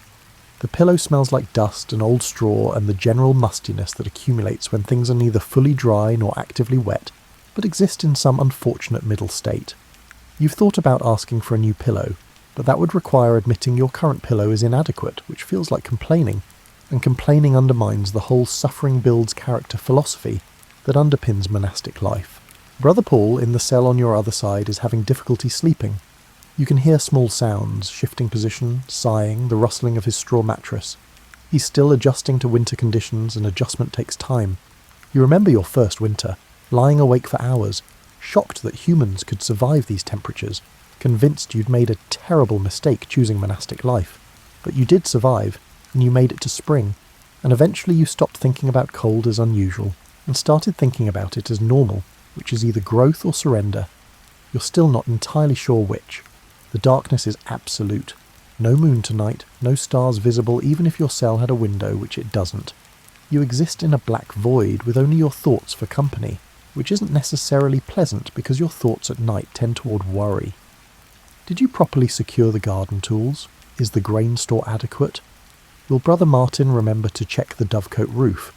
The pillow smells like dust and old straw and the general mustiness that accumulates when things are neither fully dry nor actively wet, but exist in some unfortunate middle state. You've thought about asking for a new pillow, but that would require admitting your current pillow is inadequate, which feels like complaining, and complaining undermines the whole suffering builds character philosophy that underpins monastic life. Brother Paul, in the cell on your other side, is having difficulty sleeping. You can hear small sounds, shifting position, sighing, the rustling of his straw mattress. He's still adjusting to winter conditions, and adjustment takes time. You remember your first winter, lying awake for hours, shocked that humans could survive these temperatures, convinced you'd made a terrible mistake choosing monastic life. But you did survive, and you made it to spring, and eventually you stopped thinking about cold as unusual, and started thinking about it as normal, which is either growth or surrender. You're still not entirely sure which. The darkness is absolute. No moon tonight, no stars visible even if your cell had a window, which it doesn't. You exist in a black void with only your thoughts for company, which isn't necessarily pleasant because your thoughts at night tend toward worry. Did you properly secure the garden tools? Is the grain store adequate? Will Brother Martin remember to check the dovecote roof?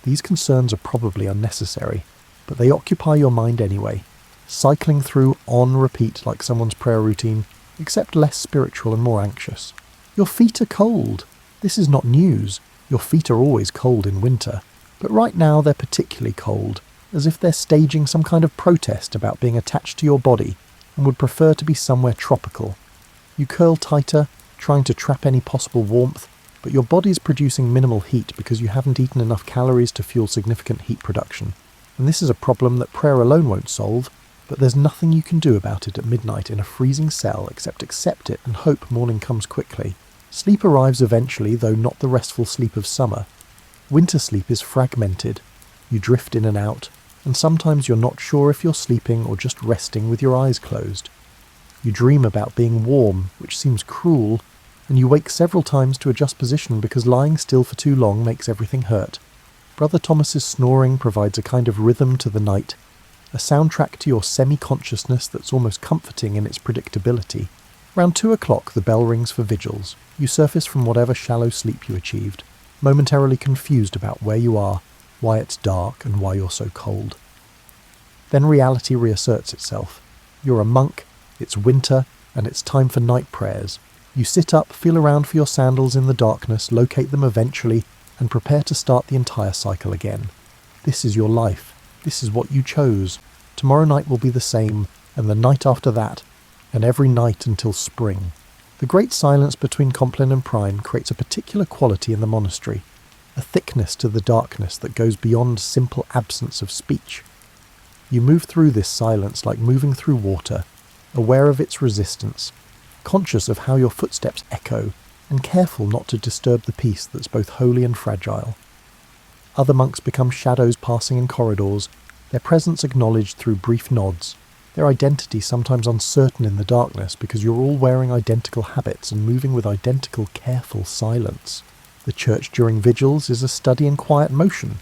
These concerns are probably unnecessary, but they occupy your mind anyway, cycling through on repeat like someone's prayer routine, except less spiritual and more anxious. Your feet are cold. This is not news. Your feet are always cold in winter, but right now they're particularly cold, as if they're staging some kind of protest about being attached to your body and would prefer to be somewhere tropical. You curl tighter, trying to trap any possible warmth, but your body's producing minimal heat because you haven't eaten enough calories to fuel significant heat production. and this is a problem that prayer alone won't solve, but there's nothing you can do about it at midnight in a freezing cell except accept it and hope morning comes quickly. Sleep arrives eventually, though not the restful sleep of summer. Winter sleep is fragmented. You drift in and out, and sometimes you're not sure if you're sleeping or just resting with your eyes closed. You dream about being warm, which seems cruel, and you wake several times to adjust position because lying still for too long makes everything hurt. Brother Thomas's snoring provides a kind of rhythm to the night, a soundtrack to your semi-consciousness that's almost comforting in its predictability. Round 2 o'clock the bell rings for vigils. You surface from whatever shallow sleep you achieved, momentarily confused about where you are, why it's dark, and why you're so cold. Then reality reasserts itself. You're a monk, it's winter, and it's time for night prayers. You sit up, feel around for your sandals in the darkness, locate them eventually, and prepare to start the entire cycle again. This is your life. This is what you chose. Tomorrow night will be the same, and the night after that, and every night until spring. The great silence between Compline and Prime creates a particular quality in the monastery, a thickness to the darkness that goes beyond simple absence of speech. You move through this silence like moving through water, aware of its resistance, conscious of how your footsteps echo, and careful not to disturb the peace that's both holy and fragile. Other monks become shadows passing in corridors, their presence acknowledged through brief nods, their identity sometimes uncertain in the darkness because you're all wearing identical habits and moving with identical careful silence. The church during vigils is a study in quiet motion.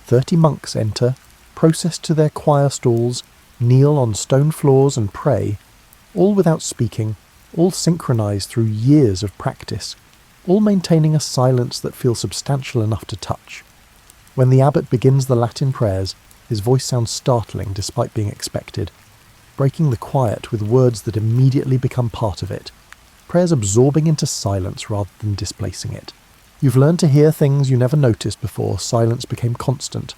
30 monks enter, process to their choir stalls, kneel on stone floors and pray, all without speaking, all synchronized through years of practice, all maintaining a silence that feels substantial enough to touch. When the abbot begins the Latin prayers, his voice sounds startling despite being expected, breaking the quiet with words that immediately become part of it, prayers absorbing into silence rather than displacing it. You've learned to hear things you never noticed before silence became constant.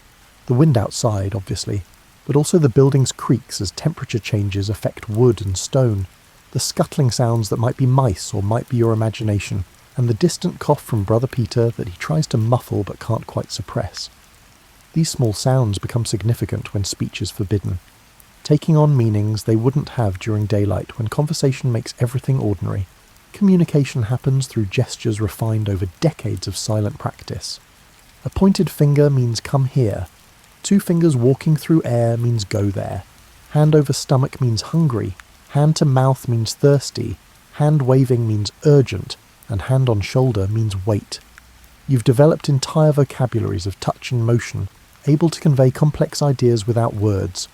The wind outside, obviously, but also the building's creaks as temperature changes affect wood and stone, the scuttling sounds that might be mice or might be your imagination, and the distant cough from Brother Peter that he tries to muffle but can't quite suppress. These small sounds become significant when speech is forbidden, taking on meanings they wouldn't have during daylight when conversation makes everything ordinary. Communication happens through gestures refined over decades of silent practice. A pointed finger means come here. 2 fingers walking through air means go there. Hand over stomach means hungry. Hand to mouth means thirsty. Hand waving means urgent. And hand on shoulder means wait. You've developed entire vocabularies of touch and motion, able to convey complex ideas without words,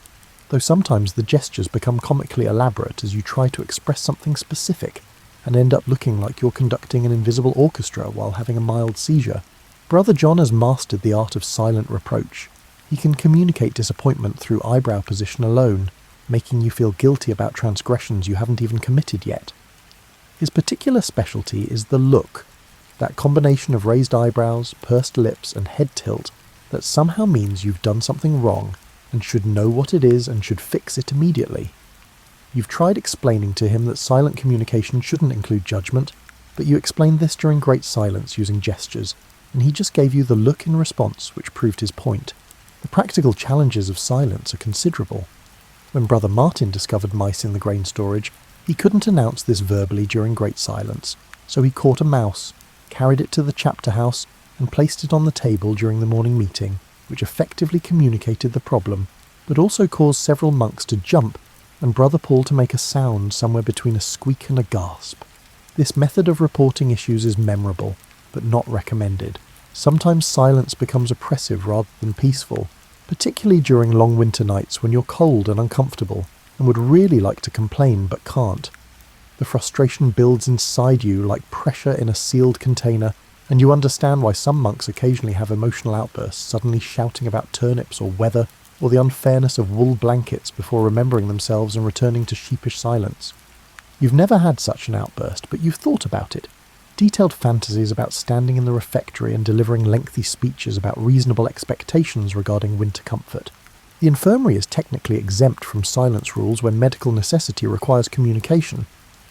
though sometimes the gestures become comically elaborate as you try to express something specific and end up looking like you're conducting an invisible orchestra while having a mild seizure. Brother John has mastered the art of silent reproach. He can communicate disappointment through eyebrow position alone, making you feel guilty about transgressions you haven't even committed yet. His particular specialty is the look, that combination of raised eyebrows, pursed lips, and head tilt that somehow means you've done something wrong and should know what it is and should fix it immediately. You've tried explaining to him that silent communication shouldn't include judgment, but you explained this during great silence using gestures, and he just gave you the look in response which proved his point. The practical challenges of silence are considerable. When Brother Martin discovered mice in the grain storage, he couldn't announce this verbally during great silence, so he caught a mouse, carried it to the chapter house, and placed it on the table during the morning meeting, which effectively communicated the problem, but also caused several monks to jump and Brother Paul to make a sound somewhere between a squeak and a gasp. This method of reporting issues is memorable, but not recommended. Sometimes silence becomes oppressive rather than peaceful, particularly during long winter nights when you're cold and uncomfortable, and would really like to complain but can't. The frustration builds inside you like pressure in a sealed container, and you understand why some monks occasionally have emotional outbursts, suddenly shouting about turnips or weather, or the unfairness of wool blankets before remembering themselves and returning to sheepish silence. You've never had such an outburst, but you've thought about it. Detailed fantasies about standing in the refectory and delivering lengthy speeches about reasonable expectations regarding winter comfort. The infirmary is technically exempt from silence rules when medical necessity requires communication,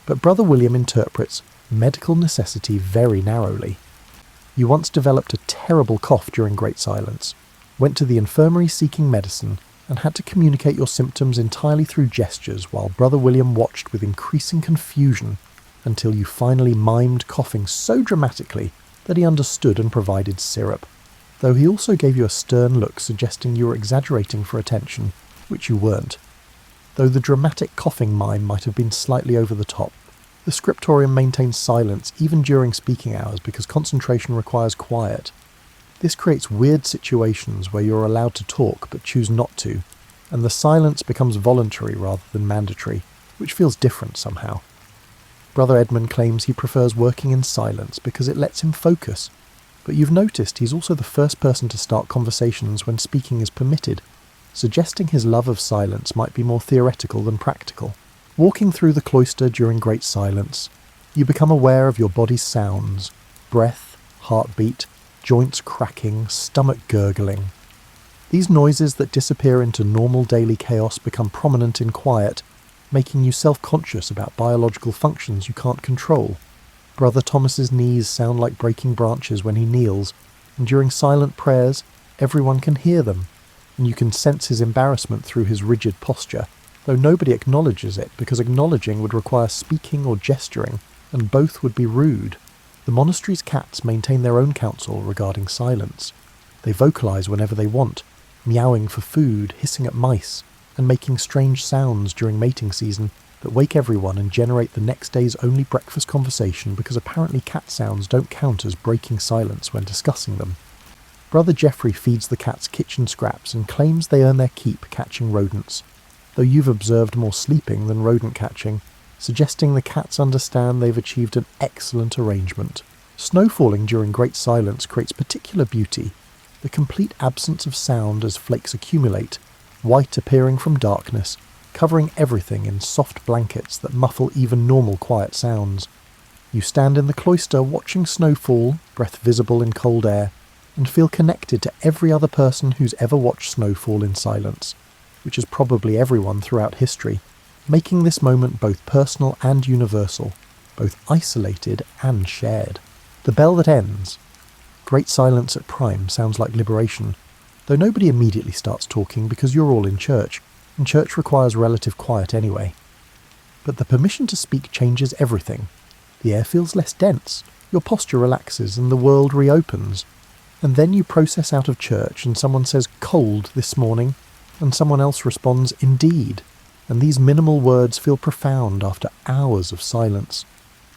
but Brother William interprets medical necessity very narrowly. You once developed a terrible cough during great silence. went to the infirmary seeking medicine, and had to communicate your symptoms entirely through gestures while Brother William watched with increasing confusion until you finally mimed coughing so dramatically that he understood and provided syrup, though he also gave you a stern look suggesting you were exaggerating for attention, which you weren't. Though the dramatic coughing mime might have been slightly over the top, the scriptorium maintains silence even during speaking hours because concentration requires quiet. This creates weird situations where you're allowed to talk but choose not to, and the silence becomes voluntary rather than mandatory, which feels different somehow. Brother Edmund claims he prefers working in silence because it lets him focus, but you've noticed he's also the first person to start conversations when speaking is permitted, suggesting his love of silence might be more theoretical than practical. Walking through the cloister during great silence, you become aware of your body's sounds, breath, heartbeat, joints cracking, stomach gurgling. These noises that disappear into normal daily chaos become prominent in quiet, making you self-conscious about biological functions you can't control. Brother Thomas's knees sound like breaking branches when he kneels, and during silent prayers, everyone can hear them, and you can sense his embarrassment through his rigid posture, though nobody acknowledges it because acknowledging would require speaking or gesturing, and both would be rude. The monastery's cats maintain their own counsel regarding silence. They vocalise whenever they want, meowing for food, hissing at mice, and making strange sounds during mating season that wake everyone and generate the next day's only breakfast conversation because apparently cat sounds don't count as breaking silence when discussing them. Brother Geoffrey feeds the cats kitchen scraps and claims they earn their keep catching rodents, though you've observed more sleeping than rodent catching, suggesting the cats understand they've achieved an excellent arrangement. Snow falling during great silence creates particular beauty, the complete absence of sound as flakes accumulate, white appearing from darkness, covering everything in soft blankets that muffle even normal quiet sounds. You stand in the cloister watching snow fall, breath visible in cold air, and feel connected to every other person who's ever watched snow fall in silence, which is probably everyone throughout history, making this moment both personal and universal, both isolated and shared. The bell that ends. Great silence at prime sounds like liberation, though nobody immediately starts talking because you're all in church, and church requires relative quiet anyway. But the permission to speak changes everything. The air feels less dense, your posture relaxes, and the world reopens. And then you process out of church and someone says, "Cold this morning," and someone else responds, "Indeed," and these minimal words feel profound after hours of silence.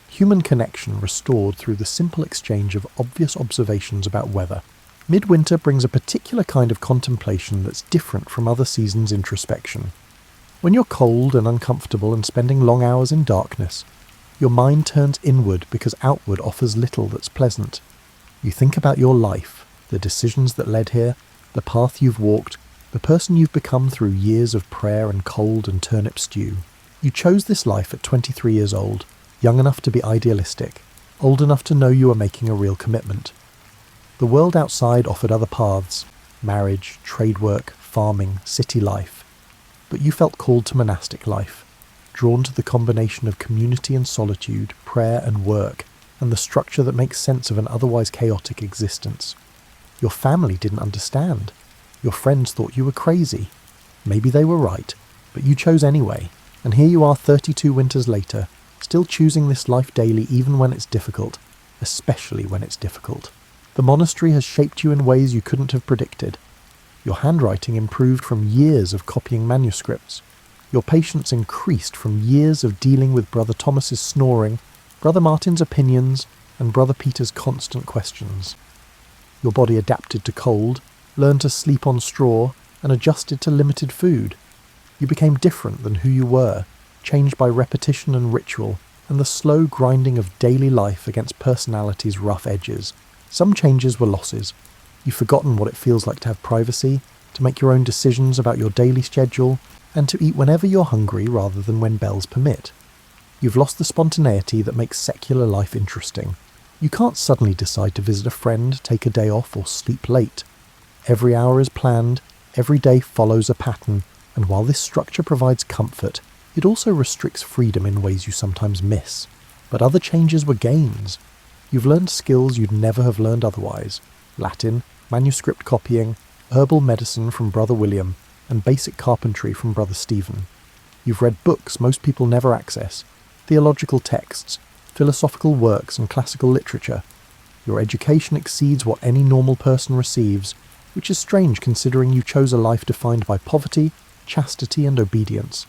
Human connection restored through the simple exchange of obvious observations about weather. Midwinter brings a particular kind of contemplation that's different from other seasons' introspection. When you're cold and uncomfortable and spending long hours in darkness, your mind turns inward because outward offers little that's pleasant. You think about your life, the decisions that led here, the path you've walked, the person you've become through years of prayer and cold and turnip stew. You chose this life at 23 years old, young enough to be idealistic, old enough to know you were making a real commitment. The world outside offered other paths, marriage, trade work, farming, city life. But you felt called to monastic life, drawn to the combination of community and solitude, prayer and work, and the structure that makes sense of an otherwise chaotic existence. Your family didn't understand. Your friends thought you were crazy. Maybe they were right, but you chose anyway, and here you are 32 winters later, still choosing this life daily even when it's difficult, especially when it's difficult. The monastery has shaped you in ways you couldn't have predicted. Your handwriting improved from years of copying manuscripts. Your patience increased from years of dealing with Brother Thomas's snoring, Brother Martin's opinions, and Brother Peter's constant questions. Your body adapted to cold, learned to sleep on straw, and adjusted to limited food. You became different than who you were, changed by repetition and ritual, and the slow grinding of daily life against personality's rough edges. Some changes were losses. You've forgotten what it feels like to have privacy, to make your own decisions about your daily schedule, and to eat whenever you're hungry rather than when bells permit. You've lost the spontaneity that makes secular life interesting. You can't suddenly decide to visit a friend, take a day off, or sleep late. Every hour is planned, every day follows a pattern, and while this structure provides comfort, it also restricts freedom in ways you sometimes miss. But other changes were gains. You've learned skills you'd never have learned otherwise. Latin, manuscript copying, herbal medicine from Brother William, and basic carpentry from Brother Stephen. You've read books most people never access, theological texts, philosophical works and classical literature. Your education exceeds what any normal person receives, which is strange considering you chose a life defined by poverty, chastity and obedience.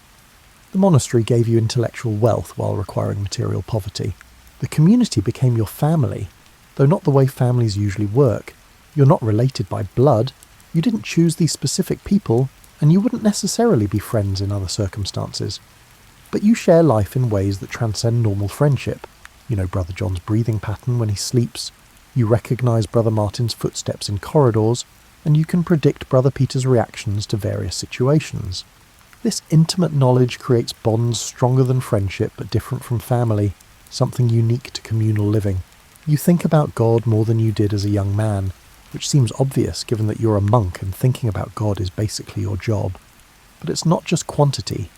The monastery gave you intellectual wealth while requiring material poverty. The community became your family, though not the way families usually work. You're not related by blood, you didn't choose these specific people, and you wouldn't necessarily be friends in other circumstances. But you share life in ways that transcend normal friendship. You know Brother John's breathing pattern when he sleeps, you recognise Brother Martin's footsteps in corridors, and you can predict Brother Peter's reactions to various situations. This intimate knowledge creates bonds stronger than friendship but different from family, something unique to communal living. You think about God more than you did as a young man, which seems obvious given that you're a monk and thinking about God is basically your job. But it's not just quantity,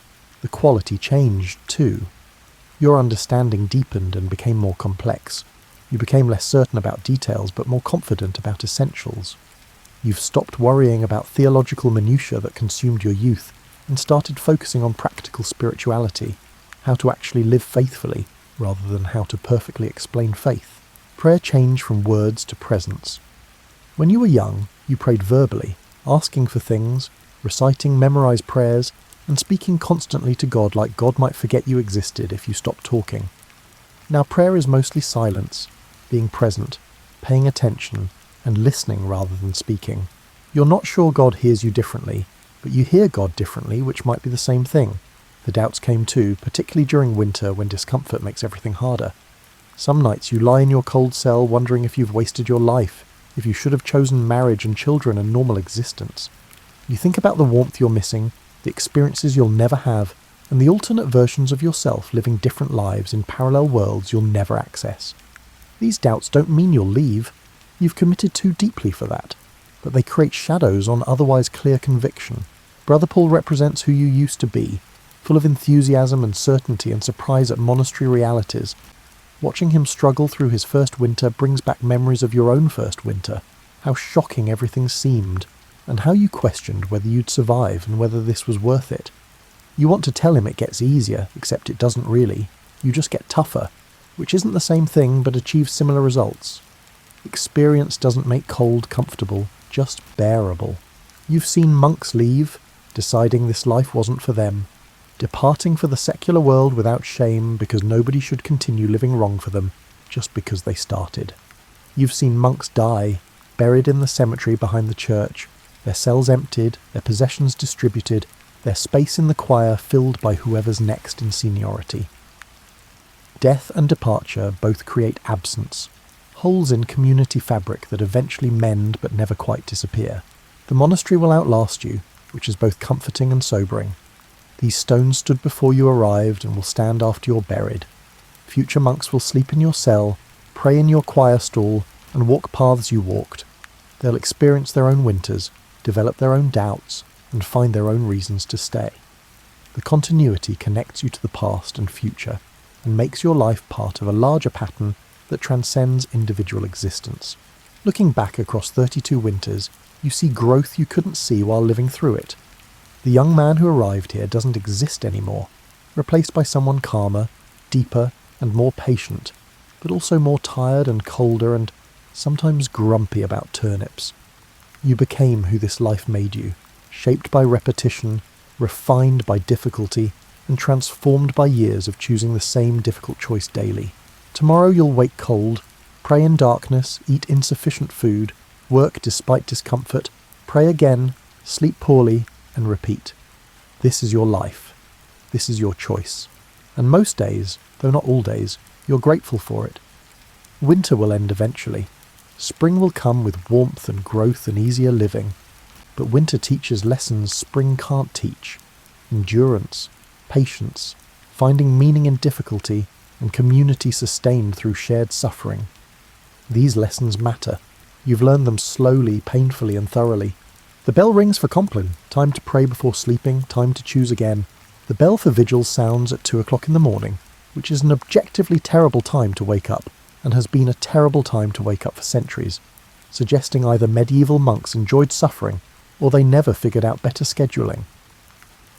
the quality changed too. Your understanding deepened and became more complex. You became less certain about details but more confident about essentials. You've stopped worrying about theological minutiae that consumed your youth and started focusing on practical spirituality, how to actually live faithfully rather than how to perfectly explain faith. Prayer changed from words to presence. When you were young, you prayed verbally, asking for things, reciting memorized prayers, and speaking constantly to God like God might forget you existed if you stopped talking. Now prayer is mostly silence, being present, paying attention, and listening rather than speaking. You're not sure God hears you differently, but you hear God differently, which might be the same thing. The doubts came too, particularly during winter when discomfort makes everything harder. Some nights you lie in your cold cell wondering if you've wasted your life, if you should have chosen marriage and children and normal existence. You think about the warmth you're missing, the experiences you'll never have, and the alternate versions of yourself living different lives in parallel worlds you'll never access. These doubts don't mean you'll leave. You've committed too deeply for that, but they create shadows on otherwise clear conviction. Brother Paul represents who you used to be, full of enthusiasm and certainty and surprise at monastery realities. Watching him struggle through his first winter brings back memories of your own first winter, how shocking everything seemed, and how you questioned whether you'd survive and whether this was worth it. You want to tell him it gets easier, except it doesn't really. You just get tougher, which isn't the same thing but achieves similar results. Experience doesn't make cold comfortable, just bearable. You've seen monks leave, deciding this life wasn't for them, departing for the secular world without shame because nobody should continue living wrong for them just because they started. You've seen monks die, buried in the cemetery behind the church, their cells emptied, their possessions distributed, their space in the choir filled by whoever's next in seniority. Death and departure both create absence, holes in community fabric that eventually mend but never quite disappear. The monastery will outlast you, which is both comforting and sobering. These stones stood before you arrived and will stand after you're buried. Future monks will sleep in your cell, pray in your choir stall, and walk paths you walked. They'll experience their own winters, develop their own doubts, and find their own reasons to stay. The continuity connects you to the past and future, and makes your life part of a larger pattern that transcends individual existence. Looking back across 32 winters, you see growth you couldn't see while living through it. The young man who arrived here doesn't exist anymore, replaced by someone calmer, deeper, and more patient, but also more tired and colder and sometimes grumpy about turnips. You became who this life made you, shaped by repetition, refined by difficulty, and transformed by years of choosing the same difficult choice daily. Tomorrow you'll wake cold, pray in darkness, eat insufficient food, work despite discomfort, pray again, sleep poorly, and repeat. This is your life. This is your choice. And most days, though not all days, you're grateful for it. Winter will end eventually. Spring will come with warmth and growth and easier living. But winter teaches lessons spring can't teach. Endurance, patience, finding meaning in difficulty, and community sustained through shared suffering. These lessons matter. You've learned them slowly, painfully, and thoroughly. The bell rings for Compline. Time to pray before sleeping, time to choose again. The bell for vigil sounds at 2 o'clock in the morning, which is an objectively terrible time to wake up, and has been a terrible time to wake up for centuries, suggesting either medieval monks enjoyed suffering or they never figured out better scheduling.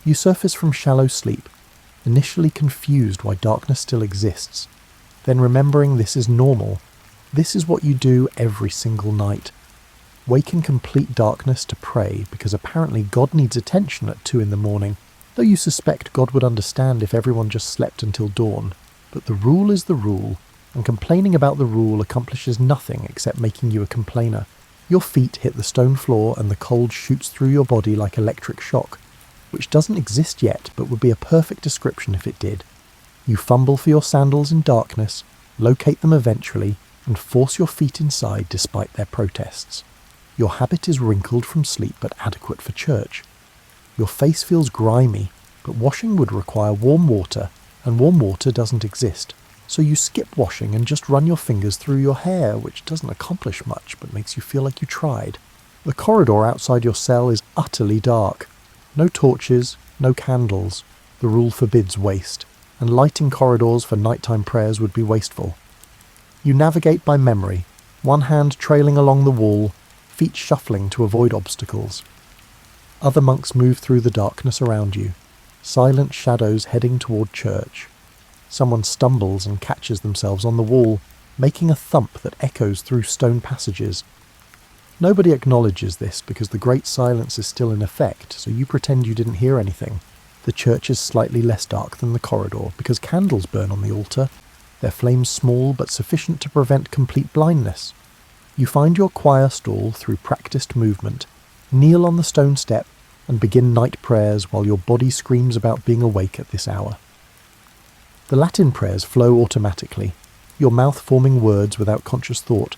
You surface from shallow sleep, initially confused why darkness still exists, then remembering this is normal. This is what you do every single night. Wake in complete darkness to pray because apparently God needs attention at 2 a.m, though you suspect God would understand if everyone just slept until dawn. But the rule is the rule, and complaining about the rule accomplishes nothing except making you a complainer. Your feet hit the stone floor and the cold shoots through your body like electric shock, which doesn't exist yet but would be a perfect description if it did. You fumble for your sandals in darkness, locate them eventually, and force your feet inside despite their protests. Your habit is wrinkled from sleep but adequate for church. Your face feels grimy, but washing would require warm water, and warm water doesn't exist. So you skip washing and just run your fingers through your hair, which doesn't accomplish much but makes you feel like you tried. The corridor outside your cell is utterly dark. No torches, no candles. The rule forbids waste, and lighting corridors for nighttime prayers would be wasteful. You navigate by memory, one hand trailing along the wall, feet shuffling to avoid obstacles. Other monks move through the darkness around you, silent shadows heading toward church. Someone stumbles and catches themselves on the wall, making a thump that echoes through stone passages. Nobody acknowledges this because the great silence is still in effect, so you pretend you didn't hear anything. The church is slightly less dark than the corridor because candles burn on the altar, their flames small but sufficient to prevent complete blindness. You find your choir stall through practiced movement, kneel on the stone step, and begin night prayers while your body screams about being awake at this hour. The Latin prayers flow automatically, your mouth forming words without conscious thought,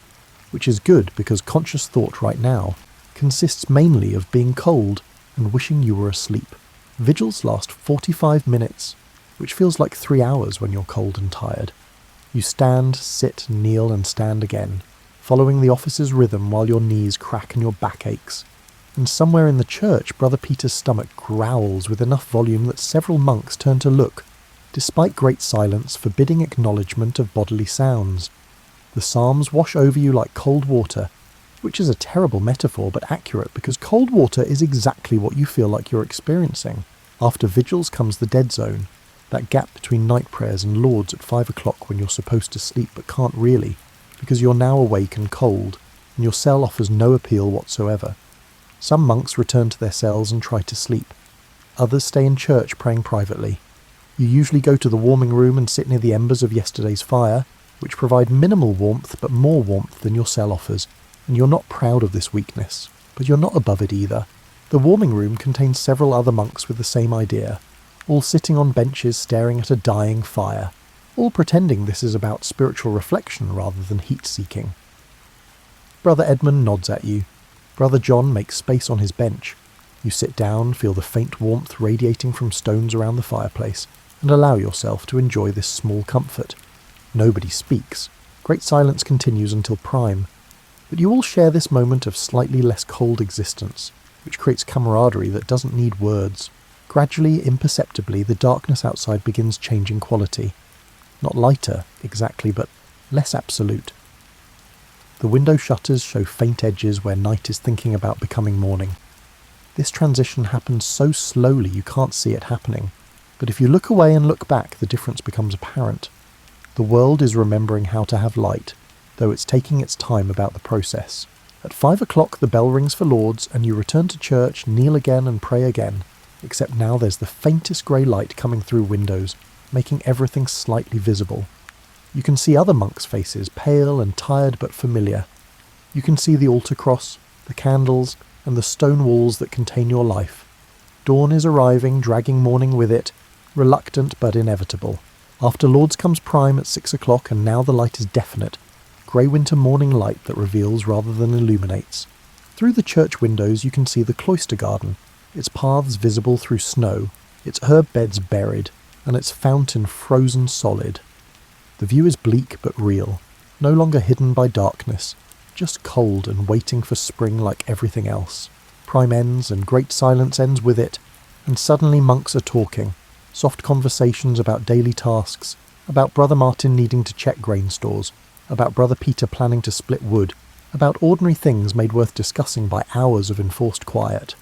which is good because conscious thought right now consists mainly of being cold and wishing you were asleep. Vigils last 45 minutes, which feels like 3 hours when you're cold and tired. You stand, sit, kneel and stand again, following the office's rhythm while your knees crack and your back aches. And somewhere in the church, Brother Peter's stomach growls with enough volume that several monks turn to look, despite great silence forbidding acknowledgement of bodily sounds. The psalms wash over you like cold water, which is a terrible metaphor but accurate because cold water is exactly what you feel like you're experiencing. After vigils comes the dead zone, that gap between night prayers and lauds at 5 o'clock when you're supposed to sleep but can't really, because you're now awake and cold, and your cell offers no appeal whatsoever. Some monks return to their cells and try to sleep. Others stay in church praying privately. You usually go to the warming room and sit near the embers of yesterday's fire, which provide minimal warmth but more warmth than your cell offers, and you're not proud of this weakness, but you're not above it either. The warming room contains several other monks with the same idea, all sitting on benches staring at a dying fire, all pretending this is about spiritual reflection rather than heat-seeking. Brother Edmund nods at you. Brother John makes space on his bench. You sit down, feel the faint warmth radiating from stones around the fireplace, and allow yourself to enjoy this small comfort. Nobody speaks. Great silence continues until prime. But you all share this moment of slightly less cold existence, which creates camaraderie that doesn't need words. Gradually, imperceptibly, the darkness outside begins changing quality. Not lighter, exactly, but less absolute. The window shutters show faint edges where night is thinking about becoming morning. This transition happens so slowly you can't see it happening, but if you look away and look back, the difference becomes apparent. The world is remembering how to have light, though it's taking its time about the process. At 5 o'clock the bell rings for lauds, and you return to church, kneel again and pray again, except now there's the faintest grey light coming through windows, making everything slightly visible. You can see other monks' faces, pale and tired but familiar. You can see the altar cross, the candles, and the stone walls that contain your life. Dawn is arriving, dragging morning with it, reluctant but inevitable. After lauds comes prime at 6 o'clock, and now the light is definite, grey winter morning light that reveals rather than illuminates. Through the church windows you can see the cloister garden, its paths visible through snow, its herb beds buried, and its fountain frozen solid. The view is bleak but real, no longer hidden by darkness, just cold and waiting for spring like everything else. Prime ends, and great silence ends with it, and suddenly monks are talking, soft conversations about daily tasks, about Brother Martin needing to check grain stores, about Brother Peter planning to split wood, about ordinary things made worth discussing by hours of enforced quiet.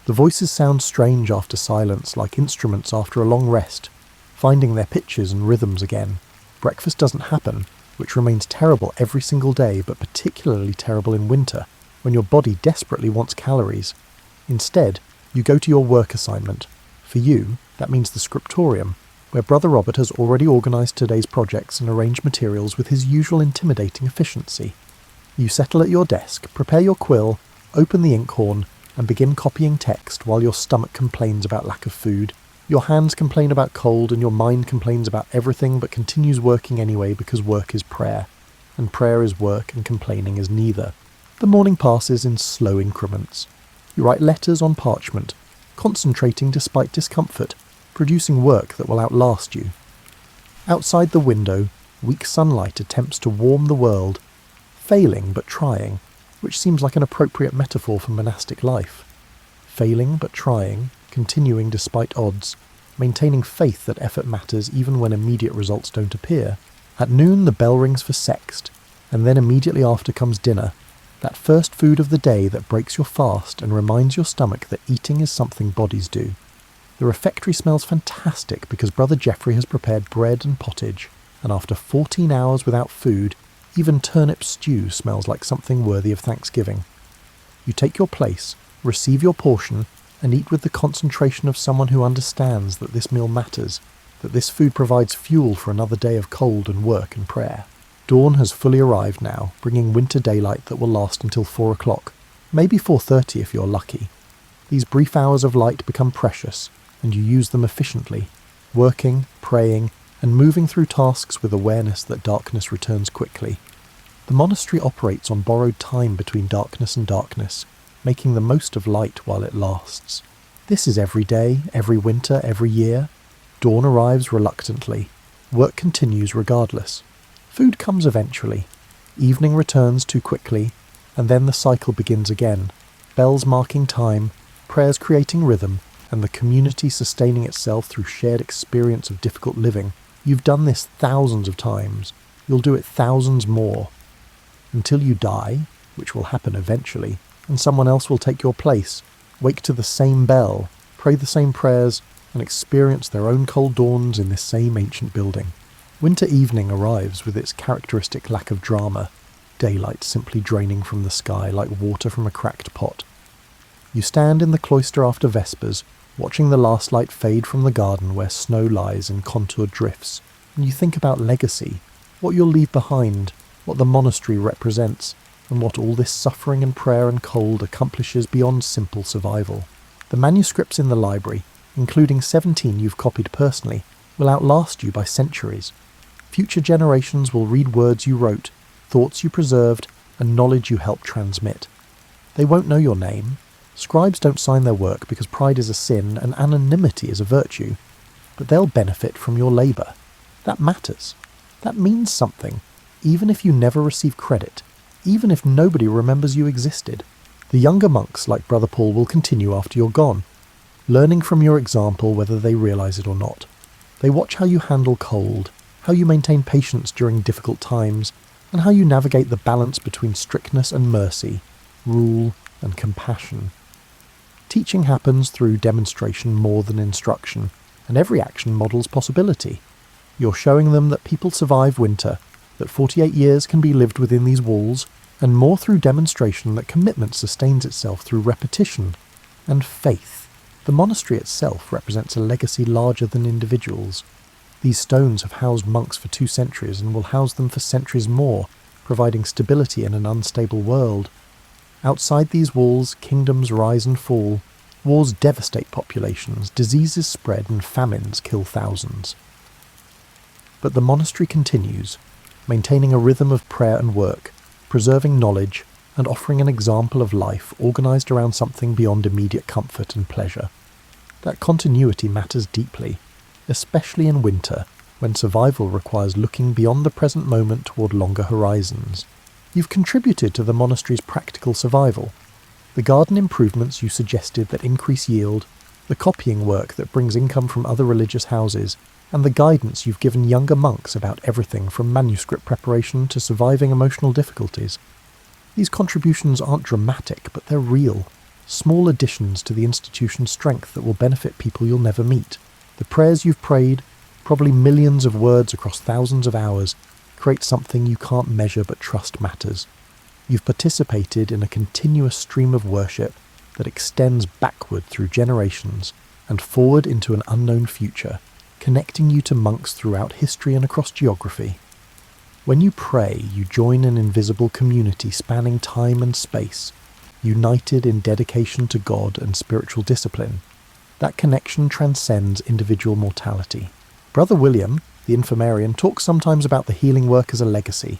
The voices sound strange after silence, like instruments after a long rest, finding their pitches and rhythms again. Breakfast doesn't happen, which remains terrible every single day, but particularly terrible in winter, when your body desperately wants calories. Instead, you go to your work assignment. For you, that means the scriptorium, where Brother Robert has already organised today's projects and arranged materials with his usual intimidating efficiency. You settle at your desk, prepare your quill, open the inkhorn, and begin copying text while your stomach complains about lack of food, your hands complain about cold, and your mind complains about everything but continues working anyway because work is prayer, and prayer is work and complaining is neither. The morning passes in slow increments. You write letters on parchment, concentrating despite discomfort, producing work that will outlast you. Outside the window, weak sunlight attempts to warm the world, failing but trying, which seems like an appropriate metaphor for monastic life. Failing but trying, continuing despite odds, maintaining faith that effort matters even when immediate results don't appear. At noon the bell rings for sext, and then immediately after comes dinner, that first food of the day that breaks your fast and reminds your stomach that eating is something bodies do. The refectory smells fantastic because Brother Geoffrey has prepared bread and pottage, and after 14 hours without food, even turnip stew smells like something worthy of Thanksgiving. You take your place, receive your portion, and eat with the concentration of someone who understands that this meal matters, that this food provides fuel for another day of cold and work and prayer. Dawn has fully arrived now, bringing winter daylight that will last until 4 o'clock, maybe 4:30 if you're lucky. These brief hours of light become precious, and you use them efficiently, working, praying, and moving through tasks with awareness that darkness returns quickly. The monastery operates on borrowed time between darkness and darkness, making the most of light while it lasts. This is every day, every winter, every year. Dawn arrives reluctantly. Work continues regardless. Food comes eventually. Evening returns too quickly, and then the cycle begins again. Bells marking time, prayers creating rhythm, and the community sustaining itself through shared experience of difficult living. You've done this thousands of times. You'll do it thousands more. Until you die, which will happen eventually, and someone else will take your place, wake to the same bell, pray the same prayers, and experience their own cold dawns in this same ancient building. Winter evening arrives with its characteristic lack of drama, daylight simply draining from the sky like water from a cracked pot. You stand in the cloister after Vespers, watching the last light fade from the garden where snow lies in contoured drifts, and you think about legacy, what you'll leave behind, what the monastery represents, and what all this suffering and prayer and cold accomplishes beyond simple survival. The manuscripts in the library, including 17 you've copied personally, will outlast you by centuries. Future generations will read words you wrote, thoughts you preserved, and knowledge you helped transmit. They won't know your name. Scribes don't sign their work because pride is a sin and anonymity is a virtue, but they'll benefit from your labour. That matters. That means something, even if you never receive credit, even if nobody remembers you existed. The younger monks like Brother Paul will continue after you're gone, learning from your example whether they realise it or not. They watch how you handle cold, how you maintain patience during difficult times, and how you navigate the balance between strictness and mercy, rule and compassion. Teaching happens through demonstration more than instruction, and every action models possibility. You're showing them that people survive winter, that 48 years can be lived within these walls, and more through demonstration that commitment sustains itself through repetition and faith. The monastery itself represents a legacy larger than individuals. These stones have housed monks for 2 centuries and will house them for centuries more, providing stability in an unstable world. Outside these walls, kingdoms rise and fall, wars devastate populations, diseases spread, and famines kill thousands. But the monastery continues, maintaining a rhythm of prayer and work, preserving knowledge, and offering an example of life organised around something beyond immediate comfort and pleasure. That continuity matters deeply, especially in winter, when survival requires looking beyond the present moment toward longer horizons. You've contributed to the monastery's practical survival. The garden improvements you suggested that increase yield, the copying work that brings income from other religious houses, and the guidance you've given younger monks about everything from manuscript preparation to surviving emotional difficulties. These contributions aren't dramatic, but they're real. Small additions to the institution's strength that will benefit people you'll never meet. The prayers you've prayed, probably millions of words across thousands of hours, create something you can't measure but trust matters. You've participated in a continuous stream of worship that extends backward through generations and forward into an unknown future, connecting you to monks throughout history and across geography. When you pray, you join an invisible community spanning time and space, united in dedication to God and spiritual discipline. That connection transcends individual mortality. Brother William, the infirmarian, talks sometimes about the healing work as a legacy.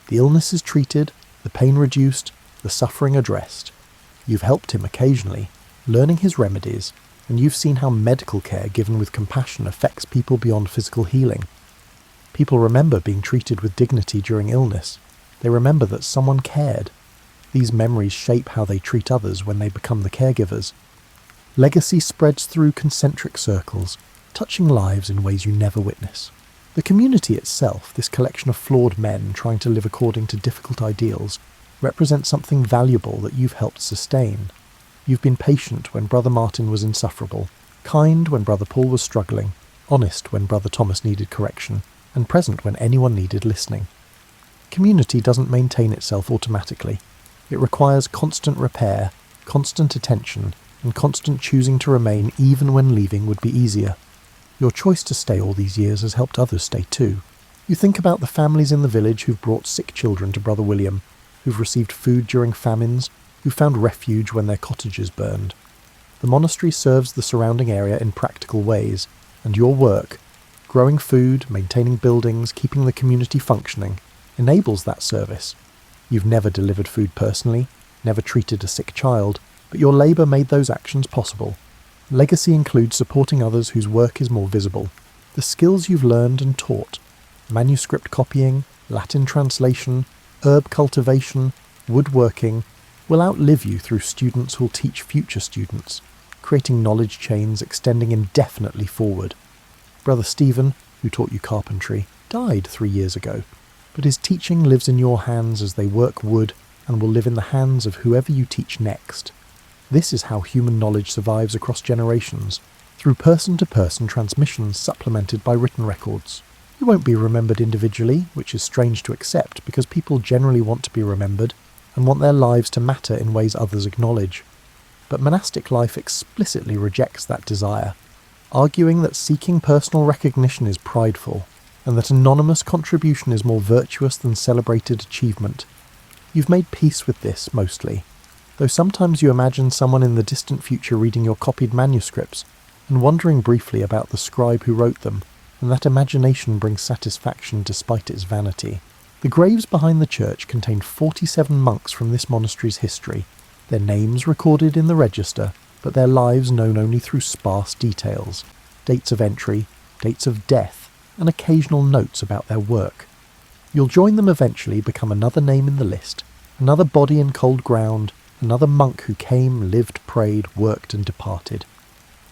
The illness is treated, the pain reduced, the suffering addressed. You've helped him occasionally, learning his remedies, and you've seen how medical care given with compassion affects people beyond physical healing. People remember being treated with dignity during illness. They remember that someone cared. These memories shape how they treat others when they become the caregivers. Legacy spreads through concentric circles, touching lives in ways you never witness. The community itself, this collection of flawed men trying to live according to difficult ideals, represents something valuable that you've helped sustain. You've been patient when Brother Martin was insufferable, kind when Brother Paul was struggling, honest when Brother Thomas needed correction, and present when anyone needed listening. Community doesn't maintain itself automatically. It requires constant repair, constant attention, and constant choosing to remain even when leaving would be easier. Your choice to stay all these years has helped others stay too. You think about the families in the village who've brought sick children to Brother William, who've received food during famines, who found refuge when their cottages burned. The monastery serves the surrounding area in practical ways, and your work, growing food, maintaining buildings, keeping the community functioning, enables that service. You've never delivered food personally, never treated a sick child, but your labour made those actions possible. Legacy includes supporting others whose work is more visible. The skills you've learned and taught, manuscript copying, Latin translation, herb cultivation, woodworking, will outlive you through students who'll teach future students, creating knowledge chains extending indefinitely forward. Brother Stephen, who taught you carpentry, died 3 years ago, but his teaching lives in your hands as they work wood and will live in the hands of whoever you teach next. This is how human knowledge survives across generations, through person-to-person transmissions supplemented by written records. You won't be remembered individually, which is strange to accept because people generally want to be remembered and want their lives to matter in ways others acknowledge. But monastic life explicitly rejects that desire, arguing that seeking personal recognition is prideful, and that anonymous contribution is more virtuous than celebrated achievement. You've made peace with this, mostly, though sometimes you imagine someone in the distant future reading your copied manuscripts and wondering briefly about the scribe who wrote them, and that imagination brings satisfaction despite its vanity. The graves behind the church contain 47 monks from this monastery's history, their names recorded in the register, but their lives known only through sparse details, dates of entry, dates of death, and occasional notes about their work. You'll join them eventually, become another name in the list, another body in cold ground, another monk who came, lived, prayed, worked and departed.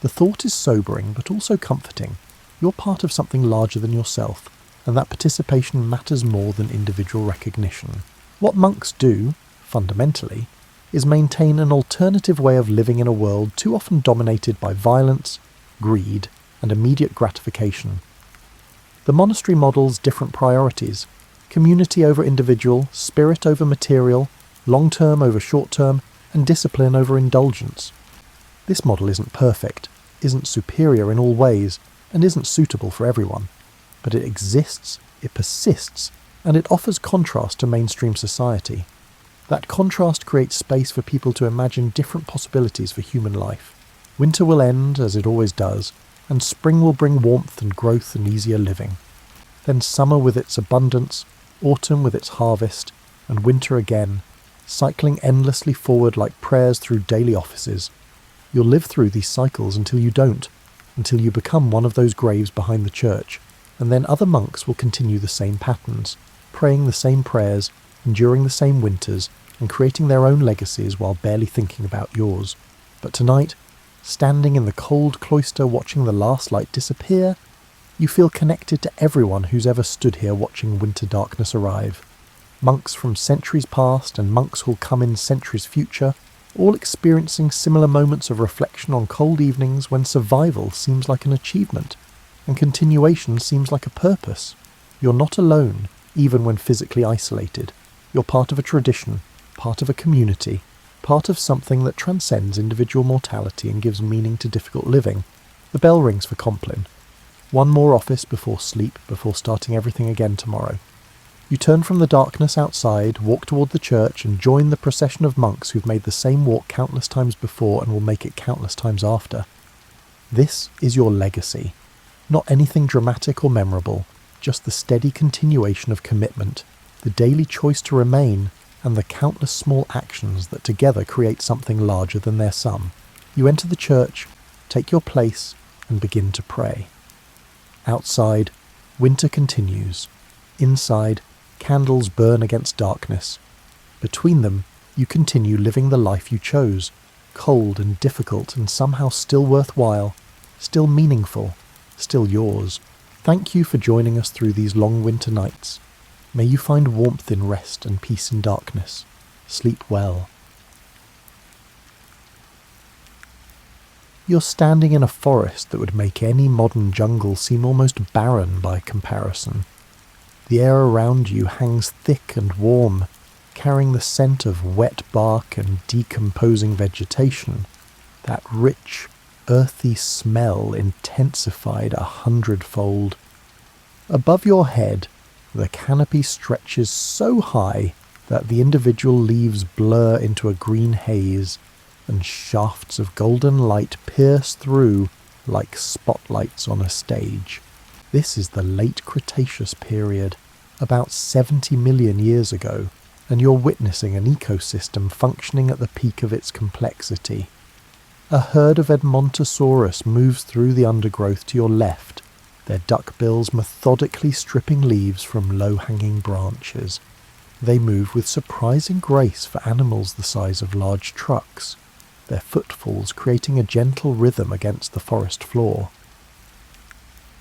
The thought is sobering but also comforting. You're part of something larger than yourself, and that participation matters more than individual recognition. What monks do, fundamentally, is maintain an alternative way of living in a world too often dominated by violence, greed, and immediate gratification. The monastery models different priorities: community over individual, spirit over material, long-term over short-term, and discipline over indulgence. This model isn't perfect, isn't superior in all ways, and isn't suitable for everyone. But it exists, it persists, and it offers contrast to mainstream society. That contrast creates space for people to imagine different possibilities for human life. Winter will end, as it always does, and spring will bring warmth and growth and easier living. Then summer with its abundance, autumn with its harvest, and winter again, cycling endlessly forward like prayers through daily offices. You'll live through these cycles until you don't, until you become one of those graves behind the church, and then other monks will continue the same patterns, praying the same prayers, enduring the same winters, and creating their own legacies while barely thinking about yours. But tonight, standing in the cold cloister watching the last light disappear, you feel connected to everyone who's ever stood here watching winter darkness arrive. Monks from centuries past and monks who'll come in centuries future, all experiencing similar moments of reflection on cold evenings when survival seems like an achievement, and continuation seems like a purpose. You're not alone, even when physically isolated. You're part of a tradition, part of a community, part of something that transcends individual mortality and gives meaning to difficult living. The bell rings for Compline. One more office before sleep, before starting everything again tomorrow. You turn from the darkness outside, walk toward the church, and join the procession of monks who've made the same walk countless times before and will make it countless times after. This is your legacy. Not anything dramatic or memorable, just the steady continuation of commitment, the daily choice to remain, and the countless small actions that together create something larger than their sum. You enter the church, take your place, and begin to pray. Outside, winter continues. Inside, candles burn against darkness. Between them, you continue living the life you chose, cold and difficult and somehow still worthwhile, still meaningful, still yours. Thank you for joining us through these long winter nights. May you find warmth in rest and peace in darkness. Sleep well. You're standing in a forest that would make any modern jungle seem almost barren by comparison. The air around you hangs thick and warm, carrying the scent of wet bark and decomposing vegetation, that rich, earthy smell intensified 100-fold. Above your head, the canopy stretches so high that the individual leaves blur into a green haze, and shafts of golden light pierce through like spotlights on a stage. This is the late Cretaceous period, about 70 million years ago, and you're witnessing an ecosystem functioning at the peak of its complexity. A herd of Edmontosaurus moves through the undergrowth to your left, their duckbills methodically stripping leaves from low-hanging branches. They move with surprising grace for animals the size of large trucks, their footfalls creating a gentle rhythm against the forest floor.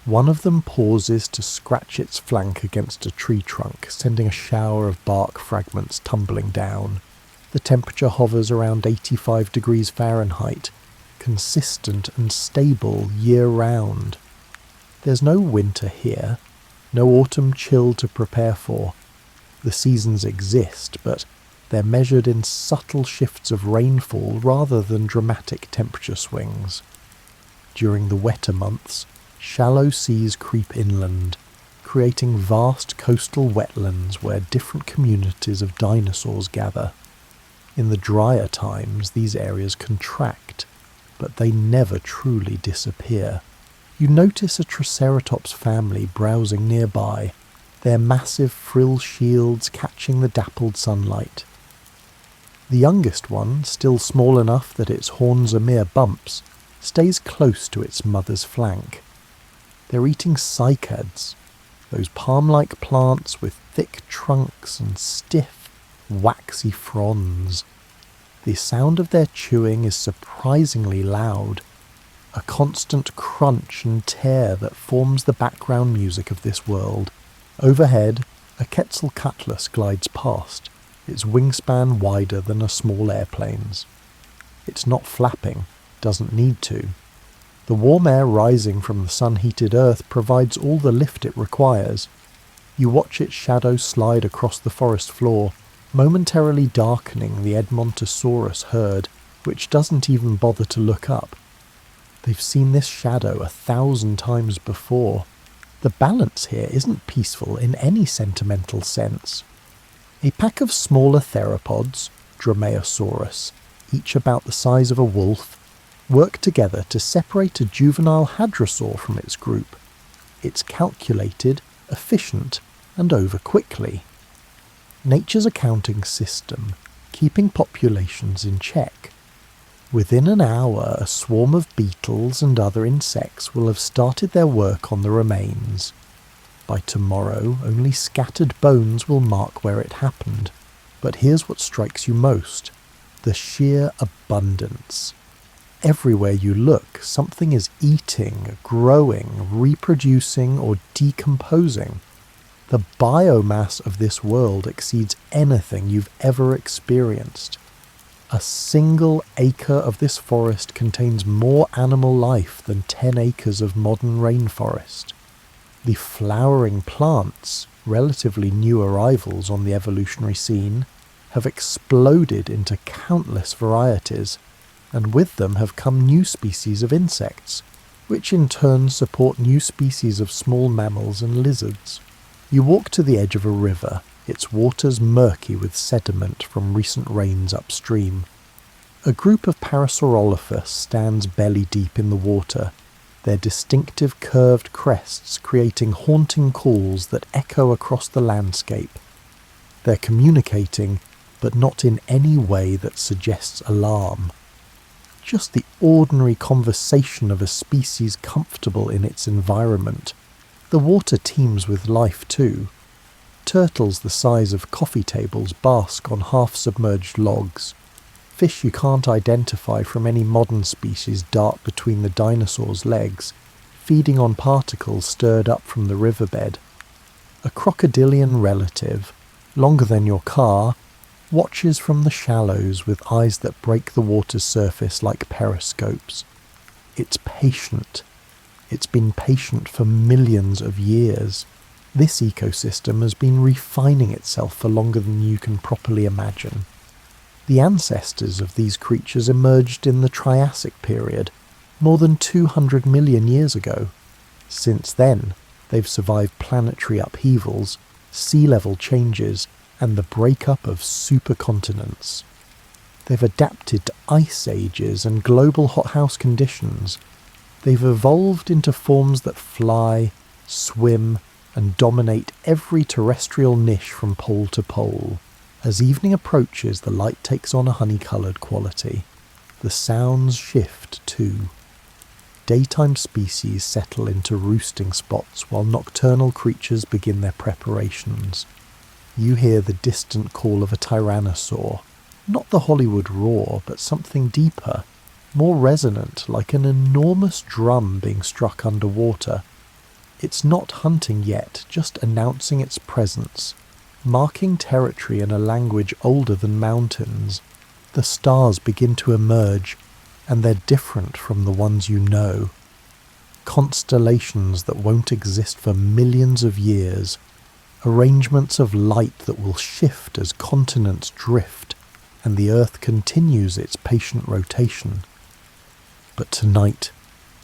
One of them pauses to scratch its flank against a tree trunk, sending a shower of bark fragments tumbling down. The temperature hovers around 85 degrees Fahrenheit, consistent and stable year-round. There's no winter here, no autumn chill to prepare for. The seasons exist, but they're measured in subtle shifts of rainfall rather than dramatic temperature swings. During the wetter months, shallow seas creep inland, creating vast coastal wetlands where different communities of dinosaurs gather. In the drier times, these areas contract, but they never truly disappear. You notice a Triceratops family browsing nearby, their massive frill shields catching the dappled sunlight. The youngest one, still small enough that its horns are mere bumps, stays close to its mother's flank. They're eating cycads, those palm-like plants with thick trunks and stiff, waxy fronds. The sound of their chewing is surprisingly loud, a constant crunch and tear that forms the background music of this world. Overhead, a Quetzalcoatlus glides past, its wingspan wider than a small airplane's. It's not flapping, doesn't need to. The warm air rising from the sun-heated earth provides all the lift it requires. You watch its shadow slide across the forest floor, momentarily darkening the Edmontosaurus herd, which doesn't even bother to look up. They've seen this shadow 1,000 times before. The balance here isn't peaceful in any sentimental sense. A pack of smaller theropods, Dromaeosaurus, each about the size of a wolf, work together to separate a juvenile hadrosaur from its group. It's calculated, efficient, and over quickly. Nature's accounting system, keeping populations in check. Within an hour, a swarm of beetles and other insects will have started their work on the remains. By tomorrow, only scattered bones will mark where it happened. But here's what strikes you most: the sheer abundance. Everywhere you look, something is eating, growing, reproducing, or decomposing. The biomass of this world exceeds anything you've ever experienced. A single acre of this forest contains more animal life than 10 acres of modern rainforest. The flowering plants, relatively new arrivals on the evolutionary scene, have exploded into countless varieties, and with them have come new species of insects, which in turn support new species of small mammals and lizards. You walk to the edge of a river, its waters murky with sediment from recent rains upstream. A group of Parasaurolophus stands belly deep in the water, their distinctive curved crests creating haunting calls that echo across the landscape. They're communicating, but not in any way that suggests alarm. Just the ordinary conversation of a species comfortable in its environment. The water teems with life too. Turtles the size of coffee tables bask on half-submerged logs. Fish you can't identify from any modern species dart between the dinosaurs' legs, feeding on particles stirred up from the riverbed. A crocodilian relative, longer than your car, watches from the shallows with eyes that break the water's surface like periscopes. It's patient. It's been patient for millions of years. This ecosystem has been refining itself for longer than you can properly imagine. The ancestors of these creatures emerged in the Triassic period, more than 200 million years ago. Since then, they've survived planetary upheavals, sea level changes, and the breakup of supercontinents. They've adapted to ice ages and global hothouse conditions. They've evolved into forms that fly, swim, and dominate every terrestrial niche from pole to pole. As evening approaches, the light takes on a honey-coloured quality. The sounds shift too. Daytime species settle into roosting spots while nocturnal creatures begin their preparations. You hear the distant call of a tyrannosaur, not the Hollywood roar, but something deeper, more resonant, like an enormous drum being struck underwater. It's not hunting yet, just announcing its presence, marking territory in a language older than mountains. The stars begin to emerge, and they're different from the ones you know. Constellations that won't exist for millions of years, arrangements of light that will shift as continents drift, and the Earth continues its patient rotation. But tonight,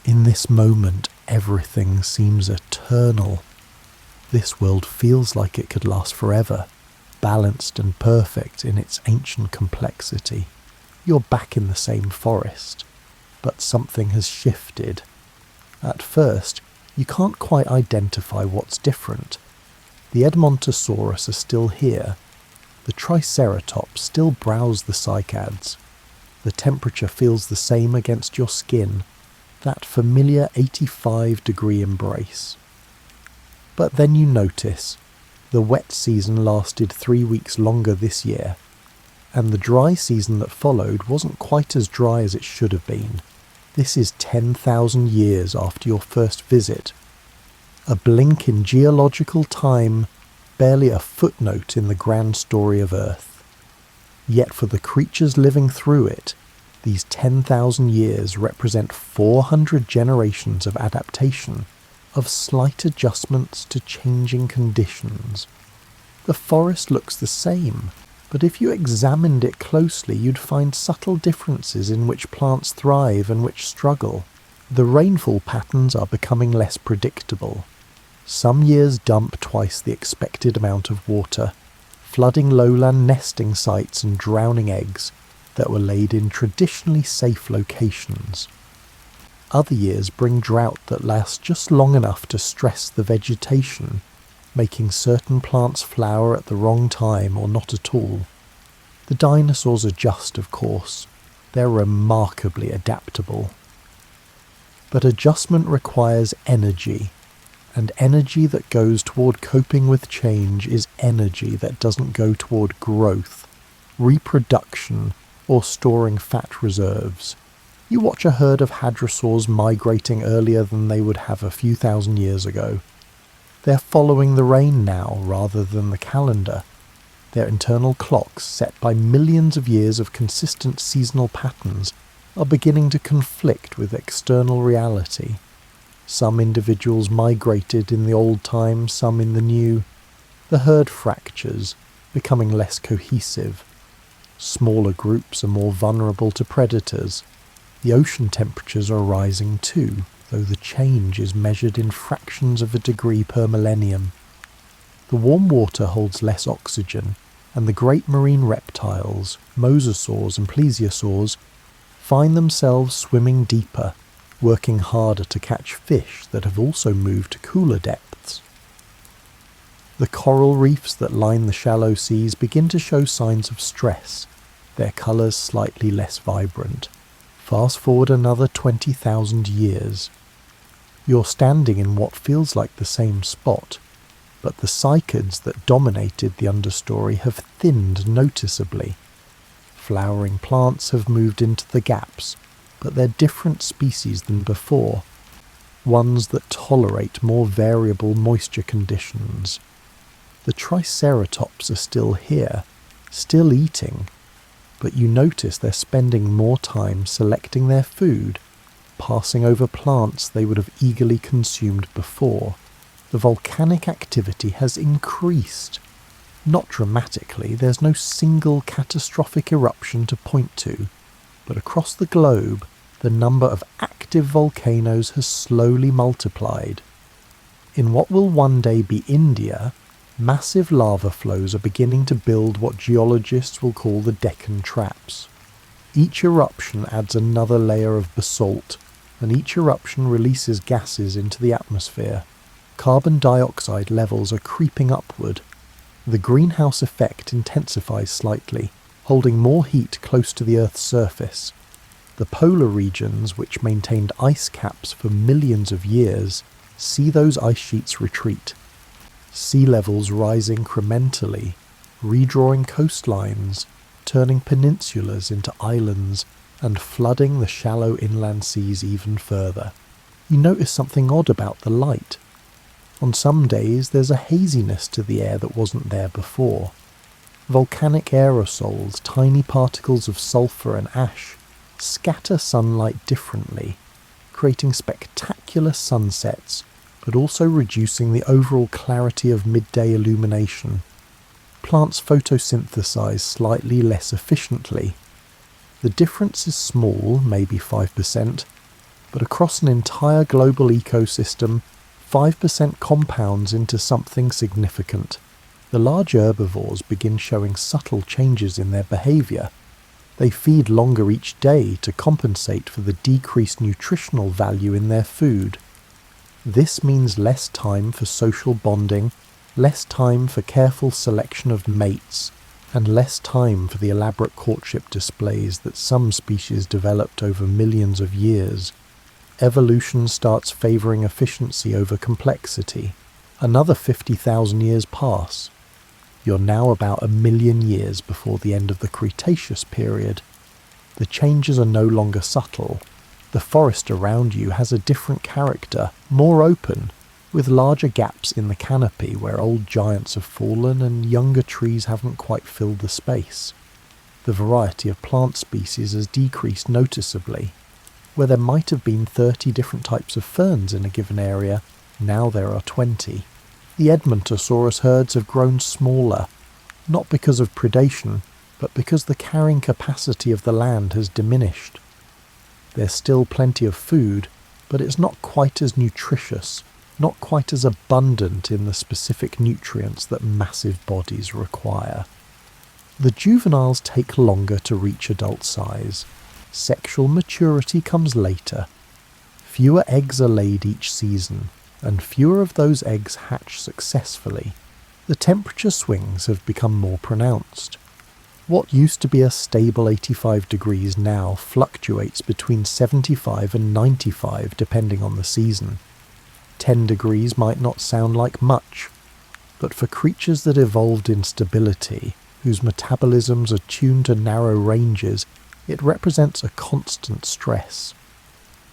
in this moment, everything seems eternal. This world feels like it could last forever, balanced and perfect in its ancient complexity. You're back in the same forest, but something has shifted. At first, you can't quite identify what's different. The Edmontosaurus are still here. The Triceratops still browse the cycads. The temperature feels the same against your skin, that familiar 85-degree embrace. But then you notice, the wet season lasted 3 weeks longer this year, and the dry season that followed wasn't quite as dry as it should have been. This is 10,000 years after your first visit. A blink in geological time, barely a footnote in the grand story of Earth. Yet for the creatures living through it, these 10,000 years represent 400 generations of adaptation, of slight adjustments to changing conditions. The forest looks the same, but if you examined it closely you'd find subtle differences in which plants thrive and which struggle. The rainfall patterns are becoming less predictable. Some years dump twice the expected amount of water, flooding lowland nesting sites and drowning eggs that were laid in traditionally safe locations. Other years bring drought that lasts just long enough to stress the vegetation, making certain plants flower at the wrong time or not at all. The dinosaurs adjust, of course. They're remarkably adaptable. But adjustment requires energy, and energy that goes toward coping with change is energy that doesn't go toward growth, reproduction, or storing fat reserves. You watch a herd of hadrosaurs migrating earlier than they would have a few thousand years ago. They're following the rain now rather than the calendar. Their internal clocks, set by millions of years of consistent seasonal patterns, are beginning to conflict with external reality. Some individuals migrated in the old time, some in the new. The herd fractures, becoming less cohesive. Smaller groups are more vulnerable to predators. The ocean temperatures are rising too, though the change is measured in fractions of a degree per millennium. The warm water holds less oxygen, and the great marine reptiles, mosasaurs and plesiosaurs, find themselves swimming deeper, working harder to catch fish that have also moved to cooler depths. The coral reefs that line the shallow seas begin to show signs of stress, their colours slightly less vibrant. Fast forward another 20,000 years. You're standing in what feels like the same spot, but the cycads that dominated the understory have thinned noticeably. Flowering plants have moved into the gaps, but they're different species than before, ones that tolerate more variable moisture conditions. The triceratops are still here, still eating, but you notice they're spending more time selecting their food, passing over plants they would have eagerly consumed before. The volcanic activity has increased. Not dramatically, there's no single catastrophic eruption to point to, but across the globe, the number of active volcanoes has slowly multiplied. In what will one day be India, massive lava flows are beginning to build what geologists will call the Deccan Traps. Each eruption adds another layer of basalt, and each eruption releases gases into the atmosphere. Carbon dioxide levels are creeping upward. The greenhouse effect intensifies slightly, holding more heat close to the Earth's surface. The polar regions, which maintained ice caps for millions of years, see those ice sheets retreat. Sea levels rise incrementally, redrawing coastlines, turning peninsulas into islands, and flooding the shallow inland seas even further. You notice something odd about the light. On some days there's a haziness to the air that wasn't there before. Volcanic aerosols, tiny particles of sulfur and ash, scatter sunlight differently, creating spectacular sunsets, but also reducing the overall clarity of midday illumination. Plants photosynthesize slightly less efficiently. The difference is small, maybe 5%, but across an entire global ecosystem, 5% compounds into something significant. The large herbivores begin showing subtle changes in their behaviour. They feed longer each day to compensate for the decreased nutritional value in their food. This means less time for social bonding, less time for careful selection of mates, and less time for the elaborate courtship displays that some species developed over millions of years. Evolution starts favouring efficiency over complexity. Another 50,000 years pass. You're now about 1 million years before the end of the Cretaceous period. The changes are no longer subtle. The forest around you has a different character, more open, with larger gaps in the canopy where old giants have fallen and younger trees haven't quite filled the space. The variety of plant species has decreased noticeably. Where there might have been 30 different types of ferns in a given area, now there are 20. The Edmontosaurus herds have grown smaller, not because of predation, but because the carrying capacity of the land has diminished. There's still plenty of food, but it's not quite as nutritious, not quite as abundant in the specific nutrients that massive bodies require. The juveniles take longer to reach adult size. Sexual maturity comes later. Fewer eggs are laid each season, and fewer of those eggs hatch successfully. The temperature swings have become more pronounced. What used to be a stable 85 degrees now fluctuates between 75 and 95 depending on the season. 10 degrees might not sound like much, but for creatures that evolved in stability, whose metabolisms are tuned to narrow ranges, it represents a constant stress.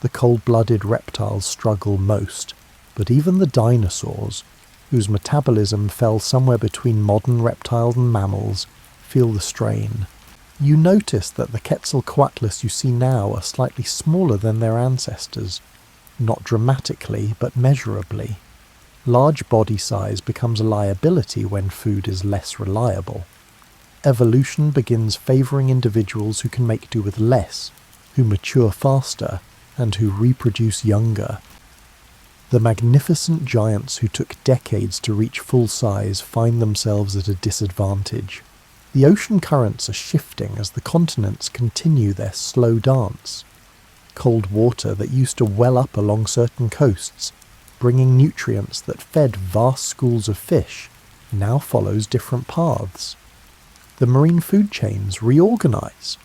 The cold-blooded reptiles struggle most, but even the dinosaurs, whose metabolism fell somewhere between modern reptiles and mammals, feel the strain. You notice that the Quetzalcoatlus you see now are slightly smaller than their ancestors, not dramatically but measurably. Large body size becomes a liability when food is less reliable. Evolution begins favouring individuals who can make do with less, who mature faster, and who reproduce younger. The magnificent giants who took decades to reach full size find themselves at a disadvantage. The ocean currents are shifting as the continents continue their slow dance. Cold water that used to well up along certain coasts, bringing nutrients that fed vast schools of fish, now follows different paths. The marine food chains reorganize.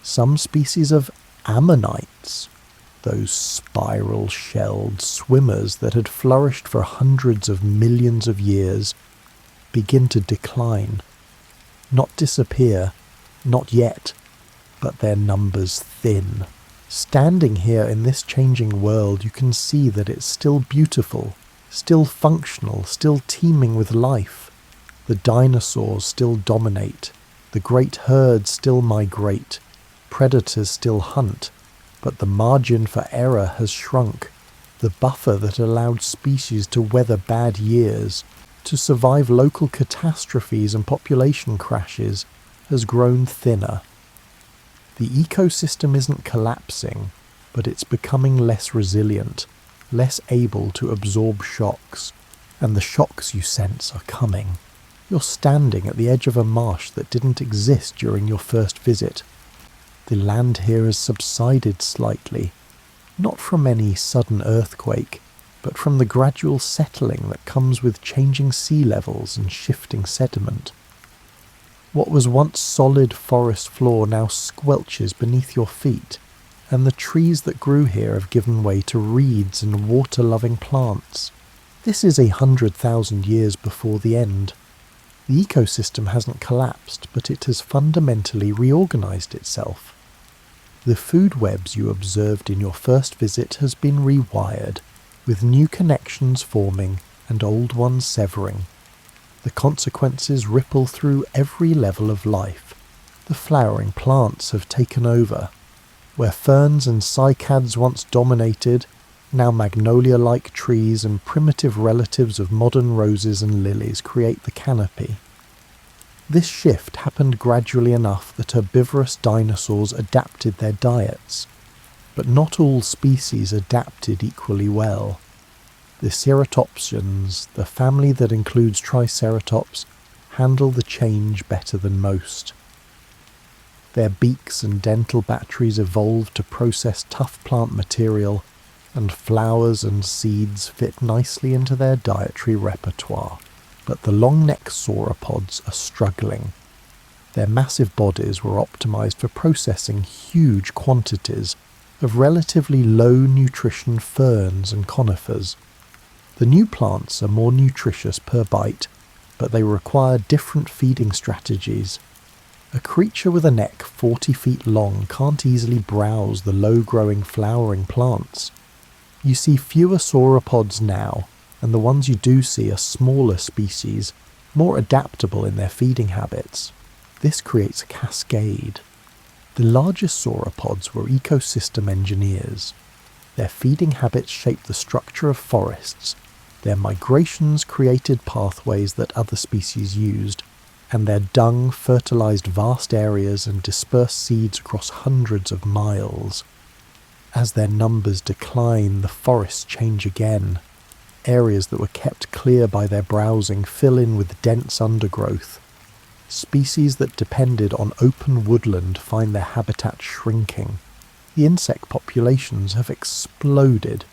Some species of ammonites, those spiral-shelled swimmers that had flourished for hundreds of millions of years, begin to decline. Not disappear, not yet, but their numbers thin. Standing here in this changing world, you can see that it's still beautiful, still functional, still teeming with life. The dinosaurs still dominate, the great herds still migrate, predators still hunt, but the margin for error has shrunk. The buffer that allowed species to weather bad years, to survive local catastrophes and population crashes, has grown thinner. The ecosystem isn't collapsing, but it's becoming less resilient, less able to absorb shocks, and the shocks you sense are coming. You're standing at the edge of a marsh that didn't exist during your first visit. The land here has subsided slightly, not from any sudden earthquake, but from the gradual settling that comes with changing sea levels and shifting sediment. What was once solid forest floor now squelches beneath your feet, and the trees that grew here have given way to reeds and water-loving plants. This is 100,000 years before the end. The ecosystem hasn't collapsed, but it has fundamentally reorganized itself. The food webs you observed in your first visit has been rewired, with new connections forming and old ones severing. The consequences ripple through every level of life. The flowering plants have taken over. Where ferns and cycads once dominated, now magnolia-like trees and primitive relatives of modern roses and lilies create the canopy. This shift happened gradually enough that herbivorous dinosaurs adapted their diets, but not all species adapted equally well. The ceratopsians, the family that includes triceratops, handle the change better than most. Their beaks and dental batteries evolved to process tough plant material, and flowers and seeds fit nicely into their dietary repertoire. But the long-necked sauropods are struggling. Their massive bodies were optimized for processing huge quantities of relatively low nutrition ferns and conifers. The new plants are more nutritious per bite, but they require different feeding strategies. A creature with a neck 40 feet long can't easily browse the low-growing flowering plants. You see fewer sauropods now, and the ones you do see are smaller species, more adaptable in their feeding habits. This creates a cascade. The largest sauropods were ecosystem engineers. Their feeding habits shaped the structure of forests. Their migrations created pathways that other species used, and their dung fertilized vast areas and dispersed seeds across hundreds of miles. As their numbers decline, the forests change again. Areas that were kept clear by their browsing fill in with dense undergrowth. Species that depended on open woodland find their habitat shrinking. The insect populations have exploded.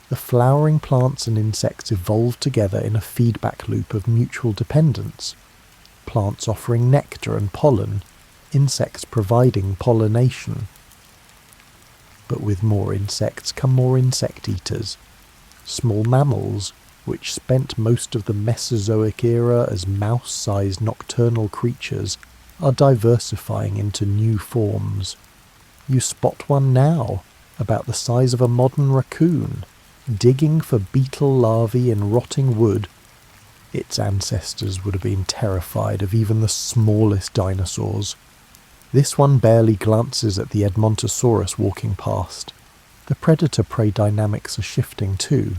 The flowering plants and insects evolved together in a feedback loop of mutual dependence. Plants offering nectar and pollen, insects providing pollination. But with more insects come more insect eaters. Small mammals, which spent most of the Mesozoic era as mouse-sized nocturnal creatures, are diversifying into new forms. You spot one now, about the size of a modern raccoon, digging for beetle larvae in rotting wood Its ancestors would have been terrified of even the smallest dinosaurs. This one barely glances at the Edmontosaurus walking past. The predator-prey dynamics are shifting too.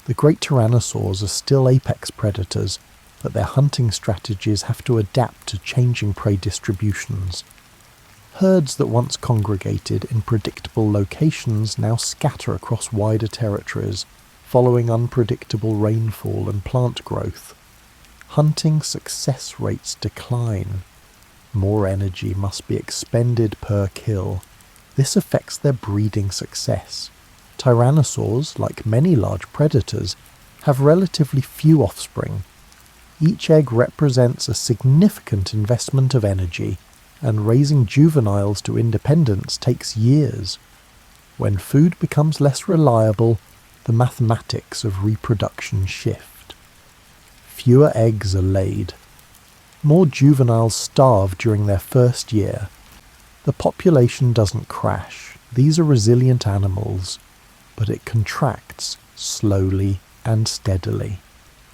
The great tyrannosaurs are still apex predators, but their hunting strategies have to adapt to changing prey distributions. Herds that once congregated in predictable locations now scatter across wider territories, following unpredictable rainfall and plant growth. Hunting success rates decline. More energy must be expended per kill. This affects their breeding success. Tyrannosaurs, like many large predators, have relatively few offspring. Each egg represents a significant investment of energy, and raising juveniles to independence takes years. When food becomes less reliable, the mathematics of reproduction shift. Fewer eggs are laid. More juveniles starve during their first year. The population doesn't crash. These are resilient animals, but it contracts slowly and steadily.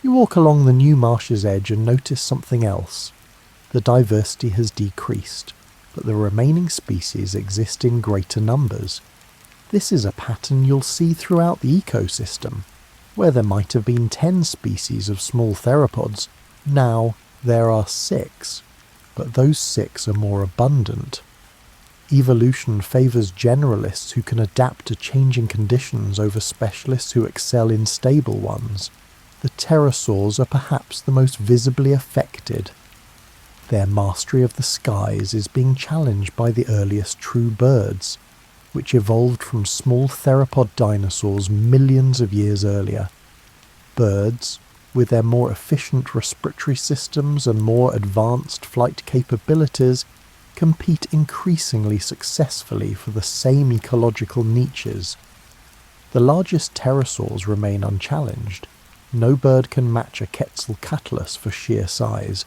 You walk along the new marsh's edge and notice something else. The diversity has decreased, but the remaining species exist in greater numbers. This is a pattern you'll see throughout the ecosystem. Where there might have been 10 species of small theropods, now there are 6, but those 6 are more abundant. Evolution favours generalists who can adapt to changing conditions over specialists who excel in stable ones. The pterosaurs are perhaps the most visibly affected. Their mastery of the skies is being challenged by the earliest true birds, which evolved from small theropod dinosaurs millions of years earlier. Birds, with their more efficient respiratory systems and more advanced flight capabilities, compete increasingly successfully for the same ecological niches. The largest pterosaurs remain unchallenged. No bird can match a Quetzalcoatlus for sheer size,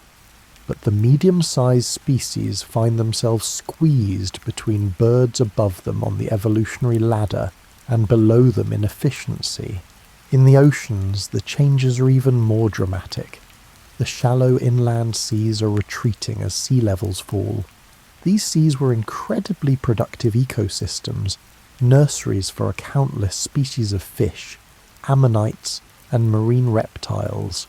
but the medium-sized species find themselves squeezed between birds above them on the evolutionary ladder and below them in efficiency. In the oceans, the changes are even more dramatic. The shallow inland seas are retreating as sea levels fall. These seas were incredibly productive ecosystems, nurseries for a countless species of fish, ammonites, and marine reptiles.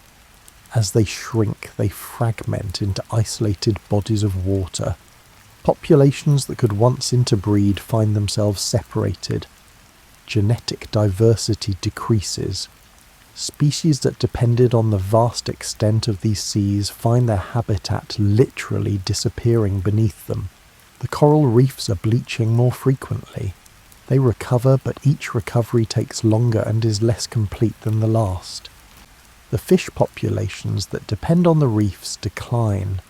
As they shrink, they fragment into isolated bodies of water. Populations that could once interbreed find themselves separated. Genetic diversity decreases. Species that depended on the vast extent of these seas find their habitat literally disappearing beneath them. The coral reefs are bleaching more frequently. They recover, but each recovery takes longer and is less complete than the last. The fish populations that depend on the reefs decline.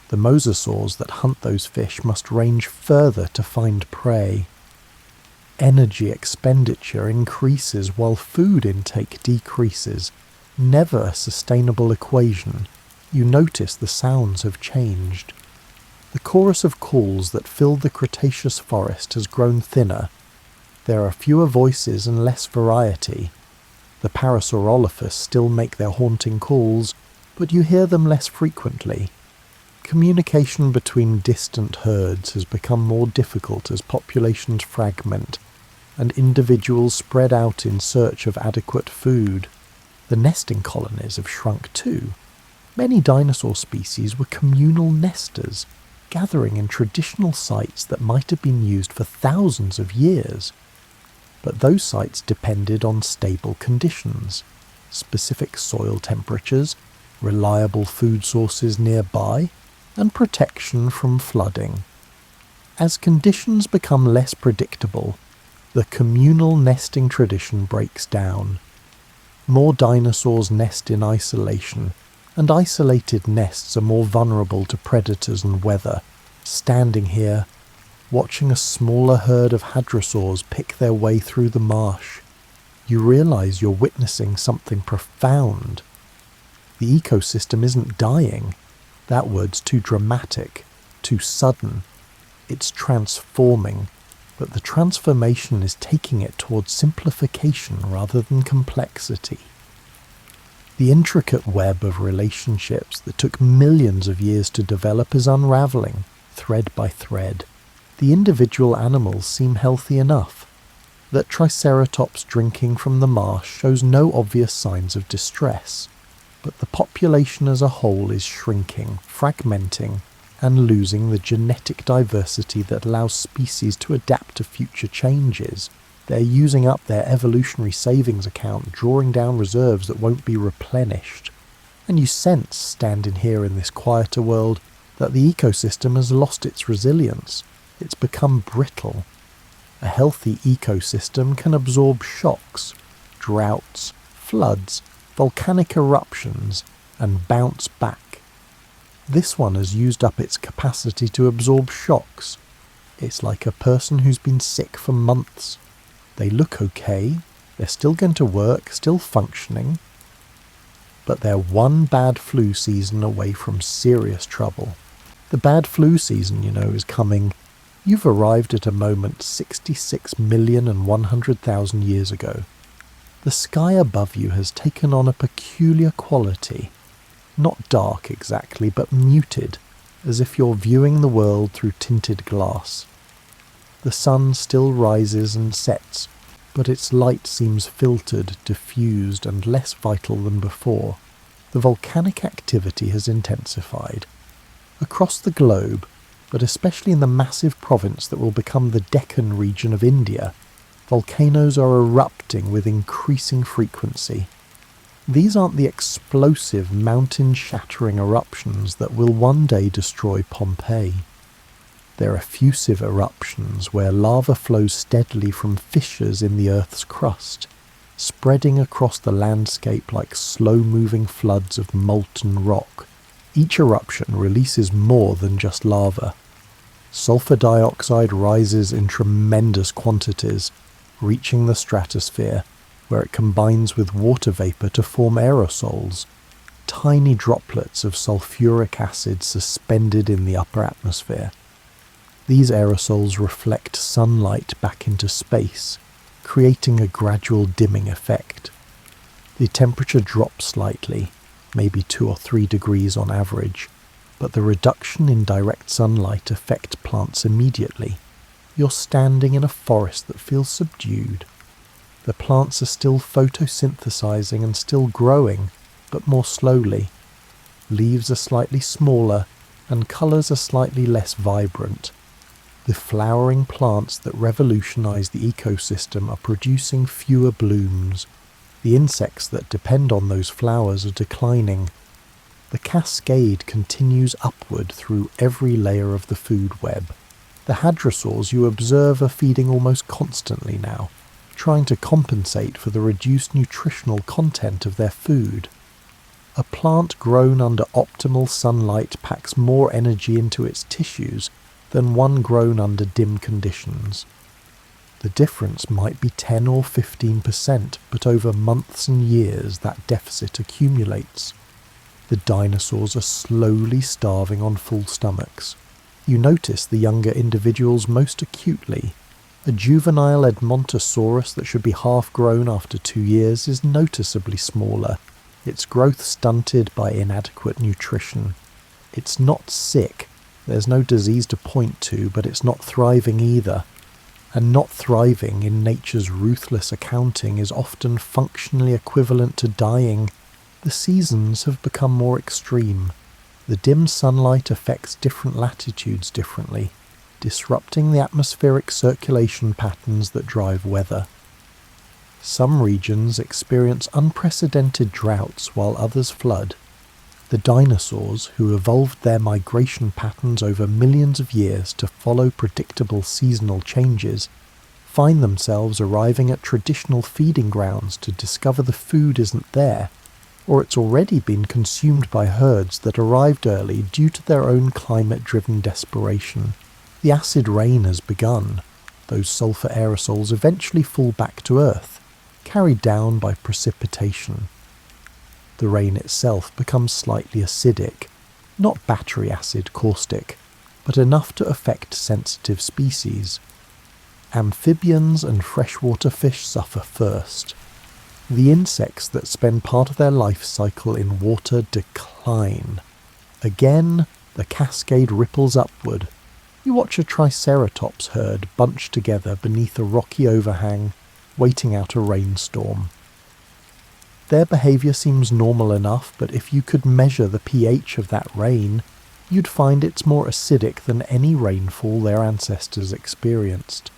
The mosasaurs that hunt those fish must range further to find prey. Energy expenditure increases while food intake decreases. Never a sustainable equation. You notice the sounds have changed. The chorus of calls that filled the Cretaceous forest has grown thinner. There are fewer voices and less variety. The Parasaurolophus still make their haunting calls, but you hear them less frequently. Communication between distant herds has become more difficult as populations fragment, and individuals spread out in search of adequate food. The nesting colonies have shrunk too. Many dinosaur species were communal nesters, gathering in traditional sites that might have been used for thousands of years. But those sites depended on stable conditions, specific soil temperatures, reliable food sources nearby, and protection from flooding. As conditions become less predictable, the communal nesting tradition breaks down. More dinosaurs nest in isolation, and isolated nests are more vulnerable to predators and weather. Standing here, watching a smaller herd of hadrosaurs pick their way through the marsh, you realize you're witnessing something profound. The ecosystem isn't dying. That word's too dramatic, too sudden. It's transforming, but the transformation is taking it towards simplification rather than complexity. The intricate web of relationships that took millions of years to develop is unraveling, thread by thread. The individual animals seem healthy enough. That Triceratops drinking from the marsh shows no obvious signs of distress, but the population as a whole is shrinking, fragmenting, and losing the genetic diversity that allows species to adapt to future changes. They're using up their evolutionary savings account, drawing down reserves that won't be replenished. And you sense, standing here in this quieter world, that the ecosystem has lost its resilience. It's become brittle. A healthy ecosystem can absorb shocks, droughts, floods, volcanic eruptions, and bounce back. This one has used up its capacity to absorb shocks. It's like a person who's been sick for months. They look okay, they're still going to work, still functioning, but they're one bad flu season away from serious trouble. The bad flu season, is coming. You've arrived at a moment 66,100,000 years ago. The sky above you has taken on a peculiar quality, not dark exactly, but muted, as if you're viewing the world through tinted glass. The sun still rises and sets, but its light seems filtered, diffused, and less vital than before. The volcanic activity has intensified. Across the globe, but especially in the massive province that will become the Deccan region of India, volcanoes are erupting with increasing frequency. These aren't the explosive, mountain-shattering eruptions that will one day destroy Pompeii. They're effusive eruptions where lava flows steadily from fissures in the Earth's crust, spreading across the landscape like slow-moving floods of molten rock. Each eruption releases more than just lava. Sulfur dioxide rises in tremendous quantities, reaching the stratosphere, where it combines with water vapor to form aerosols, tiny droplets of sulfuric acid suspended in the upper atmosphere. These aerosols reflect sunlight back into space, creating a gradual dimming effect. The temperature drops slightly, maybe 2 or 3 degrees on average, but the reduction in direct sunlight affects plants immediately. You're standing in a forest that feels subdued. The plants are still photosynthesizing and still growing, but more slowly. Leaves are slightly smaller, and colours are slightly less vibrant. The flowering plants that revolutionize the ecosystem are producing fewer blooms. The insects that depend on those flowers are declining. The cascade continues upward through every layer of the food web. The hadrosaurs you observe are feeding almost constantly now, trying to compensate for the reduced nutritional content of their food. A plant grown under optimal sunlight packs more energy into its tissues than one grown under dim conditions. The difference might be 10 or 15%, but over months and years that deficit accumulates. The dinosaurs are slowly starving on full stomachs. You notice the younger individuals most acutely. A juvenile Edmontosaurus that should be half-grown after 2 years is noticeably smaller, its growth stunted by inadequate nutrition. It's not sick. There's no disease to point to, but it's not thriving either. And not thriving in nature's ruthless accounting is often functionally equivalent to dying. The seasons have become more extreme. The dim sunlight affects different latitudes differently, disrupting the atmospheric circulation patterns that drive weather. Some regions experience unprecedented droughts while others flood. The dinosaurs, who evolved their migration patterns over millions of years to follow predictable seasonal changes, find themselves arriving at traditional feeding grounds to discover the food isn't there, or it's already been consumed by herds that arrived early due to their own climate-driven desperation. The acid rain has begun. Those sulfur aerosols eventually fall back to Earth, carried down by precipitation. The rain itself becomes slightly acidic, not battery acid caustic, but enough to affect sensitive species. Amphibians and freshwater fish suffer first. The insects that spend part of their life cycle in water decline. Again, the cascade ripples upward. You watch a triceratops herd bunched together beneath a rocky overhang, waiting out a rainstorm. Their behaviour seems normal enough, but if you could measure the pH of that rain, you'd find it's more acidic than any rainfall their ancestors experienced.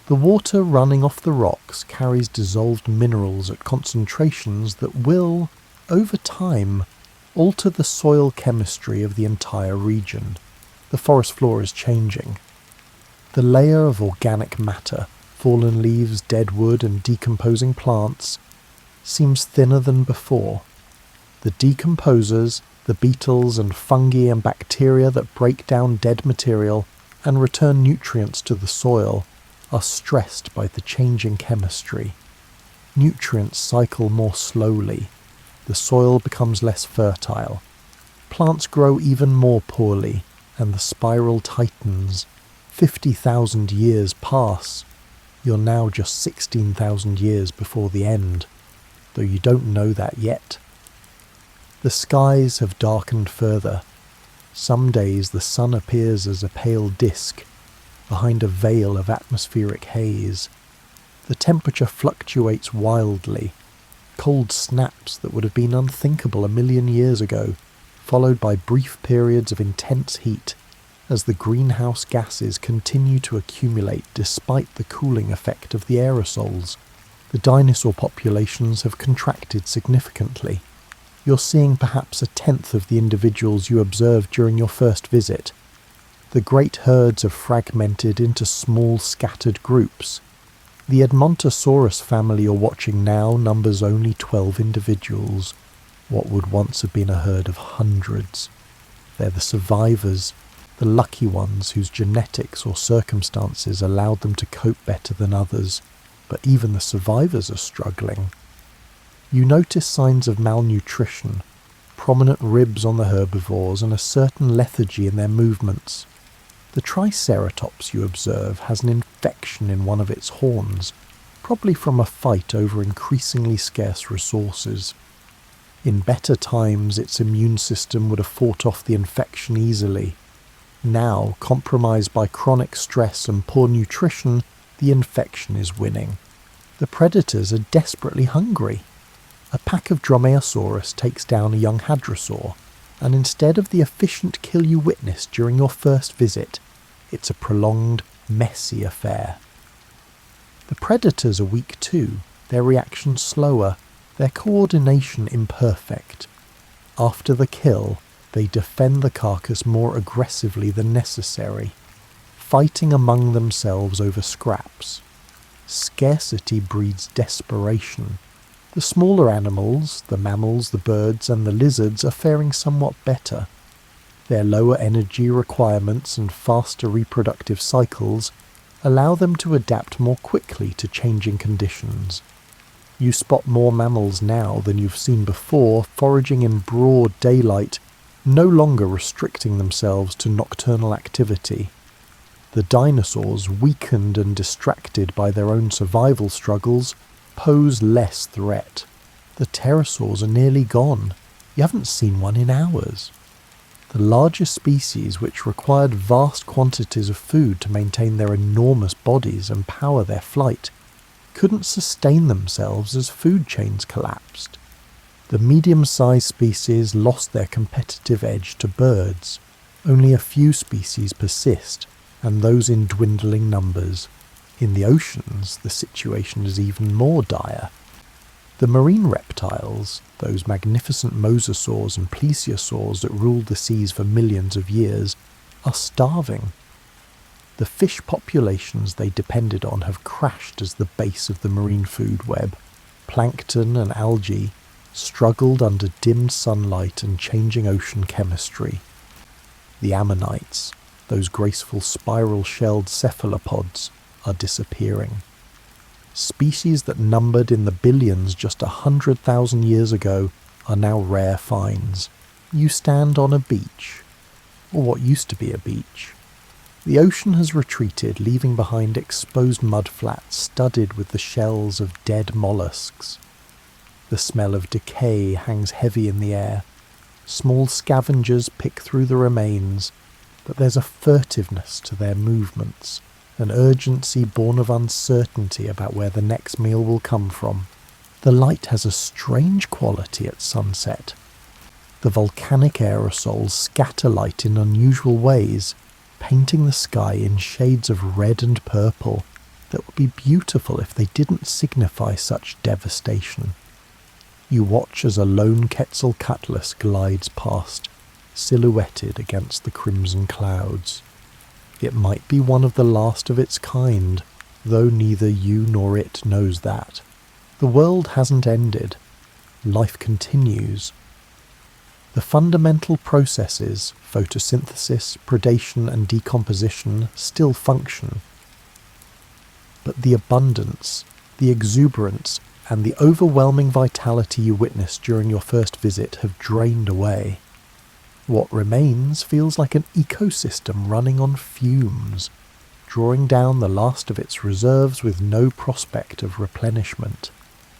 The water running off the rocks carries dissolved minerals at concentrations that will, over time, alter the soil chemistry of the entire region. The forest floor is changing. The layer of organic matter, fallen leaves, dead wood and decomposing plants, seems thinner than before. The decomposers, the beetles and fungi and bacteria that break down dead material and return nutrients to the soil, are stressed by the changing chemistry. Nutrients cycle more slowly. The soil becomes less fertile. Plants grow even more poorly, and the spiral tightens. 50,000 years pass. You're now just 16,000 years before the end, though you don't know that yet. The skies have darkened further. Some days the sun appears as a pale disk, behind a veil of atmospheric haze. The temperature fluctuates wildly. Cold snaps that would have been unthinkable a million years ago, followed by brief periods of intense heat, as the greenhouse gases continue to accumulate despite the cooling effect of the aerosols. The dinosaur populations have contracted significantly. You're seeing perhaps a tenth of the individuals you observed during your first visit. The great herds have fragmented into small scattered groups. The Edmontosaurus family you're watching now numbers only 12 individuals, what would once have been a herd of hundreds. They're the survivors, the lucky ones whose genetics or circumstances allowed them to cope better than others, but even the survivors are struggling. You notice signs of malnutrition, prominent ribs on the herbivores and a certain lethargy in their movements. The triceratops you observe has an infection in one of its horns, probably from a fight over increasingly scarce resources. In better times, its immune system would have fought off the infection easily. Now, compromised by chronic stress and poor nutrition, the infection is winning. The predators are desperately hungry. A pack of Dromaeosaurus takes down a young hadrosaur, and instead of the efficient kill you witnessed during your first visit, it's a prolonged, messy affair. The predators are weak too, their reaction slower, their coordination imperfect. After the kill, they defend the carcass more aggressively than necessary, fighting among themselves over scraps. Scarcity breeds desperation. The smaller animals, the mammals, the birds and the lizards are faring somewhat better. Their lower energy requirements and faster reproductive cycles allow them to adapt more quickly to changing conditions. You spot more mammals now than you've seen before, foraging in broad daylight, no longer restricting themselves to nocturnal activity. The dinosaurs, weakened and distracted by their own survival struggles, pose less threat. The pterosaurs are nearly gone. You haven't seen one in hours. The larger species, which required vast quantities of food to maintain their enormous bodies and power their flight, couldn't sustain themselves as food chains collapsed. The medium-sized species lost their competitive edge to birds. Only a few species persist, and those in dwindling numbers. In the oceans, the situation is even more dire. The marine reptiles, those magnificent mosasaurs and plesiosaurs that ruled the seas for millions of years, are starving. The fish populations they depended on have crashed as the base of the marine food web. Plankton and algae struggled under dimmed sunlight and changing ocean chemistry. The ammonites, those graceful spiral-shelled cephalopods, are disappearing. Species that numbered in the billions just 100,000 years ago are now rare finds. You stand on a beach, or what used to be a beach. The ocean has retreated, leaving behind exposed mudflats studded with the shells of dead mollusks. The smell of decay hangs heavy in the air. Small scavengers pick through the remains, but there's a furtiveness to their movements, an urgency born of uncertainty about where the next meal will come from. The light has a strange quality at sunset. The volcanic aerosols scatter light in unusual ways, painting the sky in shades of red and purple that would be beautiful if they didn't signify such devastation. You watch as a lone Quetzalcoatlus glides past, silhouetted against the crimson clouds. It might be one of the last of its kind, though neither you nor it knows that. The world hasn't ended. Life continues. The fundamental processes, photosynthesis, predation and decomposition, still function. But the abundance, the exuberance, and the overwhelming vitality you witnessed during your first visit have drained away. What remains feels like an ecosystem running on fumes, drawing down the last of its reserves with no prospect of replenishment.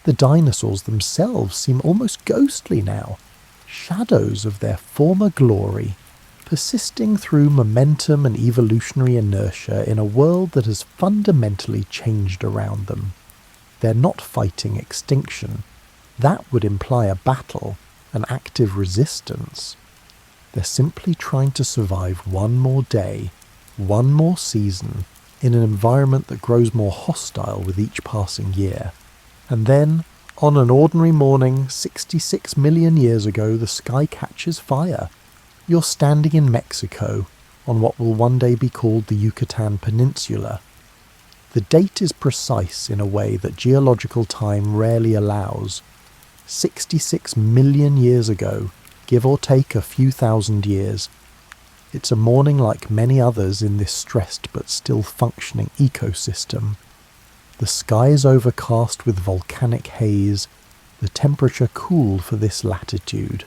The dinosaurs themselves seem almost ghostly now, shadows of their former glory, persisting through momentum and evolutionary inertia in a world that has fundamentally changed around them. They're not fighting extinction. That would imply a battle, an active resistance. They're simply trying to survive one more day, one more season, in an environment that grows more hostile with each passing year. And then, on an ordinary morning 66 million years ago, the sky catches fire. You're standing in Mexico, on what will one day be called the Yucatan Peninsula. The date is precise in a way that geological time rarely allows. 66 million years ago, give or take a few thousand years. It's a morning like many others in this stressed but still functioning ecosystem. The sky is overcast with volcanic haze, the temperature cool for this latitude.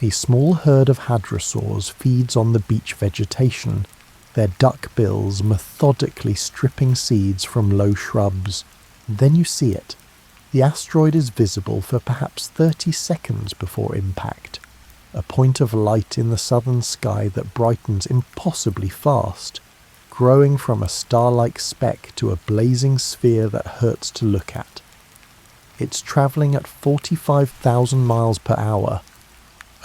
A small herd of hadrosaurs feeds on the beach vegetation, their duck bills methodically stripping seeds from low shrubs. Then you see it. The asteroid is visible for perhaps 30 seconds before impact, a point of light in the southern sky that brightens impossibly fast, growing from a star-like speck to a blazing sphere that hurts to look at. It's travelling at 45,000 miles per hour,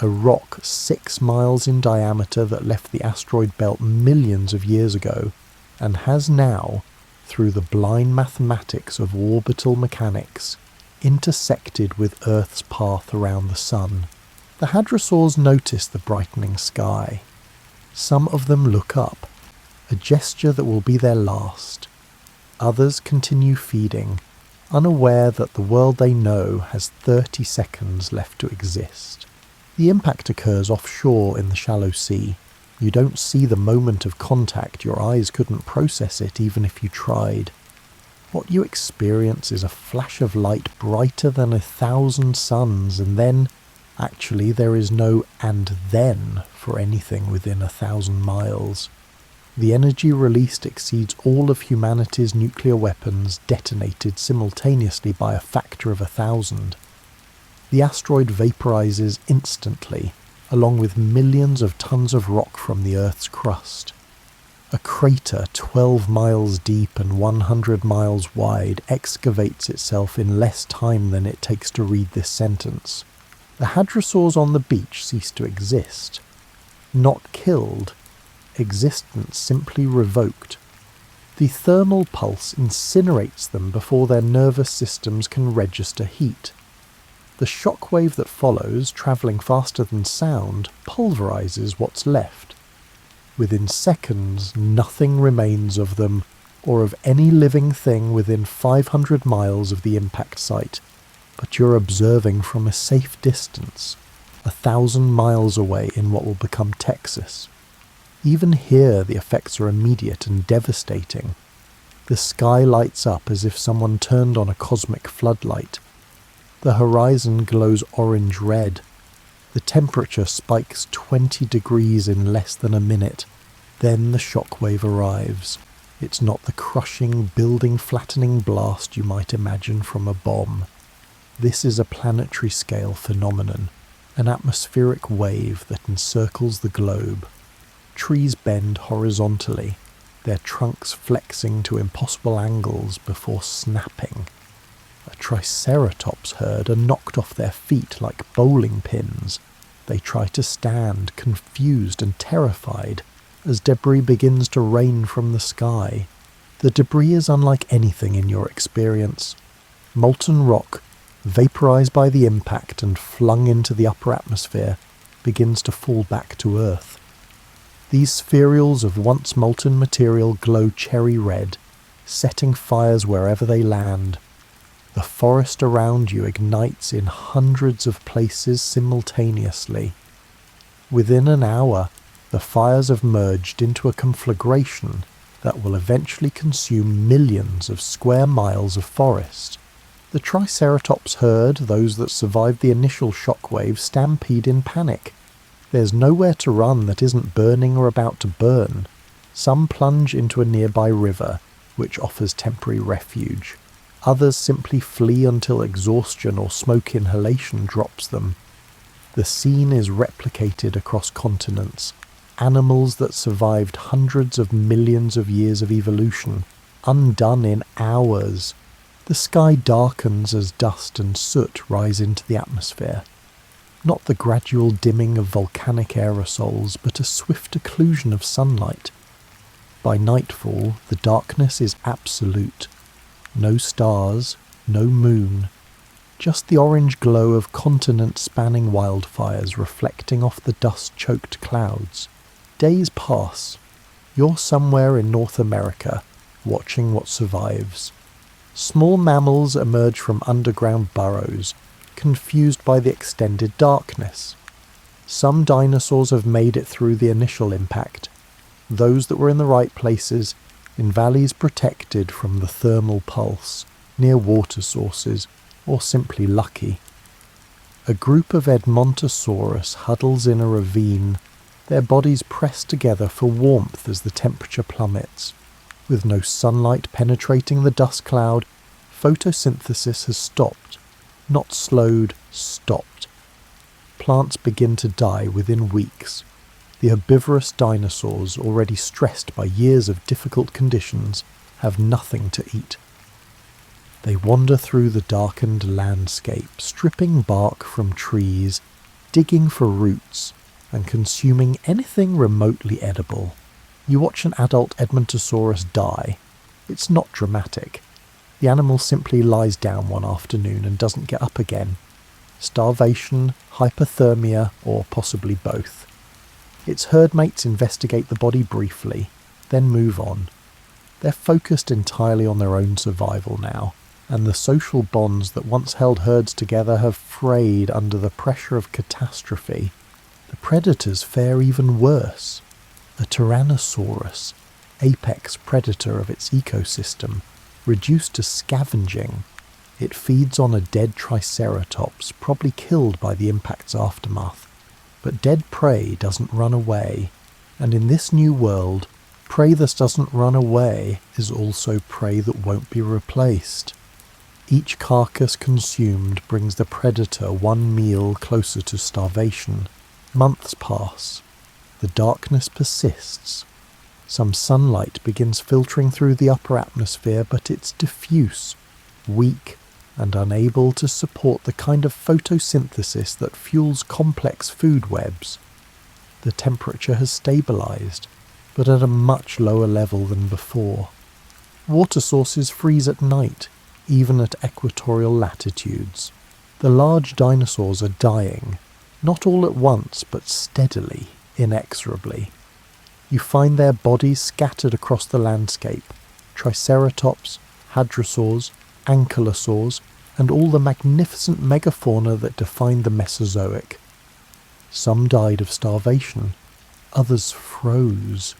a rock 6 miles in diameter that left the asteroid belt millions of years ago, and has now, through the blind mathematics of orbital mechanics, intersected with Earth's path around the Sun. The hadrosaurs notice the brightening sky. Some of them look up, a gesture that will be their last. Others continue feeding, unaware that the world they know has 30 seconds left to exist. The impact occurs offshore in the shallow sea. You don't see the moment of contact, your eyes couldn't process it even if you tried. What you experience is a flash of light brighter than 1,000 suns, and then, actually there is no "and then" for anything within 1,000 miles. The energy released exceeds all of humanity's nuclear weapons detonated simultaneously by a factor of 1,000. The asteroid vaporizes instantly, along with millions of tons of rock from the Earth's crust. A crater 12 miles deep and 100 miles wide excavates itself in less time than it takes to read this sentence. The hadrosaurs on the beach cease to exist. Not killed, existence simply revoked. The thermal pulse incinerates them before their nervous systems can register heat. The shockwave that follows, travelling faster than sound, pulverizes what's left. Within seconds, nothing remains of them, or of any living thing within 500 miles of the impact site, but you're observing from a safe distance, 1,000 miles away in what will become Texas. Even here the effects are immediate and devastating. The sky lights up as if someone turned on a cosmic floodlight. The horizon glows orange-red. The temperature spikes 20 degrees in less than a minute. Then the shockwave arrives. It's not the crushing, building, flattening blast you might imagine from a bomb. This is a planetary scale phenomenon, an atmospheric wave that encircles the globe. Trees bend horizontally, their trunks flexing to impossible angles before snapping. A triceratops herd are knocked off their feet like bowling pins. They try to stand, confused and terrified, as debris begins to rain from the sky. The debris is unlike anything in your experience. Molten rock, vaporized by the impact and flung into the upper atmosphere, begins to fall back to Earth. These spherules of once molten material glow cherry red, setting fires wherever they land. The forest around you ignites in hundreds of places simultaneously. Within an hour, the fires have merged into a conflagration that will eventually consume millions of square miles of forest. The Triceratops herd, those that survived the initial shockwave, stampede in panic. There's nowhere to run that isn't burning or about to burn. Some plunge into a nearby river, which offers temporary refuge. Others simply flee until exhaustion or smoke inhalation drops them. The scene is replicated across continents. Animals that survived hundreds of millions of years of evolution, undone in hours. The sky darkens as dust and soot rise into the atmosphere. Not the gradual dimming of volcanic aerosols, but a swift occlusion of sunlight. By nightfall, the darkness is absolute. No stars, no moon, just the orange glow of continent-spanning wildfires reflecting off the dust-choked clouds. Days pass. You're somewhere in North America, watching what survives. Small mammals emerge from underground burrows, confused by the extended darkness. Some dinosaurs have made it through the initial impact, those that were in the right places, in valleys protected from the thermal pulse, near water sources, or simply lucky. A group of Edmontosaurus huddles in a ravine, their bodies pressed together for warmth as the temperature plummets. With no sunlight penetrating the dust cloud, photosynthesis has stopped. Not slowed, stopped. Plants begin to die within weeks. The herbivorous dinosaurs, already stressed by years of difficult conditions, have nothing to eat. They wander through the darkened landscape, stripping bark from trees, digging for roots, and consuming anything remotely edible. You watch an adult Edmontosaurus die. It's not dramatic. The animal simply lies down one afternoon and doesn't get up again. Starvation, hypothermia, or possibly both. Its herd mates investigate the body briefly, then move on. They're focused entirely on their own survival now, and the social bonds that once held herds together have frayed under the pressure of catastrophe. The predators fare even worse. A Tyrannosaurus, apex predator of its ecosystem, reduced to scavenging. It feeds on a dead Triceratops, probably killed by the impact's aftermath. But dead prey doesn't run away, and in this new world, prey that doesn't run away is also prey that won't be replaced. Each carcass consumed brings the predator one meal closer to starvation. Months pass. The darkness persists. Some sunlight begins filtering through the upper atmosphere, but it's diffuse, weak, and unable to support the kind of photosynthesis that fuels complex food webs. The temperature has stabilized, but at a much lower level than before. Water sources freeze at night, even at equatorial latitudes. The large dinosaurs are dying, not all at once, but steadily, inexorably. You find their bodies scattered across the landscape: Triceratops, hadrosaurs, ankylosaurs, and all the magnificent megafauna that defined the Mesozoic. Some died of starvation, others froze.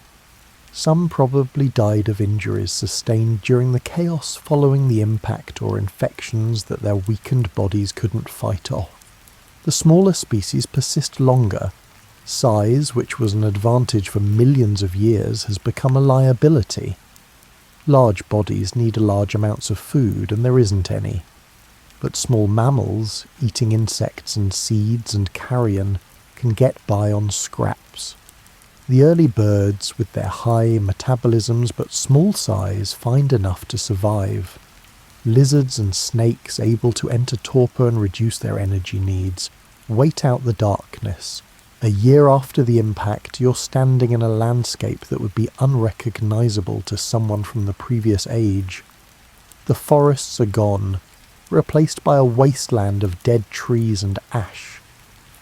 Some probably died of injuries sustained during the chaos following the impact or infections that their weakened bodies couldn't fight off. The smaller species persist longer. Size, which was an advantage for millions of years, has become a liability. Large bodies need large amounts of food, and there isn't any. but small mammals, eating insects and seeds and carrion, can get by on scraps. The early birds, with their high metabolisms but small size, find enough to survive. Lizards and snakes, able to enter torpor and reduce their energy needs, wait out the darkness. A year after the impact, you're standing in a landscape that would be unrecognisable to someone from the previous age. The forests are gone, replaced by a wasteland of dead trees and ash.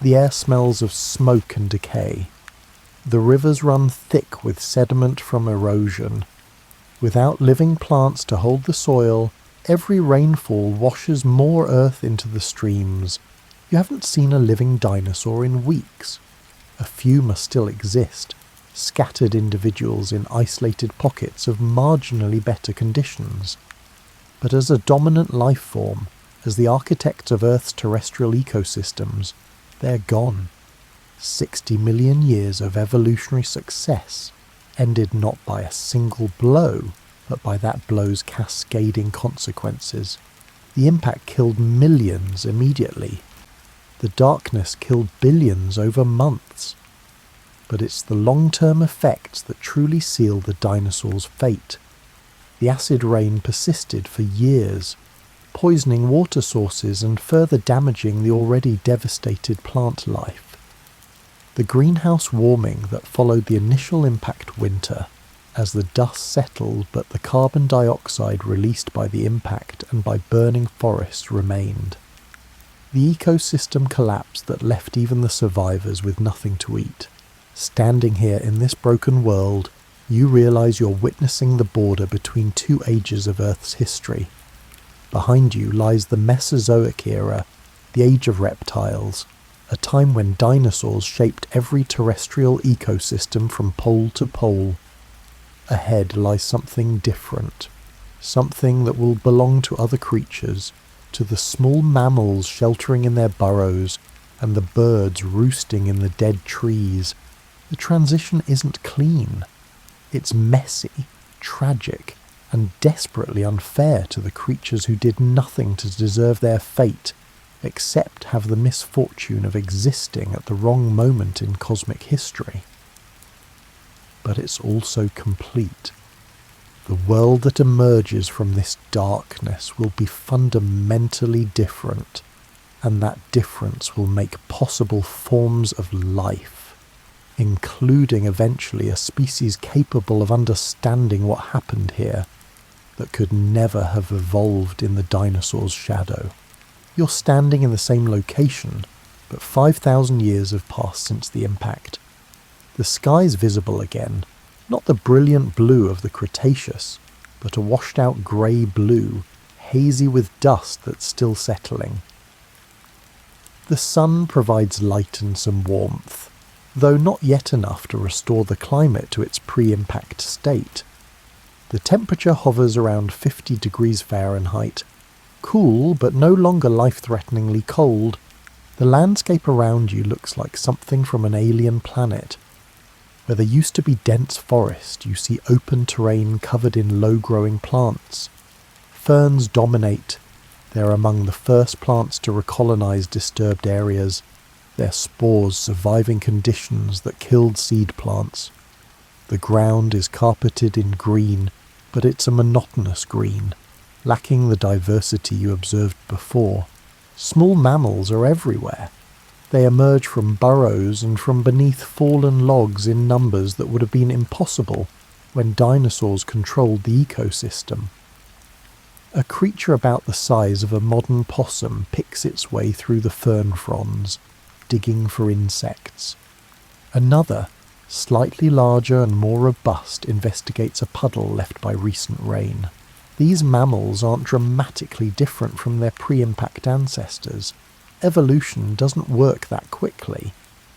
The air smells of smoke and decay. The rivers run thick with sediment from erosion. Without living plants to hold the soil, every rainfall washes more earth into the streams. You haven't seen a living dinosaur in weeks. A few must still exist, scattered individuals in isolated pockets of marginally better conditions. But as a dominant life form, as the architects of Earth's terrestrial ecosystems, they're gone. 60 million years of evolutionary success ended not by a single blow, but by that blow's cascading consequences. The impact killed millions immediately. The darkness killed billions over months. But it's the long-term effects that truly seal the dinosaurs' fate. The acid rain persisted for years, poisoning water sources and further damaging the already devastated plant life. The greenhouse warming that followed the initial impact winter, as the dust settled but the carbon dioxide released by the impact and by burning forests remained. The ecosystem collapsed that left even the survivors with nothing to eat. Standing here in this broken world, you realise you're witnessing the border between two ages of Earth's history. Behind you lies the Mesozoic era, the age of reptiles, a time when dinosaurs shaped every terrestrial ecosystem from pole to pole. Ahead lies something different, something that will belong to other creatures, to the small mammals sheltering in their burrows and the birds roosting in the dead trees. The transition isn't clean. It's messy, tragic, and desperately unfair to the creatures who did nothing to deserve their fate, except have the misfortune of existing at the wrong moment in cosmic history. But it's also complete. The world that emerges from this darkness will be fundamentally different, and that difference will make possible forms of life, including eventually a species capable of understanding what happened here that could never have evolved in the dinosaur's shadow. You're standing in the same location, but 5,000 years have passed since the impact. The sky's visible again, not the brilliant blue of the Cretaceous, but a washed-out grey blue, hazy with dust that's still settling. The sun provides light and some warmth, though not yet enough to restore the climate to its pre-impact state. The temperature hovers around 50 degrees Fahrenheit, cool but no longer life-threateningly cold. The landscape around you looks like something from an alien planet. Where there used to be dense forest, you see open terrain covered in low-growing plants. Ferns dominate. They're among the first plants to recolonize disturbed areas, their spores surviving conditions that killed seed plants. The ground is carpeted in green, but it's a monotonous green, lacking the diversity you observed before. Small mammals are everywhere. They emerge from burrows and from beneath fallen logs in numbers that would have been impossible when dinosaurs controlled the ecosystem. A creature about the size of a modern possum picks its way through the fern fronds, digging for insects. Another, slightly larger and more robust, investigates a puddle left by recent rain. These mammals aren't dramatically different from their pre-impact ancestors. Evolution doesn't work that quickly,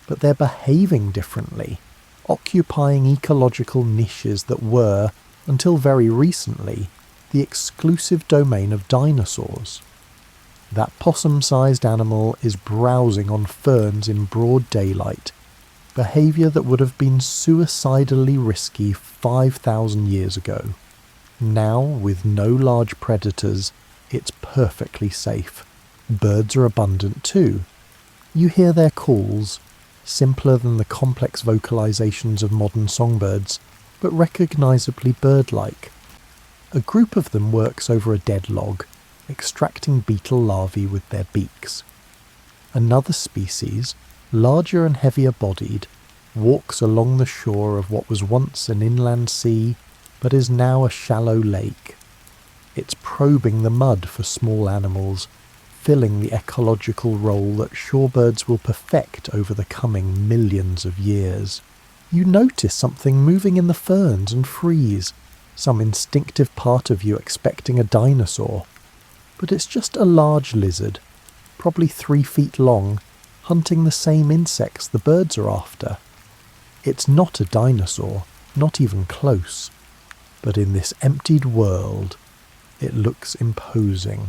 but they're behaving differently, occupying ecological niches that were, until very recently, the exclusive domain of dinosaurs. That possum-sized animal is browsing on ferns in broad daylight, behaviour that would have been suicidally risky 5,000 years ago. Now, with no large predators, it's perfectly safe. Birds are abundant too. You hear their calls, simpler than the complex vocalizations of modern songbirds, but recognisably bird-like. A group of them works over a dead log, extracting beetle larvae with their beaks. Another species, larger and heavier bodied, walks along the shore of what was once an inland sea, but is now a shallow lake. It's probing the mud for small animals, filling the ecological role that shorebirds will perfect over the coming millions of years. You notice something moving in the ferns and freeze, some instinctive part of you expecting a dinosaur. But it's just a large lizard, probably 3 feet long, hunting the same insects the birds are after. It's not a dinosaur, not even close. But in this emptied world, it looks imposing.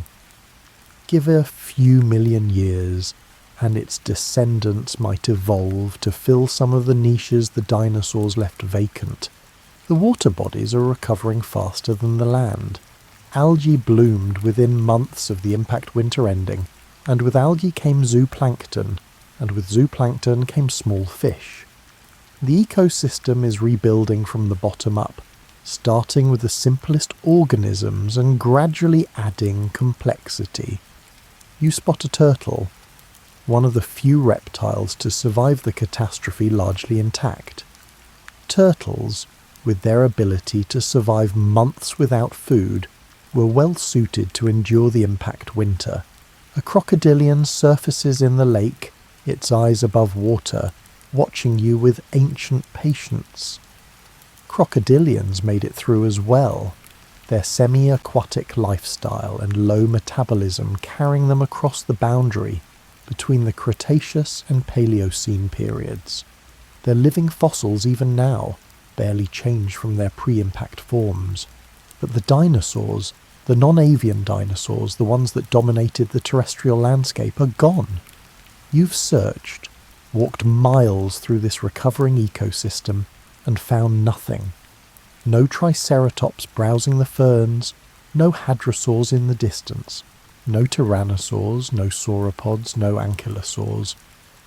Give it a few million years, and its descendants might evolve to fill some of the niches the dinosaurs left vacant. The water bodies are recovering faster than the land. Algae bloomed within months of the impact winter ending, and with algae came zooplankton, and with zooplankton came small fish. The ecosystem is rebuilding from the bottom up, starting with the simplest organisms and gradually adding complexity. You spot a turtle, one of the few reptiles to survive the catastrophe largely intact. Turtles, with their ability to survive months without food, were well suited to endure the impact winter. A crocodilian surfaces in the lake, its eyes above water, watching you with ancient patience. Crocodilians made it through as well, their semi-aquatic lifestyle and low metabolism carrying them across the boundary between the Cretaceous and Paleocene periods. They're living fossils even now, barely changed from their pre-impact forms. But the dinosaurs, the non-avian dinosaurs, the ones that dominated the terrestrial landscape, are gone. You've searched, walked miles through this recovering ecosystem, and found nothing. No triceratops browsing the ferns, no hadrosaurs in the distance, no tyrannosaurs, no sauropods, no ankylosaurs.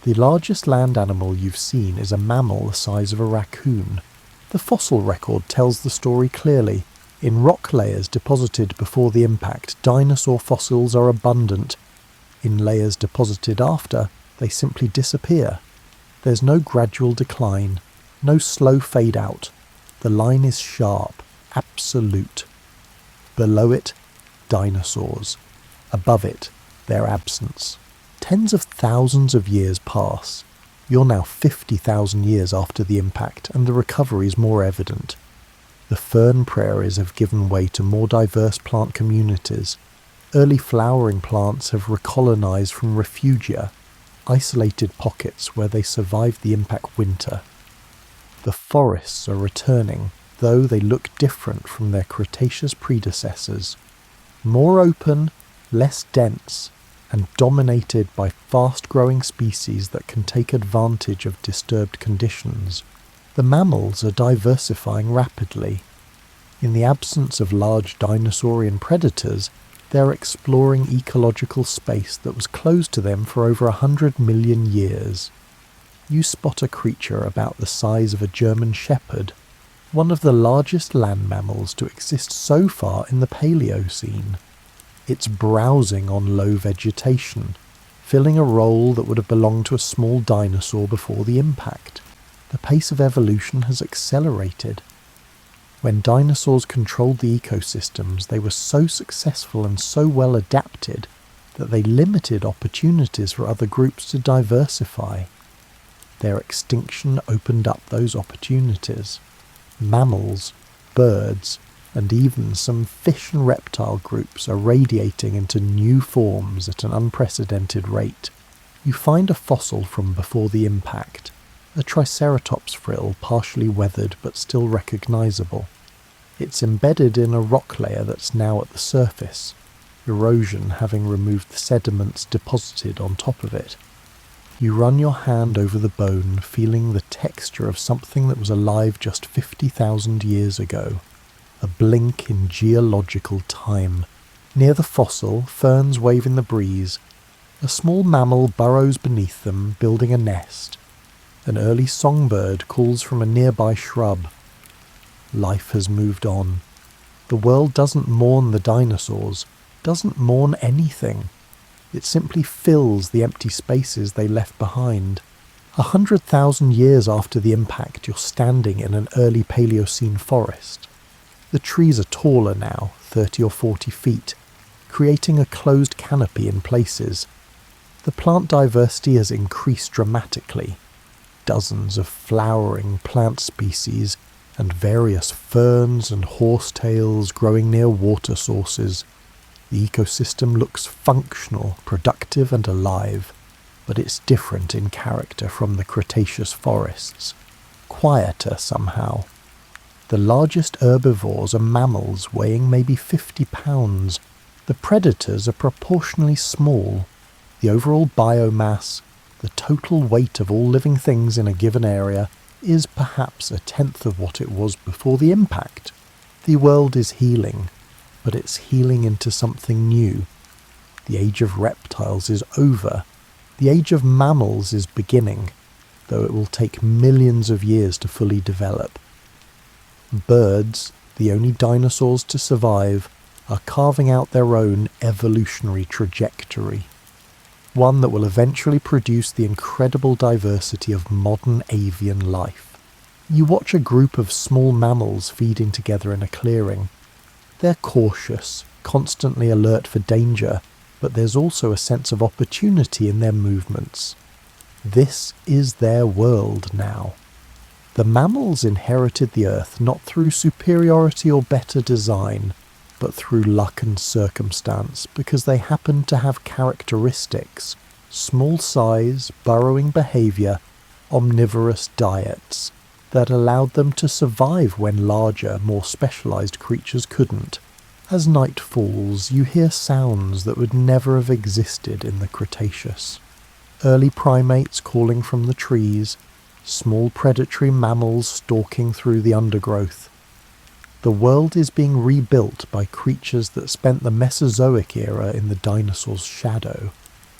The largest land animal you've seen is a mammal the size of a raccoon. The fossil record tells the story clearly. In rock layers deposited before the impact, dinosaur fossils are abundant. In layers deposited after, they simply disappear. There's no gradual decline, no slow fade out. The line is sharp, absolute. Below it, dinosaurs. Above it, their absence. Tens of thousands of years pass. You're now 50,000 years after the impact, and the recovery is more evident. The fern prairies have given way to more diverse plant communities. Early flowering plants have recolonized from refugia, isolated pockets where they survived the impact winter. The forests are returning, though they look different from their Cretaceous predecessors. More open, less dense, and dominated by fast-growing species that can take advantage of disturbed conditions. The mammals are diversifying rapidly. In the absence of large dinosaurian predators, they're exploring ecological space that was closed to them for over 100 million years. You spot a creature about the size of a German shepherd, one of the largest land mammals to exist so far in the Paleocene. It's browsing on low vegetation, filling a role that would have belonged to a small dinosaur before the impact. The pace of evolution has accelerated. When dinosaurs controlled the ecosystems, they were so successful and so well adapted that they limited opportunities for other groups to diversify. Their extinction opened up those opportunities. Mammals, birds, and even some fish and reptile groups are radiating into new forms at an unprecedented rate. You find a fossil from before the impact, a triceratops frill partially weathered but still recognizable. It's embedded in a rock layer that's now at the surface, erosion having removed the sediments deposited on top of it. You run your hand over the bone, feeling the texture of something that was alive just 50,000 years ago. A blink in geological time. Near the fossil, ferns wave in the breeze, A small mammal burrows beneath them, building a nest. An early songbird calls from a nearby shrub. Life has moved on. The world doesn't mourn the dinosaurs, doesn't mourn anything. It simply fills the empty spaces they left behind. 100,000 years after the impact, you're standing in an early Paleocene forest. The trees are taller now, 30 or 40 feet, creating a closed canopy in places. The plant diversity has increased dramatically. Dozens of flowering plant species and various ferns and horsetails growing near water sources. The ecosystem looks functional, productive and alive, but it's different in character from the Cretaceous forests. Quieter somehow. The largest herbivores are mammals weighing maybe 50 pounds. The predators are proportionally small. The overall biomass, the total weight of all living things in a given area, is perhaps a tenth of what it was before the impact. The world is healing, but it's healing into something new. The age of reptiles is over. The age of mammals is beginning, though it will take millions of years to fully develop. Birds, the only dinosaurs to survive, are carving out their own evolutionary trajectory. One that will eventually produce the incredible diversity of modern avian life. You watch a group of small mammals feeding together in a clearing. They're cautious, constantly alert for danger, but there's also a sense of opportunity in their movements. This is their world now. The mammals inherited the earth not through superiority or better design, but through luck and circumstance, because they happened to have characteristics: small size, burrowing behaviour, omnivorous diets, that allowed them to survive when larger, more specialised creatures couldn't. As night falls, you hear sounds that would never have existed in the Cretaceous. Early primates calling from the trees, small predatory mammals stalking through the undergrowth. The world is being rebuilt by creatures that spent the Mesozoic era in the dinosaurs' shadow,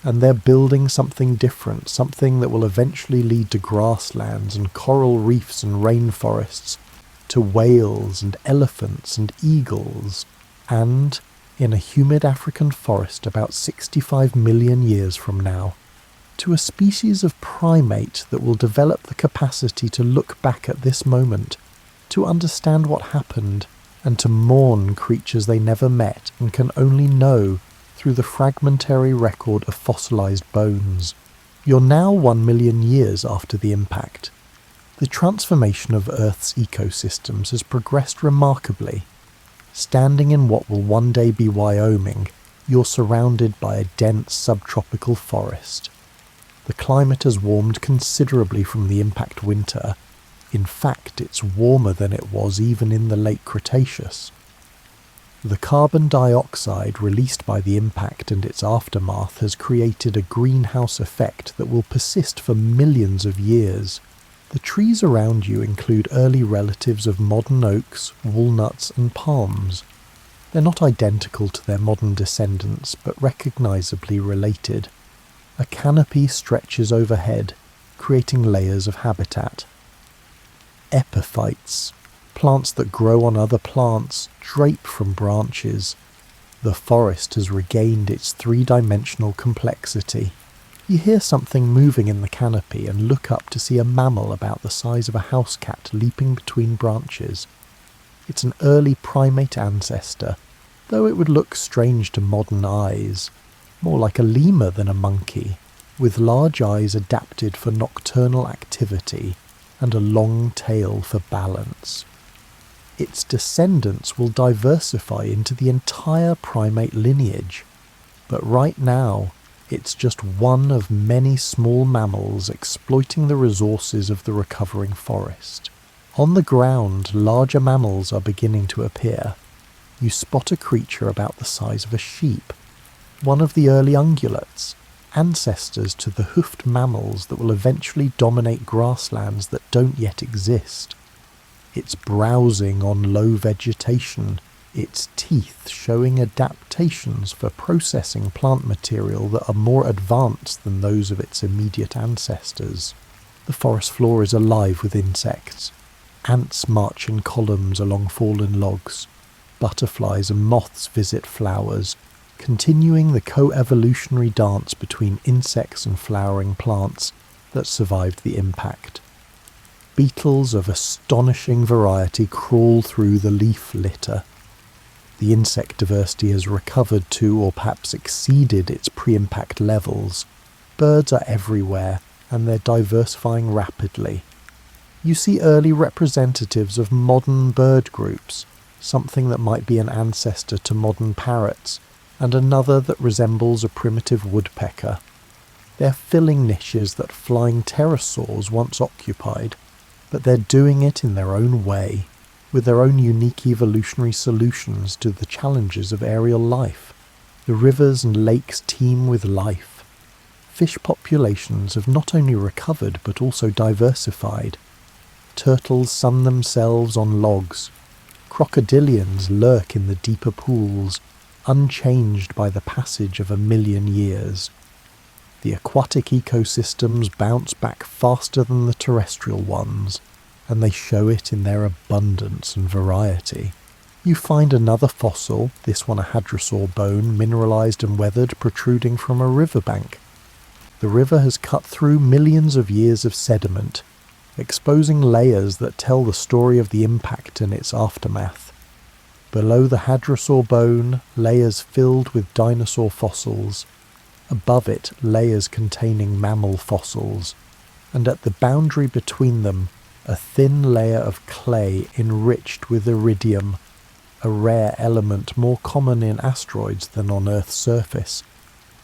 and they're building something different, something that will eventually lead to grasslands and coral reefs and rainforests, to whales and elephants and eagles, and, in a humid African forest about 65 million years from now, to a species of primate that will develop the capacity to look back at this moment, to understand what happened, and to mourn creatures they never met and can only know through the fragmentary record of fossilized bones. You're now 1 million years after the impact. The transformation of Earth's ecosystems has progressed remarkably. Standing in what will one day be Wyoming, you're surrounded by a dense subtropical forest. The climate has warmed considerably from the impact winter. In fact, it's warmer than it was even in the late Cretaceous. The carbon dioxide released by the impact and its aftermath has created a greenhouse effect that will persist for millions of years. The trees around you include early relatives of modern oaks, walnuts and palms. They're not identical to their modern descendants, but recognisably related. A canopy stretches overhead, creating layers of habitat. Epiphytes, plants that grow on other plants, drape from branches. The forest has regained its three-dimensional complexity. You hear something moving in the canopy and look up to see a mammal about the size of a house cat leaping between branches. It's an early primate ancestor, though it would look strange to modern eyes. More like a lemur than a monkey, with large eyes adapted for nocturnal activity and a long tail for balance. Its descendants will diversify into the entire primate lineage, but right now it's just one of many small mammals exploiting the resources of the recovering forest. On the ground, larger mammals are beginning to appear. You spot a creature about the size of a sheep, one of the early ungulates, ancestors to the hoofed mammals that will eventually dominate grasslands that don't yet exist. It's browsing on low vegetation, its teeth showing adaptations for processing plant material that are more advanced than those of its immediate ancestors. The forest floor is alive with insects. Ants march in columns along fallen logs. Butterflies and moths visit flowers, continuing the co-evolutionary dance between insects and flowering plants that survived the impact. Beetles of astonishing variety crawl through the leaf litter. The insect diversity has recovered to or perhaps exceeded its pre-impact levels. Birds are everywhere, and they're diversifying rapidly. You see early representatives of modern bird groups, something that might be an ancestor to modern parrots, and another that resembles a primitive woodpecker. They're filling niches that flying pterosaurs once occupied, but they're doing it in their own way, with their own unique evolutionary solutions to the challenges of aerial life. The rivers and lakes teem with life. Fish populations have not only recovered but also diversified. Turtles sun themselves on logs. Crocodilians lurk in the deeper pools, unchanged by the passage of 1,000,000 years. The aquatic ecosystems bounce back faster than the terrestrial ones, and they show it in their abundance and variety. You find another fossil, this one a hadrosaur bone, mineralized and weathered, protruding from a riverbank. The river has cut through millions of years of sediment, exposing layers that tell the story of the impact and its aftermath. Below the hadrosaur bone, layers filled with dinosaur fossils. Above it, layers containing mammal fossils. And at the boundary between them, a thin layer of clay enriched with iridium, a rare element more common in asteroids than on Earth's surface.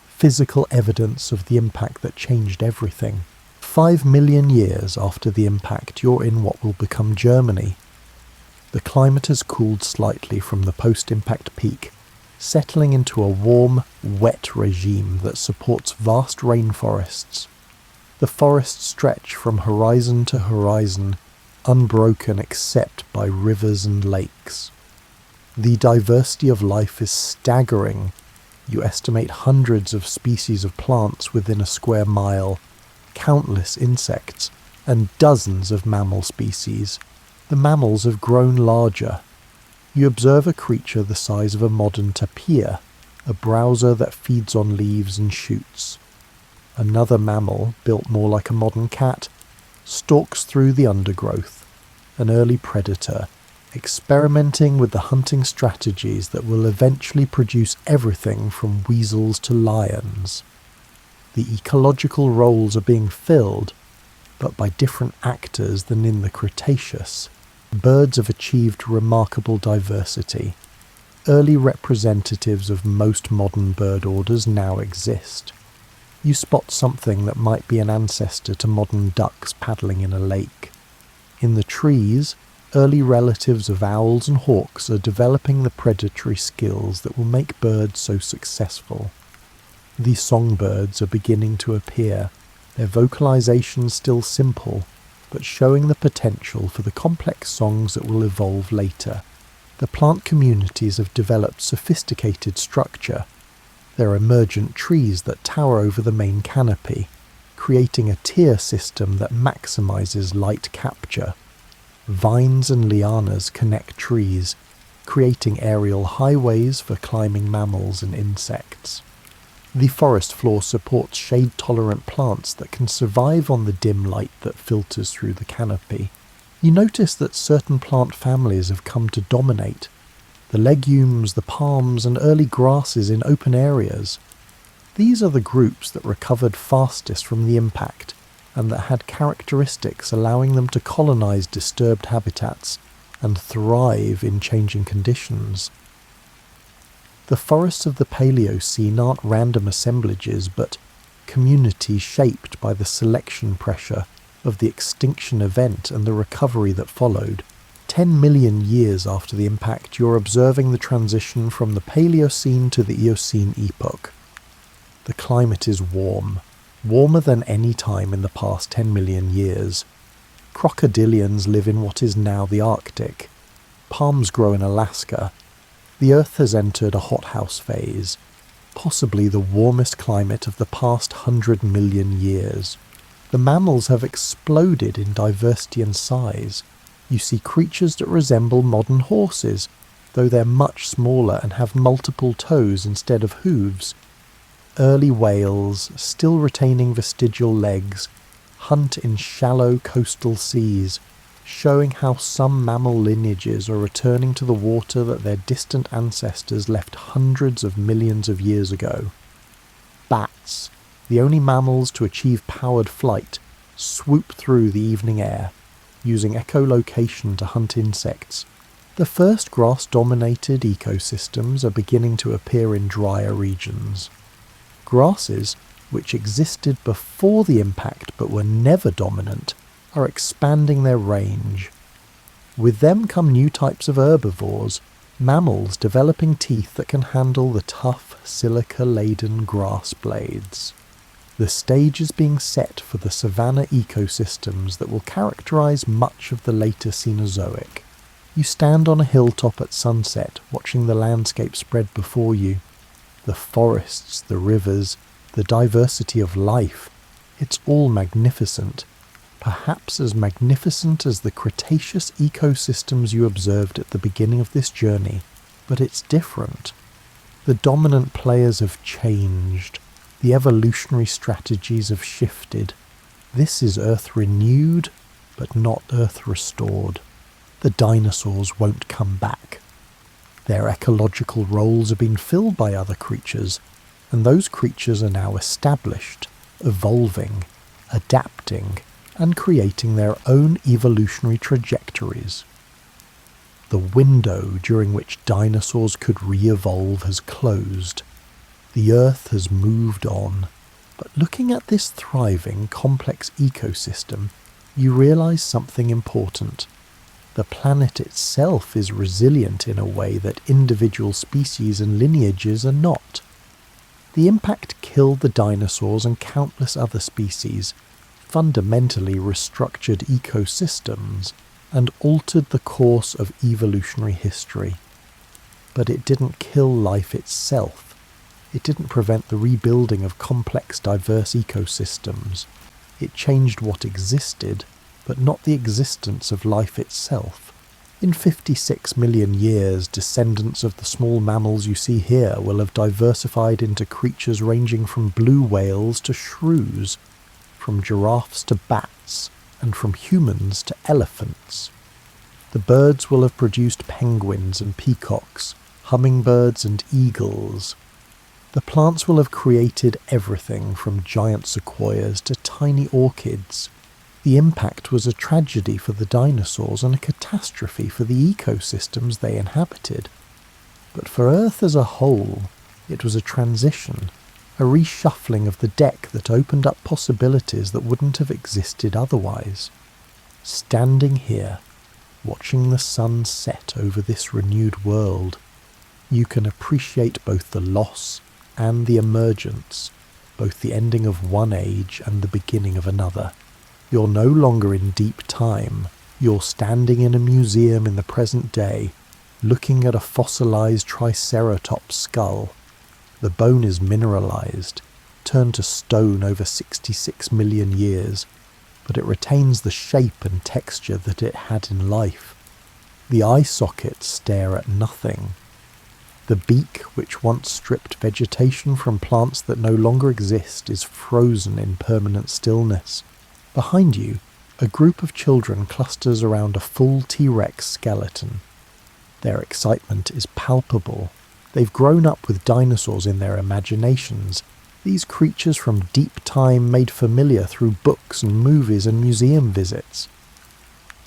Physical evidence of the impact that changed everything. 5,000,000 years after the impact, you're in what will become Germany. The climate has cooled slightly from the post-impact peak, settling into a warm, wet regime that supports vast rainforests. The forests stretch from horizon to horizon, unbroken except by rivers and lakes. The diversity of life is staggering. You estimate hundreds of species of plants within a square mile, countless insects, and dozens of mammal species. The mammals have grown larger. You observe a creature the size of a modern tapir, a browser that feeds on leaves and shoots. Another mammal, built more like a modern cat, stalks through the undergrowth, an early predator, experimenting with the hunting strategies that will eventually produce everything from weasels to lions. The ecological roles are being filled, but by different actors than in the Cretaceous. Birds have achieved remarkable diversity. Early representatives of most modern bird orders now exist. You spot something that might be an ancestor to modern ducks paddling in a lake. In the trees, early relatives of owls and hawks are developing the predatory skills that will make birds so successful. The songbirds are beginning to appear, their vocalization still simple, but showing the potential for the complex songs that will evolve later. The plant communities have developed sophisticated structure. There are emergent trees that tower over the main canopy, creating a tier system that maximizes light capture. Vines and lianas connect trees, creating aerial highways for climbing mammals and insects. The forest floor supports shade-tolerant plants that can survive on the dim light that filters through the canopy. You notice that certain plant families have come to dominate. The legumes, the palms, and early grasses in open areas. These are the groups that recovered fastest from the impact, and that had characteristics allowing them to colonize disturbed habitats and thrive in changing conditions. The forests of the Paleocene aren't random assemblages, but communities shaped by the selection pressure of the extinction event and the recovery that followed. 10,000,000 years after the impact, you're observing the transition from the Paleocene to the Eocene epoch. The climate is warm, warmer than any time in the past 10,000,000 years. Crocodilians live in what is now the Arctic. Palms grow in Alaska. The Earth has entered a hothouse phase, possibly the warmest climate of the past 100 million years. The mammals have exploded in diversity and size. You see creatures that resemble modern horses, though they're much smaller and have multiple toes instead of hooves. Early whales, still retaining vestigial legs, hunt in shallow coastal seas, showing how some mammal lineages are returning to the water that their distant ancestors left hundreds of millions of years ago. Bats, the only mammals to achieve powered flight, swoop through the evening air, using echolocation to hunt insects. The first grass-dominated ecosystems are beginning to appear in drier regions. Grasses, which existed before the impact but were never dominant, are expanding their range. With them come new types of herbivores, mammals developing teeth that can handle the tough, silica-laden grass blades. The stage is being set for the savanna ecosystems that will characterize much of the later Cenozoic. You stand on a hilltop at sunset, watching the landscape spread before you. The forests, the rivers, the diversity of life. It's all magnificent. Perhaps as magnificent as the Cretaceous ecosystems you observed at the beginning of this journey, but it's different. The dominant players have changed. The evolutionary strategies have shifted. This is Earth renewed, but not Earth restored. The dinosaurs won't come back. Their ecological roles have been filled by other creatures, and those creatures are now established, evolving, adapting, and creating their own evolutionary trajectories. The window during which dinosaurs could re-evolve has closed. The Earth has moved on. But looking at this thriving, complex ecosystem, you realize something important. The planet itself is resilient in a way that individual species and lineages are not. The impact killed the dinosaurs and countless other species, fundamentally restructured ecosystems, and altered the course of evolutionary history. But it didn't kill life itself. It didn't prevent the rebuilding of complex, diverse ecosystems. It changed what existed, but not the existence of life itself. In 56 million years, descendants of the small mammals you see here will have diversified into creatures ranging from blue whales to shrews, from giraffes to bats, and from humans to elephants. The birds will have produced penguins and peacocks, hummingbirds and eagles. The plants will have created everything from giant sequoias to tiny orchids. The impact was a tragedy for the dinosaurs and a catastrophe for the ecosystems they inhabited. But for Earth as a whole, it was a transition, a reshuffling of the deck that opened up possibilities that wouldn't have existed otherwise. Standing here, watching the sun set over this renewed world, you can appreciate both the loss and the emergence, both the ending of one age and the beginning of another. You're no longer in deep time. You're standing in a museum in the present day, looking at a fossilized triceratops skull. The bone is mineralized, turned to stone over 66 million years, but it retains the shape and texture that it had in life. The eye sockets stare at nothing. The beak, which once stripped vegetation from plants that no longer exist, is frozen in permanent stillness. Behind you, a group of children clusters around a full T-Rex skeleton. Their excitement is palpable. They've grown up with dinosaurs in their imaginations, these creatures from deep time made familiar through books and movies and museum visits.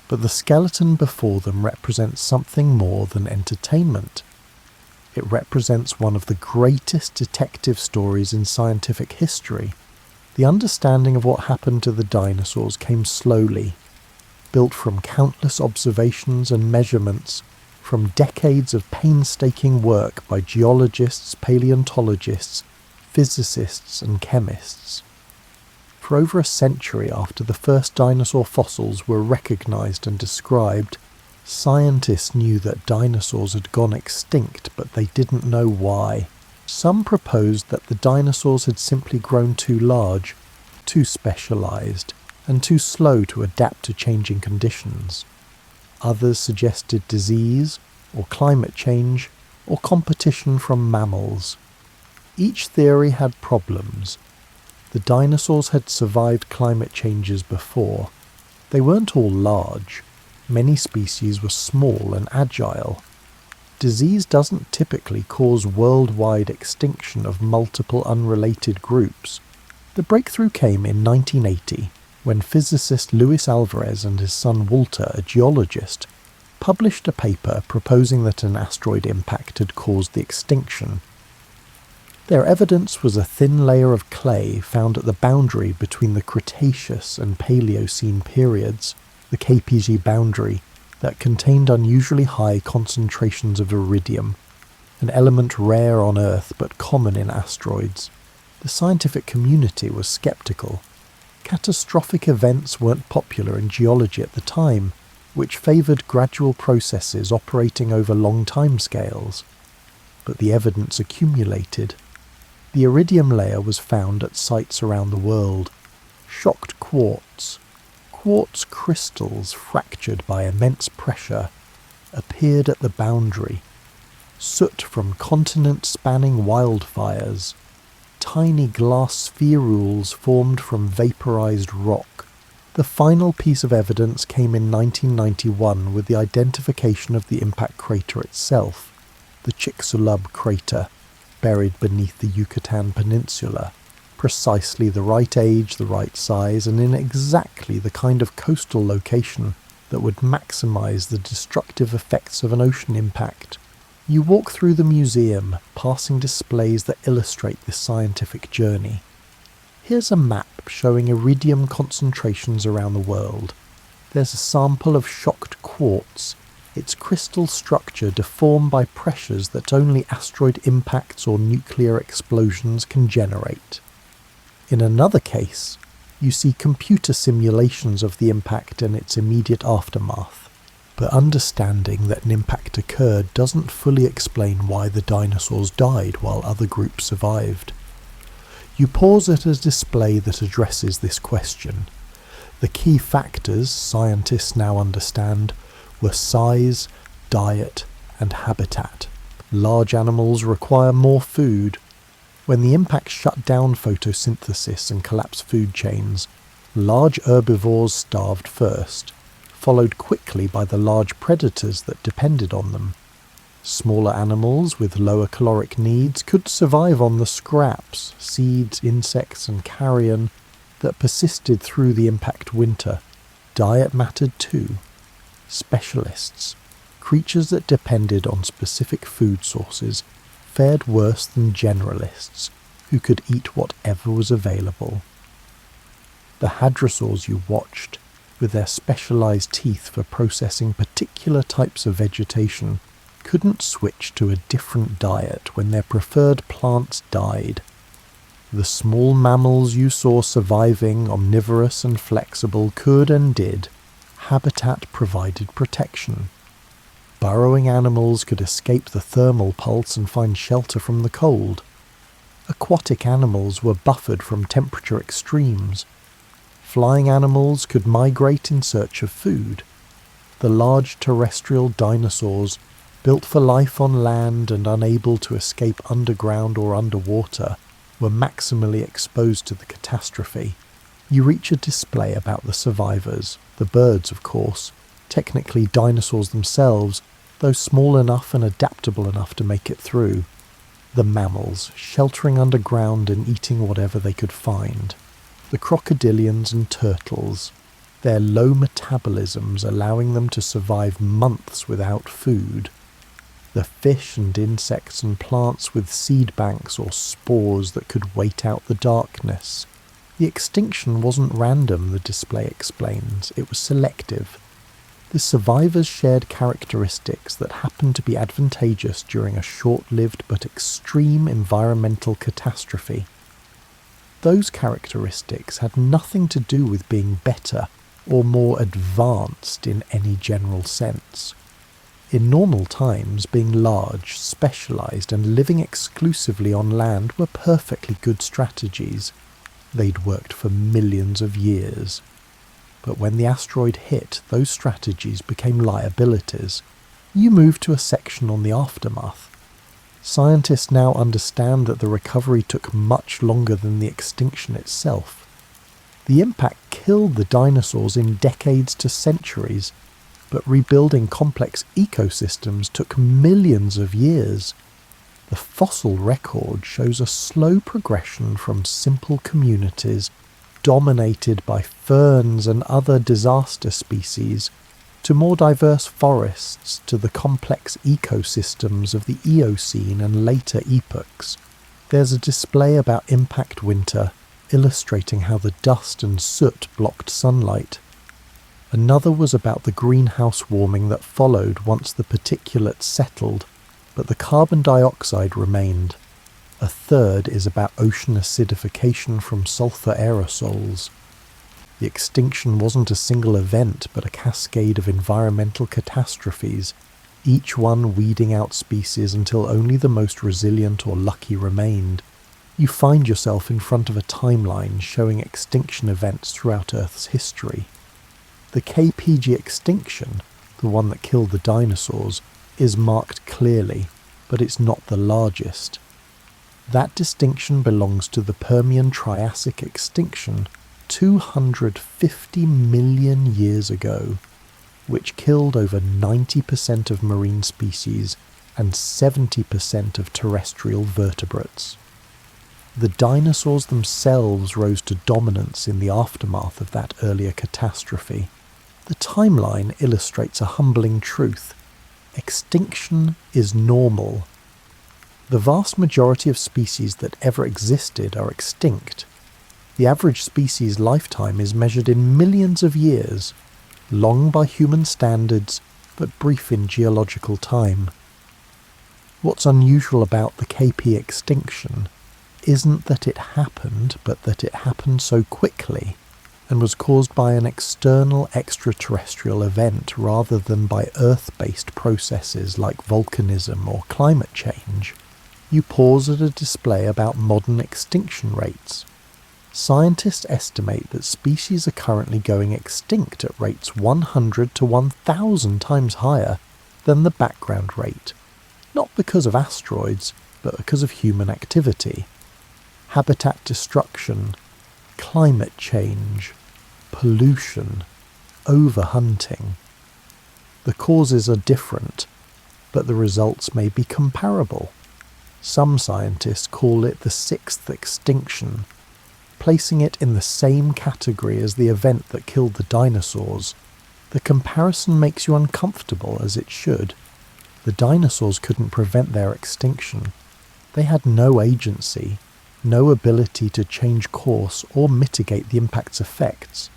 But the skeleton before them represents something more than entertainment. It represents one of the greatest detective stories in scientific history. The understanding of what happened to the dinosaurs came slowly, built from countless observations and measurements, from decades of painstaking work by geologists, paleontologists, physicists and chemists. For over a century after the first dinosaur fossils were recognized and described, Scientists knew that dinosaurs had gone extinct, but they didn't know why. Some proposed that the dinosaurs had simply grown too large, too specialised, and too slow to adapt to changing conditions. Others suggested disease, or climate change, or competition from mammals. Each theory had problems. The dinosaurs had survived climate changes before. They weren't all large. Many species were small and agile. Disease doesn't typically cause worldwide extinction of multiple unrelated groups. The breakthrough came in 1980, when physicist Luis Alvarez and his son Walter, a geologist, published a paper proposing that an asteroid impact had caused the extinction. Their evidence was a thin layer of clay found at the boundary between the Cretaceous and Paleocene periods, the KPG boundary, that contained unusually high concentrations of iridium, an element rare on Earth but common in asteroids. The scientific community was skeptical. Catastrophic events weren't popular in geology at the time, which favoured gradual processes operating over long timescales. But the evidence accumulated. The iridium layer was found at sites around the world. Shocked quartz crystals fractured by immense pressure appeared at the boundary. Soot from continent-spanning wildfires. Tiny glass spherules formed from vaporized rock. The final piece of evidence came in 1991 with the identification of the impact crater itself, the Chicxulub crater, buried beneath the Yucatan Peninsula, precisely the right age, the right size, and in exactly the kind of coastal location that would maximize the destructive effects of an ocean impact. You walk through the museum, passing displays that illustrate this scientific journey. Here's a map showing iridium concentrations around the world. There's a sample of shocked quartz, its crystal structure deformed by pressures that only asteroid impacts or nuclear explosions can generate. In another case, you see computer simulations of the impact and its immediate aftermath. But understanding that an impact occurred doesn't fully explain why the dinosaurs died while other groups survived. You pause at a display that addresses this question. The key factors scientists now understand were size, diet, and habitat. Large animals require more food. When the impact shut down photosynthesis and collapsed food chains, large herbivores starved first, followed quickly by the large predators that depended on them. Smaller animals with lower caloric needs could survive on the scraps, seeds, insects, and carrion that persisted through the impact winter. Diet mattered too. Specialists, creatures that depended on specific food sources, fared worse than generalists, who could eat whatever was available. The hadrosaurs you watched, with their specialized teeth for processing particular types of vegetation, couldn't switch to a different diet when their preferred plants died. The small mammals you saw surviving, omnivorous and flexible, could and did. Habitat provided protection. Burrowing animals could escape the thermal pulse and find shelter from the cold. Aquatic animals were buffered from temperature extremes. Flying animals could migrate in search of food. The large terrestrial dinosaurs, built for life on land and unable to escape underground or underwater, were maximally exposed to the catastrophe. You reach a display about the survivors, the birds of course, technically dinosaurs themselves, though small enough and adaptable enough to make it through. The mammals, sheltering underground and eating whatever they could find. The crocodilians and turtles, their low metabolisms allowing them to survive months without food. The fish and insects and plants with seed banks or spores that could wait out the darkness. The extinction wasn't random, the display explains, it was selective. The survivors shared characteristics that happened to be advantageous during a short-lived but extreme environmental catastrophe. Those characteristics had nothing to do with being better or more advanced in any general sense. In normal times, being large, specialised and living exclusively on land were perfectly good strategies. They'd worked for millions of years. But when the asteroid hit, those strategies became liabilities. You moved to a section on the aftermath. Scientists now understand that the recovery took much longer than the extinction itself. The impact killed the dinosaurs in decades to centuries, but rebuilding complex ecosystems took millions of years. The fossil record shows a slow progression from simple communities dominated by ferns and other disaster species to more diverse forests, to the complex ecosystems of the Eocene and later epochs. There's a display about impact winter, illustrating how the dust and soot blocked sunlight. Another was about the greenhouse warming that followed once the particulates settled, but the carbon dioxide remained. A third is about ocean acidification from sulfur aerosols. The extinction wasn't a single event, but a cascade of environmental catastrophes, each one weeding out species until only the most resilient or lucky remained. You find yourself in front of a timeline showing extinction events throughout Earth's history. The KPG extinction, the one that killed the dinosaurs, is marked clearly, but it's not the largest. That distinction belongs to the Permian-Triassic extinction 250 million years ago, which killed over 90% of marine species and 70% of terrestrial vertebrates. The dinosaurs themselves rose to dominance in the aftermath of that earlier catastrophe. The timeline illustrates a humbling truth. Extinction is normal. The vast majority of species that ever existed are extinct. The average species lifetime is measured in millions of years, long by human standards, but brief in geological time. What's unusual about the KP extinction isn't that it happened, but that it happened so quickly, and was caused by an external extraterrestrial event rather than by Earth-based processes like volcanism or climate change. You pause at a display about modern extinction rates. Scientists estimate that species are currently going extinct at rates 100 to 1,000 times higher than the background rate, not because of asteroids, but because of human activity. Habitat destruction, climate change, pollution, overhunting. The causes are different, but the results may be comparable. Some scientists call it the sixth extinction, placing it in the same category as the event that killed the dinosaurs. The comparison makes you uncomfortable, as it should. The dinosaurs couldn't prevent their extinction. They had no agency, no ability to change course or mitigate the impact's effects.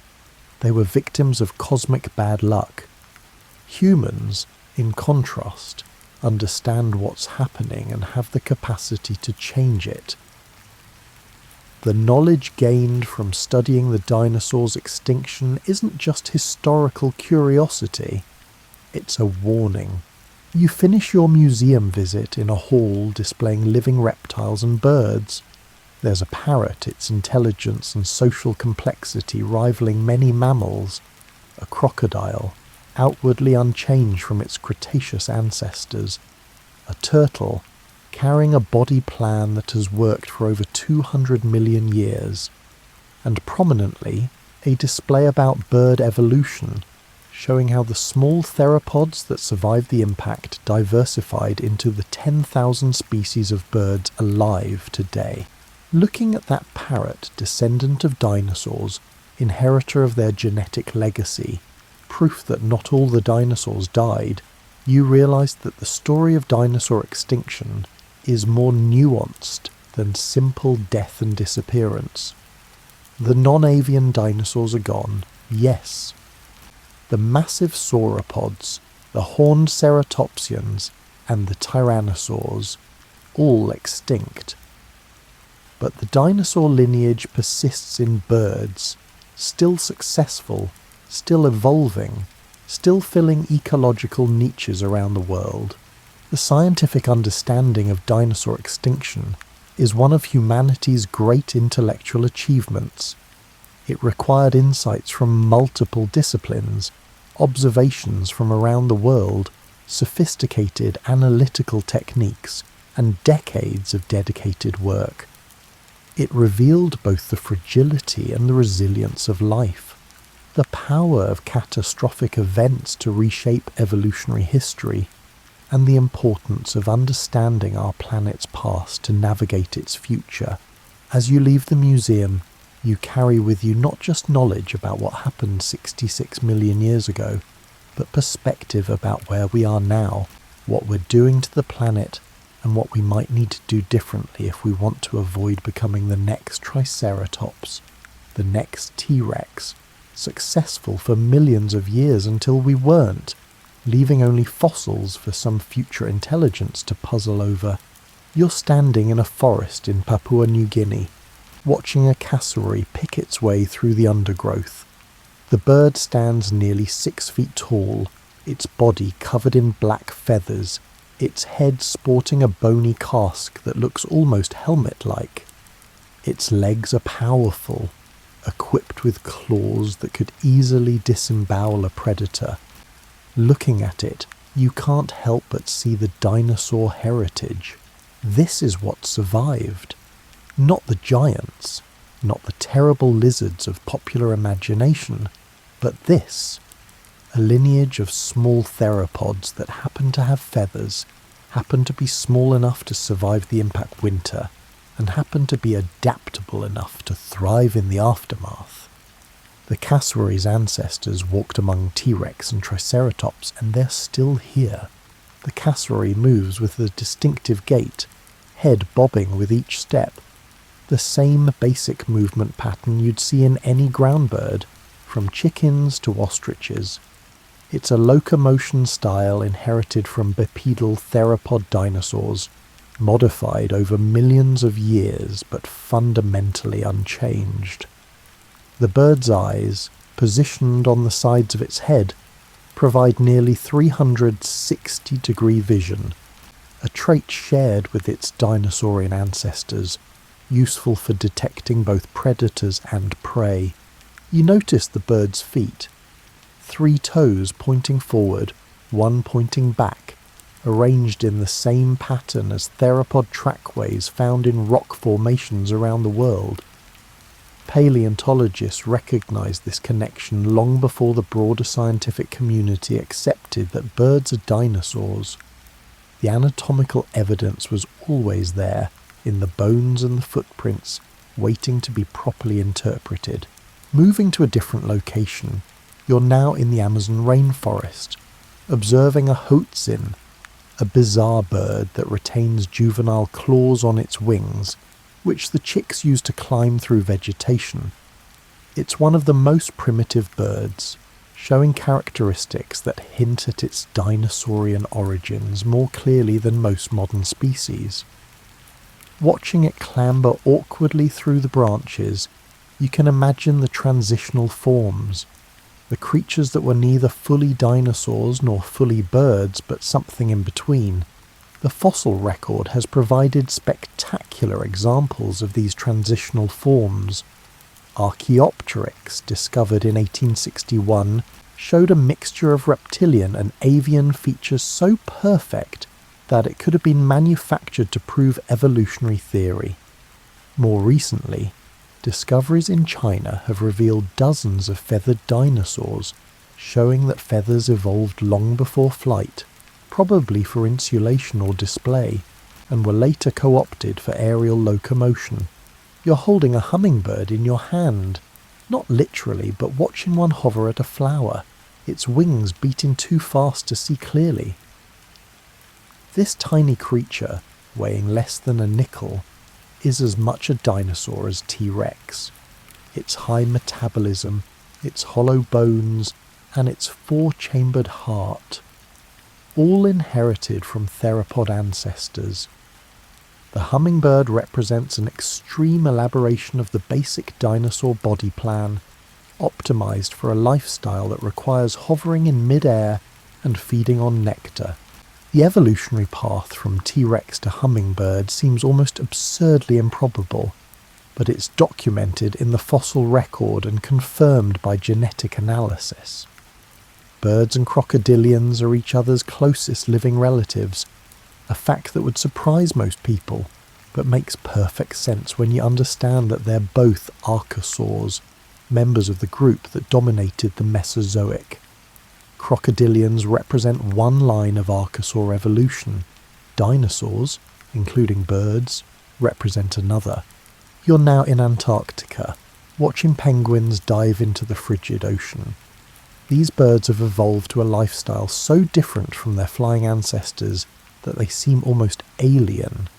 They were victims of cosmic bad luck. Humans, in contrast, understand what's happening and have the capacity to change it. The knowledge gained from studying the dinosaurs' extinction isn't just historical curiosity, it's a warning. You finish your museum visit in a hall displaying living reptiles and birds. There's a parrot, its intelligence and social complexity rivaling many mammals, a crocodile, outwardly unchanged from its Cretaceous ancestors, a turtle, carrying a body plan that has worked for over 200 million years, and prominently a display about bird evolution, showing how the small theropods that survived the impact diversified into the 10,000 species of birds alive today. Looking at that parrot, descendant of dinosaurs, inheritor of their genetic legacy, proof that not all the dinosaurs died, you realise that the story of dinosaur extinction is more nuanced than simple death and disappearance. The non-avian dinosaurs are gone, yes. The massive sauropods, the horned ceratopsians, and the tyrannosaurs, all extinct. But the dinosaur lineage persists in birds, still successful, still evolving, still filling ecological niches around the world. The scientific understanding of dinosaur extinction is one of humanity's great intellectual achievements. It required insights from multiple disciplines, observations from around the world, sophisticated analytical techniques, and decades of dedicated work. It revealed both the fragility and the resilience of life, the power of catastrophic events to reshape evolutionary history, and the importance of understanding our planet's past to navigate its future. As you leave the museum, you carry with you not just knowledge about what happened 66 million years ago, but perspective about where we are now, what we're doing to the planet, and what we might need to do differently if we want to avoid becoming the next Triceratops, the next T-Rex, successful for millions of years until we weren't, leaving only fossils for some future intelligence to puzzle over. You're standing in a forest in Papua New Guinea, watching a cassowary pick its way through the undergrowth. The bird stands nearly 6 feet tall, its body covered in black feathers, its head sporting a bony casque that looks almost helmet-like. Its legs are powerful, equipped with claws that could easily disembowel a predator. Looking at it, you can't help but see the dinosaur heritage. This is what survived. Not the giants, not the terrible lizards of popular imagination, but this, a lineage of small theropods that happen to have feathers, happen to be small enough to survive the impact winter, and happen to be adaptable enough to thrive in the aftermath. The cassowary's ancestors walked among T-Rex and Triceratops, and they're still here. The cassowary moves with a distinctive gait, head bobbing with each step. The same basic movement pattern you'd see in any ground bird, from chickens to ostriches. It's a locomotion style inherited from bipedal theropod dinosaurs, modified over millions of years but fundamentally unchanged. The bird's eyes, positioned on the sides of its head, provide nearly 360-degree vision, a trait shared with its dinosaurian ancestors, useful for detecting both predators and prey. You notice the bird's feet, 3 toes pointing forward, 1 pointing back, arranged in the same pattern as theropod trackways found in rock formations around the world. Paleontologists recognized this connection long before the broader scientific community accepted that birds are dinosaurs. The anatomical evidence was always there, in the bones and the footprints, waiting to be properly interpreted. Moving to a different location, you're now in the Amazon rainforest, observing a hoatzin, a bizarre bird that retains juvenile claws on its wings, which the chicks use to climb through vegetation. It's one of the most primitive birds, showing characteristics that hint at its dinosaurian origins more clearly than most modern species. Watching it clamber awkwardly through the branches, you can imagine the transitional forms, the creatures that were neither fully dinosaurs nor fully birds but something in between. The fossil record has provided spectacular examples of these transitional forms. Archaeopteryx, discovered in 1861, showed a mixture of reptilian and avian features so perfect that it could have been manufactured to prove evolutionary theory. More recently, discoveries in China have revealed dozens of feathered dinosaurs, showing that feathers evolved long before flight, probably for insulation or display, and were later co-opted for aerial locomotion. You're holding a hummingbird in your hand, not literally, but watching one hover at a flower, its wings beating too fast to see clearly. This tiny creature, weighing less than a nickel, is as much a dinosaur as T-Rex. Its high metabolism, its hollow bones, and its 4-chambered heart, all inherited from theropod ancestors. The hummingbird represents an extreme elaboration of the basic dinosaur body plan, optimized for a lifestyle that requires hovering in mid-air and feeding on nectar. The evolutionary path from T-Rex to hummingbird seems almost absurdly improbable, but it's documented in the fossil record and confirmed by genetic analysis. Birds and crocodilians are each other's closest living relatives, a fact that would surprise most people, but makes perfect sense when you understand that they're both archosaurs, members of the group that dominated the Mesozoic. Crocodilians represent one line of archosaur evolution. Dinosaurs, including birds, represent another. You're now in Antarctica, watching penguins dive into the frigid ocean. These birds have evolved to a lifestyle so different from their flying ancestors that they seem almost alien.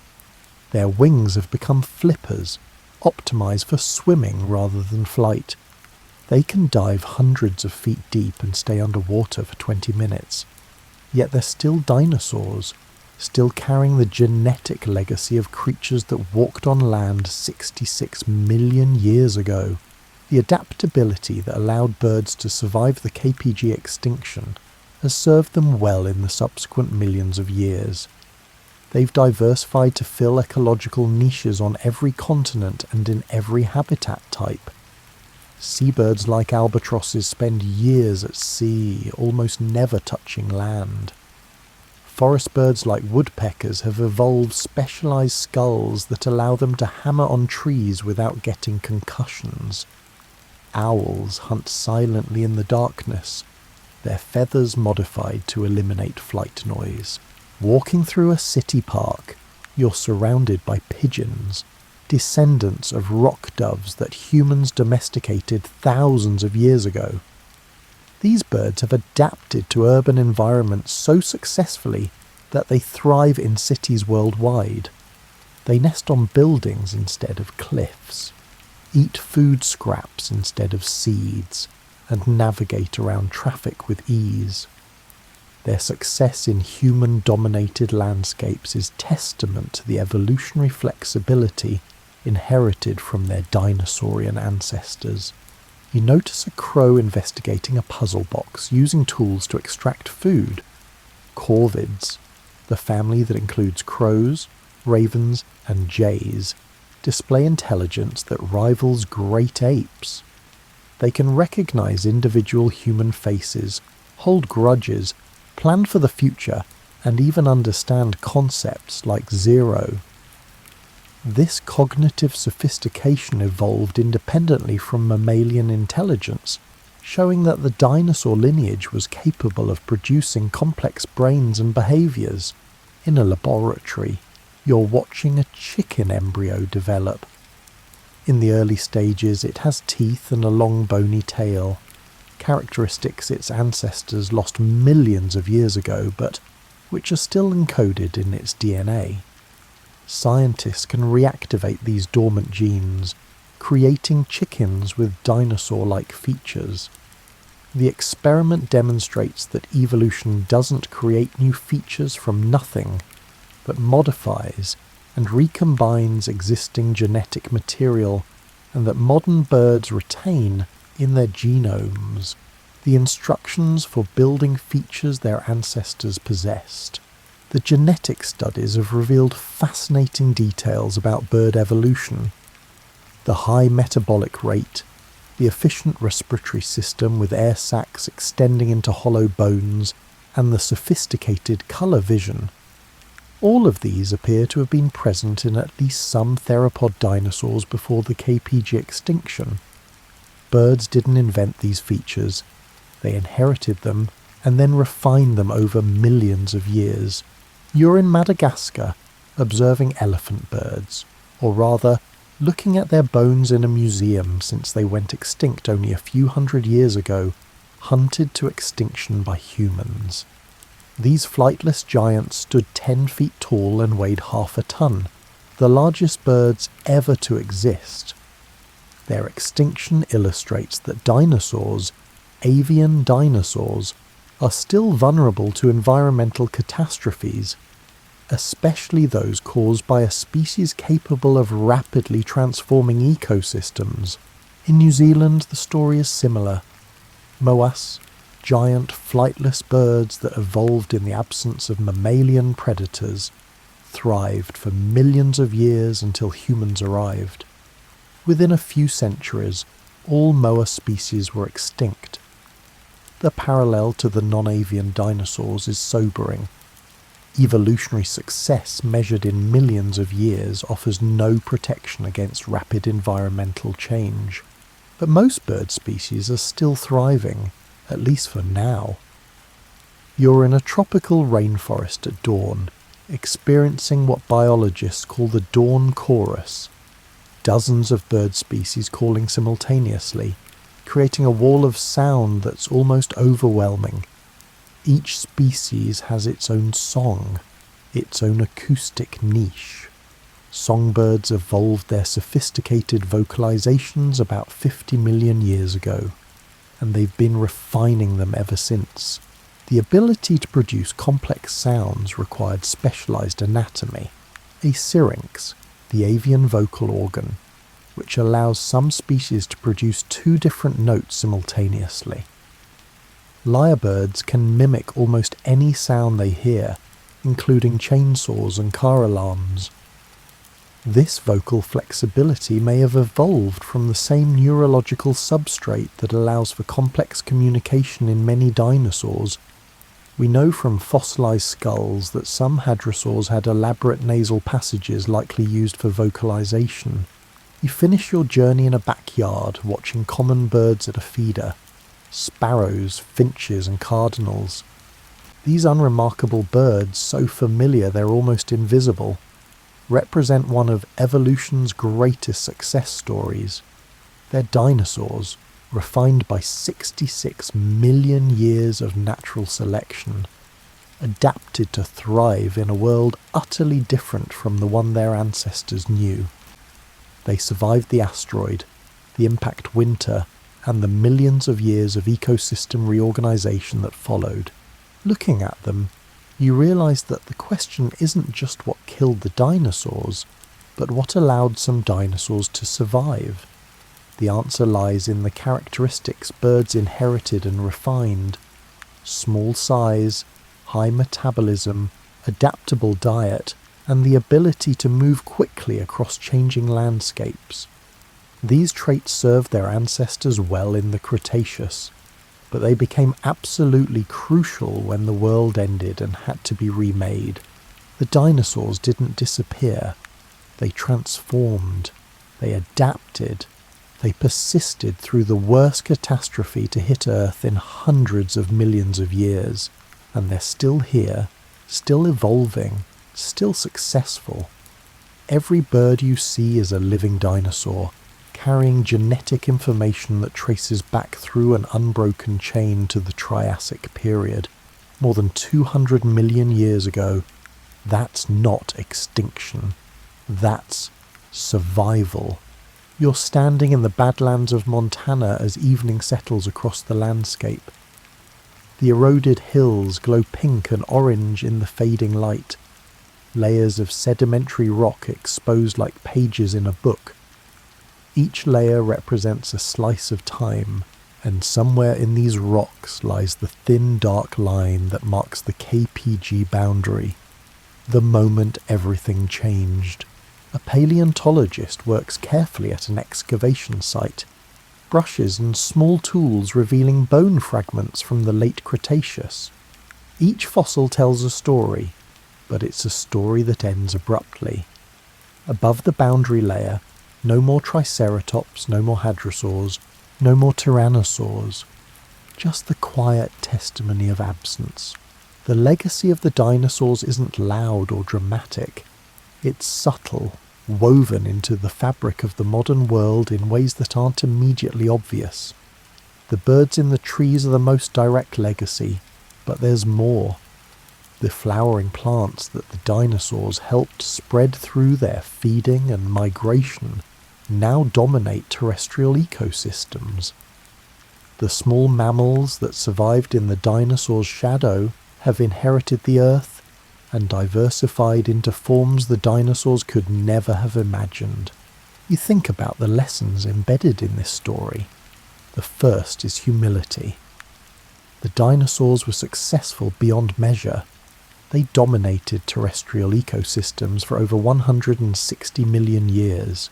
Their wings have become flippers, optimized for swimming rather than flight. They can dive hundreds of feet deep and stay underwater for 20 minutes. Yet they're still dinosaurs, still carrying the genetic legacy of creatures that walked on land 66 million years ago. The adaptability that allowed birds to survive the KPG extinction has served them well in the subsequent millions of years. They've diversified to fill ecological niches on every continent and in every habitat type. Seabirds like albatrosses spend years at sea, almost never touching land. Forest birds like woodpeckers have evolved specialized skulls that allow them to hammer on trees without getting concussions. Owls hunt silently in the darkness, their feathers modified to eliminate flight noise. Walking through a city park, you're surrounded by pigeons, descendants of rock doves that humans domesticated thousands of years ago. These birds have adapted to urban environments so successfully that they thrive in cities worldwide. They nest on buildings instead of cliffs, eat food scraps instead of seeds, and navigate around traffic with ease. Their success in human-dominated landscapes is testament to the evolutionary flexibility inherited from their dinosaurian ancestors. You notice a crow investigating a puzzle box using tools to extract food. Corvids, the family that includes crows, ravens, and jays, display intelligence that rivals great apes. They can recognize individual human faces, hold grudges, plan for the future, and even understand concepts like zero. This cognitive sophistication evolved independently from mammalian intelligence, showing that the dinosaur lineage was capable of producing complex brains and behaviors. In a laboratory, you're watching a chicken embryo develop. In the early stages, it has teeth and a long bony tail, characteristics its ancestors lost millions of years ago, but which are still encoded in its DNA. Scientists can reactivate these dormant genes, creating chickens with dinosaur-like features. The experiment demonstrates that evolution doesn't create new features from nothing, but modifies and recombines existing genetic material, and that modern birds retain, in their genomes, the instructions for building features their ancestors possessed. The genetic studies have revealed fascinating details about bird evolution. The high metabolic rate, the efficient respiratory system with air sacs extending into hollow bones, and the sophisticated colour vision. All of these appear to have been present in at least some theropod dinosaurs before the KPG extinction. Birds didn't invent these features, they inherited them and then refined them over millions of years. You're in Madagascar, observing elephant birds, or rather, looking at their bones in a museum since they went extinct only a few hundred years ago, hunted to extinction by humans. These flightless giants stood 10 feet tall and weighed half a ton, the largest birds ever to exist. Their extinction illustrates that dinosaurs, avian dinosaurs, are still vulnerable to environmental catastrophes, especially those caused by a species capable of rapidly transforming ecosystems. In New Zealand, the story is similar. Moas, giant flightless birds that evolved in the absence of mammalian predators, thrived for millions of years until humans arrived. Within a few centuries, all moa species were extinct. The parallel to the non-avian dinosaurs is sobering. Evolutionary success measured in millions of years offers no protection against rapid environmental change. But most bird species are still thriving, at least for now. You're in a tropical rainforest at dawn, experiencing what biologists call the dawn chorus. Dozens of bird species calling simultaneously, creating a wall of sound that's almost overwhelming. Each species has its own song, its own acoustic niche. Songbirds evolved their sophisticated vocalizations about 50 million years ago, and they've been refining them ever since. The ability to produce complex sounds required specialized anatomy. A syrinx, the avian vocal organ, which allows some species to produce two different notes simultaneously. Lyrebirds can mimic almost any sound they hear, including chainsaws and car alarms. This vocal flexibility may have evolved from the same neurological substrate that allows for complex communication in many dinosaurs. We know from fossilized skulls that some hadrosaurs had elaborate nasal passages likely used for vocalization. You finish your journey in a backyard watching common birds at a feeder, sparrows, finches and cardinals. These unremarkable birds, so familiar they're almost invisible, represent one of evolution's greatest success stories. They're dinosaurs, refined by 66 million years of natural selection, adapted to thrive in a world utterly different from the one their ancestors knew. They survived the asteroid, the impact winter, and the millions of years of ecosystem reorganization that followed. Looking at them, you realize that the question isn't just what killed the dinosaurs, but what allowed some dinosaurs to survive. The answer lies in the characteristics birds inherited and refined: small size, high metabolism, adaptable diet, and the ability to move quickly across changing landscapes. These traits served their ancestors well in the Cretaceous, but they became absolutely crucial when the world ended and had to be remade. The dinosaurs didn't disappear. They transformed. They adapted. They persisted through the worst catastrophe to hit Earth in hundreds of millions of years, and they're still here, still evolving, still successful. Every bird you see is a living dinosaur, carrying genetic information that traces back through an unbroken chain to the Triassic period, more than 200 million years ago. That's not extinction. That's survival. You're standing in the Badlands of Montana as evening settles across the landscape. The eroded hills glow pink and orange in the fading light, layers of sedimentary rock exposed like pages in a book. Each layer represents a slice of time, and somewhere in these rocks lies the thin dark line that marks the KPG boundary, the moment everything changed. A paleontologist works carefully at an excavation site, brushes and small tools revealing bone fragments from the late Cretaceous. Each fossil tells a story, but it's a story that ends abruptly. Above the boundary layer, no more triceratops, no more hadrosaurs, no more tyrannosaurs. Just the quiet testimony of absence. The legacy of the dinosaurs isn't loud or dramatic. It's subtle, woven into the fabric of the modern world in ways that aren't immediately obvious. The birds in the trees are the most direct legacy, but there's more. The flowering plants that the dinosaurs helped spread through their feeding and migration now dominate terrestrial ecosystems. The small mammals that survived in the dinosaurs' shadow have inherited the earth and diversified into forms the dinosaurs could never have imagined. You think about the lessons embedded in this story. The first is humility. The dinosaurs were successful beyond measure. They dominated terrestrial ecosystems for over 160 million years.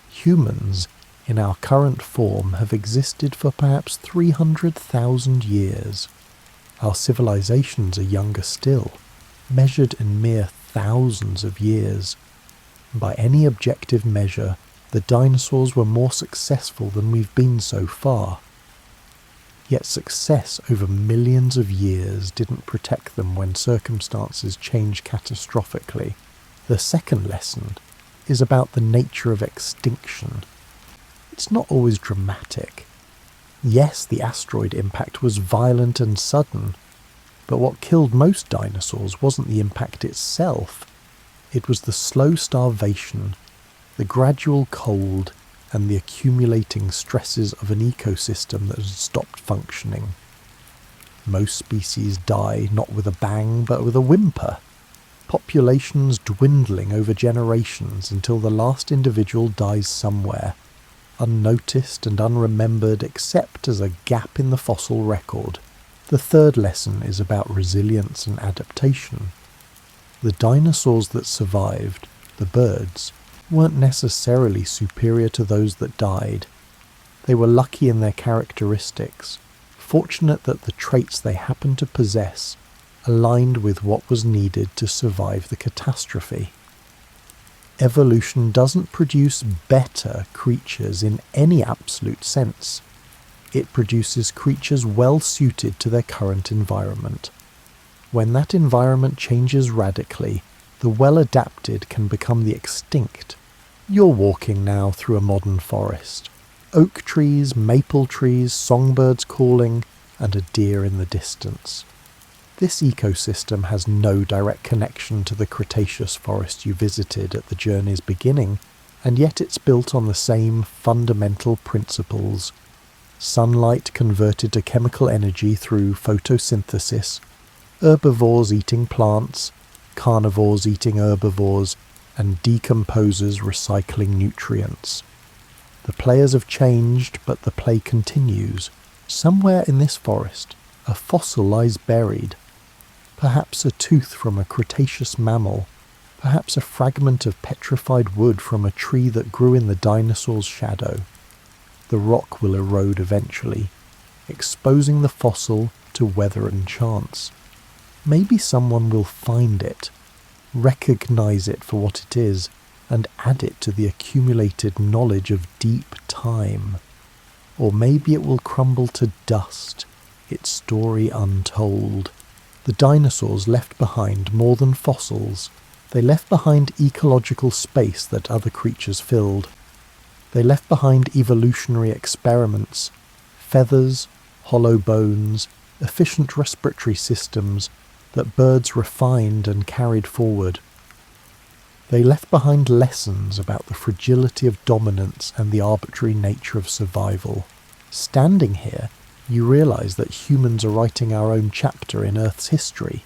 Humans, in our current form, have existed for perhaps 300,000 years. Our civilizations are younger still, measured in mere thousands of years. By any objective measure, the dinosaurs were more successful than we've been so far. Yet success over millions of years didn't protect them when circumstances changed catastrophically. The second lesson is about the nature of extinction. It's not always dramatic. Yes, the asteroid impact was violent and sudden, but what killed most dinosaurs wasn't the impact itself. It was the slow starvation, the gradual cold, and the accumulating stresses of an ecosystem that had stopped functioning. Most species die not with a bang but with a whimper, populations dwindling over generations until the last individual dies somewhere, unnoticed and unremembered except as a gap in the fossil record. The third lesson is about resilience and adaptation. The dinosaurs that survived, the birds, weren't necessarily superior to those that died. They were lucky in their characteristics, fortunate that the traits they happened to possess aligned with what was needed to survive the catastrophe. Evolution doesn't produce better creatures in any absolute sense. It produces creatures well suited to their current environment. When that environment changes radically, the well-adapted can become the extinct. You're walking now through a modern forest. Oak trees, maple trees, songbirds calling, and a deer in the distance. This ecosystem has no direct connection to the Cretaceous forest you visited at the journey's beginning, and yet it's built on the same fundamental principles. Sunlight converted to chemical energy through photosynthesis, herbivores eating plants, carnivores eating herbivores, and decomposers recycling nutrients. The players have changed, but the play continues. Somewhere in this forest, a fossil lies buried. Perhaps a tooth from a Cretaceous mammal, perhaps a fragment of petrified wood from a tree that grew in the dinosaur's shadow. The rock will erode eventually, exposing the fossil to weather and chance. Maybe someone will find it, recognize it for what it is, and add it to the accumulated knowledge of deep time. Or maybe it will crumble to dust, its story untold. The dinosaurs left behind more than fossils. They left behind ecological space that other creatures filled. They left behind evolutionary experiments, feathers, hollow bones, efficient respiratory systems that birds refined and carried forward. They left behind lessons about the fragility of dominance and the arbitrary nature of survival. Standing here, you realise that humans are writing our own chapter in Earth's history.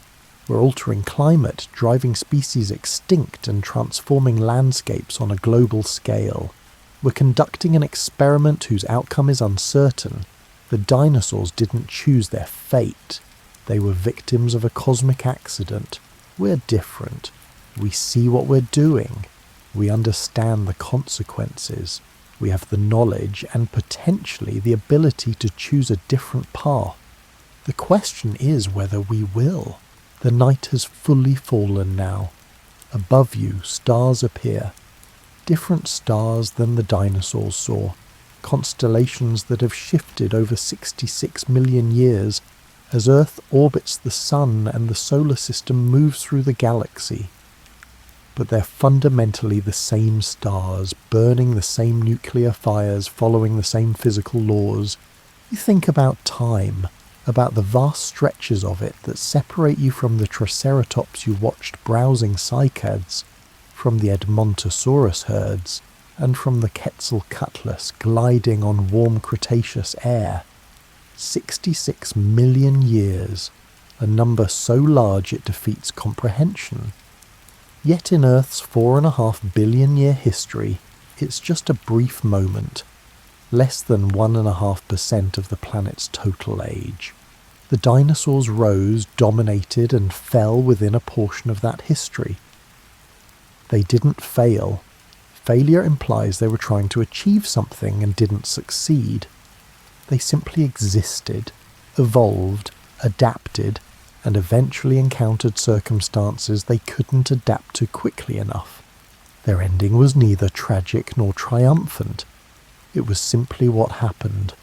We're altering climate, driving species extinct and transforming landscapes on a global scale. We're conducting an experiment whose outcome is uncertain. The dinosaurs didn't choose their fate. They were victims of a cosmic accident. We're different. We see what we're doing. We understand the consequences. We have the knowledge and potentially the ability to choose a different path. The question is whether we will. The night has fully fallen now. Above you, stars appear. Different stars than the dinosaurs saw. Constellations that have shifted over 66 million years as Earth orbits the Sun and the solar system moves through the galaxy. But they're fundamentally the same stars, burning the same nuclear fires, following the same physical laws. You think about time, about the vast stretches of it that separate you from the Triceratops you watched browsing cycads, from the Edmontosaurus herds, and from the Quetzalcoatlus gliding on warm Cretaceous air. 66 million years, a number so large it defeats comprehension. Yet in Earth's 4.5 billion year history, it's just a brief moment, less than 1.5% of the planet's total age. The dinosaurs rose, dominated, and fell within a portion of that history. They didn't fail. Failure implies they were trying to achieve something and didn't succeed. They simply existed, evolved, adapted, and eventually encountered circumstances they couldn't adapt to quickly enough. Their ending was neither tragic nor triumphant. It was simply what happened.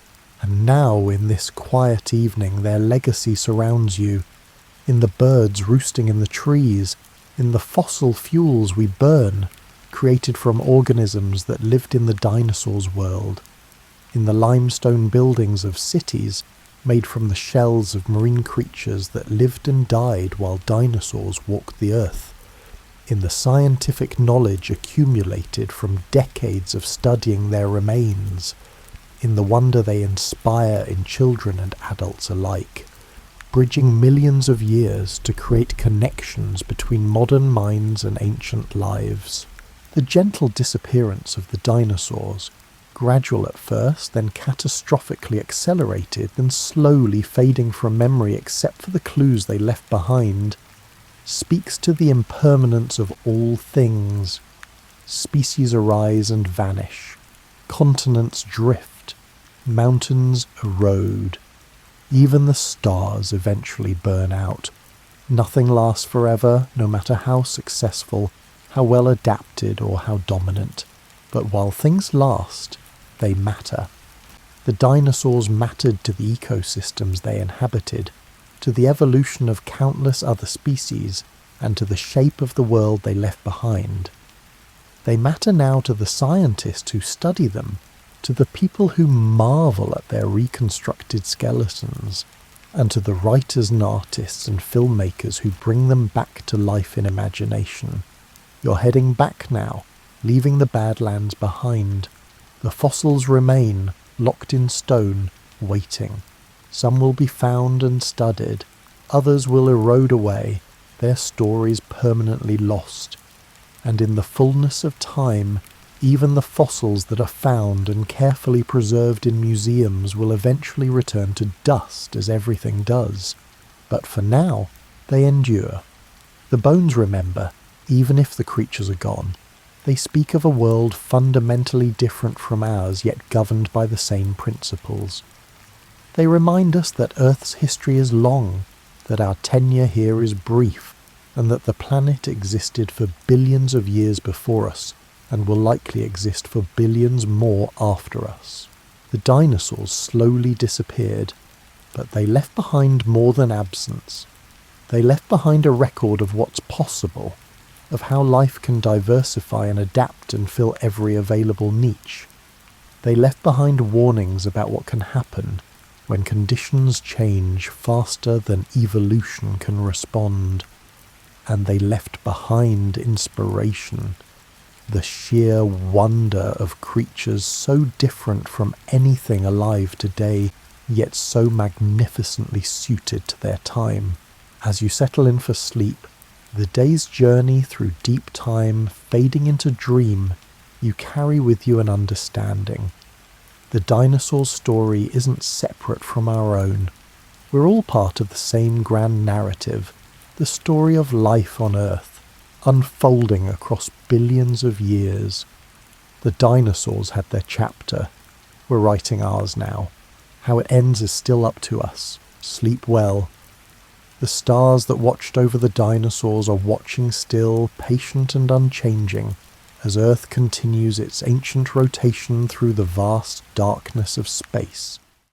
And now, in this quiet evening, their legacy surrounds you, in the birds roosting in the trees, in the fossil fuels we burn, created from organisms that lived in the dinosaurs' world, in the limestone buildings of cities made from the shells of marine creatures that lived and died while dinosaurs walked the earth, in the scientific knowledge accumulated from decades of studying their remains, in the wonder they inspire in children and adults alike, bridging millions of years to create connections between modern minds and ancient lives. The gentle disappearance of the dinosaurs, gradual at first, then catastrophically accelerated, then slowly fading from memory except for the clues they left behind, speaks to the impermanence of all things. Species arise and vanish. Continents drift. Mountains erode. Even the stars eventually burn out. Nothing lasts forever, no matter how successful, how well adapted, or how dominant. But while things last, they matter. The dinosaurs mattered to the ecosystems they inhabited, to the evolution of countless other species, and to the shape of the world they left behind. They matter now to the scientists who study them, to the people who marvel at their reconstructed skeletons, and to the writers and artists and filmmakers who bring them back to life in imagination. You're heading back now, leaving the Badlands behind. The fossils remain, locked in stone, waiting. Some will be found and studied, others will erode away, their stories permanently lost. And in the fullness of time, even the fossils that are found and carefully preserved in museums will eventually return to dust, as everything does. But for now, they endure. The bones remember, even if the creatures are gone. They speak of a world fundamentally different from ours, yet governed by the same principles. They remind us that Earth's history is long, that our tenure here is brief, and that the planet existed for billions of years before us, and will likely exist for billions more after us. The dinosaurs slowly disappeared, but they left behind more than absence. They left behind a record of what's possible, of how life can diversify and adapt and fill every available niche. They left behind warnings about what can happen when conditions change faster than evolution can respond. And they left behind inspiration, the sheer wonder of creatures so different from anything alive today, yet so magnificently suited to their time. As you settle in for sleep, the day's journey through deep time fading into dream, you carry with you an understanding. The dinosaur's story isn't separate from our own. We're all part of the same grand narrative, the story of life on Earth, unfolding across billions of years. The dinosaurs had their chapter. We're writing ours now. How it ends is still up to us. Sleep well. The stars that watched over the dinosaurs are watching still, patient and unchanging, as Earth continues its ancient rotation through the vast darkness of space.